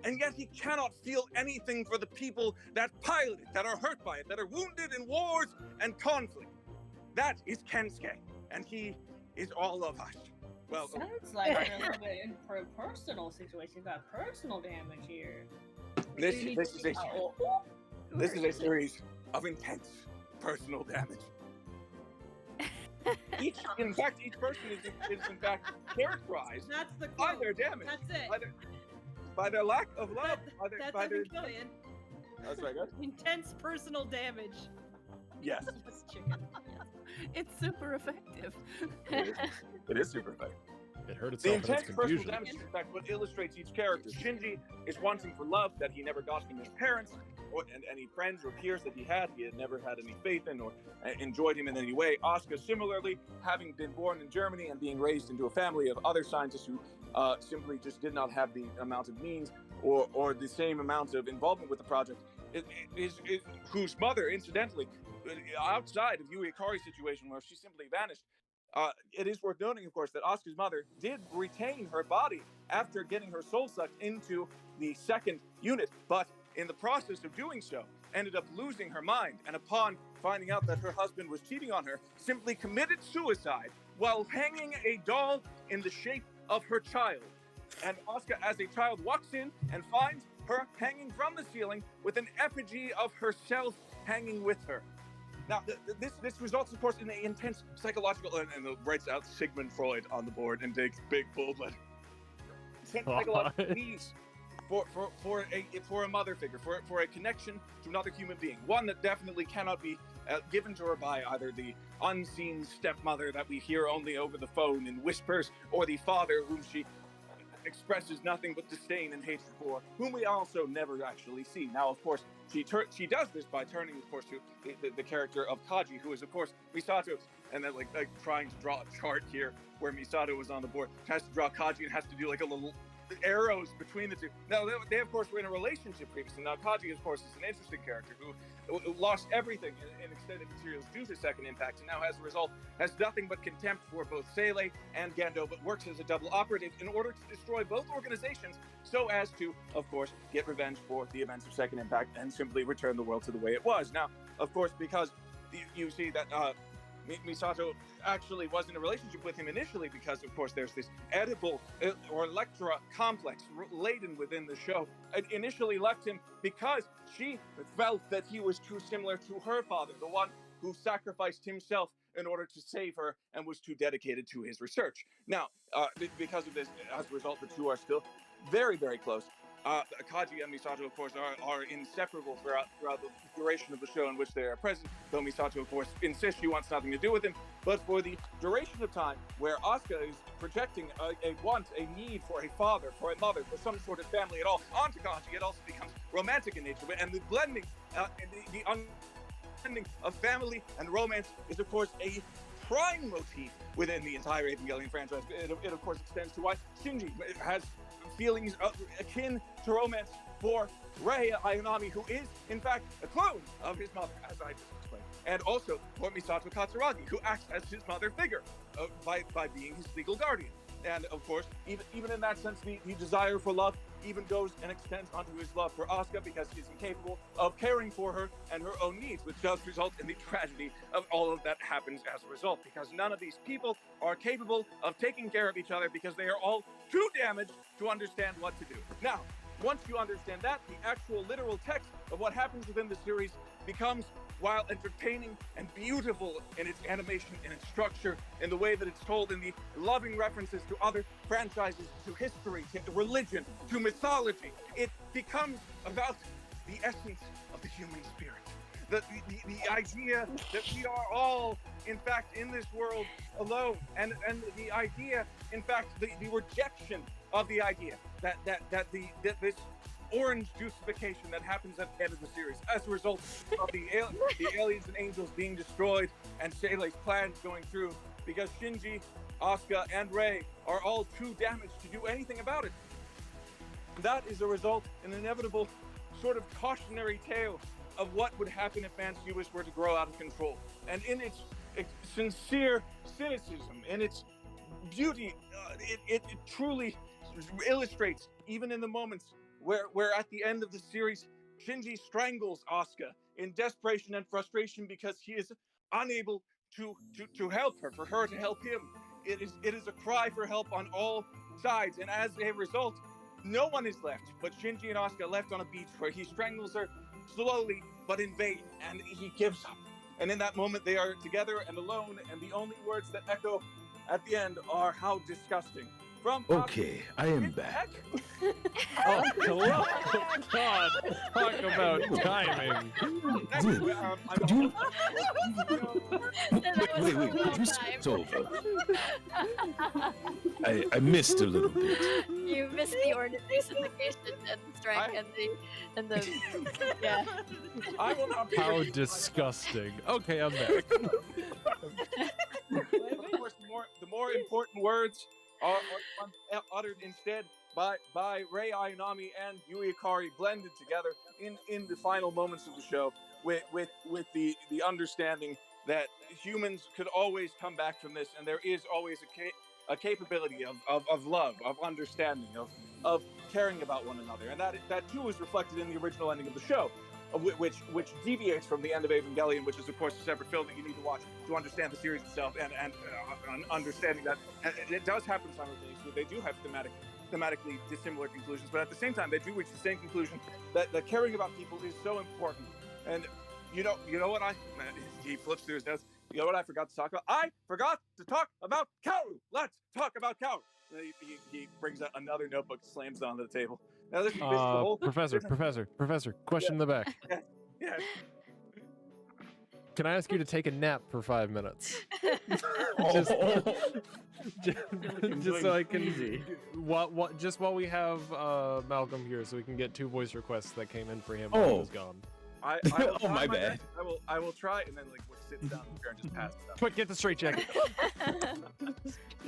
And yet he cannot feel anything for the people that pilot it, that are hurt by it, that are wounded in wars and conflict. That is Kensuke, and he is all of us. Well, sounds like a little bit for a personal situation. You got personal damage here. This is a series of intense personal damage. Each person is in fact characterized by their damage. That's it. By their lack of love. That's Evangelion. That's right, guys. Intense personal damage. Yes. It's super effective. It is super effective. It hurt The itself in its intense personal confusion. damage is in fact what illustrates each character. Shinji is wanting for love that he never got from his parents or and any friends or peers that he had never had any faith in or enjoyed him in any way. Asuka, similarly, having been born in Germany and being raised into a family of other scientists who simply just did not have the amount of means or the same amount of involvement with the project, whose mother, incidentally, outside of Yui Ikari's situation where she simply vanished, it is worth noting, of course, that Asuka's mother did retain her body after getting her soul sucked into the second unit, but in the process of doing so, ended up losing her mind, and upon finding out that her husband was cheating on her, simply committed suicide while hanging a doll in the shape of her child. And Asuka, as a child, walks in and finds her hanging from the ceiling with an effigy of herself hanging with her. Now, this results, of course, in an intense psychological, and it writes out Sigmund Freud on the board in big bold letter. Intense psychological needs for a mother figure, for a connection to another human being, one that definitely cannot be given to her by either the unseen stepmother that we hear only over the phone in whispers, or the father whom she expresses nothing but disdain and hatred for, whom we also never actually see. Now, of course, she does this by turning, of course, to the character of Kaji, who is, of course, Misato, and then like trying to draw a chart here where Misato was on the board, has to draw Kaji and has to do like a little arrows between the two. Now, they of course were in a relationship previously. Now, Kaji, of course, is an interesting character who lost everything in extended materials due to Second Impact, and now, as a result, has nothing but contempt for both Seele and Gendo, but works as a double operative in order to destroy both organizations, so as to, of course, get revenge for the events of Second Impact and simply return the world to the way it was. Now, of course, because you see that Misato actually was in a relationship with him initially, because of course there's this edible or Electra complex laden within the show. It initially left him because she felt that he was too similar to her father, the one who sacrificed himself in order to save her and was too dedicated to his research. Now, because of this, as a result, the two are still very, very close. Kaji and Misato, of course, are inseparable throughout the duration of the show in which they are present, though Misato, of course, insists she wants nothing to do with him. But for the duration of time where Asuka is projecting a need for a father, for a mother, for some sort of family at all onto Kaji, it also becomes romantic in nature. And the blending, the unblending of family and romance is, of course, a prime motif within the entire Evangelion franchise. It of course, extends to why Shinji has feelings akin to romance for Rei Ayanami, who is, in fact, a clone of his mother, as I just explained. And also for Misato Katsuragi, who acts as his mother figure by being his legal guardian. And, of course, even in that sense, the desire for love even goes and extends onto his love for Asuka, because he's incapable of caring for her and her own needs, which does result in the tragedy of all of that happens as a result, because none of these people are capable of taking care of each other, because they are all too damaged to understand what to do. Now, once you understand that, the actual literal text of what happens within the series becomes, while entertaining and beautiful in its animation, in its structure, in the way that it's told, in the loving references to other franchises, to history, to religion, to mythology, it becomes about the essence of the human spirit. The idea that we are all, in fact, in this world alone, and the idea, in fact, the rejection of the idea that this orange juicification that happens at the end of the series as a result of the aliens and angels being destroyed and Seilei's plans going through, because Shinji, Asuka, and Rei are all too damaged to do anything about it. That is a result in an inevitable sort of cautionary tale of what would happen if Mansuis were to grow out of control. And in its sincere cynicism, in its beauty, it truly illustrates, even in the moments where at the end of the series, Shinji strangles Asuka in desperation and frustration because he is unable to help her, for her to help him. It is a cry for help on all sides, and as a result, no one is left but Shinji and Asuka, left on a beach where he strangles her slowly but in vain, and he gives up. And in that moment, they are together and alone, and the only words that echo at the end are, "How disgusting." From Okay, I am back. Oh, hello. God, talk about timing. Could you? Wait, could you skip over? I missed a little bit. You missed the organization and strength and the yeah. I will not be How disgusting. Okay, I'm back. Of course, the more important words are uttered instead by Rei Ayanami and Yui Ikari, blended together in the final moments of the show, with the understanding that humans could always come back from this, and there is always a capability of love, of understanding, of caring about one another, and that too is reflected in the original ending of the show. which deviates from the end of Evangelion, which is of course a separate film that you need to watch to understand the series itself, and understanding that it does happen simultaneously. They do have thematically dissimilar conclusions, but at the same time they do reach the same conclusion that caring about people is so important. And you know what he flips through his notes. You know what I forgot to talk about? I forgot to talk about Kaoru. Let's talk about Kaoru. He brings out another notebook, slams it onto the table. Now this is the whole Professor, question in the back. Yeah. Can I ask you to take a nap for 5 minutes? just so I can, just while we have Malcolm here, so we can get 2 voice requests that came in for him while he was gone. I will try my bad. best. I will try, and then sits down in the chair and just passes out. Quick, get the straight jacket.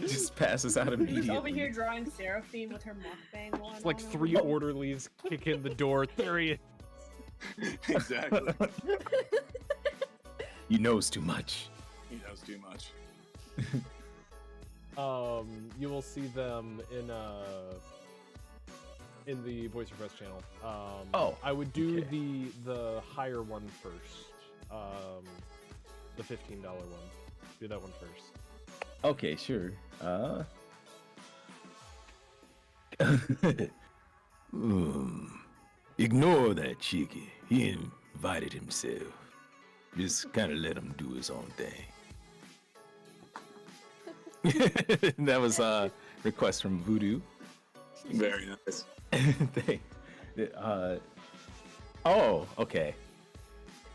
Just passes out He's immediately. over here drawing Seraphine with her mukbang one. It's like 3 orderlies kick in the door. There he is. Exactly. He knows too much. He knows too much. You will see them in the voice request channel. I would do the higher one first. The $15 one. Do that one first. Okay, sure. Ignore that cheeky. He invited himself. Just kind of let him do his own thing. That was a request from Voodoo. Very nice. Oh, okay.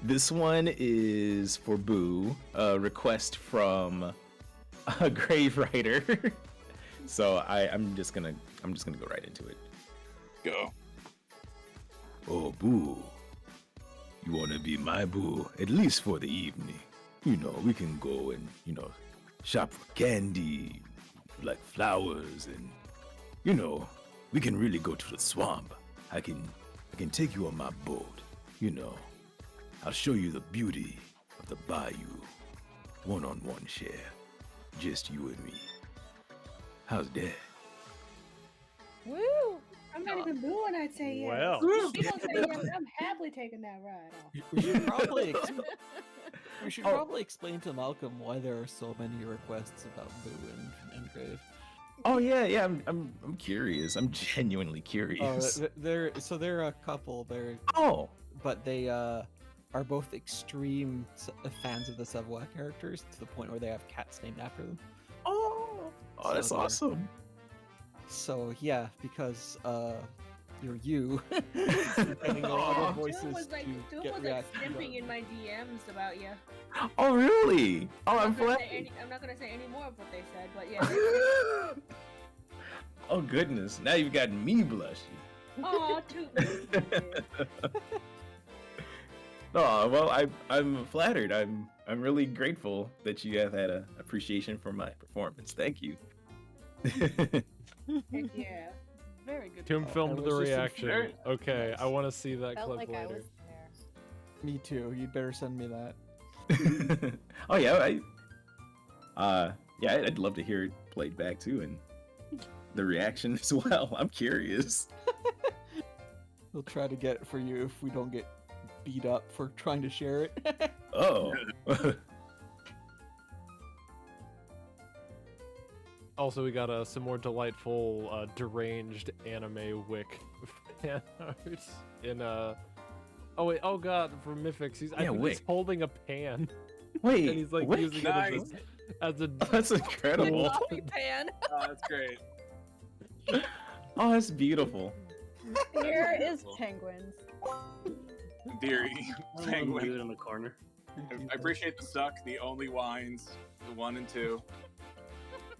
This one is for Boo. A request from a Grave Writer. So I'm just gonna go right into it. Go. Oh, Boo. You want to be my boo, at least for the evening. You know, we can go and, shop for candy, like flowers, and, we can really go to the swamp. I can take you on my boat, I'll show you the beauty of the bayou. One-on-one share. Just you and me. How's that? Woo! I'm not even booing, I'd say yes. Well. She don't say yes, I'm happily taking that ride off. We should probably probably explain to Malcolm why there are so many requests about Boo and Grave. Oh yeah, I'm curious. I'm genuinely curious. They're a couple. But they are both extreme fans of the Savoie characters to the point where they have cats named after them. Oh, that's awesome. So yeah, because you're you, getting a lot of voices Doom was to Doom get was reacted. simping in my DMs about you. Oh really? Oh, I'm I'm flattered. not gonna say any more of what they said, but yeah. Oh goodness, now you've got me blushing. Oh, too. Oh well, I'm flattered. I'm really grateful that you have had an appreciation for my performance. Thank you. Yeah. Very good. Tim filmed the reaction. very- Okay, I want to see that Felt clip like I later. was there. Me too. You'd better send me that. Oh yeah, I'd love to hear it played back too, and the reaction as well. I'm curious. We'll try to get it for you if we don't get beat up for trying to share it. Oh. Also, we got some more delightful, deranged anime wick fan art in Oh wait! Oh god! From Mythics, I think Wick. he's holding a pan. Wait, and he's like Wick? using Nice. it as a. That's incredible. Coffee pan. Oh, that's great. Oh, that's beautiful. Here is penguins. Deary Do it penguin. in the corner. I appreciate the suck, the only wines, the 1 and 2.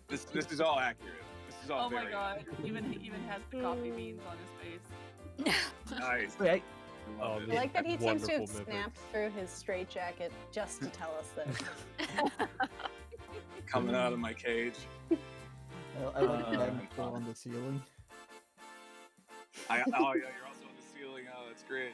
This is all accurate. This is all Oh my very god! He even has the coffee beans on his face. nice. Wait, Oh, I like that he seems to have wonderful snapped through his straitjacket just to tell us this. Coming out of my cage. I like that I'm still on the ceiling. Oh yeah, you're also on the ceiling. Oh, that's great.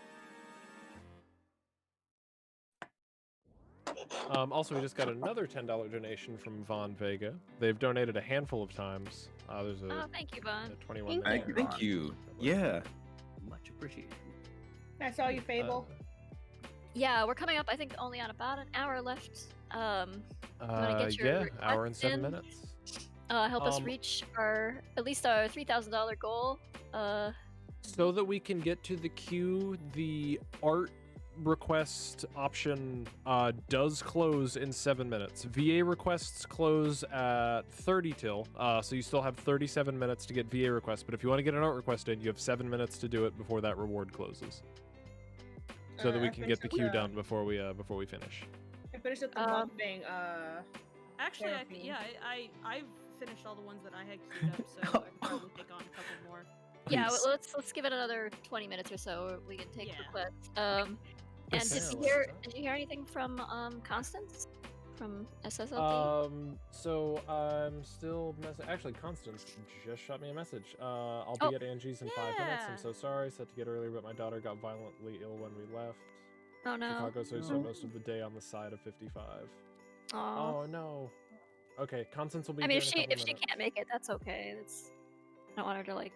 Also, we just got another $10 donation from Von Vega. They've donated a handful of times. There's a Oh, thank you, Vaughn. a 21. Thank you. Yeah. Much appreciated. I saw you, Fable. Yeah, we're coming up. I think only on about an hour left. You wanna get your Yeah, hour and requests 7 in? minutes. Help us reach at least our $3,000 goal. So that we can get to the queue, the art request option does close in 7 minutes. VA requests close at 30 till, so you still have 37 minutes to get VA requests, but if you want to get an art request in, you have 7 minutes to do it before that reward closes. So that we can get the queue done before we finish. I finished up the mukbang. Actually, therapy. I've finished all the ones that I had queued up, so I can probably take on a couple more. Yeah, well, let's give it another 20 minutes or so. We can take requests. And did you hear anything from Constance from SSLD? So I'm still actually Constance just shot me a message. I'll be at Angie's in 5 minutes. I'm so sorry. Set to get earlier, but my daughter got violently ill when we left. Oh no. Chicago, so we spent most of the day on the side of 55. Oh no. Okay, Constance will be. I mean, here in a if she couple can't make it, that's okay. I don't want her to like.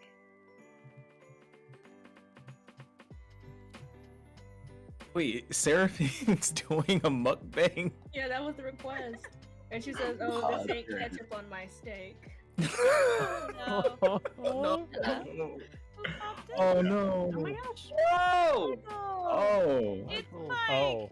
Wait, Seraphine's doing a mukbang? Yeah, that was the request. And she says, "Oh, this ain't ketchup on my steak." No. No. Oh no. Oh my gosh. Whoa! Oh. It's Oh.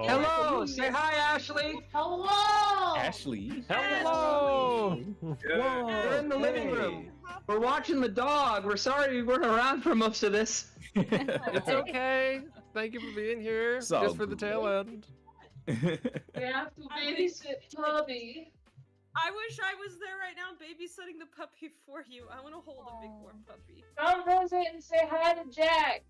Hello! Say hi, Ashley! Hello! Ashley. Hello! We're in the living room. We're watching the dog. We're sorry we weren't around for most of this. It's okay. Thank you for being here. It's all Just for the tail end. We have to babysit Tubby. I wish I was there right now babysitting the puppy for you. I want to hold a big warm puppy. Come visit and say hi to Jack.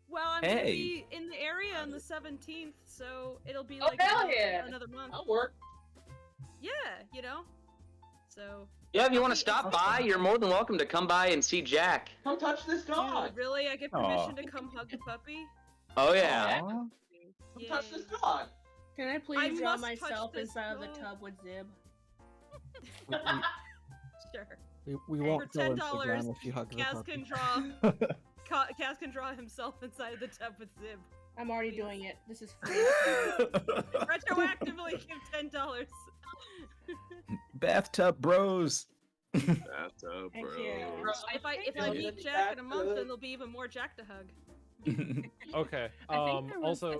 Well, I'm gonna be in the area on the 17th, so it'll be like hell yeah. another month. That'll work. Yeah, you know. So. Yeah, if you want to stop by, you're more than welcome to come by and see Jack. Come touch this dog. Dude, really? I get permission to come hug the puppy? Oh yeah. Come touch this dog. Can I please I draw must myself touch this inside of the dog. tub with Zib? Sure. We For won't tell $10, Instagram if you hug the Kaz puppy. can draw. Kaz can draw himself inside of the tub with Zib. I'm already doing it. This is free. Retroactively give $10. Bathtub bros. Bathtub Thank bro. you. If I meet Jack in a month, then there'll be even more Jack to hug. Okay. I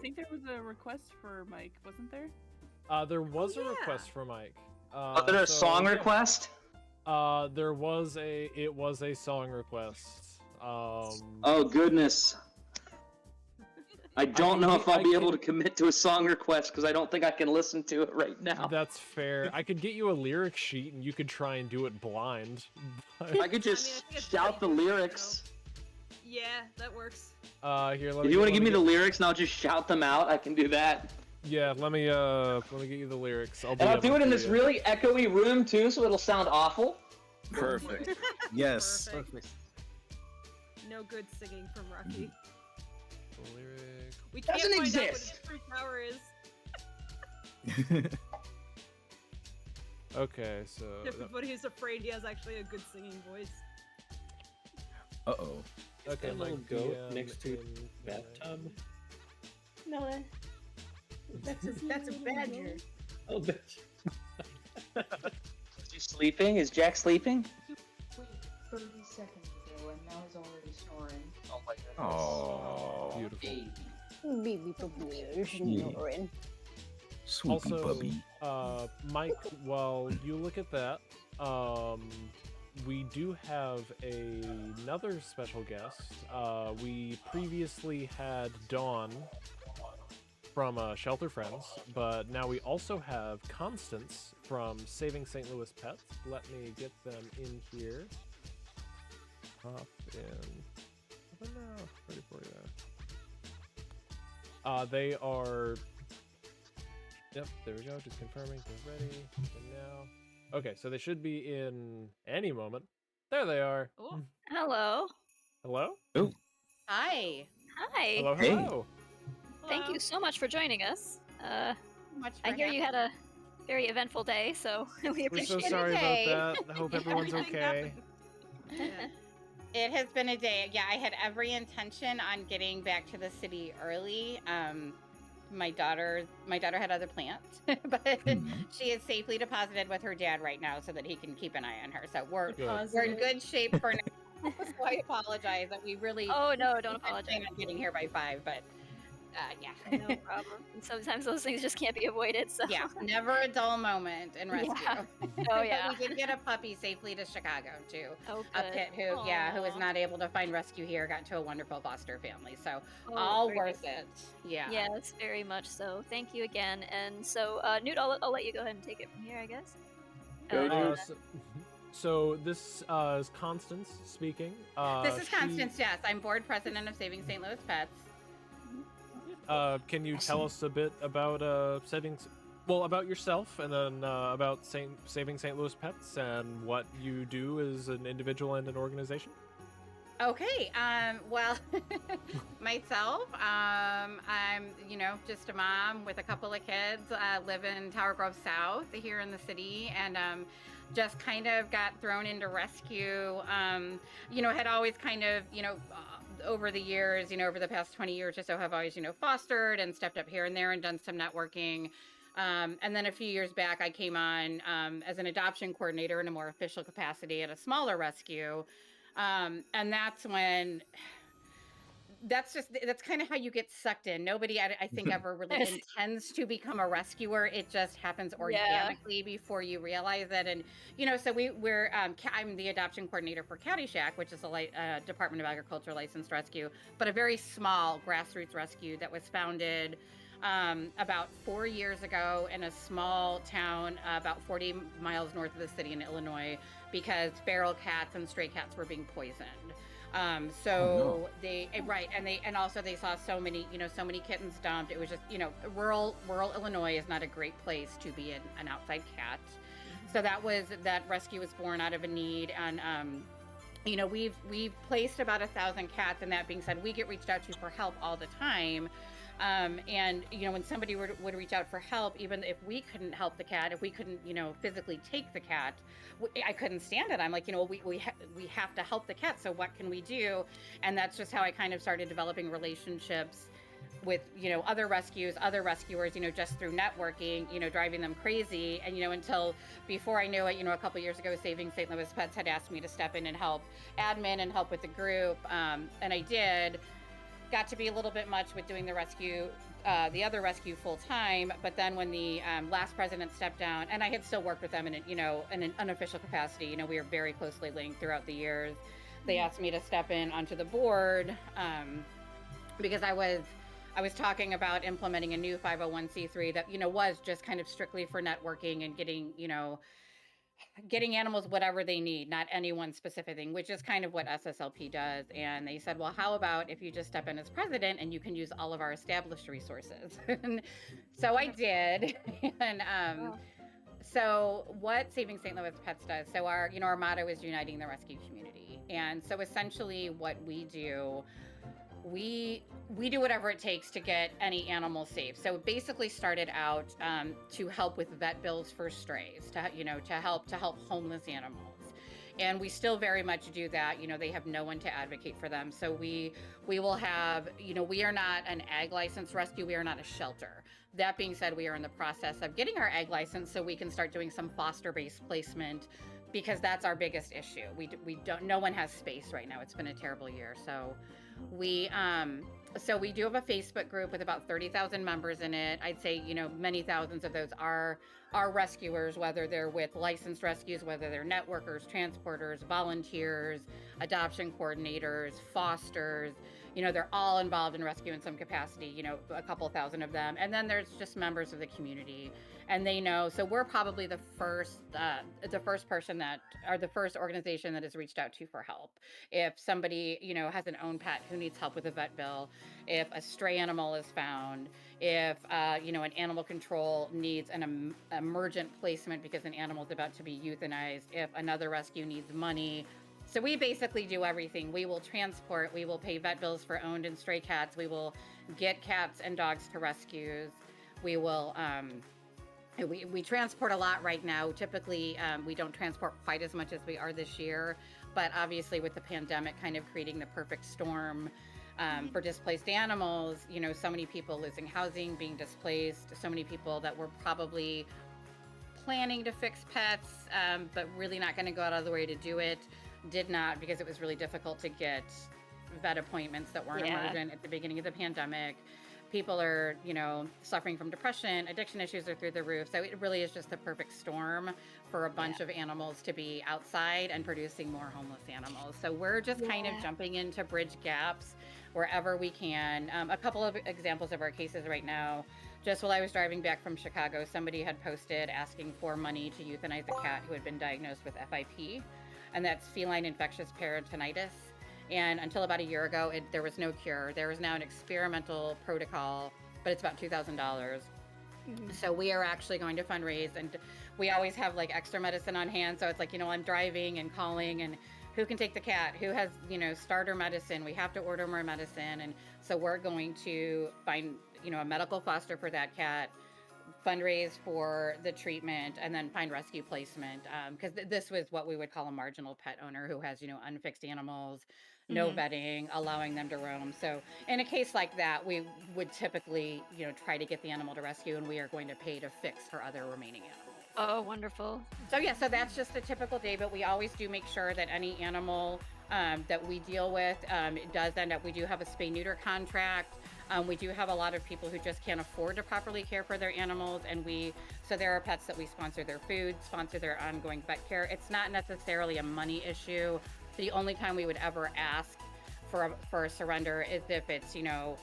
think there was a request for Mike, wasn't there? There was a request for Mike. Was there a song request? It was a song request. Oh goodness. I don't know if I'll be able to commit to a song request because I don't think I can listen to it right now. That's fair. I could get you a lyric sheet and you could try and do it blind. I could just shout the lyrics. Yeah, that works. Here, let If me. you want to let give me the get- lyrics and I'll just shout them out, I can do that. Yeah, let me get you the lyrics. And I'll do it in this really echoey room too, so it'll sound awful. Perfect. Yes. Perfect. No good singing from Rocky. Lyric. We can't Doesn't find out what exist. his true power is. Okay, so. Everybody is afraid he has actually a good singing voice. Uh-oh. Okay, That little Mike, goat DM next to in- bathtub. No, that's a badger. Oh, bitch. Is he sleeping? Is Jack sleeping? 30 seconds ago, and now he's already snoring. Oh my goodness. Oh. Beautiful. Baby puppy is snoring. Swoopy Also, puppy. Mike, while you look at that, we do have another special guest. We previously had Dawn from ShelterFriends, but now we also have Constance from Saving St. Louis Pets. Let me get them in here. Hop in. Oh no, ready for you. They are. Yep, there we go. Just confirming they're ready. And now. Okay, so they should be in any moment. There they are. Oh. Hello. Hello? Oh. Hi. Hi. Hello, Hey. hello. Thank you so much for joining us. Much I hear you had a very eventful day, so we We're appreciate so it. sorry about that. I hope everyone's Everything okay. It has been a day. Yeah, I had every intention on getting back to the city early. my daughter had other plans, but she is safely deposited with her dad right now so that he can keep an eye on her. So we're in good shape for now. So I apologize that we really Oh no, don't plan apologize. on getting here by 5, but yeah. No problem. And sometimes those things just can't be avoided. So Yeah, never a dull moment in rescue. Yeah. Oh yeah. But we did get a puppy safely to Chicago too. Oh, A good. pit who was not able to find rescue here, got to a wonderful foster family. So Oh, all very worth good. it. Yeah. Yes, very much so. Thank you again. And so, Newt, I'll let you go ahead and take it from here, I guess. So this is Constance speaking. This is Constance, yes. I'm board president of Saving St. Louis Pets. Can you tell us a bit about about yourself, and then about Saving St. Louis Pets, and what you do as an individual and an organization? Okay, well, myself, I'm, just a mom with a couple of kids, live in Tower Grove South here in the city, and just kind of got thrown into rescue, had always kind of, over the years, over the past 20 years or so, have always, fostered and stepped up here and there and done some networking. And then a few years back, I came on as an adoption coordinator in a more official capacity at a smaller rescue. And that's when, that's kind of how you get sucked in. Nobody, I think, ever really intends to become a rescuer. It just happens organically before you realize it. And, so I'm the adoption coordinator for Caddyshack, which is a Department of Agriculture licensed rescue, but a very small grassroots rescue that was founded about 4 years ago in a small town about 40 miles north of the city in Illinois, because feral cats and stray cats were being poisoned. And also they saw so many kittens dumped. It was just, rural Illinois is not a great place to be an outside cat. So that rescue was born out of a need. And, we've placed about 1,000 cats. And that being said, we get reached out to for help all the time. And when somebody would reach out for help, even if we couldn't help the cat, if we couldn't, physically take the cat, I couldn't stand it. I'm like, we have to help the cat. So what can we do? And that's just how I kind of started developing relationships with, other rescuers, just through networking, driving them crazy. And, until before I knew it, a couple years ago, Saving St. Louis Pets had asked me to step in and help admin and help with the group. And I did. Got to be a little bit much with doing the rescue, the other rescue full time. But then when the last president stepped down, and I had still worked with them in an unofficial capacity, we were very closely linked throughout the years. They asked me to step in onto the board because I was talking about implementing a new 501c3 that, was just kind of strictly for networking and getting animals whatever they need, not any one specific thing, which is kind of what SSLP does. And they said, well, how about if you just step in as president and you can use all of our established resources? So I did. And so what Saving St. Louis Pets does, so our motto is uniting the rescue community. And so essentially what we do, we do whatever it takes to get any animal safe. So it basically started out to help with vet bills for strays, to help homeless animals. And we still very much do that. They have no one to advocate for them. So we will have, we are not an ag license rescue. We are not a shelter. That being said, we are in the process of getting our ag license so we can start doing some foster-based placement, because that's our biggest issue. No one has space right now. It's been a terrible year. So we do have a Facebook group with about 30,000 members in it. I'd say, many thousands of those are rescuers, whether they're with licensed rescues, whether they're networkers, transporters, volunteers, adoption coordinators, fosters. They're all involved in rescue in some capacity, a couple thousand of them. And then there's just members of the community, and they know. So we're probably the first organization that is reached out to for help. If somebody, has an own pet who needs help with a vet bill, if a stray animal is found, if, an animal control needs an emergent placement because an animal is about to be euthanized, if another rescue needs money. So we basically do everything. We will transport, we will pay vet bills for owned and stray cats. We will get cats and dogs to rescues. We will, we transport a lot right now. Typically, we don't transport quite as much as we are this year, but obviously with the pandemic kind of creating the perfect storm, For displaced animals, you know, so many people losing housing, being displaced, so many people that were probably planning to fix pets, but really not going to go out of the way to do it, did not, because it was really difficult to get vet appointments that weren't emergent at the beginning of the pandemic. People are, you know, suffering from depression, addiction issues are through the roof. So it really is just the perfect storm for a bunch of animals to be outside and producing more homeless animals. So we're just kind of jumping in to bridge gaps wherever we can. A couple of examples of our cases right now. Just while I was driving back from Chicago, somebody had posted asking for money to euthanize a cat who had been diagnosed with FIP, and that's feline infectious peritonitis. And until about a year ago, there was no cure. There is now an experimental protocol, but it's about $2,000. So we are actually going to fundraise, and we always have like extra medicine on hand. So it's like, you know, I'm driving and calling, and who can take the cat? Who has, you know, starter medicine? We have to order more medicine. And so we're going to find, you know, a medical foster for that cat, fundraise for the treatment, and then find rescue placement. Because this was what we would call a marginal pet owner who has, you know, unfixed animals, no vetting, allowing them to roam. So in a case like that, we would typically, you know, try to get the animal to rescue, and we are going to pay to fix her other remaining animals. Oh, wonderful. So yeah, so that's just a typical day, but we always do make sure that any animal that we deal with, it does end up, we do have a spay-neuter contract. We do have a lot of people who just can't afford to properly care for their animals, and so there are pets that we sponsor their food, sponsor their ongoing vet care. It's not necessarily a money issue. The only time we would ever ask for a surrender is if it's, you know,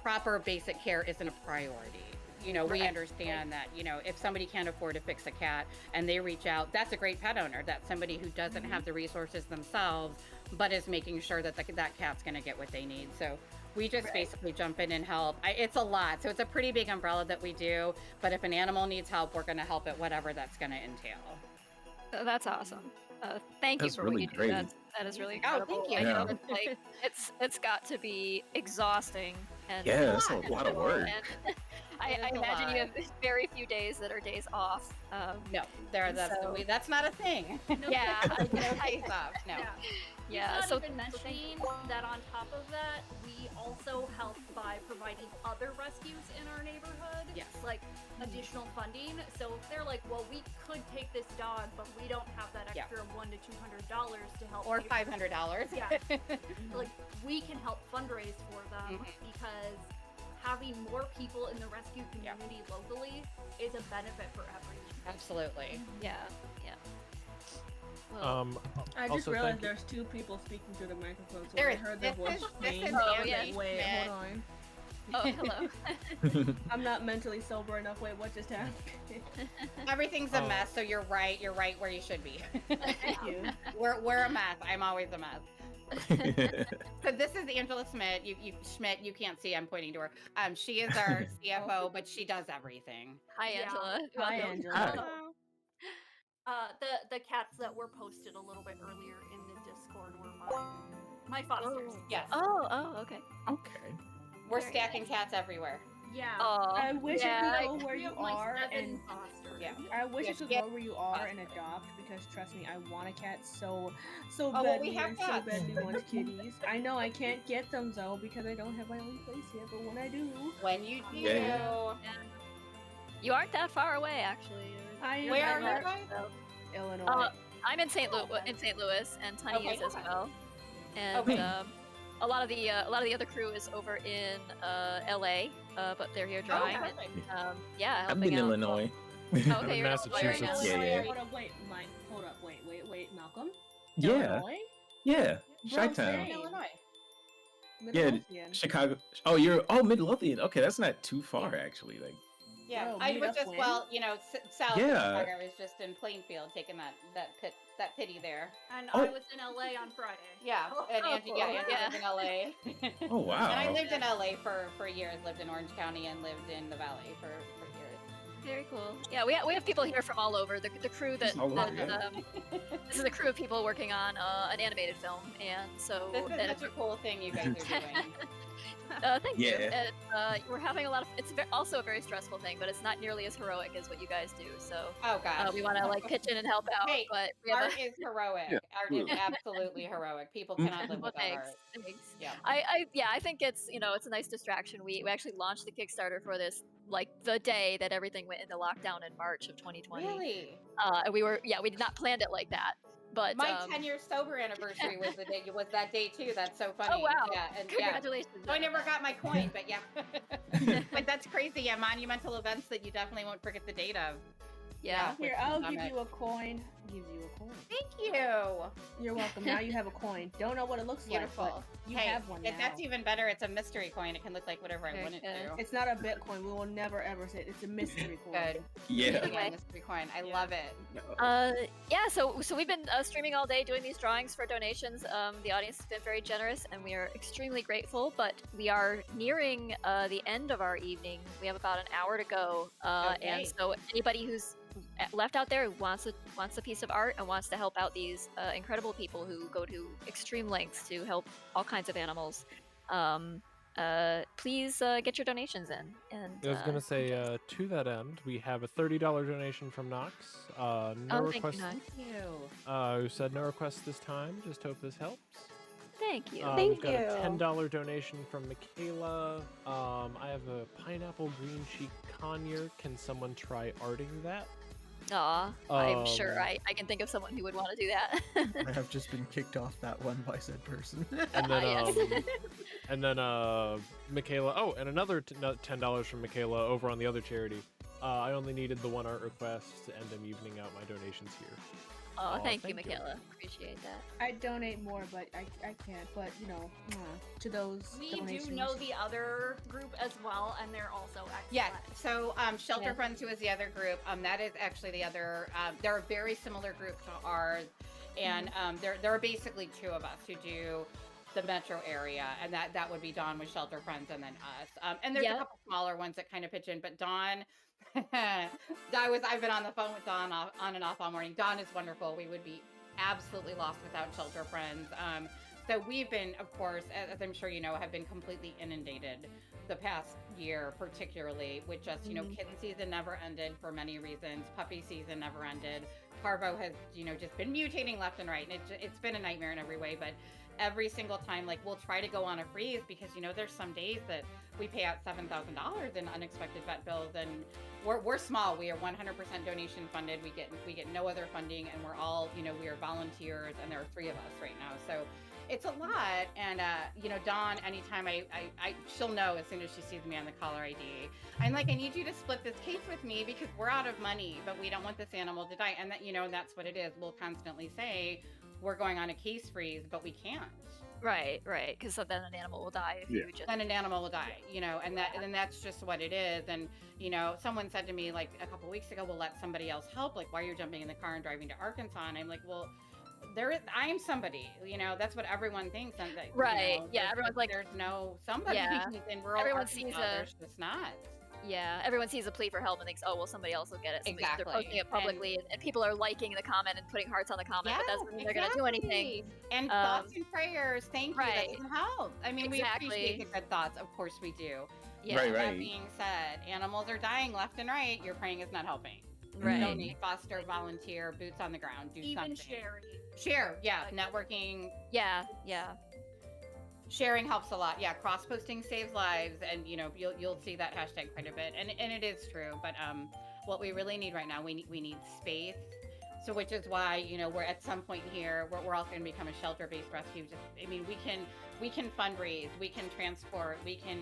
proper basic care isn't a priority. You know, we understand that, you know, if somebody can't afford to fix a cat and they reach out, that's a great pet owner. That's somebody who doesn't have the resources themselves, but is making sure that that cat's going to get what they need. So we just basically jump in and help. It's a lot. So it's a pretty big umbrella that we do. But if an animal needs help, we're going to help it, whatever that's going to entail. That's awesome. Thank you That's for really what you do. great. That is really incredible. thank you. I know Yeah. it's like it's got to be exhausting. And Yeah, that's a lot of work. And I imagine you have very few days that are days off. No, that's not a thing. Yeah, No days off. No. Yeah. Not So even mentioning that on top of that, we also help by providing other rescues in our neighborhood. Yes. Like additional funding. So if they're like, well, we could take this dog, but we don't have that extra $100 to $200 to help. Or pay for it." $500. Yeah. Like we can help fundraise for them because having more people in the rescue community locally is a benefit for everyone. Absolutely. Yeah. Yeah. I just also realized thank you- there's two people speaking through the microphone, so There I is- heard their this voice is- this change. is I was Andy like, wait, Schmidt. hold on. Oh, hello. I'm not mentally sober enough. Wait, what just happened? Everything's a mess, so you're right. You're right where you should be. Thank you. We're a mess. I'm always a mess. So this is Angela Schmidt. Schmidt, you can't see. I'm pointing to her. She is our CFO, but she does everything. Hi, Angela. Hi, Welcome. Angela. The cats that were posted a little bit earlier in the Discord were my fosters. Yes. Oh, okay. Okay. We're stacking cats everywhere. Yeah. I wish I could go where We you have, like, are 7 and fosters. Yeah. I wish I could Yeah. go where you are and adopt because trust me, I want a cat so Oh, well, badly we have and so cats. badly want kitties. I know I can't get them though because I don't have my own place yet, but when I do, When you do. Yeah. You aren't that far away, actually. I Where am are you at guys? Illinois. I'm in St. Louis, and Tony Okay. is as well. And Okay. a lot of the other crew is over in LA, but they're here drawing. perfect. And, yeah, I'm helping in out. Illinois. Okay, in you're in Illinois right Massachusetts. now. Yeah. Hold up, wait, Mike. Hold up, wait, Malcolm. Yeah. Illinois? Yeah. Bro, Chi-Town. same. Illinois. Yeah, Midlothian. Chicago. Oh, you're Midlothian. Okay, that's not too far actually. Like, Yeah, Bro, I meet was up just when? south of Yeah. Chicago. I was just in Plainfield taking that pity there. And Oh. I was in LA on Friday. Yeah, and Angie, Angie Yeah. lived in LA. oh wow. And I lived in LA for years. Lived in Orange County and lived in the Valley for years. Very cool. Yeah, we have people here from all over. The crew that, All over, this is a crew of people working on an animated film, and so This is such a cool thing you guys are doing. Thank you. Yeah. And, we're having a lot of. It's also a very stressful thing, but it's not nearly as heroic as what you guys do. So, Oh gosh. we want to like pitch in and help out. Hey, but we have art is heroic. Yeah, Art is absolutely heroic. People cannot live Well, without thanks. art. Thanks. Yeah. I think it's it's a nice distraction. We actually launched the Kickstarter for this like the day that everything went into lockdown in March of 2020. Really? And we did not plan it like that. But My 10-year sober anniversary was that day too. That's so funny. Oh wow! Yeah, and Congratulations. So I never got my coin, but yeah. But that's crazy. Yeah, monumental events that you definitely won't forget the date of. Yeah. Here, I'll give you a coin. Give you a coin. Thank you. You're welcome. Now you have a coin. Don't know what it looks Beautiful. like, but you Hey, have one now. That's even better. It's a mystery coin. It can look like whatever I want it to. It's not a Bitcoin. We will never ever say it. It's a mystery coin. Good. Yeah. Anyway. Mystery coin. I love it. So we've been streaming all day doing these drawings for donations. The audience has been very generous, and we are extremely grateful. But we are nearing the end of our evening. We have about an hour to go, and so anybody who's left out there who wants a piece of art and wants to help out these incredible people who go to extreme lengths to help all kinds of animals, please get your donations in. And I was gonna say, to that end, we have a $30 donation from Knox. No request. Thank you. Who said no requests this time? Just hope this helps. Thank you. We've got a $10 donation from Michaela. I have a pineapple green cheek conure. Can someone try arting that? Aw, I'm sure I can think of someone who would want to do that. I have just been kicked off that one by said person. And then, and then Michaela. Oh, and another $10 from Michaela over on the other charity. I only needed the one art request, and I'm evening out my donations here. Oh, thank you, Michaela. Appreciate that. I donate more, but I can't. But to those We donations. do know the other group as well, and they're also excellent. Yes. So ShelterFriends, who is the other group, that is actually the other. They're a very similar group to ours, and there are basically two of us who do the metro area, and that would be Dawn with ShelterFriends, and then us. And there's a couple smaller ones that kind of pitch in, but Dawn. I've been on the phone with Dawn on and off all morning. Dawn is wonderful. We would be absolutely lost without ShelterFriends. So we've been, of course, as I'm sure you know, have been completely inundated the past year, particularly with just, kitten season never ended for many reasons. Puppy season never ended. Parvo has, just been mutating left and right. And it's been a nightmare in every way, but every single time, like, we'll try to go on a freeze because, there's some days that we pay out $7,000 in unexpected vet bills, and we're small. We are 100% donation funded. We get no other funding, and we're all, we are volunteers, and there are 3 of us right now. So it's a lot. And, Dawn, anytime she'll know as soon as she sees me on the caller ID. I'm like, I need you to split this case with me because we're out of money, but we don't want this animal to die. And that, and that's what it is. We'll constantly say, we're going on a case freeze, but we can't. Right, because then an animal will die if you just. Then an animal will die, and that's just what it is. And someone said to me like a couple weeks ago, "We'll let somebody else help. Like, why are you jumping in the car and driving to Arkansas?" And I'm like, "Well, I'm somebody. That's what everyone thinks." And that, right? Everyone's like, "There's no somebody in rural everyone Arkansas. sees There's just not." Yeah, everyone sees a plea for help and thinks, oh, well, somebody else will get it. Exactly. They're posting it publicly, and people are liking the comment and putting hearts on the comment, but that doesn't mean they're going to do anything. And thoughts and prayers, thank you, that can help. I mean, we Exactly. appreciate the good thoughts. Of course we do. Yeah. Right. That being said, animals are dying left and right. Your praying is not helping. Right. Donate, foster, volunteer, boots on the ground, do Even something. sharing. Share, networking. Yeah. Sharing helps a lot. Yeah, cross-posting saves lives, and you'll see that hashtag quite a bit, and it is true. But what we really need right now, we need space. So which is why we're at some point here we're all going to become a shelter-based rescue. We can fundraise, we can transport, we can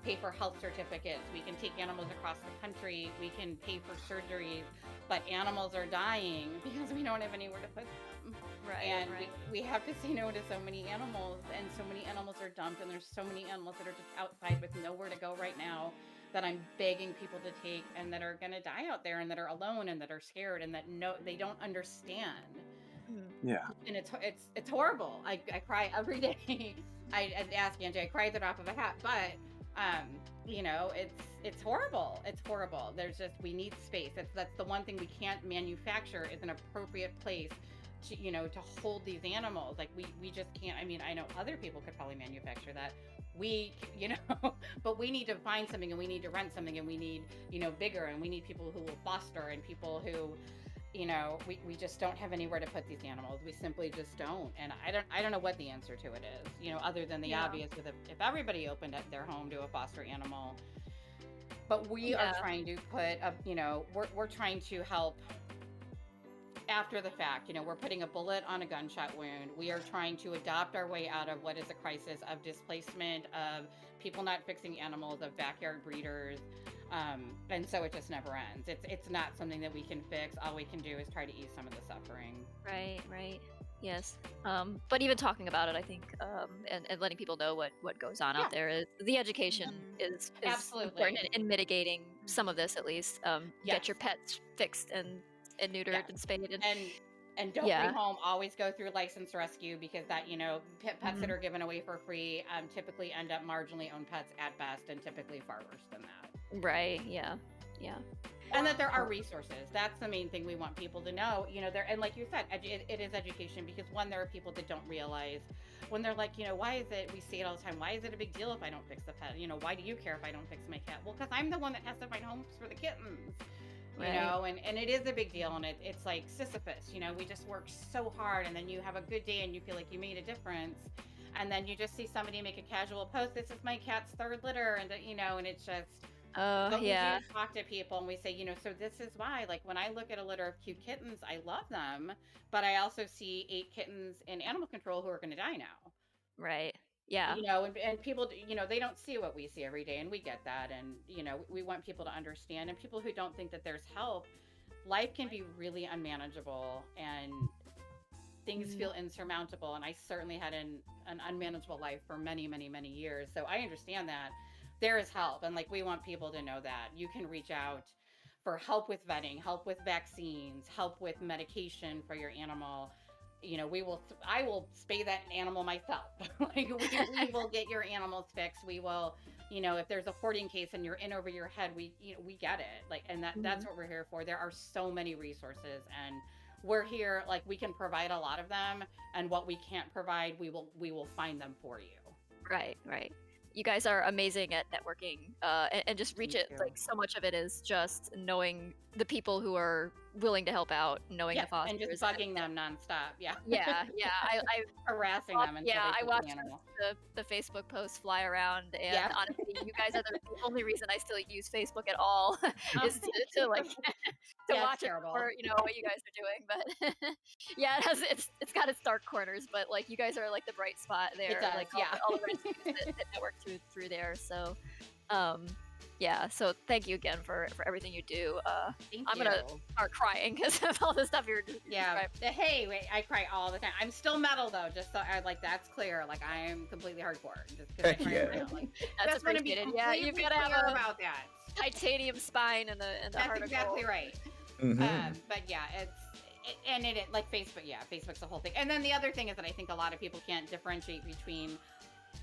pay for health certificates, we can take animals across the country, we can pay for surgeries, but animals are dying because we don't have anywhere to put them. Right. And we have to say no to so many animals, and so many animals are dumped, and there's so many animals that are just outside with nowhere to go right now that I'm begging people to take, and that are going to die out there, and that are alone, and that are scared, and that they don't understand. Yeah. And it's horrible. I cry every day. I'd ask Angie, I cry at the drop of a hat, but You know, it's horrible. It's horrible. There's just, we need space. That's the one thing we can't manufacture is an appropriate place to, you know, to hold these animals. Like we just can't. I mean, I know other people could probably manufacture that. We, you know, but we need to find something, and we need to rent something, and we need, you know, bigger, and we need people who will foster, and people who, you know, we just don't have anywhere to put these animals. We simply just don't. And I don't know what the answer to it is, you know, other than the obvious with if everybody opened up their home to a foster animal. But we are trying to put a, you know, we're trying to help after the fact. You know, we're putting a bullet on a gunshot wound. We are trying to adopt our way out of what is a crisis of displacement, of people not fixing animals, of backyard breeders. And so it just never ends. It's not something that we can fix. All we can do is try to ease some of the suffering. Right. Yes. But even talking about it, I think, and letting people know what goes on out there, is the education is Absolutely important in mitigating some of this, at least. Get your pets fixed and neutered and spayed. And don't bring home. Always go through licensed rescue, because that, you know, pets that are given away for free typically end up marginally owned pets at best, and typically far worse than that. Right. Yeah. And that there are resources. That's the main thing we want people to know. You know, and like you said, it is education, because one, there are people that don't realize when they're like, you know, why is it, we see it all the time, why is it a big deal if I don't fix the pet? You know, why do you care if I don't fix my cat? Well, because I'm the one that has to find homes for the kittens. You know, and it is a big deal, and it's like Sisyphus, you know, we just work so hard, and then you have a good day and you feel like you made a difference, and then you just see somebody make a casual post, this is my cat's third litter, and you know, and it's just but we do talk to people and we say, you know, so this is why, like, when I look at a litter of cute kittens, I love them, but I also see 8 kittens in animal control who are going to die now. Right. Yeah. You know, and people, you know, they don't see what we see every day, and we get that. And, you know, we want people to understand, and people who don't think that there's help, life can be really unmanageable, and things feel insurmountable. And I certainly had an unmanageable life for many, many, many years. So I understand that there is help. And like, we want people to know that you can reach out for help with vetting, help with vaccines, help with medication for your animal. You know, I will spay that animal myself. Like, we will get your animals fixed. We will, you know, if there's a hoarding case and you're in over your head, we get it. Like, and that's what we're here for. There are so many resources, and we're here, like, we can provide a lot of them, and what we can't provide, we will find them for you. Right. You guys are amazing at networking, and just reach it. Like, so much of it is just knowing the people who are willing to help out, knowing the fosters, and just bugging them nonstop. Yeah. I harassing them. I watched the Facebook posts fly around, and honestly, you guys are the only reason I still use Facebook at all, is to like to watch it for, you know, what you guys are doing. But yeah, it's got its dark corners, but like, you guys are like the bright spot there. It does, like all the rescues that network through there. So so thank you again for everything you do. I'm gonna start crying because of all the stuff you're doing. Hey, wait, I cry all the time. I'm still metal though, just so that's clear. Like, I am completely hardcore. Just I cry like, that's appreciated. Yeah, you've got to have about that titanium spine and the that's exactly right. But yeah, it like Facebook. Yeah, Facebook's the whole thing. And then the other thing is that I think a lot of people can't differentiate between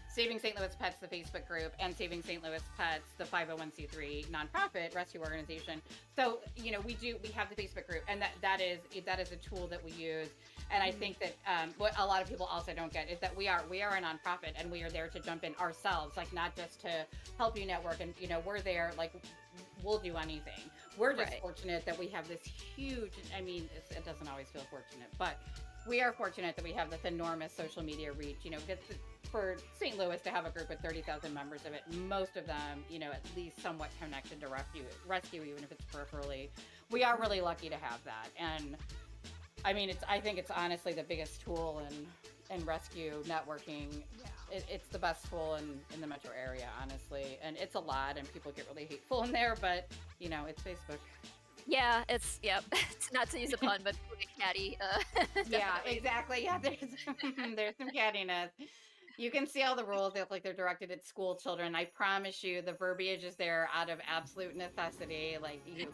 Saving St. Louis Pets, the Facebook group, and Saving St. Louis Pets, the 501c3 nonprofit rescue organization. So, you know, we have the Facebook group, and that is a tool that we use. And I think that what a lot of people also don't get is that we are a nonprofit, and we are there to jump in ourselves, like, not just to help you network. And, you know, we're there, like, we'll do anything. We're just fortunate that we have this huge, I mean, it doesn't always feel fortunate, but we are fortunate that we have this enormous social media reach, you know, because for St. Louis to have a group with 30,000 members of it, most of them, you know, at least somewhat connected to rescue, even if it's peripherally. We are really lucky to have that. And I mean, I think it's honestly the biggest tool in rescue networking. It's the best tool in the metro area, honestly. And it's a lot, and people get really hateful in there, but, you know, it's Facebook. Yeah, it's not to use a pun, but catty. Yeah, exactly. Yeah, there's some cattiness. You can see all the rules if like they're directed at school children. I promise you, the verbiage is there out of absolute necessity. Like you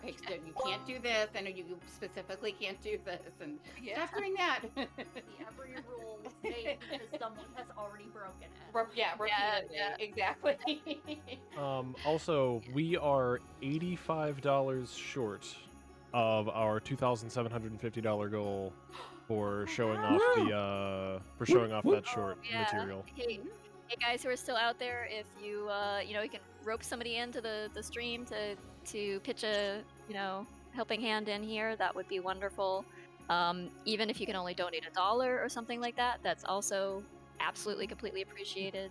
can't do this, and you specifically can't do this, and stop doing that. Every rule was made because someone has already broken it. Repeatedly, exactly. Also, we are $85 short of our $2,750 goal for showing off the that short material. Hey guys who are still out there, if you you can rope somebody into the stream to pitch a helping hand in here, that would be wonderful. Even if you can only donate $1 or something like that, that's also absolutely completely appreciated.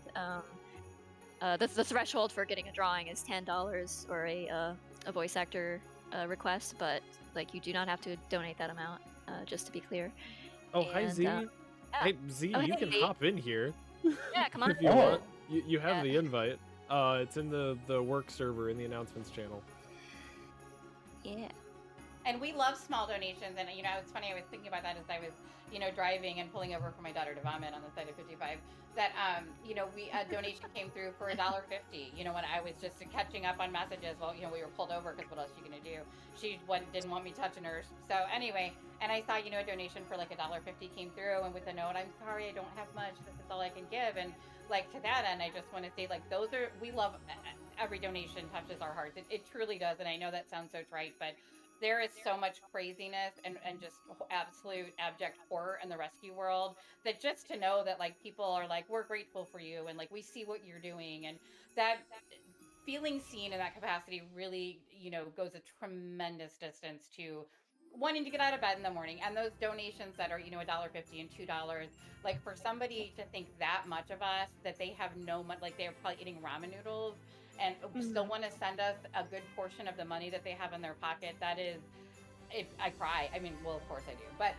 The threshold for getting a drawing is $10 or a voice actor request, but like you do not have to donate that amount. Just to be clear. Oh, hi Z. Hey Z, you can hop in here. Yeah, come on. If you want, you have the invite. It's in the work server in the announcements channel. Yeah. And we love small donations, and it's funny. I was thinking about that as I was, driving and pulling over for my daughter to vomit on the side of 55. That a donation came through for $1.50. When I was just catching up on messages. Well, we were pulled over because what else are you gonna do? She didn't want me touching her. So anyway, and I saw a donation for like $1.50 came through, and with the note, I'm sorry, I don't have much. This is all I can give. And like to that end, I just want to say like we love every donation touches our hearts. It truly does, and I know that sounds so trite, but there is so much craziness and just absolute abject horror in the rescue world that just to know that like people are like, we're grateful for you and like we see what you're doing, and that feeling seen in that capacity really goes a tremendous distance to wanting to get out of bed in the morning. And those donations that are $1.50 and $2, like for somebody to think that much of us that they have no money, like they're probably eating ramen noodles and still want to send us a good portion of the money that they have in their pocket, that is, I cry. I mean, well, of course I do, but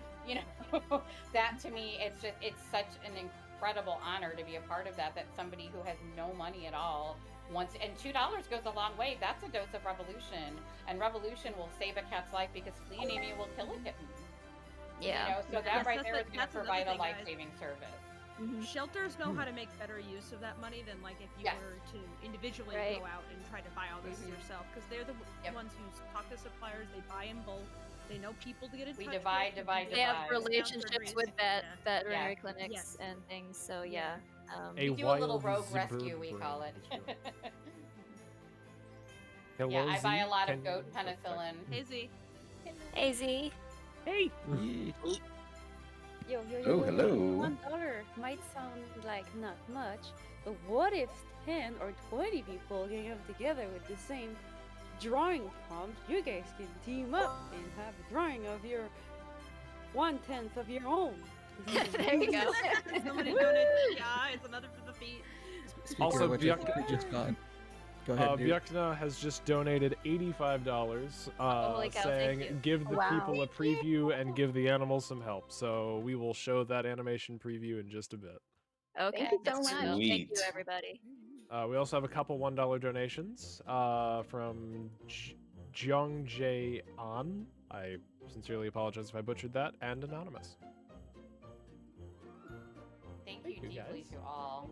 that to me, it's such an incredible honor to be a part of that somebody who has no money at all wants, and $2 goes a long way. That's a dose of revolution, and revolution will save a cat's life because flea anemia will kill a kitten. Yeah. So that right there is going to provide a life-saving service. Shelters know how to make better use of that money than like if you were to individually go out and try to buy all this yourself, because they're the ones who talk to suppliers, they buy in bulk, they know people to get in touch with. They have relationships with veterinary clinics and things, so yeah. We do a little rogue rescue, we call it. Hello, I buy a lot Z. of goat penicillin. Hey Z. Hey Z. Hey. Yo, Oh, hello. $1 might sound like not much, but what if 10 or 20 people can come together with the same drawing prompt? You guys can team up and have a drawing of your 1/10 of your own. There you go. Somebody donated. Yeah, it's another for the feet. Also, what you just got. Go ahead, dude. Björkna has just donated $85, Holy cow, thank you. saying give the people a preview and give the animals some help. So we will show that animation preview in just a bit. Okay. Thank you so that's much. cool. Thank you, Sweet. everybody. We also have a couple $1 donations from Jung Jae An. I sincerely apologize if I butchered that, and Anonymous. Thank you deeply guys. to all.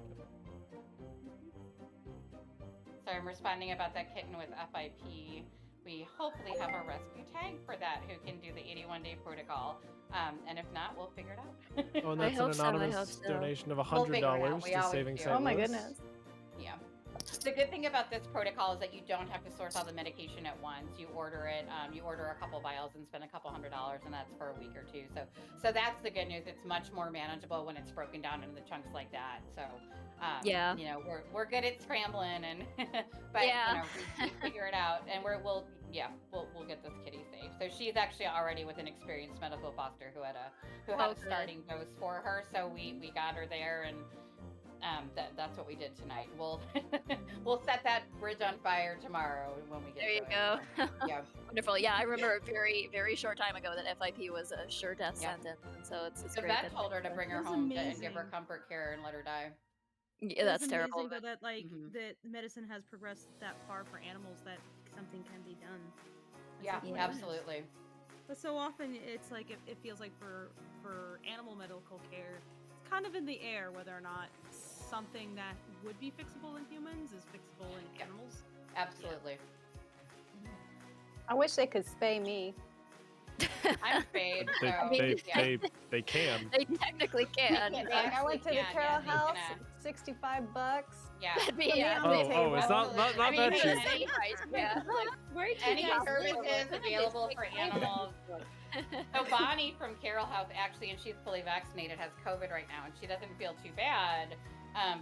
So I'm responding about that kitten with FIP. We hopefully have a rescue tag for that who can do the 81-day protocol. And if not, we'll figure it out. Oh, and that's an anonymous donation of $100 to Saving St. Louis. Oh my goodness. Yeah. The good thing about this protocol is that you don't have to source all the medication at once. You order it, you order a couple vials and spend a couple $100, and that's for a week or two. So that's the good news. It's much more manageable when it's broken down into chunks like that. So yeah, we're good at scrambling, and but we figure it out, and we'll get this kitty safe. So she's actually already with an experienced medical foster who had a starting dose for her. So we got her there, and that's what we did tonight. We'll set that bridge on fire tomorrow when we get there. You to go. It. Yeah. Wonderful. Yeah, I remember a very, very short time ago that FIP was a sure death sentence, and so it's the great. vet told her to bring her home and give her comfort care and let her die. Yeah, that's terrible. Amazing, though, that that medicine has progressed that far for animals that something can be done. Yeah, absolutely. But so often it's like it feels like for animal medical care, it's kind of in the air whether or not something that would be fixable in humans is fixable in animals. Absolutely. I wish they could spay me. I'm spayed, They, so they, yeah. they can. They technically can. They Like I went to the can, Carroll yeah, house, they $65. Yeah. That'd be, Put me yeah. on the Oh, table. it's not I mean, that for cheap. any Price, yeah. Like, any services available for animals. So Bonnie from Carroll House actually, and she's fully vaccinated, has COVID right now, and she doesn't feel too bad.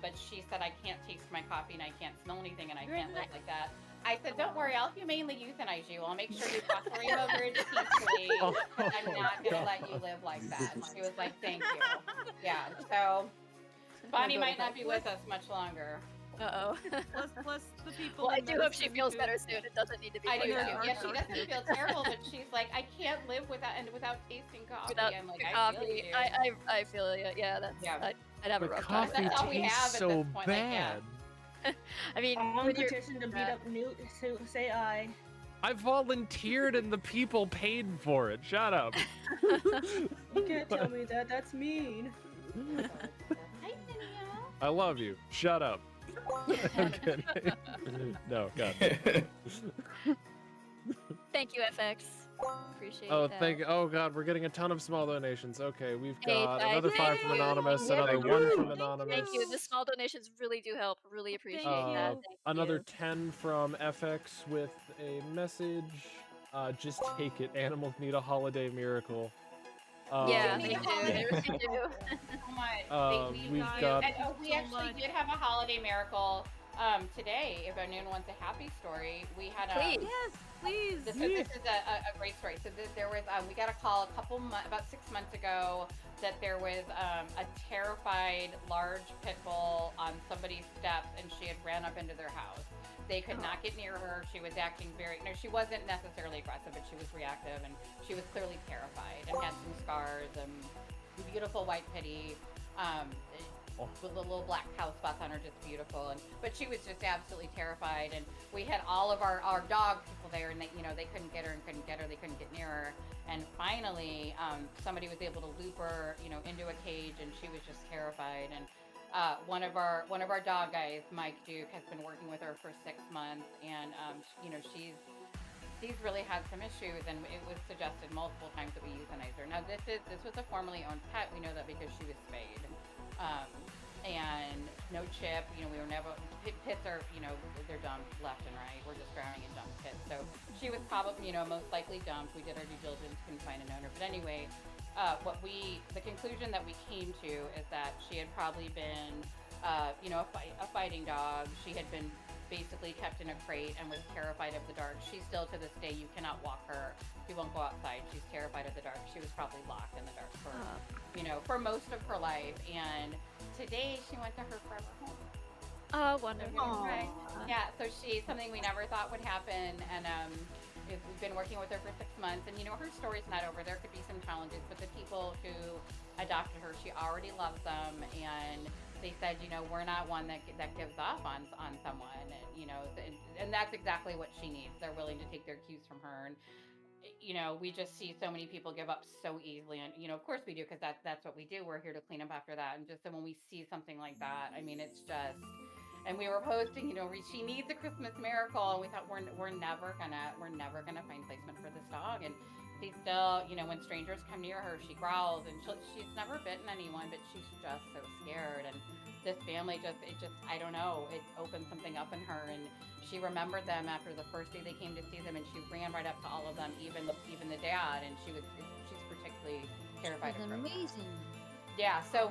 But she said, I can't taste my coffee and I can't smell anything and I can't live like that. I said, don't worry, I'll humanely euthanize you. I'll make sure you cross the rainbow bridge peacefully. I'm not going to let you live like that. She was like, thank you. Yeah, so Bonnie might not be with us much longer. Uh-oh. Plus the people. Well, I in do hope she medicine feels who- better soon. It doesn't need to be. I do too. right now. Yeah, she doesn't feel terrible, but she's like, I can't live without tasting coffee. Without I'm like, the I coffee. feel you. I feel it. Yeah, that's. Yeah. I'd have a The rough time. coffee That's all we have tastes at so this point, like, yeah. bad. I mean, On when you're- petition to beat up Newt, say aye. I volunteered and the people paid for it. Shut up. You can't tell me that. That's mean. I love you. Shut up. I'm kidding. No, God. Thank you, FX. Appreciate Oh, that. oh God, we're getting a ton of small donations. Okay, we've Hey, got thank another 5 from you. Anonymous, Thank another you. 1 from Anonymous. Thank you. The small donations really do help. Really appreciate that. Thank Another you. 10 from FX with a message. Just take it. Animals need a holiday miracle. Yeah, they do. They really do. So much. We've got. And we actually did have a holiday miracle today. If anyone wants a happy story, we had a. Please. Yes, please. This is a great story. So there was we got a call about 6 months ago that there was a terrified large pit bull on somebody's steps, and she had ran up into their house. They could not get near her. She was acting she wasn't necessarily aggressive, but she was reactive, and she was clearly terrified and had some scars and beautiful white pitty. With the little black house spots on her, just beautiful. But she was just absolutely terrified. And we had all of our dog people there, and they couldn't get her and couldn't get her. They couldn't get near her. And finally, somebody was able to loop her, into a cage, and she was just terrified. And one of our dog guys, Mike Duke, has been working with her for 6 months, and she's really had some issues, and it was suggested multiple times that we euthanize her. Now this was a formerly owned pet. We know that because she was spayed, and no chip. We were never pits are they're dumped left and right. We're just drowning in dump pits. So she was probably most likely dumped. We did our due diligence, couldn't find an owner, but anyway. The conclusion that we came to is that she had probably been, a fighting dog. She had been basically kept in a crate and was terrified of the dark. She still, to this day, you cannot walk her. She won't go outside. She's terrified of the dark. She was probably locked in the dark for most of her life. And today she went to her forever home. Oh, wonderful. Right. Yeah, so she's something we never thought would happen, and we've been working with her for 6 months, and her story's not over. There could be some challenges, but the people who adopted her, she already loves them, and they said, we're not one that gives up on someone, and and that's exactly what she needs. They're willing to take their cues from her, and we just see so many people give up so easily, and of course we do, because that's what we do. We're here to clean up after that, and just so when we see something like that, I mean, it's just. And we were posting, she needs a Christmas miracle, and we thought we're never gonna find placement for this dog. And she still, when strangers come near her, she growls, and she's never bitten anyone, but she's just so scared. And this family I don't know, it opened something up in her, and she remembered them after the first day they came to see them, and she ran right up to all of them, even the dad, and she's particularly terrified of her. Amazing. Yeah, so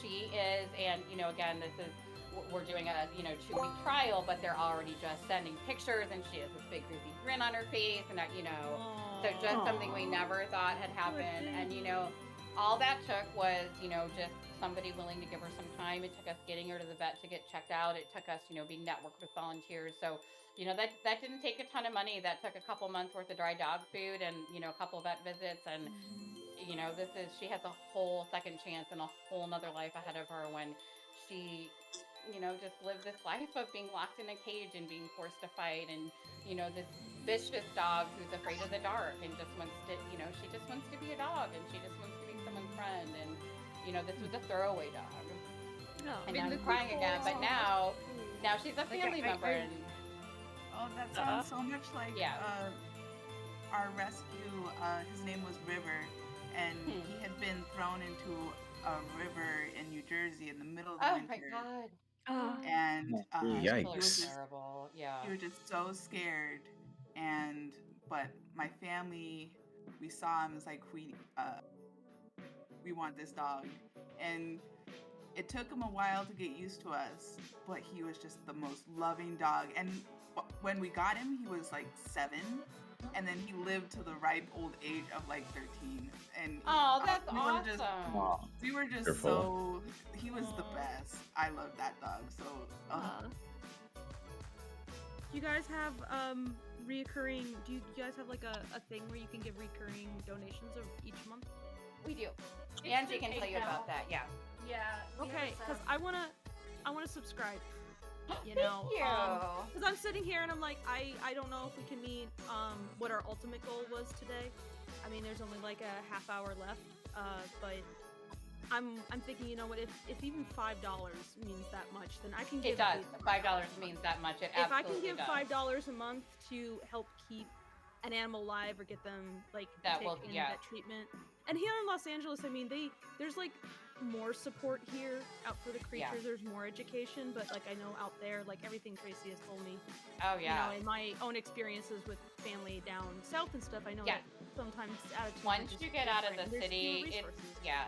she is, and again, we're doing a 2-week trial, but they're already just sending pictures, and she has this big goofy grin on her face, and so just something we never thought had happened. And all that took was just somebody willing to give her some time. It took us getting her to the vet to get checked out. It took us being networked with volunteers. So that didn't take a ton of money. That took a couple months worth of dry dog food, and a couple vet visits, and she has a whole second chance and a whole nother life ahead of her when she just lived this life of being locked in a cage and being forced to fight, and this vicious dog who's afraid of the dark and just wants to she just wants to be a dog, and she just wants to be someone's friend, and this was a throwaway dog. And now I'm crying again, but now she's a family member. And Oh, that sounds so much like Yeah. Our rescue. His name was River, and he had been thrown into a river in New Jersey in the middle of the Oh winter. my god. And he Yikes. was just Terrible. Yeah. he was just so scared. But my family, we saw him. It's like we want this dog, and it took him a while to get used to us. But he was just the most loving dog. And when we got him, he was like 7, and then he lived to the ripe old age of like 13. And that's we were just, awesome. we were just Wonderful. he was the best. I love that dog. So Do you guys have reoccurring? Do you guys have like a thing where you can give recurring donations of each month? We do. It's Angie the can tell you PayPal. about that. Yeah. Yeah. we Okay, have because some. I wanna subscribe. You know, you. because I'm sitting here and I'm like, I don't know if we can meet what our ultimate goal was today. I mean, there's only like a half hour left, but I'm thinking, you know what, if even $5 means that much, then I can give It does. $5 means that much. It if I absolutely can give does. $5 a month to help keep an animal alive or get them like That take will- in yeah. that treatment. And here in Los Angeles, I mean, there's like more support here out for the creatures. Yeah. There's more education, but like I know out there, like everything Tracy has told me. Oh yeah. You know, in my own experiences with family down south and stuff, I know Yeah. that sometimes attitudes are Once just you get out of different. the There's fewer city, it's resources.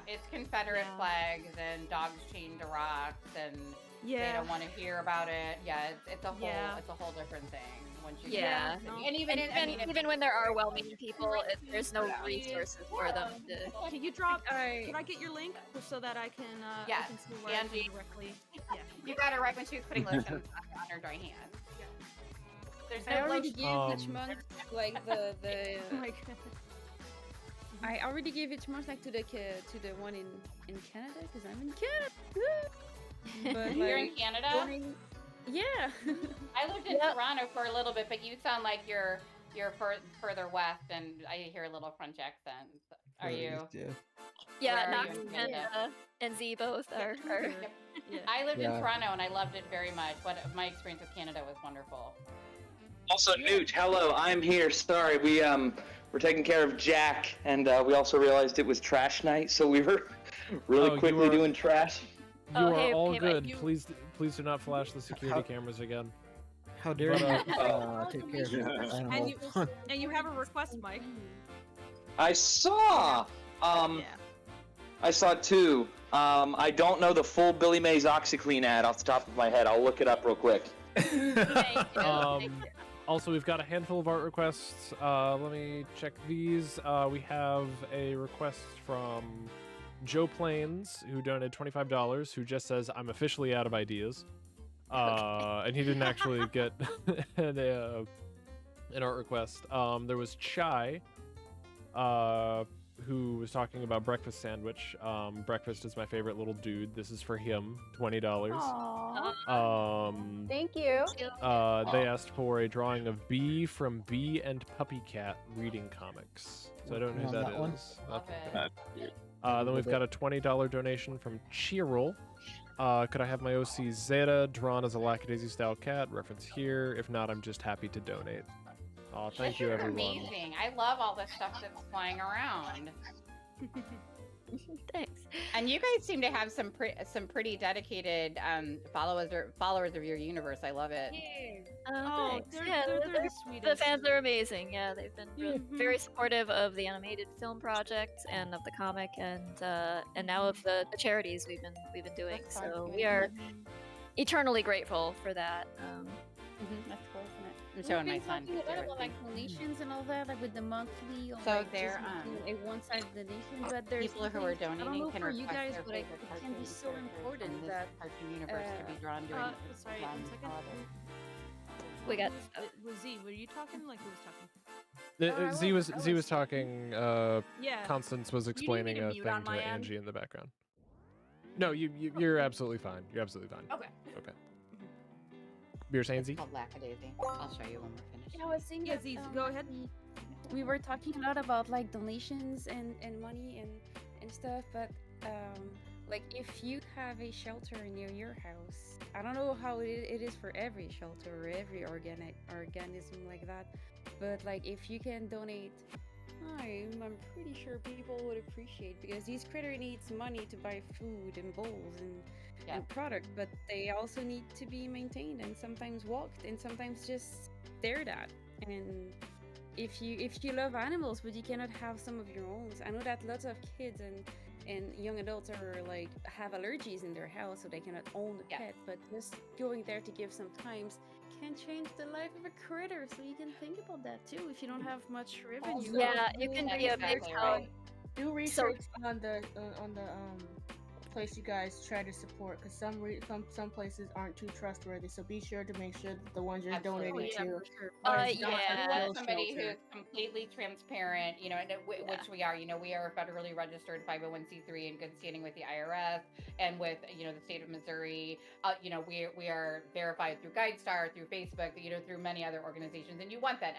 it's Confederate Yeah. flags and dogs chained to rocks, and they Yeah. don't want to hear about it. Yeah, it's a whole Yeah. it's a whole different thing once you Yeah, get out of the city. And even and even when there are well-meaning people, there's no resources for them to. Can you drop? Can I get your link so that I can? Yes, I can see where I Angie. can directly. Yeah. You got it right when she was putting lotion on her dry hand. There's I no already lotion. gave each month like the Oh my god. I already gave each month like to the one in Canada because I'm in Canada. But You're like, in Canada? Yeah. I lived in Toronto for a little bit, but you sound like you're further west, and I hear a little French accent. Are you? Yeah, Where are Knox you in and, Canada? and Z both are. I lived in Yeah. Toronto and I loved it very much. My experience with Canada was wonderful. Also, Nooch, hello, I'm here. Sorry, we're taking care of Jack, and we also realized it was trash night, so we were really you quickly are- doing trash. You Oh, are hey, all hey, Mike, good. you- Please do not flash the security cameras again. How dare But, you take care of your And animal? you and you have a request, Mike. I saw, I saw 2. I don't know the full Billy Mays OxyClean ad off the top of my head. I'll look it up real quick. Also, we've got a handful of art requests. Let me check these. We have a request from Joe Plains, who donated $25, who just says, "I'm officially out of ideas." And he didn't actually get an art request. There was Chai, who was talking about breakfast sandwich. Breakfast is my favorite little dude. This is for him, $20. Thank you. They asked for a drawing of Bee from Bee and Puppy Cat reading comics. So I don't know who On that that one? is. Love it. Then we've got a $20 donation from Cheeril. Could I have my OC Zeta drawn as a Lackadaisy style cat? Reference here. If not, I'm just happy to donate. Oh, thank you, You're everyone. amazing. I love all the stuff that's flying around. Thanks. And you guys seem to have some pretty dedicated followers of your universe. I love it. Oh, thanks. they're- Yeah, they're the the sweetest. fans are amazing. Yeah, they've been very supportive of the animated film project and of the comic, and now of the charities we've been doing. So we are eternally grateful for that. That's cool, isn't it? I'm showing my son. Talking a lot about like donations and all that, like with the monthly or So like they're, just a one-sided donation. But there's People who are things, I don't donating know can for you request guys, their but like, favorite it can cartoon be so characters important from this that cartoon universe to be drawn during Sorry, one second. We got. Was Z? Were you talking? Like who was talking? Z was talking. Yeah. Constance was You need me explaining to a mute thing on to my end? Angie in the background. No, you're absolutely fine. You're absolutely fine. Okay. Okay. You're saying Z? It's called Lackadaisy. I'll show you when we're finished. Yeah, I was saying Yeah, that, Z, go ahead. we were talking a lot about like donations and money and stuff, but like if you have a shelter near your house, I don't know how it is for every shelter or every organism like that, but like if you can donate I'm pretty sure people would appreciate, because these critter needs money to buy food and bowls and product, but they also need to be maintained and sometimes walked and sometimes just stared at. And if you love animals but you cannot have some of your own, I know that lots of kids and young adults are like have allergies in their house, so they cannot own a pet, but just going there to give some times can change the life of a critter. So you can think about that too if you don't have much revenue. Yeah, you can be a big help. Do research on the place you guys try to support, because some places aren't too trustworthy. So be sure to make sure that the ones you're donating to are You want somebody who's completely transparent, you know, and which we are. You know, we are a federally registered 501c3 in good standing with the IRS and with, you know, the state of Missouri. You know, we are verified through GuideStar, through Facebook, you know, through many other organizations. And you want that.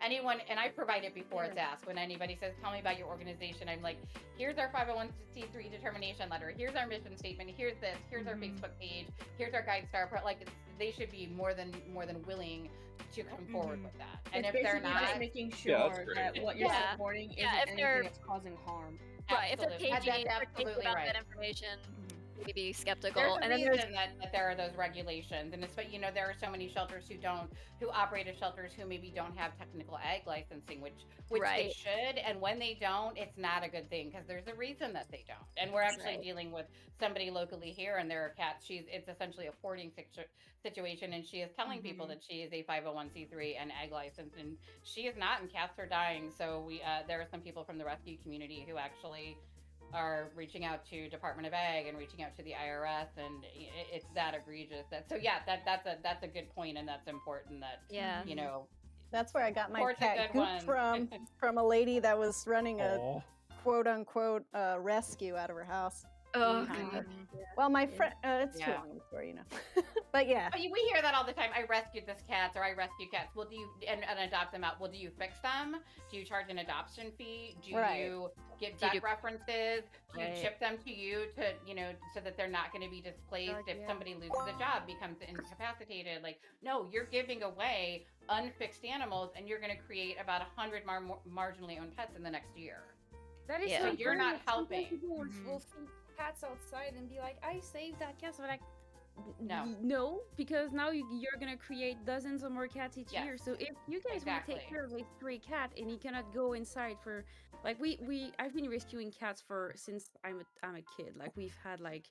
Anyone, and I provide it before it's asked. When anybody says, "Tell me about your organization," I'm like, "Here's our 501c3 determination letter. Here's our mission statement. Here's this. Here's our Facebook page. Here's our GuideStar." Like, they should be more than willing to come forward with that. And it's if they're basically not, just making sure that what you're supporting isn't anything that's causing harm. Right, if they're Absolutely. cagey, That's particularly absolutely about right. that information, maybe be skeptical. There's a And then reason that there are those regulations, and it's, you know, there are so many shelters who operate as shelters who maybe don't have technical ag licensing, which they Right. should. And when they don't, it's not a good thing, because there's a reason that they don't. And we're actually dealing with somebody locally here, and there are cats. It's essentially a hoarding situation, and she is telling people that she is a 501c3 and ag license, and she is not, and cats are dying. So there are some people from the rescue community who actually are reaching out to Department of Ag and reaching out to the IRS, and it's that egregious. That's a good point, and that's important. That you know, That's where I got my Support's a cat good Goop one. from a lady that was running a quote unquote rescue out of her house. Oh, Kind of. God. Well, my friend, it's too Yeah. long of a story, you know. But yeah. But we hear that all the time. I rescued this cat, or I rescue cats. Well, do you and adopt them out? Well, do you fix them? Do you charge an adoption fee? Do you get vet references? Do you chip them to you to, you know, so that they're not going to be displaced if somebody loses a job, becomes incapacitated? Like, no, you're giving away unfixed animals, and you're going to create about 100 marginally owned pets in the next year. That is so you're not helping. People will see cats outside and be like, "I saved that cat." So like, no, because now you're gonna create dozens of more cats each year. So if you guys want to take care of a stray cat and you cannot go inside for, like, I've been rescuing cats since I'm a kid. Like, we've had like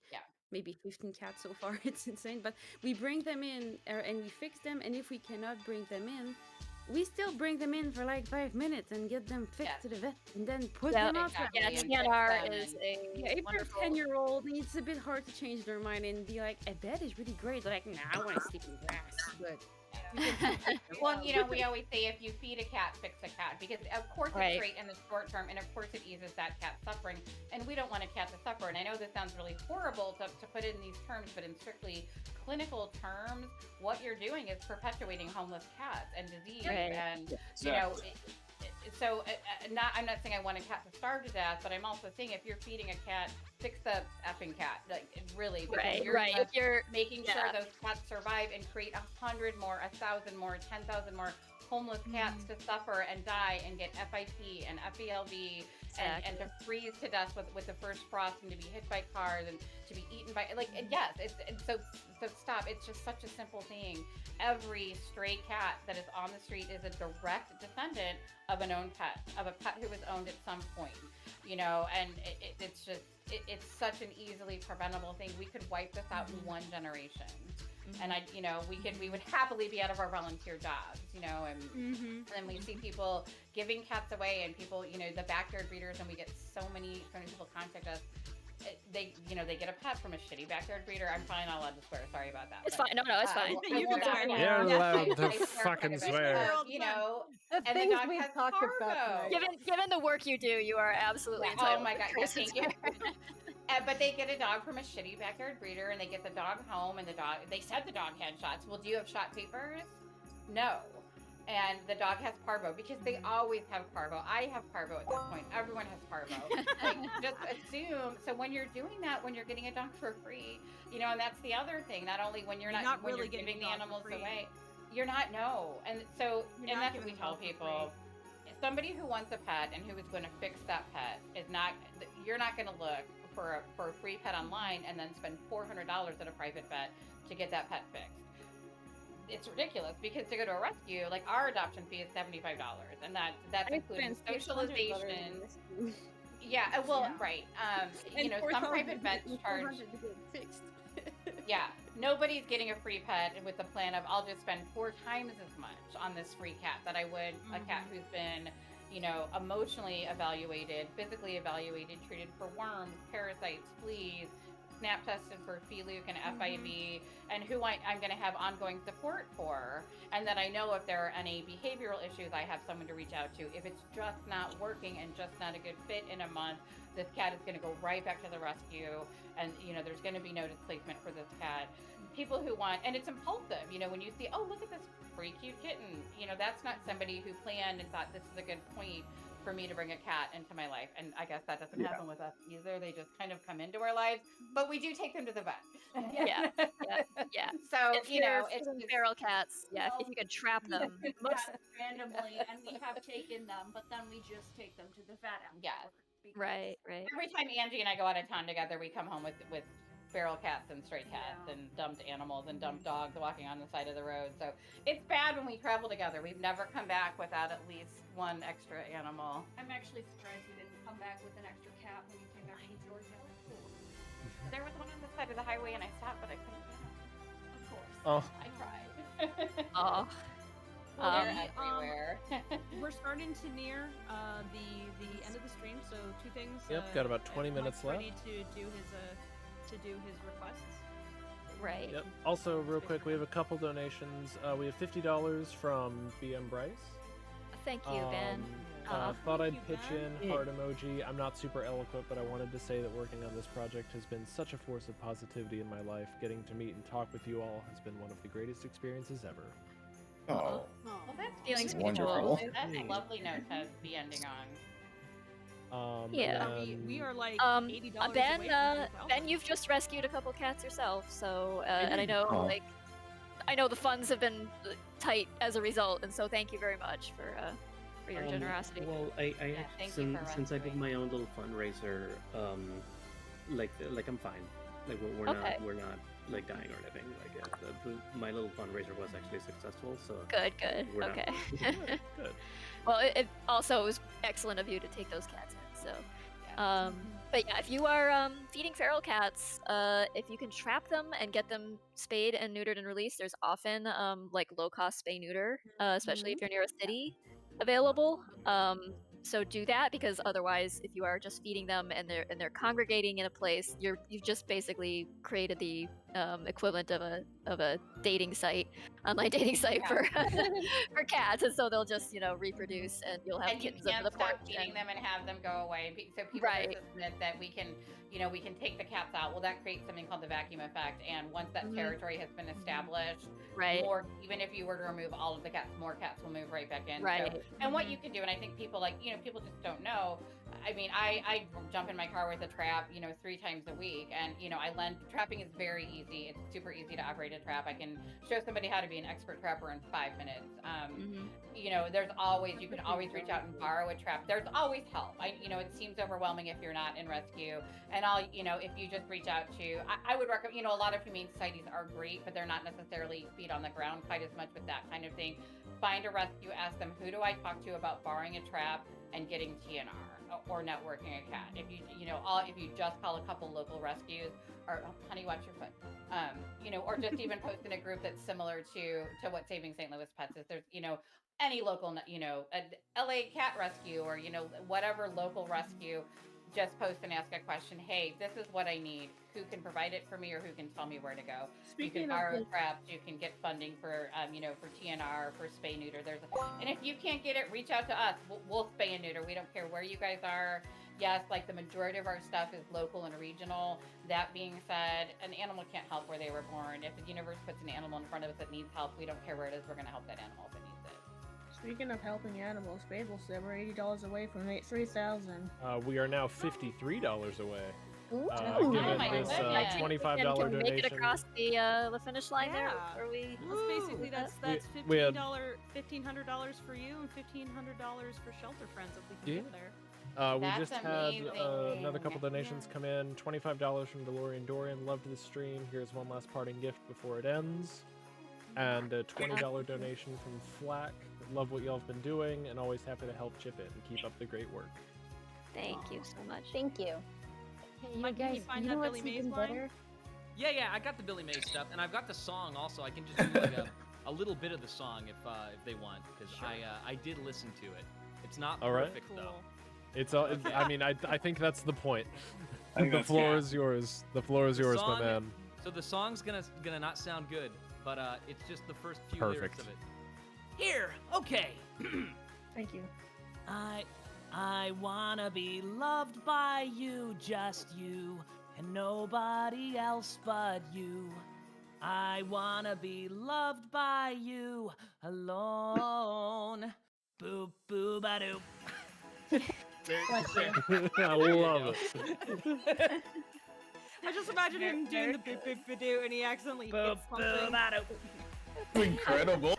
maybe 15 cats so far. It's insane. But we bring them in and we fix them, and if we cannot bring them in, we still bring them in for like 5 minutes and get them fixed to the vet, and then put them out. Yeah, TNR is a if wonderful. they're 10-year-old, it's a bit hard to change their mind and be like, "A bed is really great." They're like, "Nah, I want to sleep in grass." But well, you know, we always say, if you feed a cat, fix a cat, because of course it's great in the short term, and of course it eases that cat's suffering, and we don't want a cat to suffer. And I know this sounds really horrible to put it in these terms, but in strictly clinical terms, what you're doing is perpetuating homeless cats and disease. And you know, I'm not saying I want a cat to starve to death, but I'm also saying, if you're feeding a cat, fix the effing cat. Like, really, because If you're making sure those cats survive and create 100 more, 1,000 more, 10,000 more homeless cats to suffer and die and get FIP and FELV and to freeze to death with the first frost, and to be hit by cars and to be eaten by, like, yes, so stop. It's just such a simple thing. Every stray cat that is on the street is a direct descendant of an owned pet, of a pet who was owned at some point, you know, and it's just, it's such an easily preventable thing. We could wipe this out in one generation. And we would happily be out of our volunteer jobs, you know, and then we see people giving cats away, and people, you know, the backyard breeders, and we get so many people contact us. They get a pet from a shitty backyard breeder. I'm probably not allowed to swear. Sorry about that. It's fine. No, it's fine. You can swear. You're allowed to fucking swear. You know, the and things the dog we've has talked cargo. about tonight. Given the work you do, you are absolutely entitled. Oh my god, to thank you. But they get a dog from a shitty backyard breeder, and they get the dog home, and they said the dog had shots. Well, do you have shot papers? No. and the dog has parvo because they always have parvo. I have parvo at this point. Everyone has parvo. Like, just assume. So when you're doing that, when you're getting a dog for free, you know, and that's the other thing. Not only when you're not when really you're giving getting the a dog for animals free. away, you're not and so You're and not that's what we giving tell dog for people. Somebody who wants a pet and who is going to fix that pet is not. You're not going to look for a free pet online and then spend $400 at a private vet to get that pet fixed. It's ridiculous because to go to a rescue, like our adoption fee is $75, and that's including socialization. Yeah, well, right. You know, some private vets charge. Fixed. Yeah, nobody's getting a free pet with the plan of I'll just spend 4 times as much on this free cat that I would a cat who's been, you know, emotionally evaluated, physically evaluated, treated for worms, parasites, fleas, snap tested for FELUC and FIV, and who I'm going to have ongoing support for, and that I know if there are any behavioral issues, I have someone to reach out to. If it's just not working and just not a good fit in a month, this cat is going to go right back to the rescue, and you know there's going to be no displacement for this cat. People who want, and it's impulsive, you know, when you see, oh, look at this free cute kitten, you know, that's not somebody who planned and thought this is a good point for me to bring a cat into my life. And I guess that doesn't happen with us either. They just kind of come into our lives, but we do take them to the vet. Yeah. So, If you they're know, it's feeding feral cats, if you could trap them. randomly, and we have taken them, but then we just take them to the vet afterwards. Right. Every time Angie and I go out of town together, we come home with feral cats and stray cats and dumped animals and dumped dogs walking on the side of the road. So it's bad when we travel together. We've never come back without at least one extra animal. I'm actually surprised we didn't come back with an extra cat when we came back from Georgia. There was one on the side of the highway and I stopped, but I couldn't get him. Of course. Oh. I tried. Oh. Well, they're everywhere. We're starting to near the end of the stream, so 2 things. Yep, got about 20 minutes left. Ready to do his requests. Right. Yep. Also, real quick, we have a couple donations. We have $50 from BM Bryce. Thank you, Ben. Thought I'd pitch in heart emoji. I'm not super eloquent, but I wanted to say that working on this project has been such a force of positivity in my life. Getting to meet and talk with you all has been one of the greatest experiences ever. Oh. Well, that's Feelings wonderful. That's a lovely note to be ending on. We are like $80 Ben, away from Ben, you've just rescued a couple cats yourself, so and I know I know the funds have been tight as a result, and so thank you very much for your generosity. Well, I since I did my own little fundraiser, like I'm fine. Like we're not like dying or anything. Like my little fundraiser was actually successful. So Good. we're Okay. Good. Well, it also was excellent of you to take those cats in. So, but yeah, if you are feeding feral cats, if you can trap them and get them spayed and neutered and released, there's often like low-cost spay neuter, especially if you're near a city, available. So do that, because otherwise, if you are just feeding them and they're congregating in a place, you've just basically created the equivalent of a dating site, online dating site for for cats, and so they'll just reproduce, and you'll have kittens under the porch. Stop feeding them and have them go away. So people submit that we can take the cats out. Well, that creates something called the vacuum effect, and once that territory has been established, more, even if you were to remove all of the cats, more cats will move right back in. Right. So, and what you can do, and I think people people just don't know. I mean, I jump in my car with a trap, 3 times a week, and trapping is very easy. It's super easy to operate a trap. I can show somebody how to be an expert trapper in 5 minutes. You can always reach out and borrow a trap. There's always help. It seems overwhelming if you're not in rescue, and if you just reach out to, I would recommend, a lot of humane societies are great, but they're not necessarily feet on the ground quite as much with that kind of thing. Find a rescue, ask them, who do I talk to about borrowing a trap and getting TNR or networking a cat? If you just call a couple local rescues, or honey, watch your foot, or just even post in a group that's similar to what Saving St. Louis Pets is. There's any local, a LA cat rescue, or whatever local rescue. Just post and ask a question. Hey, this is what I need. Who can provide it for me, or who can tell me where to go? You can borrow traps. You can get funding for, for TNR, for spay neuter. And if you can't get it, reach out to us. We'll spay and neuter. We don't care where you guys are. Yes, like the majority of our stuff is local and regional. That being said, an animal can't help where they were born. If the universe puts an animal in front of us that needs help, we don't care where it is. We're going to help that animal if it needs it. Speaking of helping animals, Fable said we're $80 away from 3,000. We are now $53 away. Ooh. Given this $25 Can donation. make it across the finish line there? Are we? That's basically that's we had- $1,500 for you and $1,500 for ShelterFriends if we can get there. We That's just had amazing. another couple donations come in. $25 from DeLorean Dorian. Loved the stream. Here's one last parting gift before it ends. And a $20 donation from Flack. Love what y'all have been doing and always happy to help chip in. Keep up the great work. Thank you so much. Thank you. Hey, Mike, can you find that Billy Mays line? better? Yeah, I got the Billy Mays stuff, and I've got the song also. I can just do like a little bit of the song if they want, because I did listen to it. It's not All right. perfect though. It's all. I mean, I think that's the point. I think The that's- floor is yours. The floor is yours, my song- man. So the song's gonna not sound good, but it's just the first few lyrics Perfect. of it. Here, okay. Thank you. I wanna be loved by you, just you, and nobody else but you. I wanna be loved by you alone. Boop boop ba doop. I love it. I just imagine him doing the boop boop ba doo and he accidentally Boop, hits something. Incredible.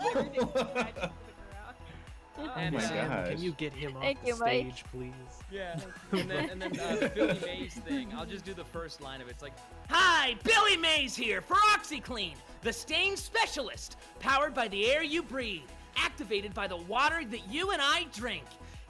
And, my Sam, gosh. can you get him off Thank the you, Mike. stage, please? Yeah. And then the Billy Mays thing, I'll just do the first line of it. It's like, hi, Billy Mays here for OxyClean, the stain specialist, powered by the air you breathe, activated by the water that you and I drink.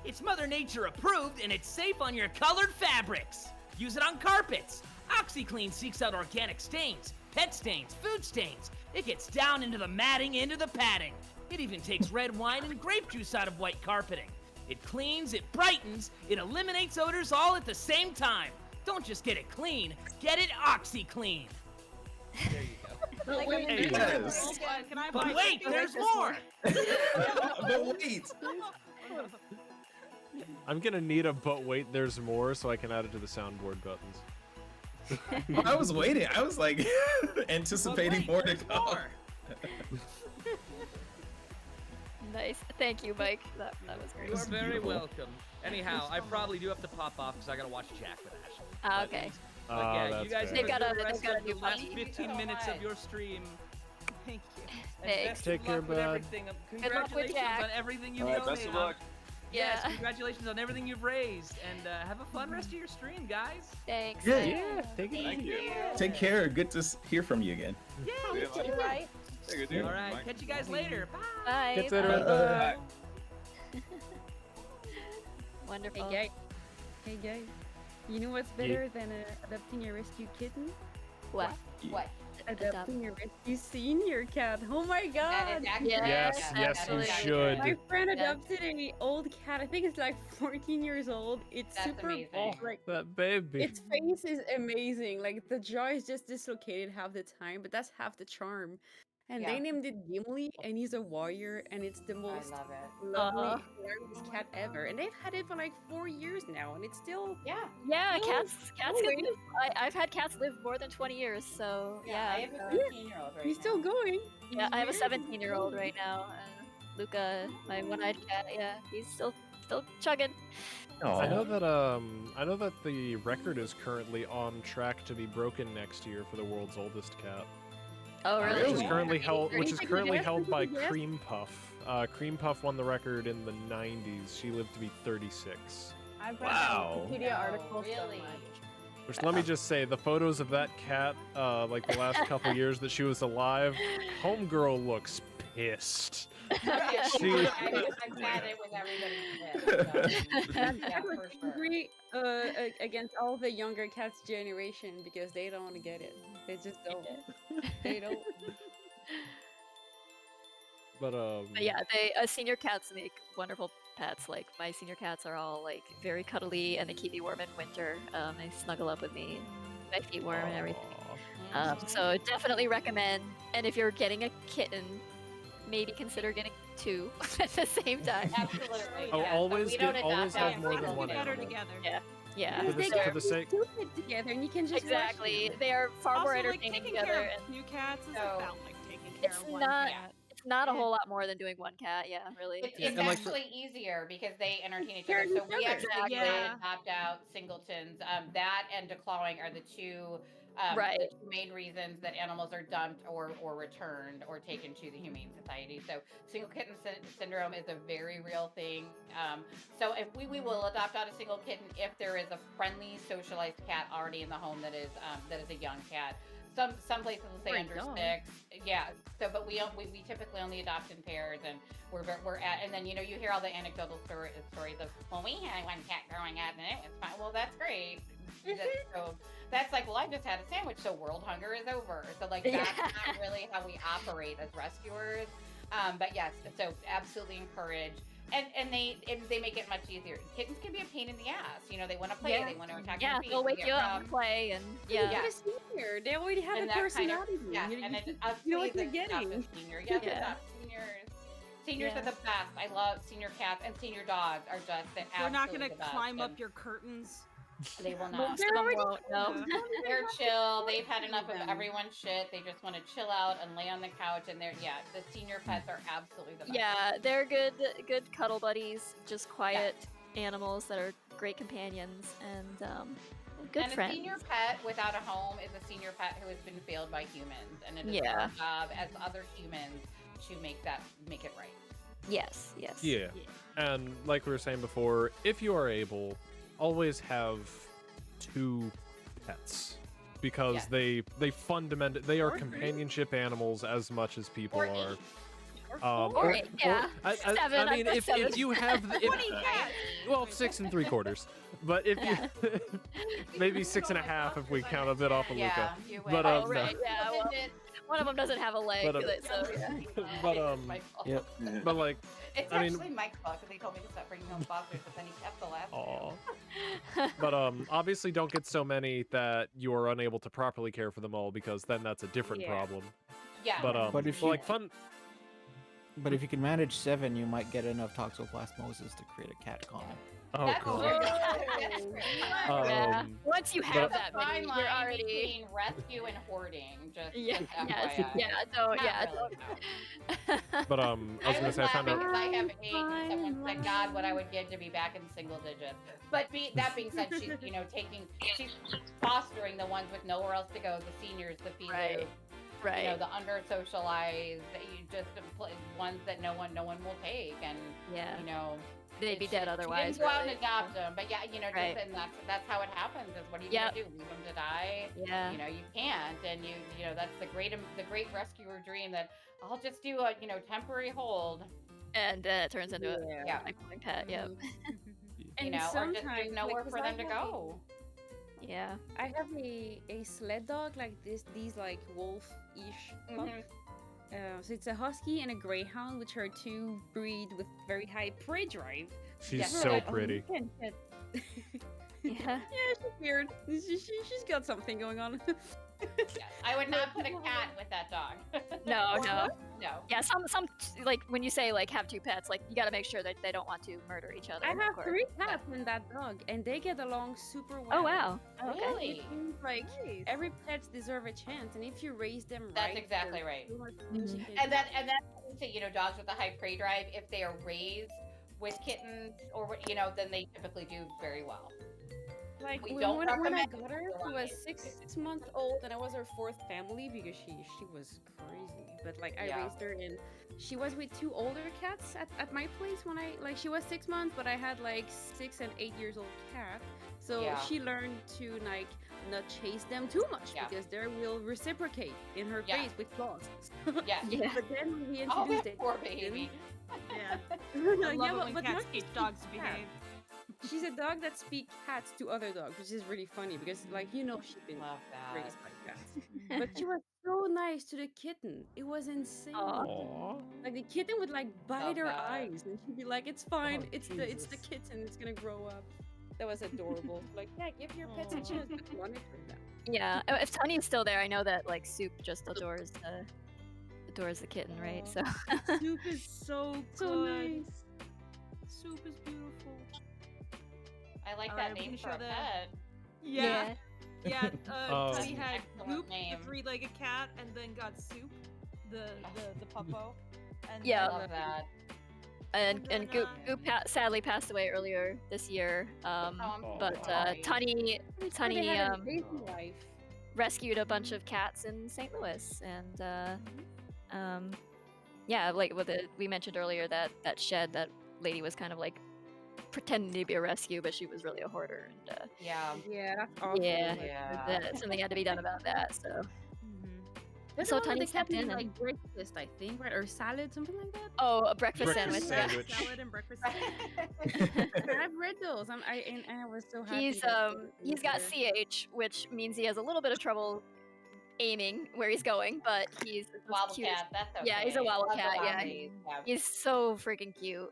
It's Mother Nature approved and it's safe on your colored fabrics. Use it on carpets. OxyClean seeks out organic stains, pet stains, food stains. It gets down into the matting, into the padding. It even takes red wine and grape juice out of white carpeting. It cleans, it brightens, it eliminates odors all at the same time. Don't just get it clean, get it OxyClean. There you go. But wait, Yes. Can I But buy wait, something there's like this more. But wait. I'm gonna need a but wait, there's more, so I can add it to the soundboard buttons. I was waiting. I was like anticipating more to come. Nice. Thank you, Mike. That was great. You are very beautiful. welcome. Anyhow, I probably do have to pop off because I gotta watch Jack with Ashley. Ah, okay. But yeah, that's you guys fair. They've got enjoy a- the rest they've got a of the new last puppy. 15 minutes of your stream. Thank you. And Thanks. best Take of care, luck with bud. everything. luck with Congratulations Jack. on everything you've All right, donated. best of luck. Yes, Yeah. congratulations on everything you've raised, and have a fun rest of your stream, guys. Thanks. Yeah. Yeah, take it Thank easy. you. Take care. Good to hear from you again. Yeah, Yeah, you too. Right? Yeah, good deal. All right, Mike. catch you guys later. Bye. Bye. Catch you later. Bye. Bye. Wonderful. Hey guys, you know what's better than adopting a rescue kitten? What? What? Adopting a rescue senior cat. Oh my That god! is actually Yes, Yes, yeah, yes, that you is actually should. My friend Yeah. adopted an old cat. I think it's like 14 years old. It's That's super amazing. Oh, like that baby. its face is amazing. Like the jaw is just dislocated half the time, but that's half the charm. And Yeah. they named it Gimli, and he's a warrior, and it's the I most love it. lovely, hilarious cat ever. And they've had it for like 4 years now, and it's still Yeah. Yeah, Oh, cats can going. live. I've had cats live more than 20 years, so Yeah, I yeah. have a 13-year-old right he's now. still going. Yeah, I have a He's 17-year-old right now. Luca, my one-eyed cat. Yeah, he's still chugging. I know that the record is currently on track to be broken next year for the world's oldest cat. Oh, really? Which is currently held, which is Anything currently guess? held by Anything guess? Cream Puff. Cream Puff won the record in the 90s. She lived to be 36. I've read Wow. Wikipedia Oh, articles so really? much. Which let me just say, the photos of that cat, like the last couple years that she was alive, homegirl looks pissed. Yeah, She- I'm glad it was everybody's list. Yeah, for sure. Angry against all the younger cats generation because they don't get it. They just don't. They don't. But But yeah, senior cats make wonderful pets. Like my senior cats are all like very cuddly and they keep me warm in winter. They snuggle up with me, my feet warm and everything. So definitely recommend. And if you're getting a kitten, maybe consider getting two at the same time. Absolutely. Oh, yeah. always But we don't get- always adopt have more animals. than one Better animal. together. Yeah. Yeah. For the, They for get the sake, stupid together, and you can just Exactly. Watch them. They are far more Also, like, entertaining taking together. care and of two cats is So, about like taking care it's of one not. cat. not a whole lot more than doing one cat. Yeah, really. It's actually easier because they entertain each other. So we actually do not adopt out singletons. That and declawing are the two main reasons that animals are dumped or returned or taken to the Humane Society. So single kitten syndrome is a very real thing. So if we will adopt out a single kitten if there is a friendly, socialized cat already in the home that is a young cat. Some places will say under 6. Yeah. So, but we typically only adopt in pairs, and we're at, and then you hear all the anecdotal stories of, well, we had one cat growing up and it was fine. Well, that's great. So that's like, well, I just had a sandwich, so world hunger is over. So like that's not really how we operate as rescuers. But yes, so absolutely encourage. And they make it much easier. Kittens can be a pain in the ass. They want to play. They want to attack your feet. They'll wake you up and play, and Senior. They already have a personality. And it's you know what they're getting. Seniors are the best. I love senior cats, and senior dogs are just the We're not absolutely gonna the best. climb up your curtains. They will Most not. of them won't, no. They're chill. They've had enough of everyone's shit. They just want to chill out and lay on the couch. And the senior pets are absolutely the best. Yeah, they're good cuddle buddies. Just quiet animals that are great companions and good friends. A senior pet without a home is a senior pet who has been failed by humans, and it is our job as other humans to make it right. Yes. Yeah. And like we were saying before, if you are able, always have 2 pets, because they are companionship animals as much as people are. I mean, if you have well, 6 3/4, but if you maybe 6 1/2 if we count a bit off of Luca. But well, one of them doesn't have a leg, but like, it's I mean, actually Mike's fault because he told me to stop bringing home fosters, but then he kept the last 2. But obviously don't get so many that you are unable to properly care for them all, because then that's a different problem. Yeah. But if you like fun. But if you can manage 7, you might get enough toxoplasmosis to create a cat colony. Oh, God. Once you have that many, you're already between rescue and hoarding. Just But I was gonna say I found out. Because I have 8, and someone said, "God, what I would give to be back in single digits." But that being said, she's she's fostering the ones with nowhere else to go, the seniors, the females. Right. The under socialized, ones that no one will take, and they'd be dead otherwise. You didn't go out and adopt them, but and that's how it happens. Is what are you gonna do? Leave them to die? Yeah. You can't, and that's the great rescuer dream that I'll just do a temporary hold, and it turns into a lifelong pet. Yep. And or just there's nowhere for them to go. Yeah. I have a sled dog like these like wolf-ish pups. So it's a husky and a greyhound, which are 2 breed with very high prey drive. She's so pretty. Yeah, she's weird. She's got something going on. I would not put a cat with that dog. No. Yeah, some like when you say like have 2 pets, like you got to make sure that they don't want to murder each other. I have 3 cats and that dog, and they get along super well. Oh wow! Really? It seems like every pets deserve a chance, and if you raise them right, that's exactly right. And that's dogs with a high prey drive, if they are raised with kittens or then they typically do very well. Like when I got her, she was 6 months old, and I was her 4th family because she was crazy. But like I raised her, and she was with 2 older cats at my place when she was 6 months, but I had like 6 and 8 years old cat. So she learned to like not chase them too much because they will reciprocate in her face with claws. But then when we introduced it, poor baby. I love it when cats teach dogs to behave. She's a dog that speaks cats to other dogs, which is really funny because, she's been raised by cats. But she was so nice to the kitten. It was insane. Aww. Like the kitten would bite her eyes, and she'd be like, "It's fine. It's the kitten. It's gonna grow up." That was adorable. Give your pets a chance. But monitor them. Yeah. If Tony's still there, I know that Soup just adores the kitten, right? So Soup is so nice. Soup is beautiful. I like that name for a pet. Yeah. Tony had Excellent Goop, name. the 3-legged cat, and then got Soup, the puppo. And Yeah. Love that. And Goop sadly passed away earlier this year. But Tunny rescued a bunch of cats in St. Louis, and yeah, like we mentioned earlier that shed, that lady was kind of like pretending to be a rescue, but she was really a hoarder. And yeah, that's awful. Yeah, something had to be done about that. So. That's So the one Tony they kept stepped in like and- breakfast, I think, right? Or salad, something like that. Oh, a breakfast Breakfast sandwich. Salad and breakfast. I've read those. And I was so happy. He's got CH, which means he has a little bit of trouble aiming where he's going, but he's Wobble cute. cat, that's okay. Yeah, he's a wobble Love the cat. Yeah, wobblies, yeah. he's so freaking cute.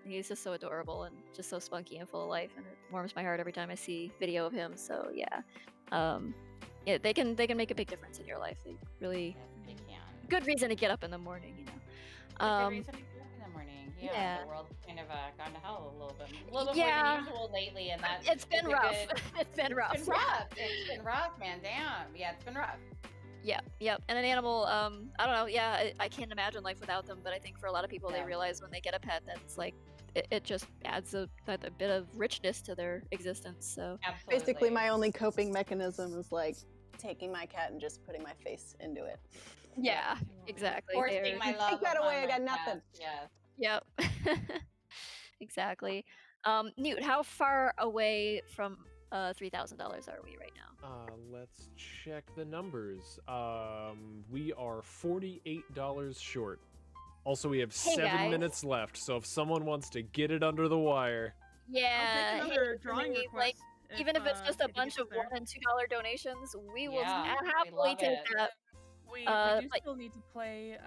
He's just so adorable and just so spunky and full of life, and it warms my heart every time I see video of him. So yeah, yeah, they can make a big difference in your life. They really good reason to get up in the morning, you know. Good reason to get up in the morning. Yeah, the world's kind of gone to hell a little bit more than usual lately, and that it's been is a rough. good- It's been rough. It's been rough. It's been rough, man. Damn. Yeah, it's been rough. Yep. And an animal, I don't know, yeah, I can't imagine life without them, but I think for a lot of people, they realize when they get a pet that it's like, it just adds a bit of richness to their existence, so. Basically, my only coping mechanism is like taking my cat and just putting my face into it. Yeah, exactly. Forcing my love Take that away, I upon got my nothing. cat, Yes. Yep. Exactly. Newt, how far away from $3,000 are we right now? Let's check the numbers. We are $48 short. Also, we have Hey, 7 guys. minutes left, so if someone wants to get it under the wire, Yeah, another hey, drawing like, request even if it's just a if it bunch gets of $1 and $2 donations, we will Yeah, we happily love take it. that. We Uh, do like- still need to play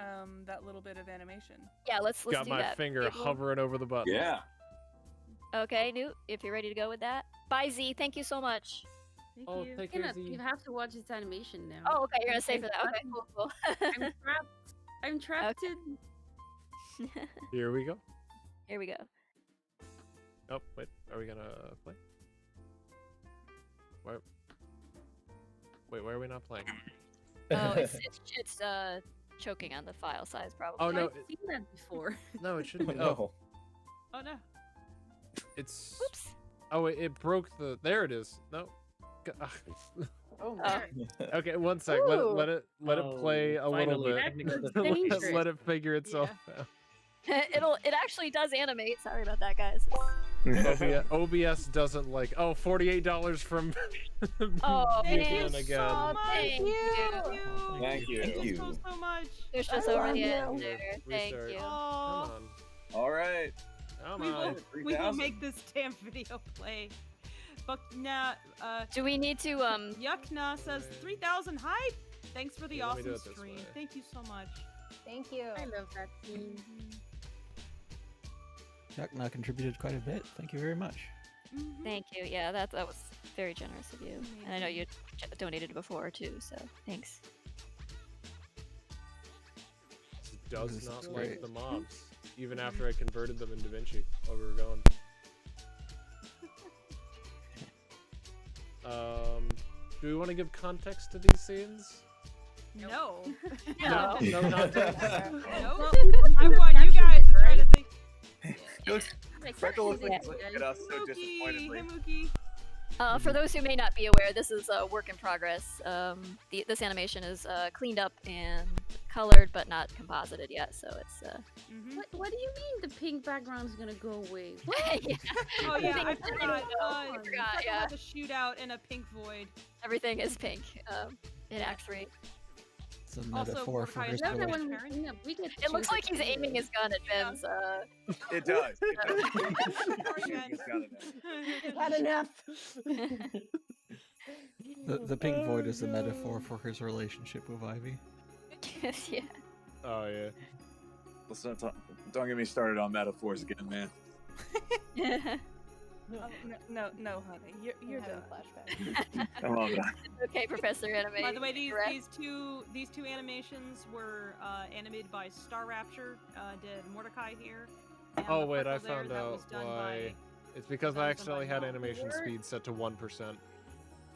that little bit of animation. Yeah, let's got do my that. finger It will- hovering over the button. Yeah. Okay, Newt, if you're ready to go with that. Bye, Z. Thank you so much. Oh, You take care, cannot- Z. you have to watch this animation now. Oh, okay, you're gonna stay for that. Okay, cool. I'm trapped in. Here we go. Here we go. Oh, wait. Are we gonna play? Why? Wait, why are we not playing? Oh, it's choking on the file size, probably. Oh, no. I've seen that before. No, it shouldn't be. No. Oh no. It's. Oops. Oh, it broke the. There it is. No. Oh my. Okay, one sec. Let it play a little finally, bit. technical Let it figure itself out. It actually does animate. Sorry about that, guys. OBS doesn't like. Oh, $48 from. Oh, Vivian man. again. Thank you. Thank you. Thank you so much. There's just I over love the you. end there. Thank Restart. you. Come Oh, on. All right. Come we on. will 3,000. make this damn video play. Buckna, Do we need to Yuckna says 3,000 hype. Thanks for the Yeah, let me do awesome it this stream. way. Thank you so much. Thank you. I love that scene. Yakna contributed quite a bit. Thank you very much. Thank you. Yeah, that was very generous of you. And I know you donated before too, so thanks. This does This not is like great. the mobs. Even after I converted them in DaVinci while we were going. Do we want to give context to these scenes? No. No, no context. No. I want you guys to try to think. Freckle looks like he's looking at us so Mookie, disappointedly. hey Mookie. For those who may not be aware, this is a work in progress. This animation is cleaned up and colored, but not composited yet. So it's. What do you mean the pink background is gonna go away? What? Yeah. Oh yeah, I Everything- forgot. I forgot. Freckle Yeah, has a shootout in a pink void. everything is pink in Act 3. It's a Also, metaphor for Mordecai her is Love that story. when we clean up, we get to It looks choose like he's the color. aiming his gun at Ben's. It does. It does. Sorry, Ben. He's got it. Had enough. The pink void is a metaphor for his relationship with Ivy. Yeah. Oh yeah. Let's not talk, don't get me started on metaphors again, man. Oh, no, honey, you're done. Come on, man. Okay, Professor Anime. By the way, correct? these two animations were animated by Star Rapture. Did Mordecai here? And Oh the wait, I freckle there, found that out was done why. It's because that I was done by accidentally had Mel. animation Or- speed set to 1%.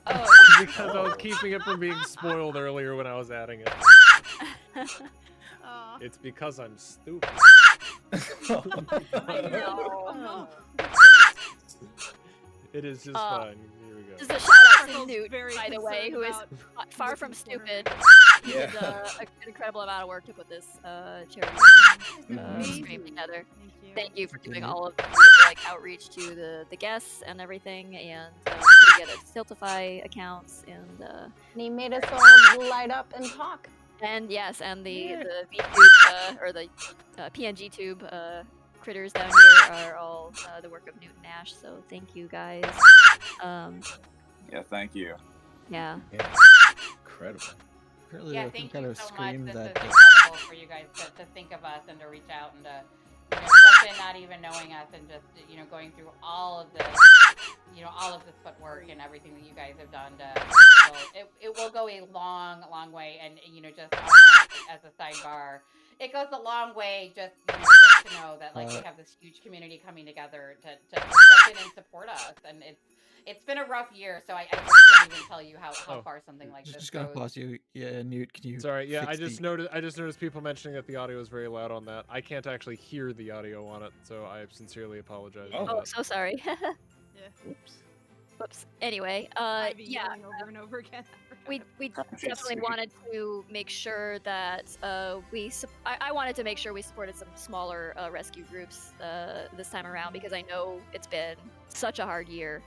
Oh. Because I was keeping it from being spoiled earlier when I was adding it. Aw. It's because I'm stupid. I know. It is just fun. Here we go. Just a shout out to Sparkle's Newt, very by the way, who is concerned far from stupid. He Yeah. did an incredible amount of work to put this charity stream together. Thank you for doing all of the outreach to the guests and everything, and putting together Stiltify accounts, and he made us all light up and talk. And yes, and the VTube or the PNG tube critters down here are all the work of Newt and Ash. So thank you guys. Yeah, thank you. Yeah. Incredible. Apparently, Yeah, I thank kind you of so much. screamed This that. is incredible for you guys to think of us and to reach out and to jump in, not even knowing us, and just going through all of this, all of this footwork and everything that you guys have done. It will go a long, long way. And just as a sidebar, it goes a long way just to know that we have this huge community coming together to jump in and support us. And it's been a rough year, so I just can't even tell you how far something like this Just gonna goes. pause you. Yeah, Newt, can you? Sorry, yeah, I fix just noticed people mentioning that the audio is very loud on that. I can't actually hear the audio on it, so I sincerely apologize. for Oh, that. so sorry. Yeah. Whoops. Anyway, Ivy yeah. yelling over and over again. We definitely wanted to make sure that I wanted to make sure we supported some smaller rescue groups this time around, because I know it's been such a hard year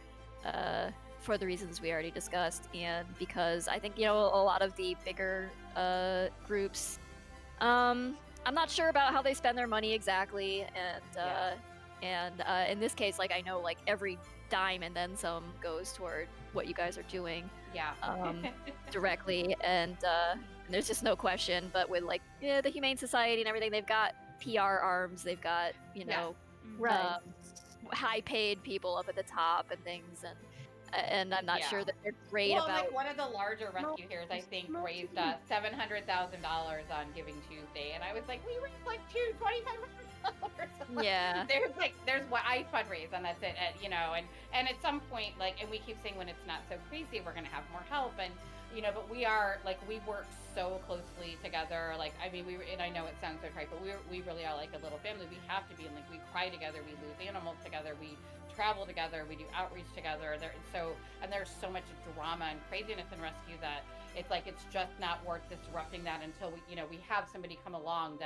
for the reasons we already discussed, and because I think a lot of the bigger groups, I'm not sure about how they spend their money exactly, and in this case, I know every dime and then some goes toward what you guys are doing. Yeah. Directly, and there's just no question. But with the Humane Society and everything, they've got PR arms, they've got high-paid people up at the top and things, and I'm not sure that they're great Well, about. one of the larger rescue heroes, I think, raised $700,000 on Giving Tuesday, and I was like, we raised $2,500. Yeah. There's what I fundraise, and that's it. And at some point, and we keep saying when it's not so crazy, we're gonna have more help, and but we are we work so closely together. And I know it sounds so trite, but we really are like a little family. We have to be, and we cry together, we lose animals together, we travel together, we do outreach together. There's so much drama and craziness in rescue that it's just not worth disrupting that until we have somebody come along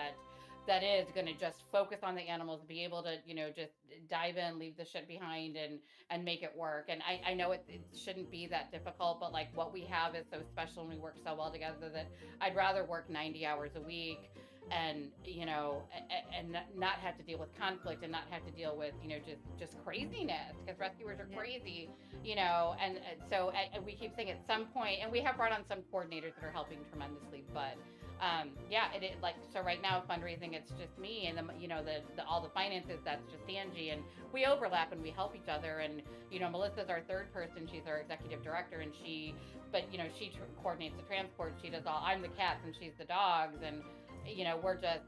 that is going to just focus on the animals, be able to just dive in, leave the shit behind, and make it work. And I know it shouldn't be that difficult, but what we have is so special, and we work so well together that I'd rather work 90 hours a week and and not have to deal with conflict, and not have to deal with just craziness, because rescuers are crazy, and so we keep saying at some point, and we have brought on some coordinators that are helping tremendously, but so right now fundraising, it's just me, and the all the finances, that's just Angie, and we overlap and we help each other, and Melissa's our third person, she's our executive director, and she coordinates the transport, she does all, I'm the cats and she's the dogs, and we're just,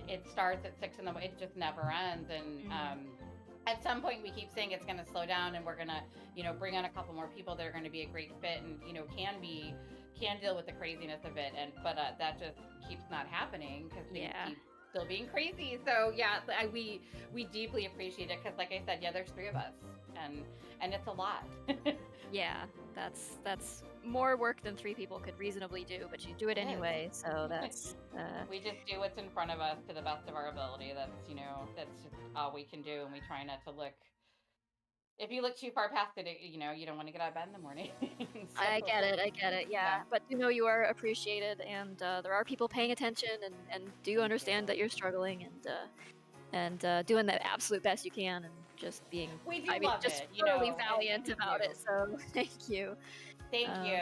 it starts at 6 in the morning, it just never ends, and at some point we keep saying it's going to slow down, and we're going to bring on a couple more people that are going to be a great fit, and can deal with the craziness of it, but that just keeps not happening because things keep still being crazy. So we deeply appreciate it, because like I said, there's 3 of us, and it's a lot. Yeah, that's more work than 3 people could reasonably do, but you do it anyway, so that's we just do what's in front of us to the best of our ability. That's just all we can do, and we try not to look. If you look too far past it, you don't want to get out of bed in the morning. I get it, yeah. But you are appreciated, and there are people paying attention and do understand that you're struggling, and doing the absolute best you can, and just being just totally valiant about it. So thank you. Thank you.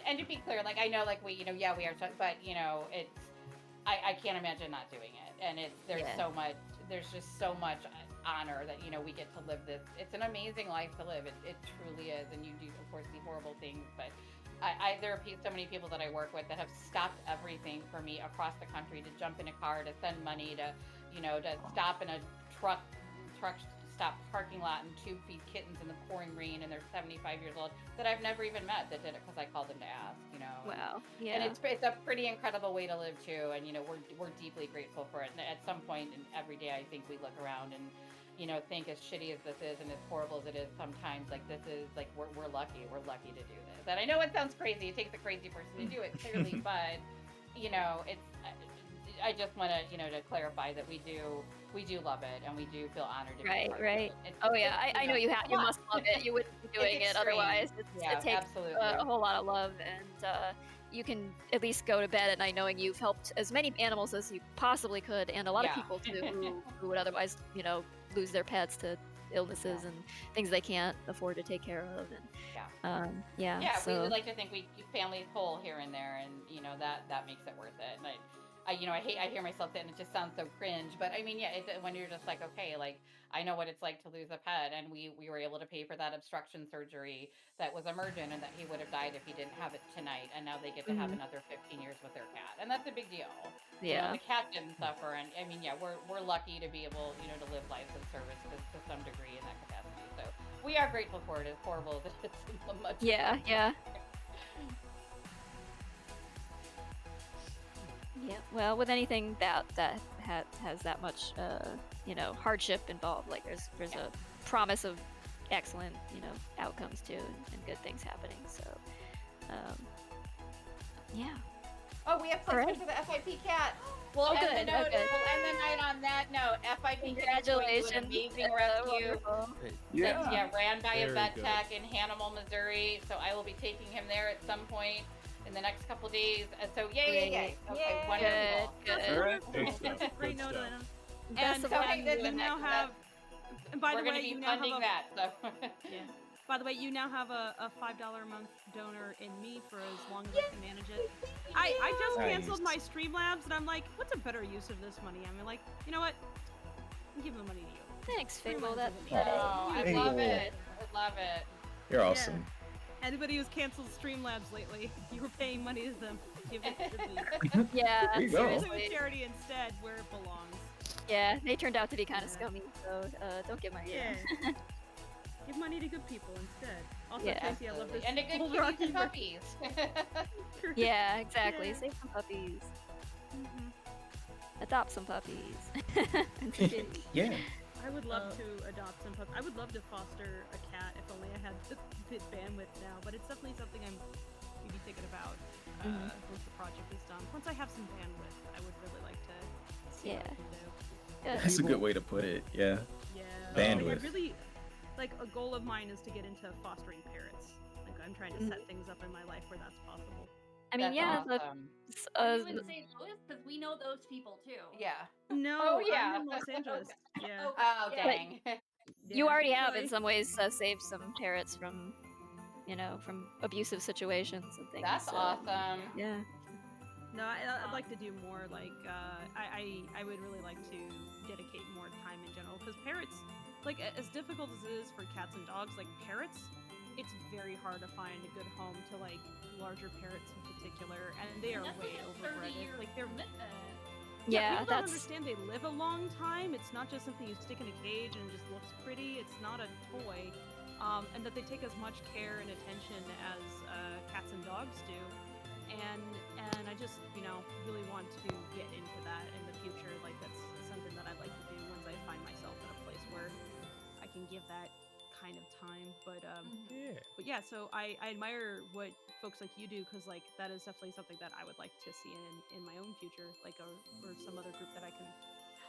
And to be clear, I know we we are, but it's I can't imagine not doing it, and there's just so much honor that we get to live this. It's an amazing life to live. It truly is, and you do of course see horrible things, but there are so many people that I work with that have stopped everything for me across the country to jump in a car, to send money, to to stop in a truck stop parking lot and tube feed kittens in the pouring rain, and they're 75 years old that I've never even met that did it because I called them to ask, you know. Wow. And Yeah. it's a pretty incredible way to live too, and you know we're deeply grateful for it. And at some point in every day, I think we look around and you know think as shitty as this is and as horrible as it is sometimes, like this is like we're lucky to do this. And I know it sounds crazy. It takes a crazy person to do it, clearly, but you know it's. I just want to you know to clarify that we do love it and we do feel honored to be Right, part right. of it. Oh yeah, I know you it's a you lot. must love it. You wouldn't be doing it extreme. otherwise. Yeah, it takes absolutely. a whole lot of love, and you can at least go to bed at night knowing you've helped as many animals as you possibly could, and a lot of Yeah. people too who would otherwise you know lose their pets to illnesses and things they can't afford to take care of. And Yeah, so we would like to think we keep families whole here and there, and you know that makes it worth it. And I hear myself say, and it just sounds so cringe, but I mean, yeah, when you're just like, okay, like I know what it's like to lose a pet, and we were able to pay for that obstruction surgery that was emergent, and that he would have died if he didn't have it tonight, and now they get to have another 15 years with their cat, and that's a big deal. You know, Yeah. the cat didn't suffer, and I mean, yeah, we're lucky to be able, you know, to live lives of service to some degree in that capacity. So we are grateful for it. As horrible as it is, much. yeah. Yeah, well, with anything that has that much, you know, hardship involved, like there's a promise of excellent, you know, outcomes too, and good things happening. So, yeah. Oh, we have placement for the FIP cat. We'll end the note. We'll end the night on that note. FIP cat is going to do an amazing rescue. Yeah. Ran by a Very vet good. tech in Hannibal, Missouri. So I will be taking him there at some point in the next couple days. So yay. Okay, wonderful. Good. All right. That's a great note, Elena. Best And of luck in you doing now that, have. And by we're the way, gonna be you now have funding a. that. So. Yeah. By the way, you now have a $5 a month donor in me for as long as I can manage it. I just canceled my Streamlabs, and I'm like, what's a better use of this money? I'm like, you know what? I'm giving the money to you. Thanks, Fable. That Oh, I love it. I love it. You're awesome. Anybody who's canceled Streamlabs lately, you were paying money to them. Give it to me. Yeah, There you go. Seriously, seriously. with charity instead, where it belongs. Yeah, they turned out to be kind of scummy, so don't get money. Yeah. Give money to good people instead. Also, Yeah. Casey, I love this. And to good old kitties Rocky and puppies. Yeah, exactly. Yeah. Save some puppies. Mhm. Adopt some puppies. Yeah. I would love to adopt some puppies. I would love to foster a cat if only I had the bandwidth now. But it's definitely something I'm maybe thinking about once the project is done. Once I have some bandwidth, I would really like to see what I can do. That's a good way to put it. Yeah. Yeah. Bandwidth. Like, I really, like a goal of mine is to get into fostering parrots. Like I'm trying to set things up in my life where that's possible. I mean, yeah, Are you in St. Louis? Because we know those people too. Yeah. No, Oh, yeah. I'm in Los Angeles. Yeah. Oh, dang. You already have, in some ways, saved some parrots from, you know, from abusive situations and things. That's so, awesome. Yeah. No, I'd like to do more. Like, I would really like to dedicate more time in general because parrots, like, as difficult as it is for cats and dogs, like parrots, it's very hard to find a good home to like larger parrots in particular, and they are That's way like a overbred. 30-year Like they're. Yeah, people don't that's- understand they live a long time. It's not just something you stick in a cage and it just looks pretty. It's not a toy, and that they take as much care and attention as cats and dogs do. And I just really want to get into that in the future. Like that's something that I'd like to do once I find myself in a place where I can give that kind of time. But yeah, so I admire what folks like you do because like that is definitely something that I would like to see in my own future, like or some other group that I can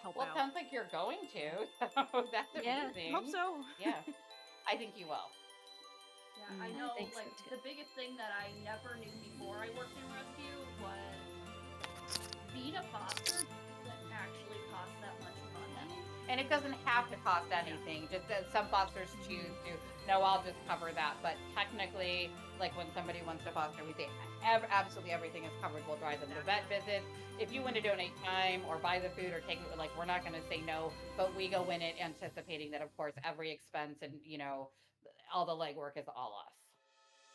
help Well, out. it sounds like you're going to. So that's Yeah, amazing. hope so. Yeah. I think you will. Yeah, Mm, I I know. think so, Like too. the biggest thing that I never knew before I worked in rescue was being a foster doesn't actually cost that much money. And it doesn't have to cost anything. Just that some fosters choose to, no, I'll just cover that. But technically, like when somebody wants to foster, we say absolutely everything is covered. We'll drive them to vet visits. If you want to donate time or buy the food or take it, like we're not going to say no, but we go in it anticipating that, of course, every expense and, all the legwork is all us.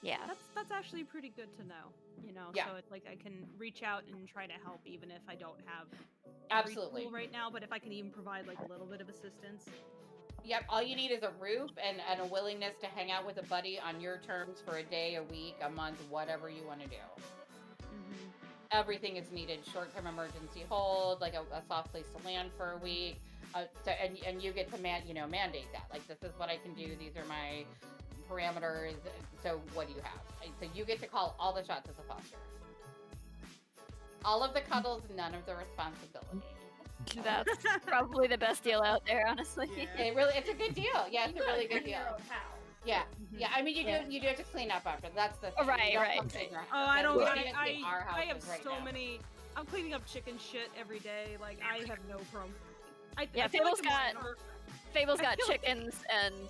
Yeah. That's actually pretty good to know. Yeah. So it's like I can reach out and try to help even if I don't have every Absolutely. tool right now, but if I can even provide like a little bit of assistance, Yep, all you need is a roof and a willingness to hang out with a buddy on your terms for a day, a week, a month, whatever you want to do. Everything is needed. Short-term emergency hold, like a soft place to land for a week. And you get to mandate that. Like, this is what I can do. These are my parameters. So what do you have? So you get to call all the shots as a foster. All of the cuddles, none of the responsibility. That's probably the best deal out there, honestly. It's a good deal. Yeah, it's a really good deal. Yeah, yeah. I mean, you do have to clean up after. That's the thing. Right. Oh, I don't. I have right so now. many. I'm cleaning up chicken shit every day. Like, I have no problem. Fable's got chickens and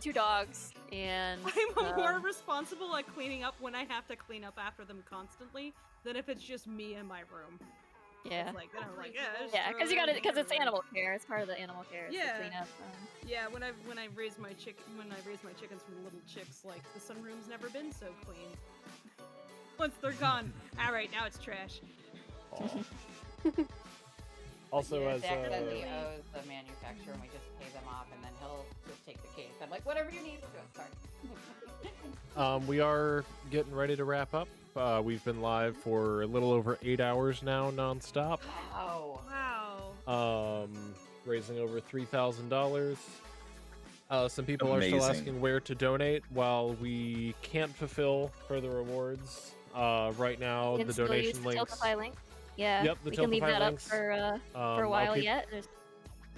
2 dogs, and I'm more responsible at cleaning up when I have to clean up after them constantly than if it's just me in my room. Yeah. It's like, then I'm like, because you got it, because it's animal care. It's part of the animal care. is to Yeah. clean up. Yeah, when I raise my chickens from little chicks, like, the sunroom's never been so clean. Once they're gone, all right, now it's trash. Also, as definitely owes the manufacturer, and we just pay them off, and then he'll just take the case. I'm like, whatever you need, we'll do it. Sorry. we are getting ready to wrap up. We've been live for a little over 8 hours now, nonstop. Wow. Raising over $3,000. Some people are still Amazing. asking where to donate. While we can't fulfill further rewards right now, You can the still use donation the links. Tiltify link. Yeah, Yep, the we can leave Tiltify that up links. for a I'll while keep- yet.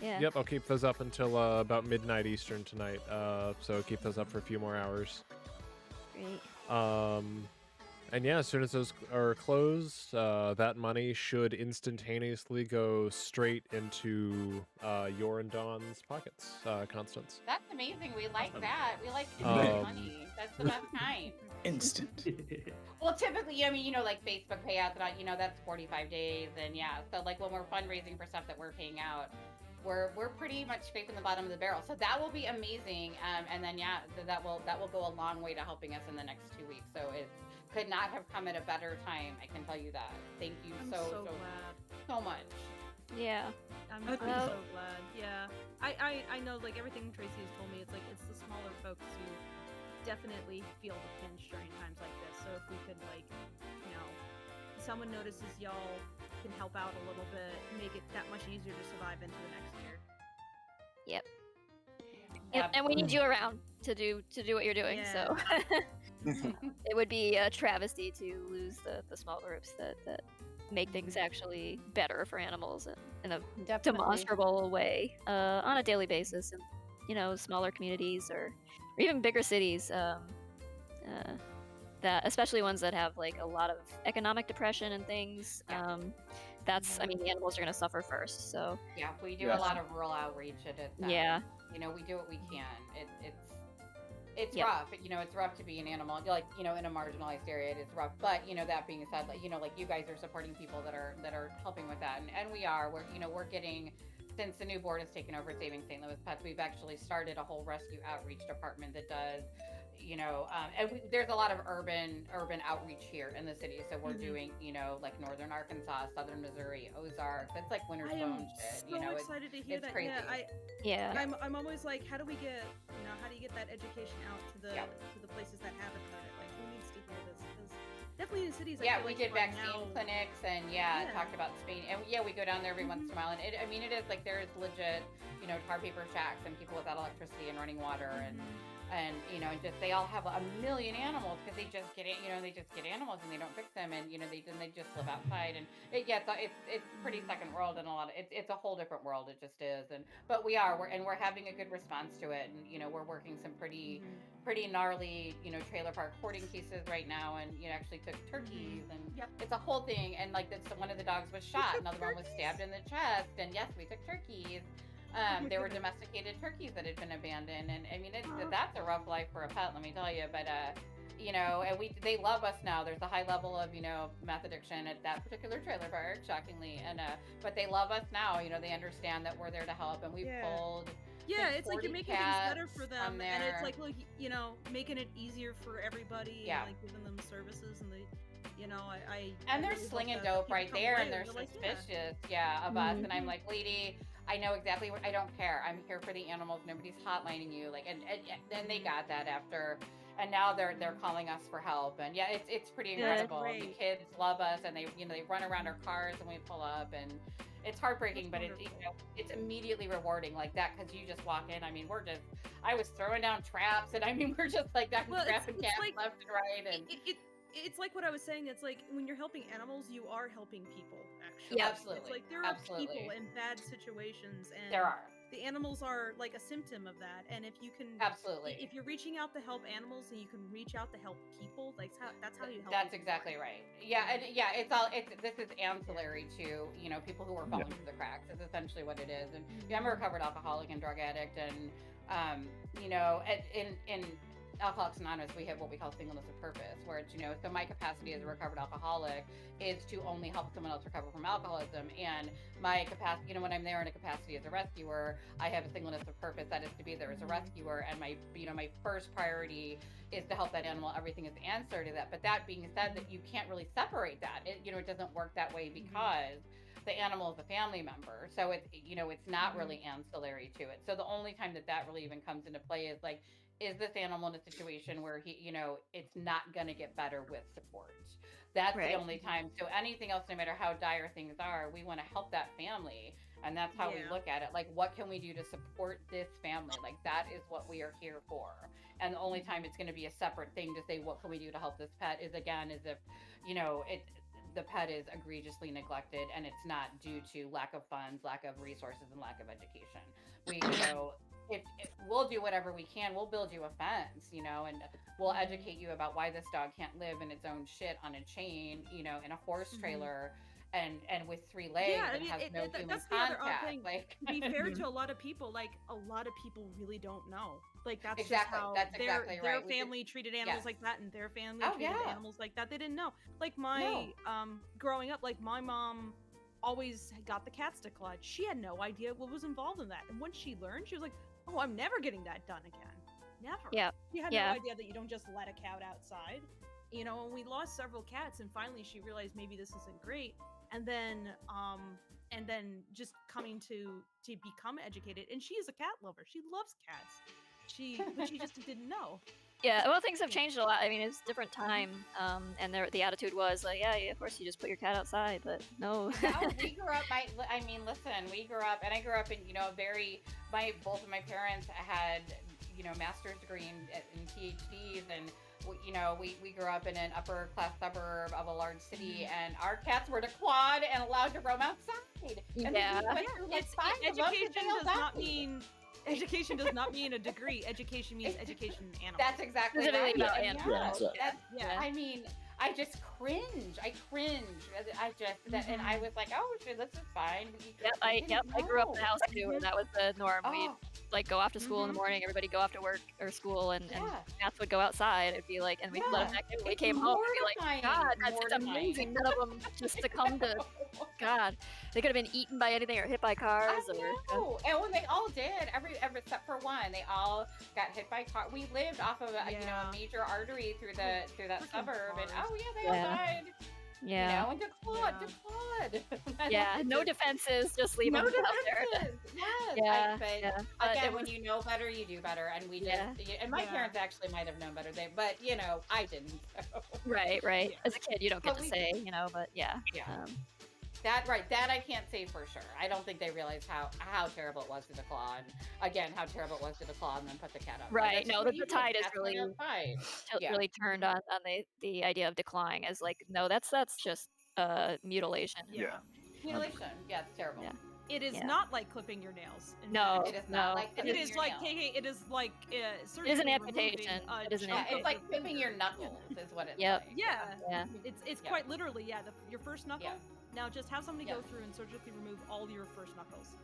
Yep, I'll keep those up until about midnight Eastern tonight. So keep those up for a few more hours. Great. And yeah, as soon as those are closed, that money should instantaneously go straight into your and Dawn's pockets, Constance. That's amazing. We like that. We like instant money. That's the best kind. Instant. Well, typically, I mean, like Facebook payouts, that's 45 days, and yeah. So like when we're fundraising for stuff that we're paying out, we're pretty much scraping the bottom of the barrel. So that will be amazing. And then that will go a long way to helping us in the next 2 weeks. So it could not have come at a better time. I can tell you that. Thank you I'm so much. Yeah. I'm so glad. Yeah. I know, like, everything Tracy has told me, it's like, it's the smaller folks who definitely feel the pinch during times like this. So if we could, like, someone notices y'all can help out a little bit, make it that much easier to survive into the next year. Yep. And we need you around to do what you're doing. So it would be a travesty to lose the small groups that make things actually better for animals in a demonstrable way on a daily basis, in smaller communities or even bigger cities. That especially ones that have like a lot of economic depression and things. That's the animals are going to suffer first. So yeah, we do a lot of rural outreach at it. We do what we can. It's rough. It's rough to be an animal, like, in a marginalized area. It is rough. But that being said, like, like you guys are supporting people that are helping with that, and we are. We're getting, since the new board has taken over Saving St. Louis Pets, we've actually started a whole rescue outreach department that does, there's a lot of urban outreach here in the city. So we're doing, like Northern Arkansas, Southern Missouri, Ozarks. It's like winter storm shit. So excited to hear it's that. crazy. I'm always like, how do you get that education out to the places that haven't heard it? Like, who needs to hear this? Because definitely in cities. I feel we like did right vaccine now, clinics and talked about Spain, and we go down there every once in a while, and it is like there's legit, tar paper shacks and people without electricity and running water and just they all have a million animals because they just get animals and they don't fix them, and they just live outside, and it's pretty second world, and it's a whole different world. It just is, but we're having a good response to it, and we're working some pretty gnarly trailer park hoarding cases right now, and actually took turkeys, and it's a whole thing, and like one of the dogs was shot, another one was stabbed in the chest, and yes, we took turkeys. There were domesticated turkeys that had been abandoned, and that's a rough life for a pet, let me tell you. But and they love us now. There's a high level of meth addiction at that particular trailer park, shockingly, and but they love us now. They understand that we're there to help, and we've pulled. Yeah, it's like you're making things better for them, and it's like, look, making it easier for everybody, and like giving them services, and and they're slinging dope right there, and they're suspicious, of us, and I'm like, lady, I know exactly what. I don't care. I'm here for the animals. Nobody's hotlining you. Like, and then they got that after, and now they're calling us for help. And yeah, it's pretty incredible. The kids love us, and they run around our cars, and we pull up, and it's heartbreaking, but it's immediately rewarding like that because you just walk in. I mean, I was throwing down traps, and I mean, we're just like that, trapping cats left and right, and it's like what I was saying. It's like when you're helping animals, you are helping people. Actually, yeah, absolutely. It's like there are people in bad situations, and there are. The animals are like a symptom of that. And if you can, if you're reaching out to help animals, and you can reach out to help people, like that's how you help. That's exactly right. Yeah, and yeah, this is ancillary to people who are falling through the cracks. It's essentially what it is. And I'm a recovered alcoholic and drug addict, and in Alcoholics Anonymous, we have what we call singleness of purpose, where it's, so my capacity as a recovered alcoholic is to only help someone else recover from alcoholism. And my capacity, when I'm there in a capacity as a rescuer, I have a singleness of purpose that is to be there as a rescuer. And my first priority is to help that animal. Everything is the answer to that. But that being said, that you can't really separate that. It doesn't work that way because the animal is a family member. So it's not really ancillary to it. So the only time that really even comes into play is like, is this animal in a situation where it's not going to get better with support? That's the only time. So anything else, no matter how dire things are, we want to help that family. And that's how we look at it. Like, what can we do to support this family? Like, that is what we are here for. And the only time it's going to be a separate thing to say, what can we do to help this pet, is again, is if, the pet is egregiously neglected and it's not due to lack of funds, lack of resources, and lack of education. We, if we'll do whatever we can. We'll build you a fence, and we'll educate you about why this dog can't live in its own shit on a chain, in a horse trailer, and with 3 legs and has no human that's contact. The other thing. Like, to be fair to a lot of people, like a lot of people really don't know. Like that's exactly. just how That's their exactly family treated animals like that, and their family treated animals like that. They didn't know. Like my growing up, like my mom always got the cats to clutch. She had no idea what was involved in that, and once she learned, she was like, "Oh, I'm never getting that done again. Never." Yeah. She had no idea that you don't just let a cat outside. And we lost several cats, and finally she realized maybe this isn't great. And then just coming to become educated. And she is a cat lover. She loves cats. But she just didn't know. Yeah, well, things have changed a lot. I mean, it's a different time, and the attitude was like, yeah, of course you just put your cat outside, but no. No, we grew up. We grew up, and I grew up in both of my parents had master's degree in PhDs, and we grew up in an upper class suburb of a large city, and our cats were declawed and allowed to roam outside. And Education does not mean a degree. Education means education in animals. That's exactly right. About animals. I mean, I just cringe. And I was like, oh, sure, this is fine. I grew up in a house too, and that was the norm. We'd like go off to school in the morning. Everybody go off to work or school, and cats would go outside. It'd be like, and we'd let them back in. When we came home, we'd be like, God, that's amazing. None of them just succumbed to. God, they could have been eaten by anything or hit by cars. And when they all did, every except for one, they all got hit by car. We lived off of a major artery through that suburb, and they all died. Yeah. And declawed. Yeah, no defenses, just leave them out there. Yes. Again, when you know better, you do better. And we just, and my parents actually might have known better, but I didn't. So. Right. As a kid, you don't get to say, but yeah. That I can't say for sure. I don't think they realized how terrible it was to declaw, and again, how terrible it was to declaw and then put the cat up. Right. No, the tide is really turned on the idea of declawing as like, no, that's just mutilation. Mutilation. Yeah, it's terrible. Yeah. It is not like clipping your nails. No, it is not like clipping it is your like nails. taking. It is like it is an amputation. It's like clipping your knuckles. Is what it's like. Yeah. It's quite literally your first knuckle. Now just have somebody go through and surgically remove all your first knuckles.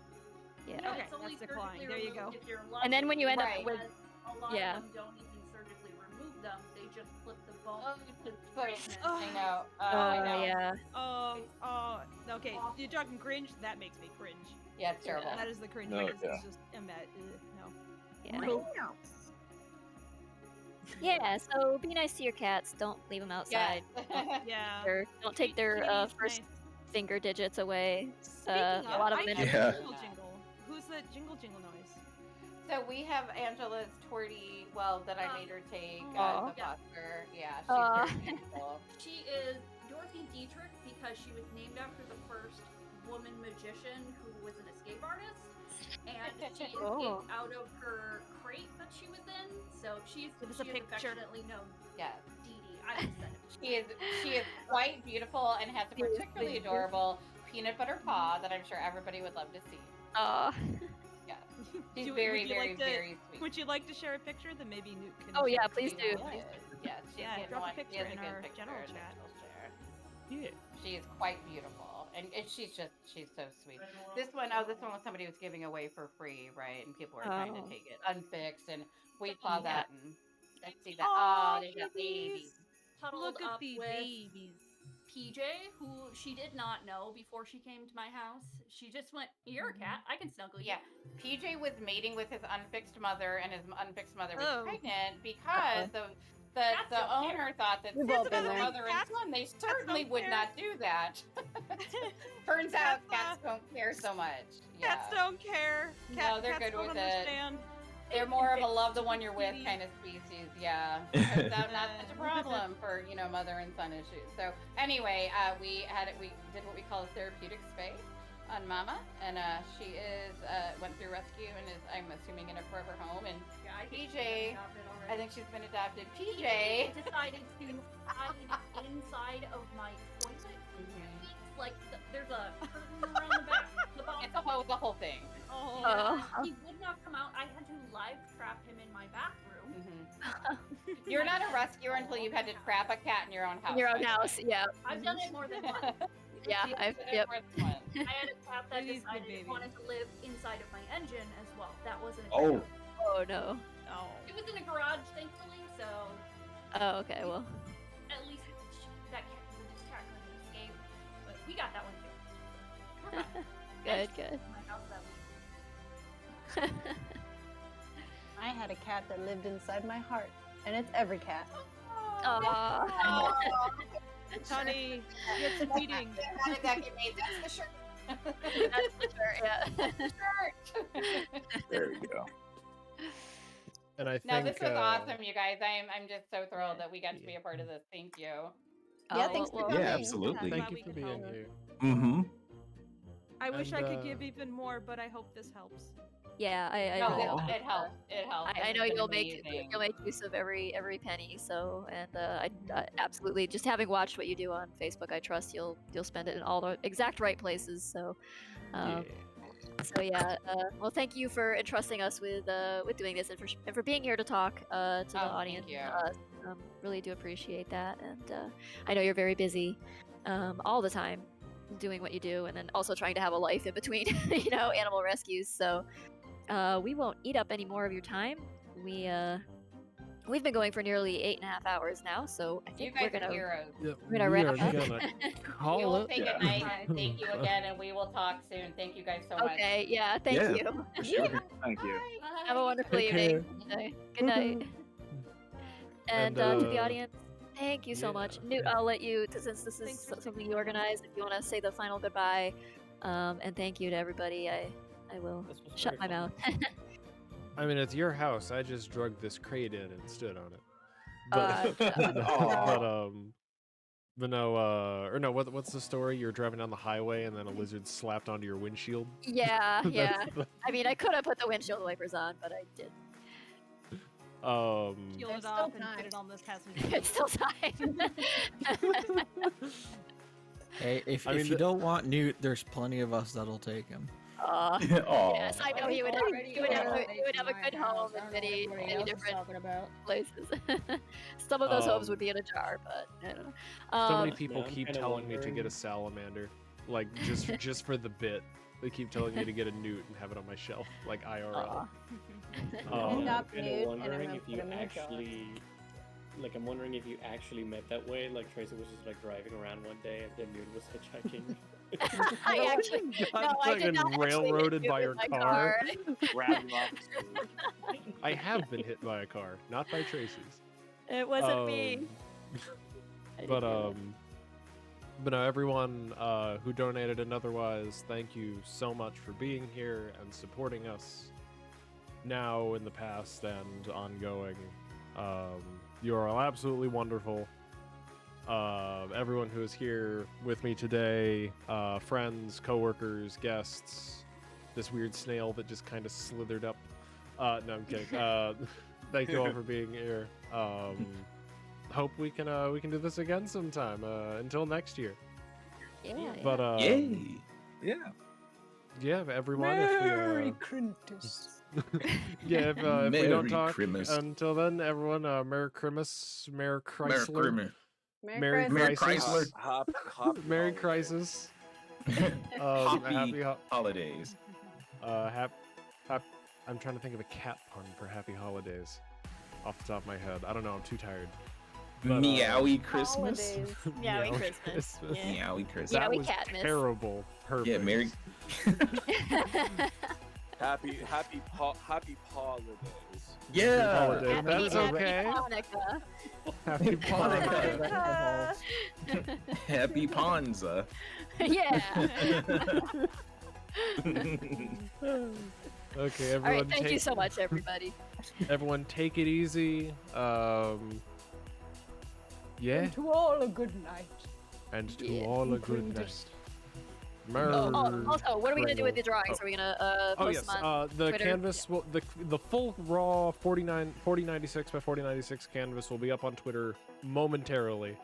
Yeah. Okay, that's decline. There you go. And then when you end up with a lot of them don't even surgically remove them. They just clip the bone. I know. Okay. You're talking cringe? That makes me cringe. Yeah, it's terrible. That is the cringe. No, It's just no. Yeah. Yeah, so be nice to your cats. Don't leave them outside. Yeah. Don't take their first finger digits away. A lot of them. jingle noise. So we have Angela's tortie, that I made her take Aw. to foster. Yeah, she's Aw. very beautiful. She is Dorothy Dietrich because she was named after the first woman magician who was an escape artist. And she escaped out of her crate that she was in. So she is affectionately known. Yes. Dee Dee. I just said it. She is quite beautiful and has a particularly adorable peanut butter paw that I'm sure everybody would love to see. Aw. Yeah. She's very sweet. Would you like to share a picture? Then maybe Newt can. Oh yeah, share please it. do. Yeah, she's drop a she picture has in a good our picture general that chat. she'll share. Yeah. She is quite beautiful, and she's so sweet. This one was somebody was giving away for free, right? And people were trying to take it unfixed, and we saw that and let's see that. Oh, there's that baby. Huddled Look at up the with babies. PJ, who she did not know before she came to my house. She just went, "You're a cat. I can snuggle you." Yeah, PJ was mating with his unfixed mother, and his unfixed mother was pregnant because the owner thought that We've since all it been was a there. mother and son, they certainly would not do that. Turns out cats don't care so much. Yeah. Cats don't care. No, they're cats good don't with understand. They're more of a love the one you're with kind of species, yeah. Turns out not such a problem for, mother and son issues. So anyway, we did what we call a therapeutic spay on Mama, and she went through rescue and is, I'm assuming, in a forever home. And PJ, I think she's been adopted. PJ decided to hide inside of my toilet. Like there's a curtain around the back. It's the whole thing. He would not come out. I had to live trap him in my bathroom. You're not a rescuer until you've had to trap a cat in your own house. In your own house, yeah. I've done it more than once. Yeah, yep. I had a cat that decided it wanted to live inside of my engine as well. That wasn't a Oh. Oh no. Oh. It was in a garage, thankfully, so Oh, okay, well. at least that cat couldn't escape. But we got that one too. We're fine. Good. My house that week. I had a cat that lived inside my heart, and it's every cat. Aww. Honey, get some feeding. How did that get made? That's the shirt. That's the shirt, yeah. There we go. And I think No, this was awesome, you guys. I'm just so thrilled that we got to be a part of this. Thank you. Yeah, thanks for coming. Yeah, absolutely. Thank you for being here. Mm-hmm. I wish I And, could give even more, but I hope this helps. Yeah, I No, really hope. it helps. It helps. I know It's you'll amazing. make use of every penny. So, and I absolutely, just having watched what you do on Facebook, I trust you'll spend it in all the exact right places. So, well, thank you for entrusting us with doing this and for being here to talk to the audience. Thank you. Really do appreciate that, and I know you're very busy all the time doing what you do, and then also trying to have a life in between, animal rescues. So. We won't eat up any more of your time. We've been going for nearly 8.5 hours now, so I think You we're guys are gonna heroes. we're gonna wrap up. We Call will it. take it night, and thank you again, and we will talk soon. Thank you guys so much. Okay, yeah, thank you. For sure. Thank you. Have a wonderful Take evening. care. Okay, good night. And And, to the audience, thank you so much. Newt, I'll let you, since this is something you organized, if you want to say the final goodbye. And thank you to everybody. I will shut my mouth. I mean, it's your house. I just drugged this crate in and stood on it. But no, or no, what's the story? You're driving down the highway and then a lizard slapped onto your windshield. Yeah, yeah. That's I mean, I could have put the windshield wipers on, but I did. Peel There's it off still and put it on this passenger. It's still time. Hey, if I mean, you don't want Newt, there's plenty of us that'll take him. Yes, I know he would have a good home in many different places. Some of those homes would be in a jar, but I don't know. So many people keep telling me to get a salamander, like just for the bit. They keep telling me to get a newt and have it on my shelf, like IRL. Adopt I'm kind Newt of and wondering then if put you him in a jar. actually, like, I'm wondering if you actually met that way. Like, Tracy was just like driving around one day, and then Newt was hitchhiking. I actually no, I did not railroaded by your car. Grabbing off. I have been hit by a car, not by Tracy's. It wasn't me. But But no, everyone who donated and otherwise, thank you so much for being here and supporting us now, in the past, and ongoing. You are all absolutely wonderful. Everyone who is here with me today, friends, coworkers, guests, this weird snail that just kind of slithered up. No, I'm kidding. Thank you all for being here. Hope we can do this again sometime. Until next year. Yeah. But Yay! Yeah. Yeah, everyone. Merry Christmas. Yeah, if we don't Merry talk Christmas. until then, everyone, Merry Christmas, Merry Chrysler, Merry Chrysler. Merry Crisis. Happy holidays. I'm trying to think of a cat pun for Happy Holidays off the top of my head. I don't know. I'm too tired. But, Meowy Christmas. Meowy Christmas. Yeah. Meowy Christmas. That Meowy was Catmas. terrible. Perfect. Yeah, Merry. Happy holidays. Yeah. Holiday. That's okay. Hanukkah. Happy Hanukkah. Happy Ponza. Yeah. Okay, everyone. All right, thank you so much, everybody. Everyone, take it easy. Yeah. And to all a good night. And to all a good night. Also, what are we gonna do with the drawings? Are we gonna post them on the Twitter? canvas will the full raw 4096 by 4096 canvas will be up on Twitter momentarily.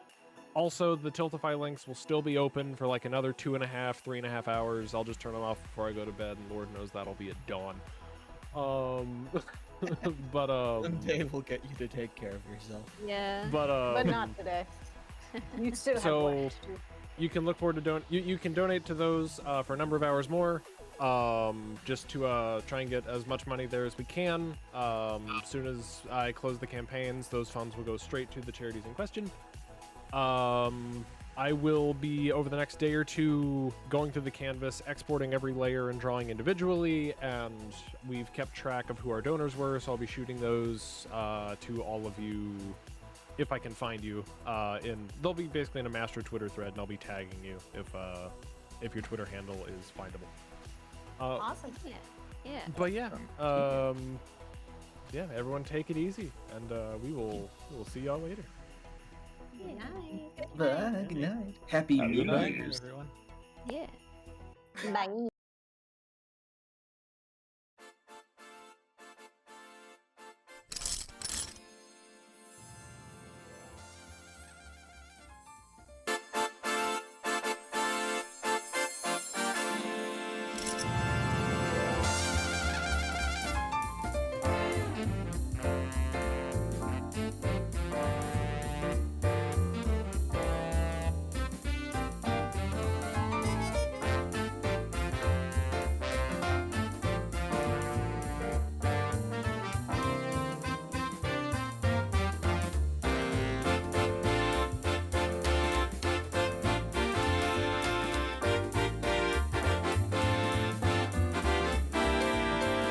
Also, the Tiltify links will still be open for like another 3.5 hours. I'll just turn them off before I go to bed, and Lord knows that'll be at dawn. But Dave will get you to take care of yourself. Yeah. But not today. You still have work to do. You can look forward to you can donate to those for a number of hours more, just to try and get as much money there as we can. As soon as I close the campaigns, those funds will go straight to the charities in question. I will be, over the next day or two, going through the canvas, exporting every layer and drawing individually, and we've kept track of who our donors were, so I'll be shooting those to all of you, if I can find you. They'll be basically in a master Twitter thread, and I'll be tagging you if your Twitter handle is findable. Awesome. Yeah. But yeah, yeah, everyone take it easy, and we will see y'all later. Good night. Happy New Year's. Everyone. Yeah. Bye.